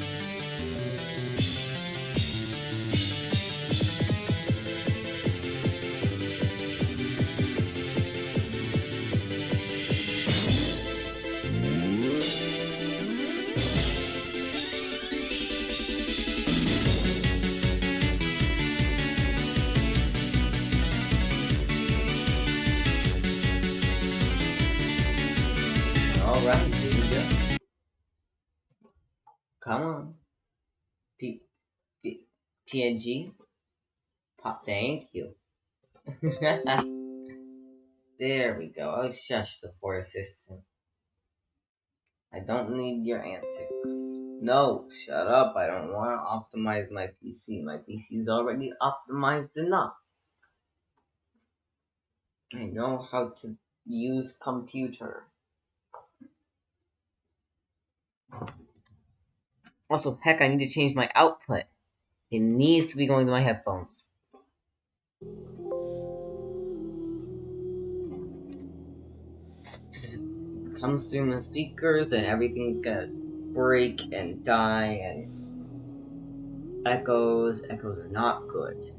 Alright, here we go. Come on. PNG. Pop, thank you. There we go. Oh, shush, support assistant. I don't need your antics. No, shut up. I don't want to optimize my PC. My PC is already optimized enough. I know how to use computer. Also, heck, I need to change my output. It needs to be going to my headphones. It comes through my speakers and everything's gonna break and die and echoes. Echoes are not good.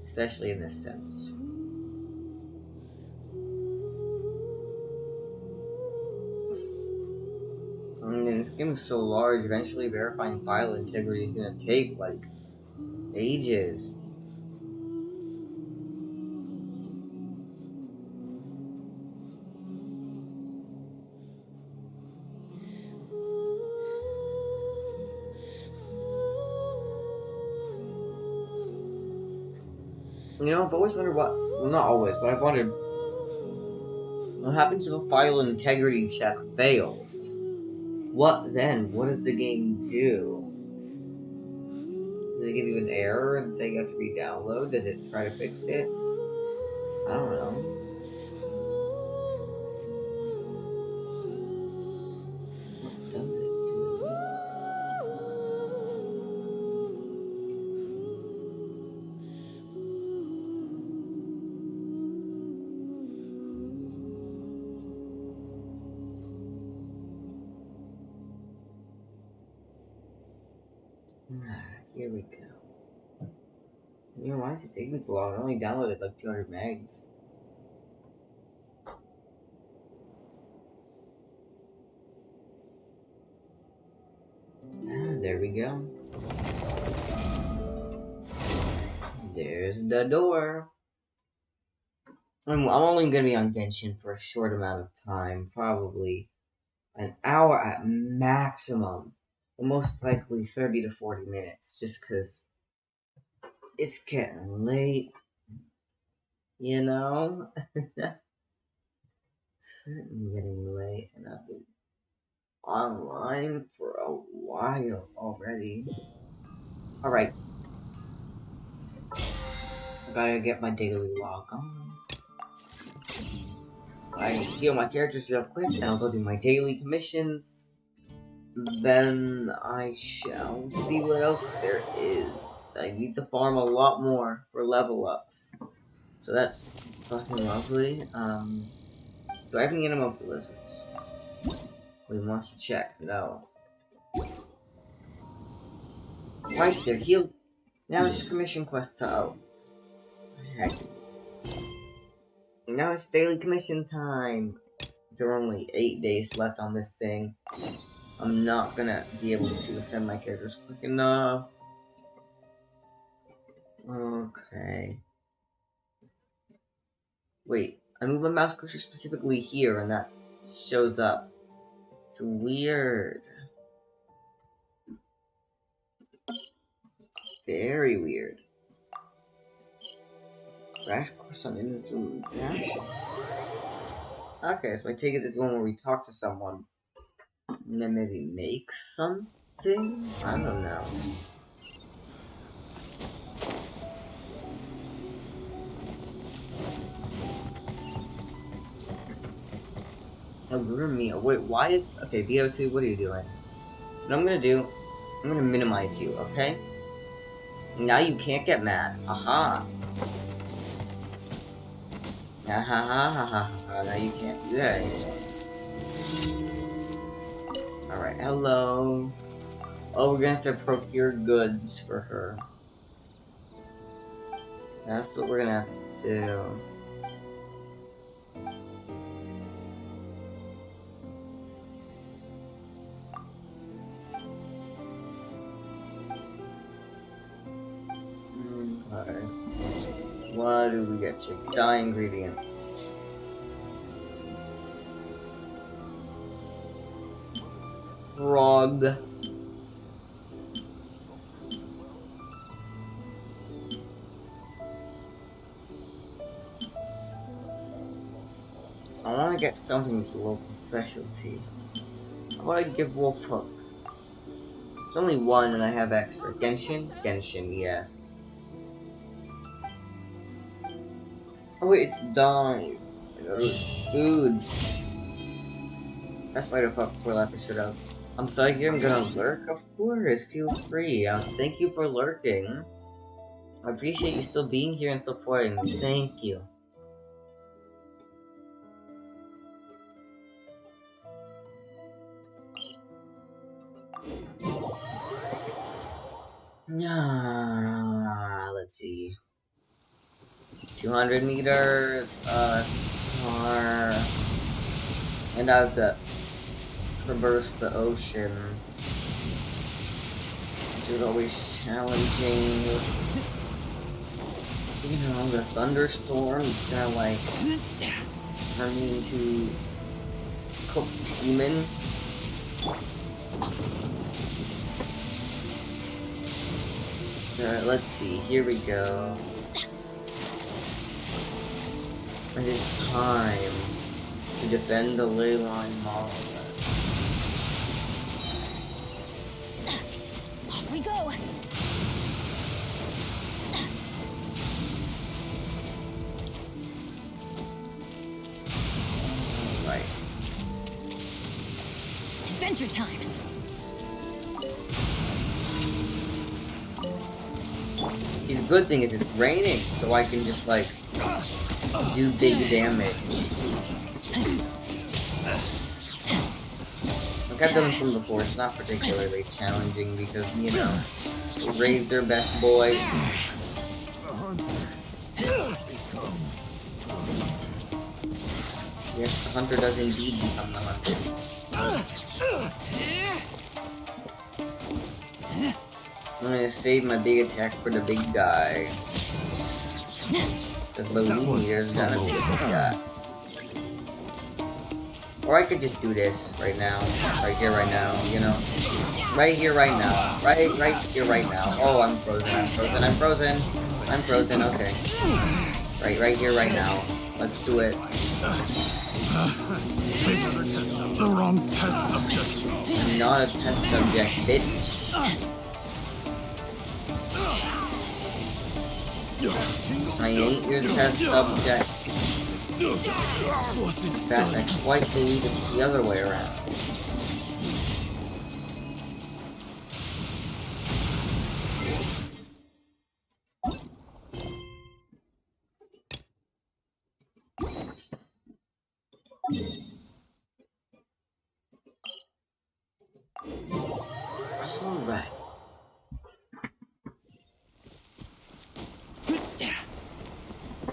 Especially in this sense. And this game is so large, eventually verifying file integrity is gonna take, like, ages. You know, I've always wondered what, well, not always, but I've wondered what happens if a file integrity check fails? What then? What does the game do? Does it give you an error and say you have to re-download? Does it try to fix it? I don't know. Here we go. You know, why is it taking so long? I only downloaded like 200 megs. Ah, there we go. There's the door. I'm only gonna be on Genshin for a short amount of time, probably an hour at maximum. Most likely 30 to 40 minutes, just because it's getting late, you know? Certainly getting late, and I've been online for a while already. Alright. I gotta get my daily log on. I heal my characters real quick, and I'll go do my daily commissions. Then I shall see what else there is. I need to farm a lot more for level ups. So that's fucking lovely. Do I have any animal lizards? We must check. No. Right, they're healed. Now it's commission quest to okay. Now it's daily commission time. There are only 8 days left on this thing. I'm not gonna be able to ascend my characters quick enough. Okay. Wait, I move my mouse cursor specifically here and that shows up. It's weird. Very weird. Crash course on innocent fashion. Okay, so I take it this is one where we talk to someone and then maybe make something? I don't know. Oh, Grimmy. Wait, why is... Okay, VO2, what are you doing? What I'm gonna do, I'm gonna minimize you, okay? Now you can't get mad. Aha. Ha ha ha ha ha ha. Now you can't do that anymore. Alright, hello. Oh, we're gonna have to procure goods for her. That's what we're gonna have to do. Okay. What do we get? Check dye ingredients. Frog. I want to get something with local specialty. I want to give Wolf Hook. There's only one and I have extra. Genshin? Genshin, yes. Oh wait, it's dyes. Foods. That's why the fuck poor episode of. I'm sorry, I'm gonna lurk? Of course, feel free. Thank you for lurking. I appreciate you still being here and supporting me. Thank you. Let's see. 200 meters, that's far. And I have to traverse the ocean, which is always challenging. You know, the thunderstorm is gonna like turn me into cooked human. Alright, let's see, here we go. It is time to defend the ley line monolith. Off we go! Right. Adventure time! The good thing is it's raining, so I can just like do big damage. like I've done this one before, it's not particularly challenging because, you know, Rave's their best boy. Yes, the hunter does indeed become the hunter. I'm gonna save my big attack for the big guy. Because believe me, there's gonna be a big guy. Or I could just do this right now. Right here, right now, you know. Right here, right now. Right here, right now. Oh, I'm frozen, I'm frozen, I'm frozen. I'm frozen, okay. Right here, right now. Let's do it. The wrong test subject. I'm not a test subject, bitch. I ain't your test subject. In fact, I quite believe it's the other way around. Alright.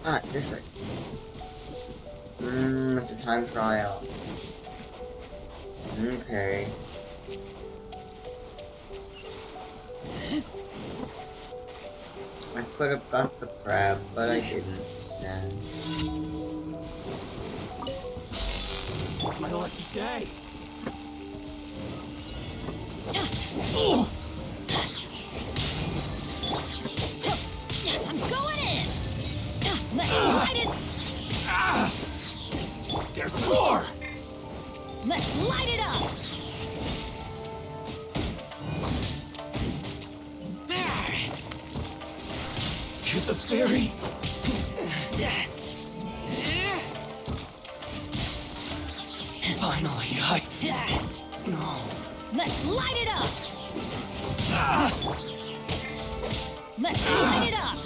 Ah, it's this way. It's a time trial. Okay. I could have got the crab, but I didn't send. It's my lucky day. I'm going in. Let's light it. There's more. Let's light it up. To the ferry. Finally, no. Let's light it up. Let's light it up.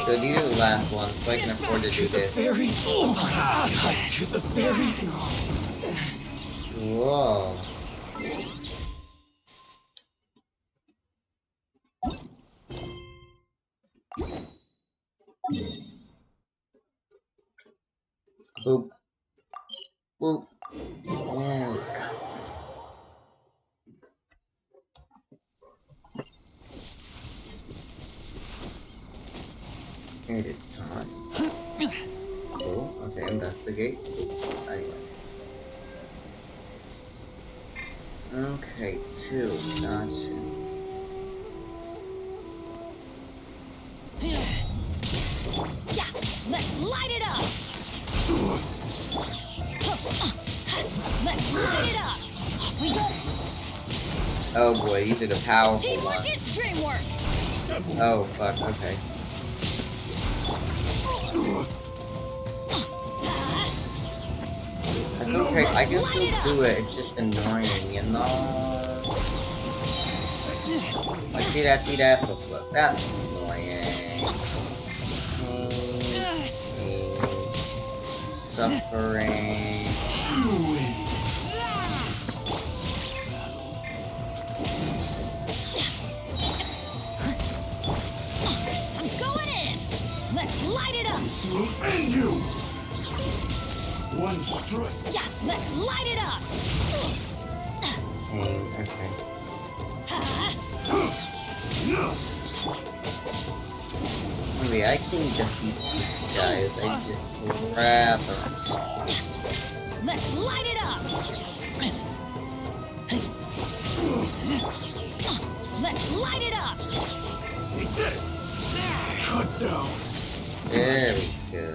So these are the last ones, so I can afford to do this. Ferry. To the ferry. Whoa. Boop. Boop. There we go. It is time. Cool. Okay, investigate. Anyways. Okay, 2. Gotcha. Yeah, let's light it up. Let's light it up. Off we go. Oh boy, these are the powerful Teamwork ones. is dreamwork. Oh fuck, okay. That's okay, I can still do it, it's just annoying, you know? Like, see that? Look, that's annoying. Suffering. I'm going in. Let's light it up. This will end you. One strike. Yeah, let's light it up. Okay. I mean, I can defeat these guys, I just rather. Let's light it up. Let's light it up. Take this. Cut down. There we go.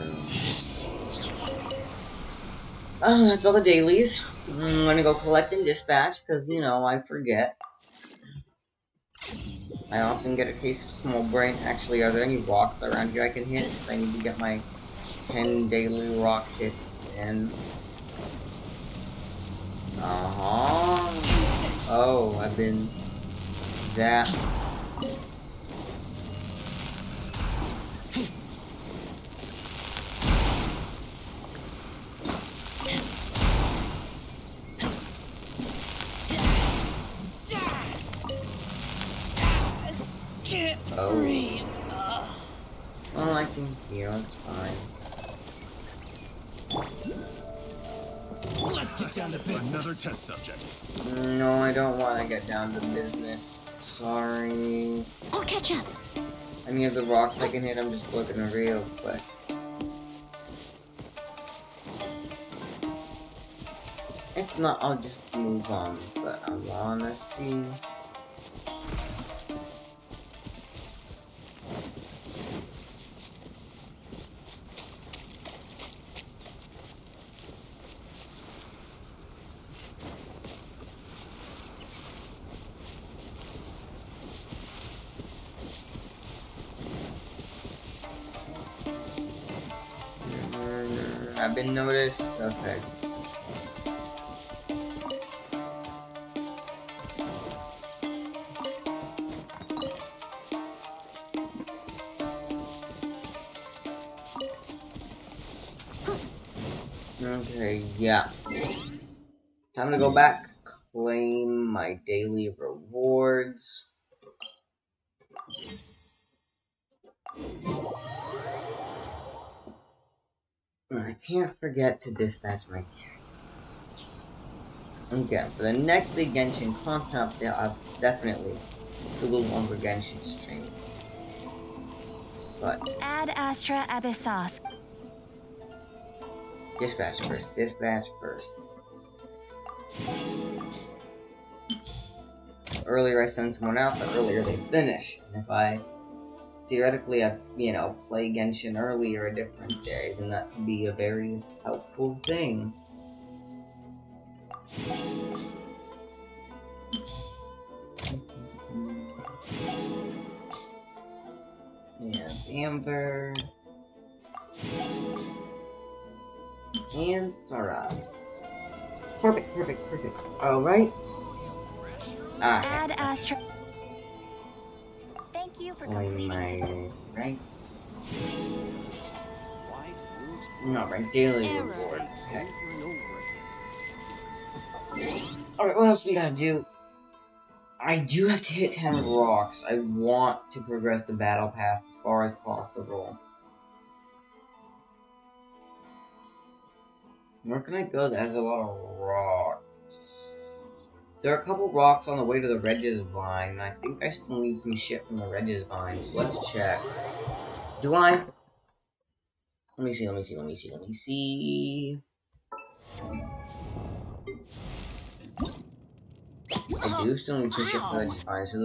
Oh, that's all the dailies. I'm gonna go collect and dispatch, because, you know, I forget. I often get a case of small brain. Actually, are there any rocks around here I can hit? Because I need to get my 10 daily rock hits in. Oh, I've been zapped. can heal, it's fine. Let's get down to business. Another test subject. No, I don't want to get down to business. Sorry. I'll catch up. Any of the rocks I can hit, I'm just looking real quick. If not, I'll just move on. But I wanna see. I've been noticed. Okay. Okay, yeah. Time to go back, claim my daily rewards. I can't forget to dispatch my characters. Okay, for the next big Genshin content update, I'll definitely do a little longer Genshin stream. But Ad Astra Abyssos. dispatch first, dispatch first. The earlier I send someone out, the earlier they finish. And if I theoretically, play Genshin earlier a different day, then that could be a very helpful thing. And Amber. And Sarah. Perfect, perfect, perfect. Alright. Ad Astra. Thank you for completing today. Right? No, right. Daily reward. Okay. Alright, what else we gotta do? I do have to hit 10 rocks. I want to progress the battle pass as far as possible. Where can I go that has a lot of rocks? There are a couple rocks on the way to the Regis Vine, and I think I still need some shit from the Regis Vine, so let's check. Do I? Let me see. I do still need some shit from the Regis Vine, so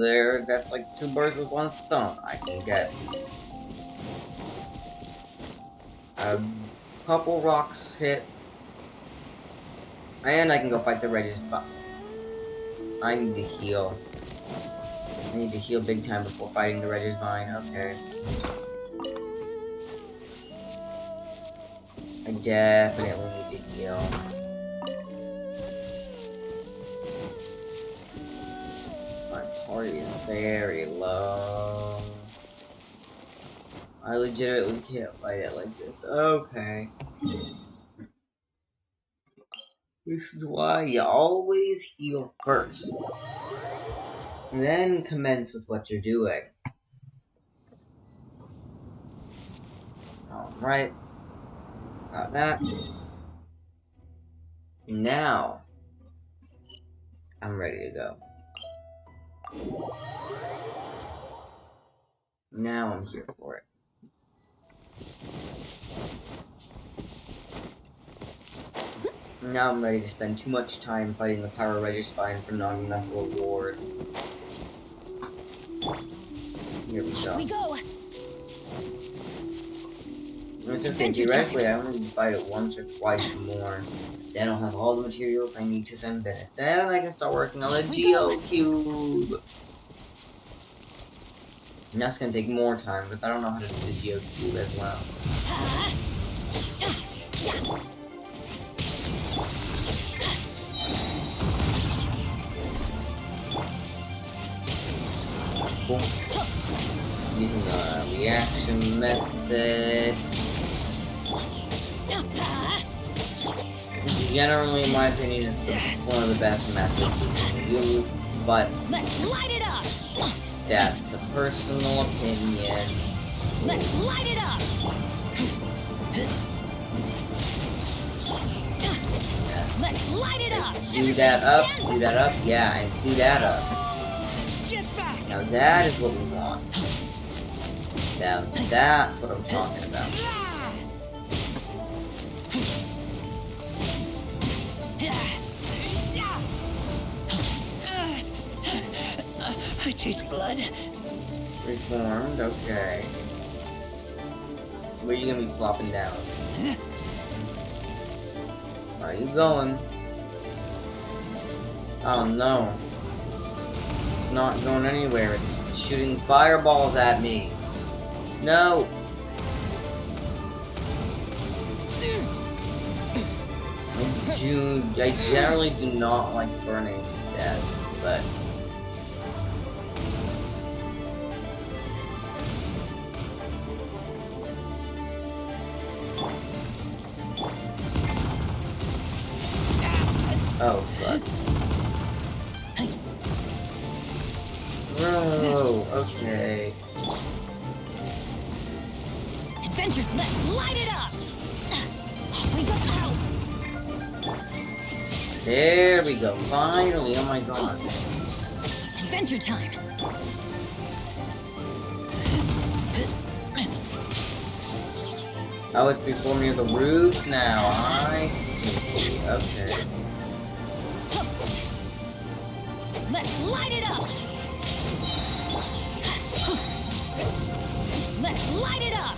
that's like 2 birds with 1 stone. I can get a couple rocks hit, and I can go fight the Regis Vine. I need to heal. I need to heal big time before fighting the Regis Vine. Okay. I definitely need to heal. My party is very low. I legitimately can't fight it like this. Okay. This is why you always heal first. And then commence with what you're doing. Alright. Got that. Now, I'm ready to go. Now I'm here for it. Now I'm ready to spend too much time fighting the Power Regis Vine for not enough reward. Here we go. It's okay, theoretically I only need to fight it once or twice more. Then I'll have all the materials I need to send Bennett. Then I can start working on the Geo Cube. And that's gonna take more time, because I don't know how to do the Geo Cube as well. Cool. Using the reaction method. Which generally, in my opinion, is one of the best methods you can use, but let's light it up. That's a personal opinion. Let's light it up. Let's light it up. Do that up, do that up, yeah, and do that up. Get back. Now that is what we want. Now that's what I'm talking about. I taste blood. Reformed, okay. Where are you gonna be flopping down? Where are you going? Oh no. It's not going anywhere. It's shooting fireballs at me. No! I generally do not like burning to death, but... Oh, fuck. Bro, okay. Adventure, let's light it up. We go out. There we go. Finally, oh my god. Adventure time. Oh, it's before me the roofs now. I see. Okay. Let's light it up. Let's light it up.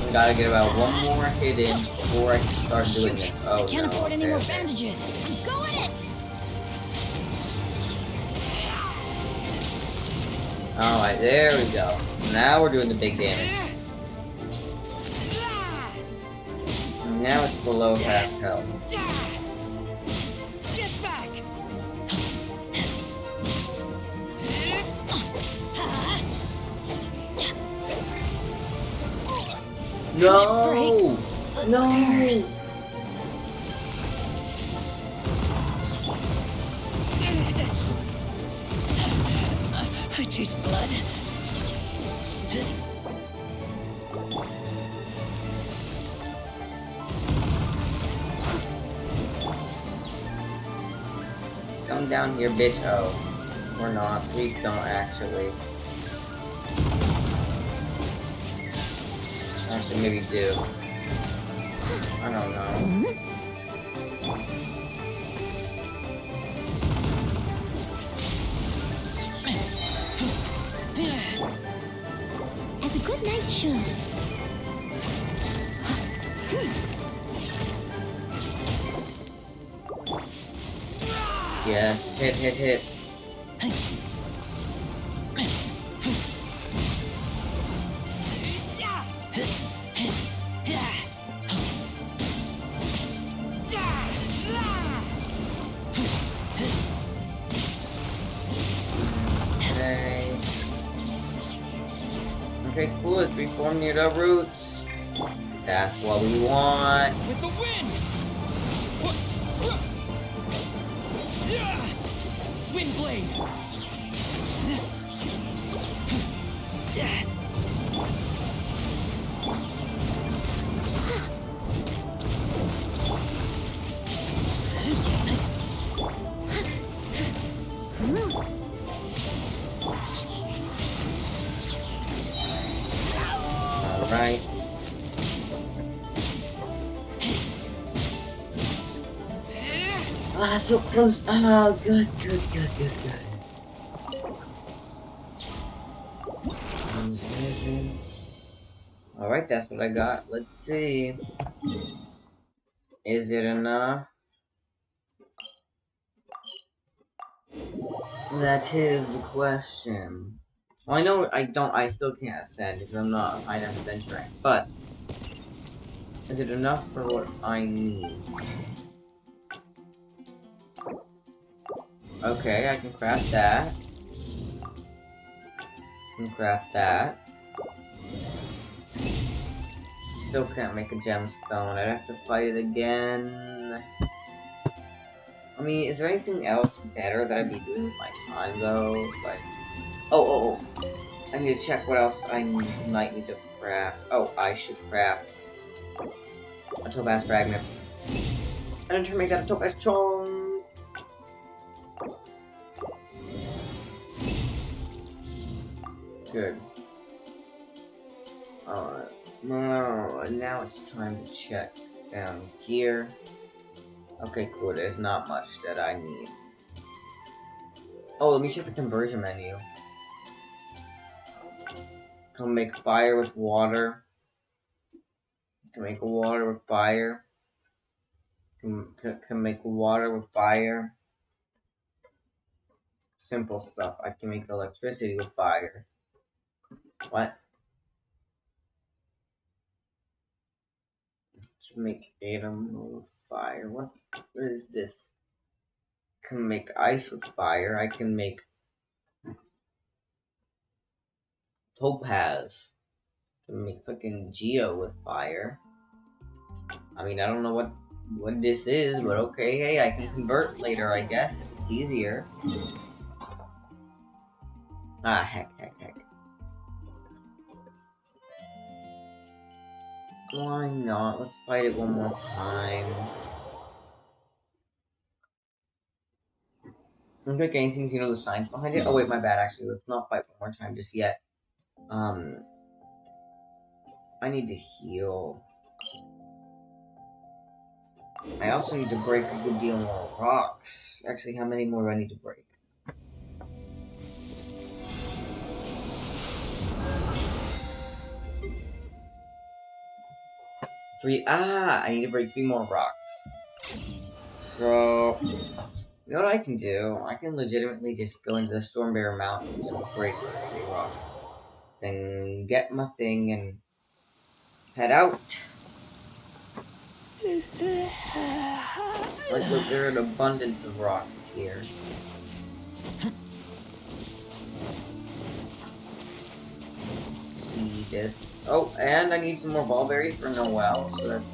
We gotta get about one more hit in before I can start doing this. Oh, I can't no. afford any Okay, more okay. bandages. I'm going in. Alright, there we go. Now we're doing the big damage. Now it's below half health. Get back. No! No! I taste blood. Come down here, bitch. Oh. Or not. Please don't, actually. Actually, maybe do. I don't know. As a good night should. Yes. Hit, hit, hit. Okay. Okay, cool. Let's reform near the roots. That's what we want. With the wind! Wind blade! Alright. Ah, so close. Ah, good, good, good, good, good. Alright, that's what I got. Let's see. Is it enough? That is the question. Well, I know I still can't ascend because I'm not a high enough adventure rank, but is it enough for what I need? Okay, I can craft that. I can craft that. Still can't make a gemstone. I'd have to fight it again. I mean, is there anything else better that I'd be doing with my time, though? Like, oh. I need to check what else I might need to craft. Oh, I should craft A topaz fragment. And in turn make that a topaz chong. Good. Alright. Now it's time to check down here. Okay, cool. There's not much that I need. Oh, let me check the conversion menu. Can make fire with water. Can make water with fire. Can make water with fire. Simple stuff. I can make electricity with fire. What? Can make atom with fire. What is this? Can make ice with fire. I can make topaz. Can make fucking geo with fire. I mean, I don't know what this is, but okay, hey, I can convert later, I guess, if it's easier. Ah, heck. Why not? Let's fight it one more time. Don't pick anything to know the science behind it. Oh wait, my bad, actually. Let's not fight one more time just yet. I need to heal. I also need to break a good deal more rocks. Actually, how many more do I need to break? 3. I need to break 3 more rocks. So, you know what I can do? I can legitimately just go into the Stormbearer Mountains and break 3 rocks. Then get my thing and head out. Like, look, there are an abundance of rocks here. See this. Oh, and I need some more ball berries for Noel, so that's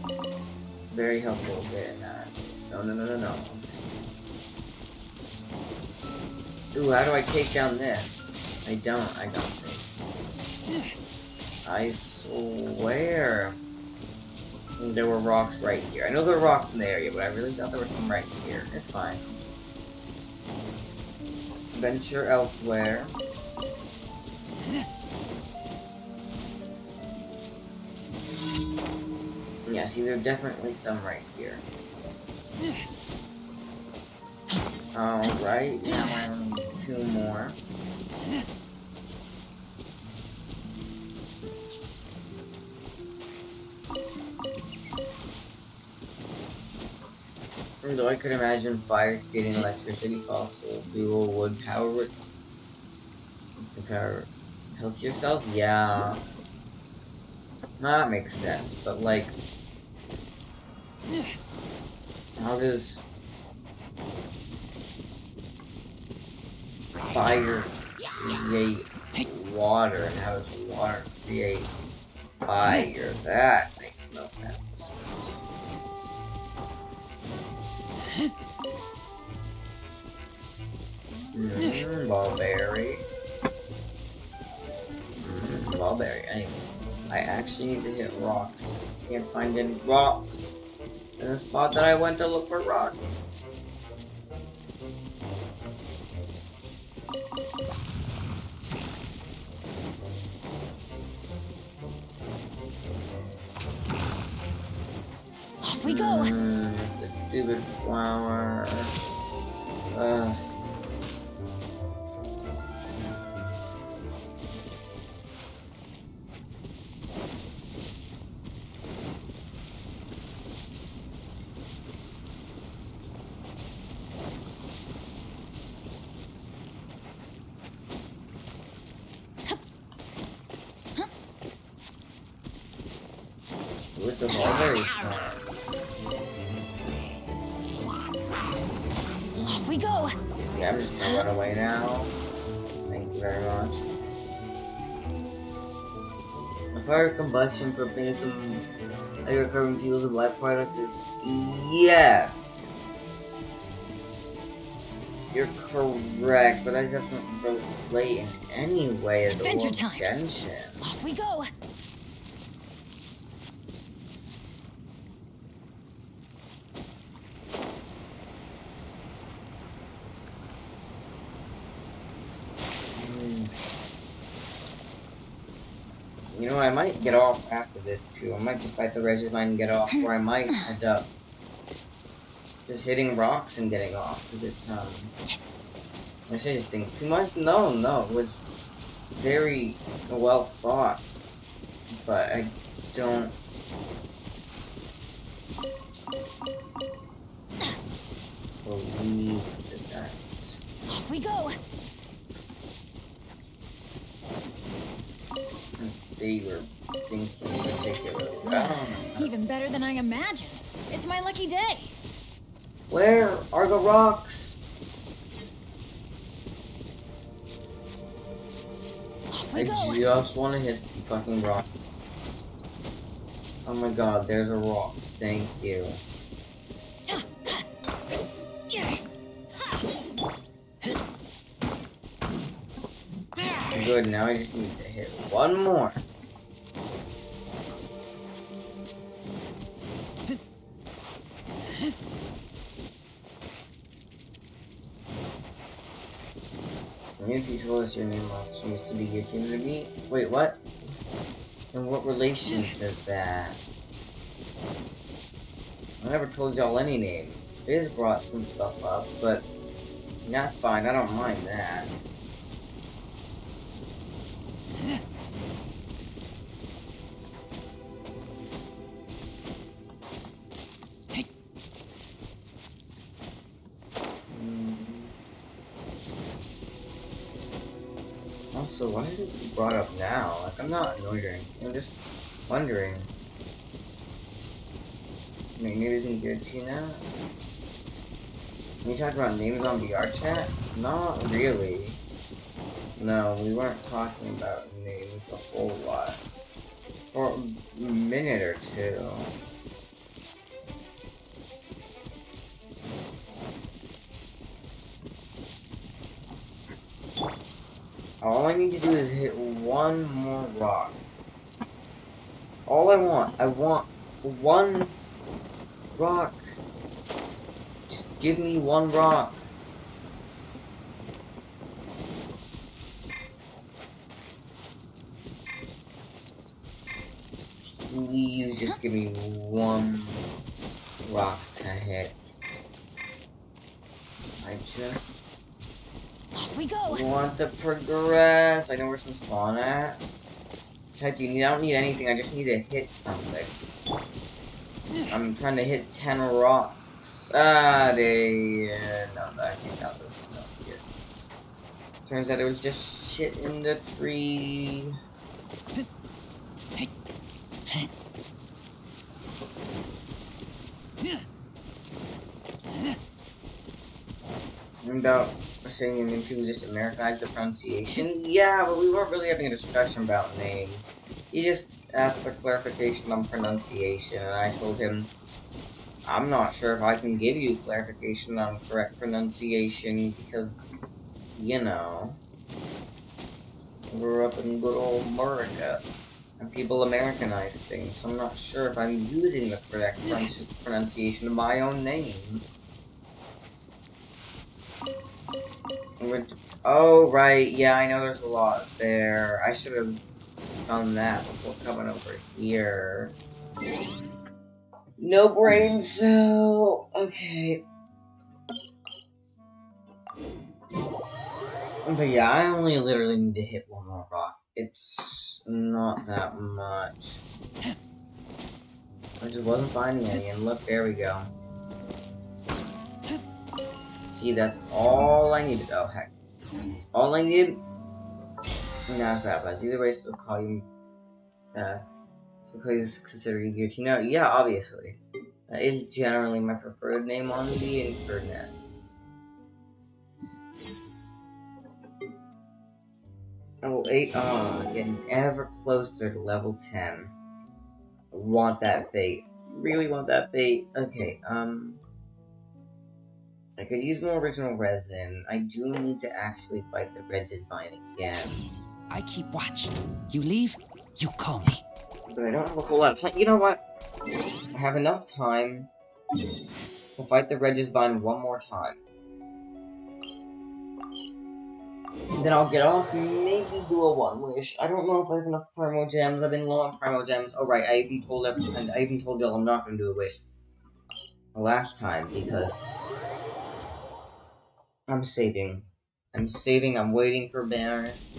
very helpful getting that. No. Ooh, how do I take down this? I don't think. I swear there were rocks right here. I know there were rocks in the area, but I really thought there were some right here. It's fine. Venture elsewhere. Yeah, see, there are definitely some right here. Alright, now I only need 2 more. Though I could imagine fire creating electricity fossil fuel would power it. Power healthier cells? Yeah. That makes sense, but like, how does fire create water, and how does water create fire? That makes no sense. Ballberry. Ballberry. Anyway, I actually need to hit rocks. Can't find any rocks in the spot that I went to look for rocks. Off we go. It's a stupid flower. It's a mulberry plant. Off we go. Yeah, I'm just gonna run away now. Thank you very much. A fire combustion for obtaining some hydrocarbon fuels and light product is yes. You're correct, but I doesn't relate in any way to the Adventure world of time. Genshin. Off we go. You know what, I might get off after this too. I might just fight the Regimine and get off, or I might end up just hitting rocks and getting off, because it's, I should just think too much? No, it was very well thought, but I don't... believe that that's... Off we go. They were thinking particularly. I don't know. Even better than I imagined. It's my lucky day. Where are the rocks? Off we I go. just want to hit some fucking rocks. Oh my god, there's a rock. Thank you. Good, now I just need to hit one more. If you told us your name last used to be your team to me. Wait, what? In what relation to that? I never told y'all any name. Fizz brought some stuff up, but that's fine, I don't mind that. Also, why is it brought up now? Like, I'm not annoyed or anything, I'm just wondering. Maybe it isn't good to you now? When you talk about names on VR chat? Not really. No, we weren't talking about names a whole lot. For a minute or two. All I need to do is hit one more rock. All I want. I want one rock. Just give me one rock. Please just give me one rock to hit. I just Off we go. want to progress. I know where some spawn at. Type you need. I don't need anything. I just need to hit something. I'm trying to hit 10 rocks. No, I can't count those. No, here. Turns out it was just shit in the tree. About saying your name, people just Americanized the pronunciation. Yeah, but we weren't really having a discussion about names. He just asked for clarification on pronunciation, and I told him, I'm not sure if I can give you clarification on correct pronunciation, because, you know, I grew up in good old America, and people Americanize things, so I'm not sure if I'm using the correct pronunciation of my own name. Oh, right, yeah, I know there's a lot there. I should have done that before coming over here. No brain cell! Okay. But yeah, I only literally need to hit one more rock. It's not that much. I just wasn't finding any, and look, there we go. See, that's all I needed. Oh, heck. That's all I needed. Nah, crap, but either way, still call you, consider you guillotine. No, yeah, obviously. That is generally my preferred name on the internet. Oh, 8, getting ever closer to level 10. I want that fate. Really want that fate. Okay, I could use more original resin. I do need to actually fight the Regimine again. I keep watch. You leave, you call me. But I don't have a whole lot of time. You know what? I have enough time to fight the Regimine one more time. Then I'll get off, maybe do a one wish. I don't know if I have enough primo gems. I've been low on primo gems. Oh right, I even told y'all I'm not gonna do a wish last time because I'm saving. I'm waiting for banners.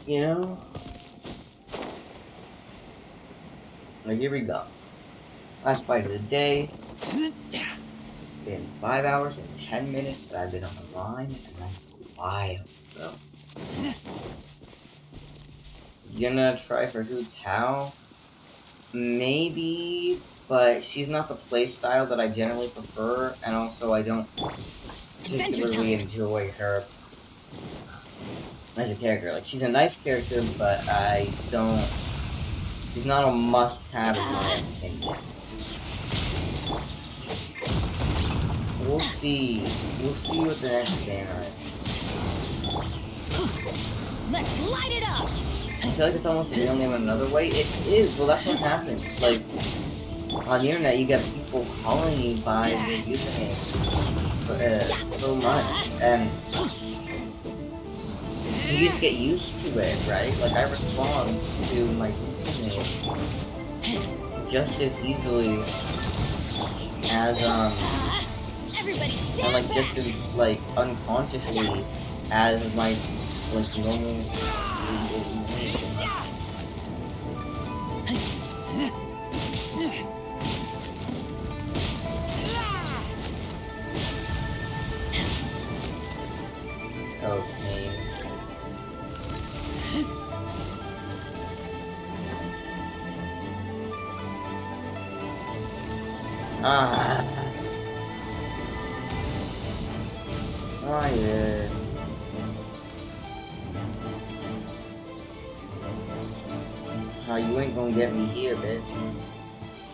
You know? Now here we go. Last fight of the day. It's been 5 hours and 10 minutes that I've been on the line, and that's a while, so. Gonna try for Hu Tao? Maybe, but she's not the playstyle that I generally prefer, and also I don't particularly enjoy her as a character. Like, she's a nice character, but I don't. She's not a must-have in my opinion. We'll see. We'll see what the next banner is. Let's light it up! I feel like it's almost the real name another way. It is. Well, that's what happens. Like, on the internet, you get people calling you by your username so much, and you just get used to it, right? Like, I respond to my username just as easily as, and, like, just as, like, unconsciously as my, like, normal name. Okay. Why this? You ain't gonna get me here, bitch.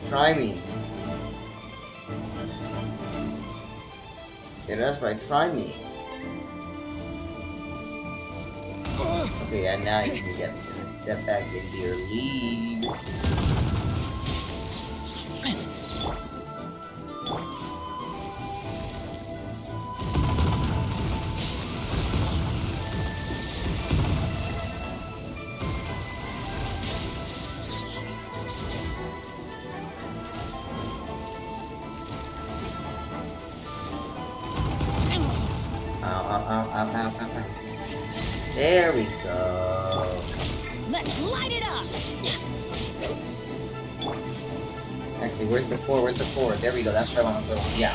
Try me. Yeah, that's right, try me. Okay, and now you can get me. Step back into your lead. There we go. Let's light it up. Actually, where's the core? Where's the core? There we go. That's what I want to do. Yeah.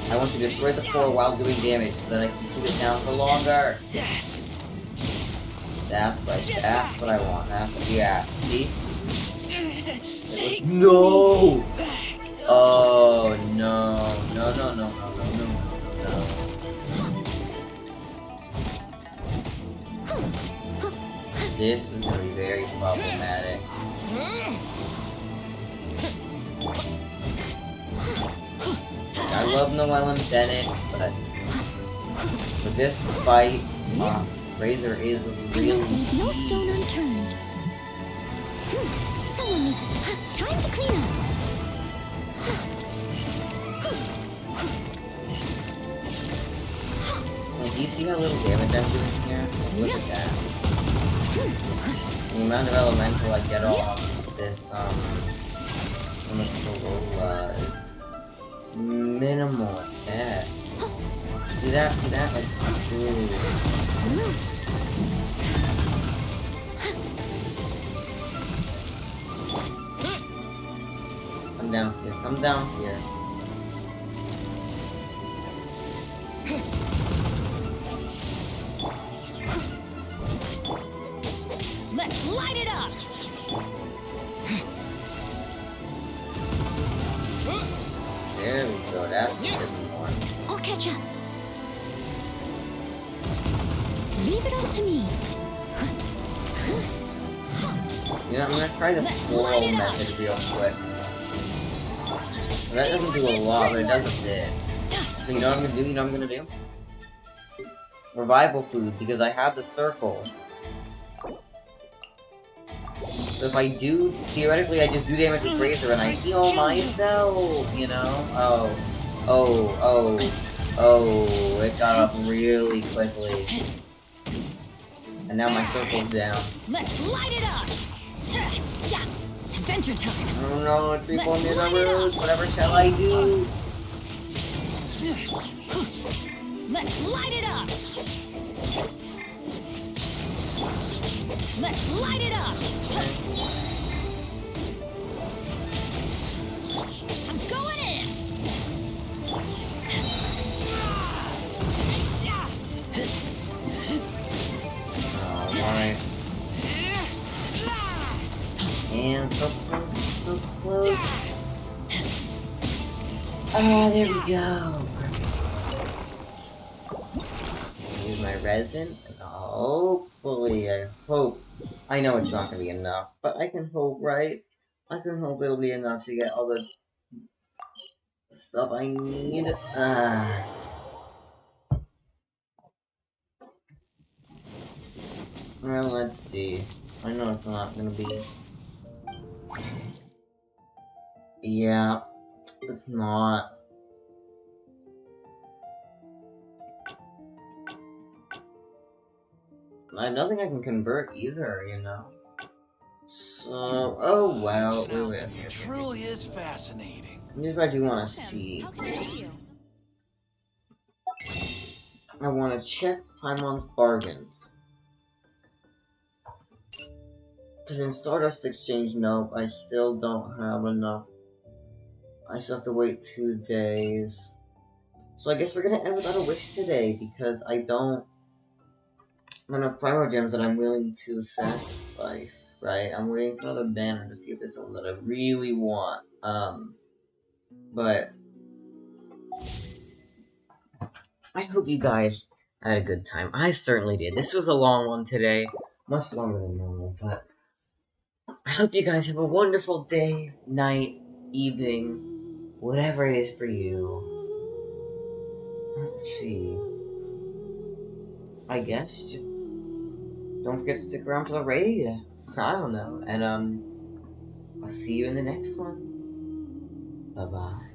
I want to destroy the core while doing damage so that I can keep it down for longer. That's right. That's what I want. That's what, yeah. See? No! Oh, no. No, no, no, no, no, no, no, no. This is gonna be very problematic. I love Noelle and Bennett, but for this fight, Razor is really. No stone unturned. Someone needs time to clean up. Well, do you see how little damage I'm doing here? Look at that. The amount of elemental I get off this is minimal at best. See that? Like, ooh. Come down here. Come down here. Let's light it up. There we go. That's a bit more. I'll catch up. Leave it all to me. You know, I'm gonna try the swirl method real quick. That doesn't do a lot, but it does a bit. So you know what I'm gonna do? You know what I'm gonna do? Revival food, because I have the circle. So if I do, theoretically I just do damage with Razor and I heal myself, you know? Oh. Oh, it got up really quickly. And now my circle's down. Let's light it up! Yeah, adventure time! Oh no, people near the roofs. Whatever shall I do? Let's light it up! Let's light it up! I'm going in! Alright. And so close, so close. Ah, there we go. Use my resin, and hopefully, I hope. I know it's not gonna be enough, but I can hope, right? I can hope it'll be enough to get all the stuff I need. Well, let's see. I know it's not gonna be. Yeah, it's not. I don't think I can convert either, you know. So, oh well. Wait. It truly is fascinating. Here's what I do want to see. I want to check Paimon's bargains. Because in Stardust Exchange, nope, I still don't have enough. I still have to wait 2 days. So I guess we're gonna end without a wish today, because I don't have enough Primo Gems that I'm willing to sacrifice, right? I'm waiting for another banner to see if there's something that I really want. But I hope you guys had a good time. I certainly did. This was a long one today. Much longer than normal, but I hope you guys have a wonderful day, night, evening, whatever it is for you. Let's see. I guess just don't forget to stick around for the raid. I don't know. And I'll see you in the next one. Bye-bye.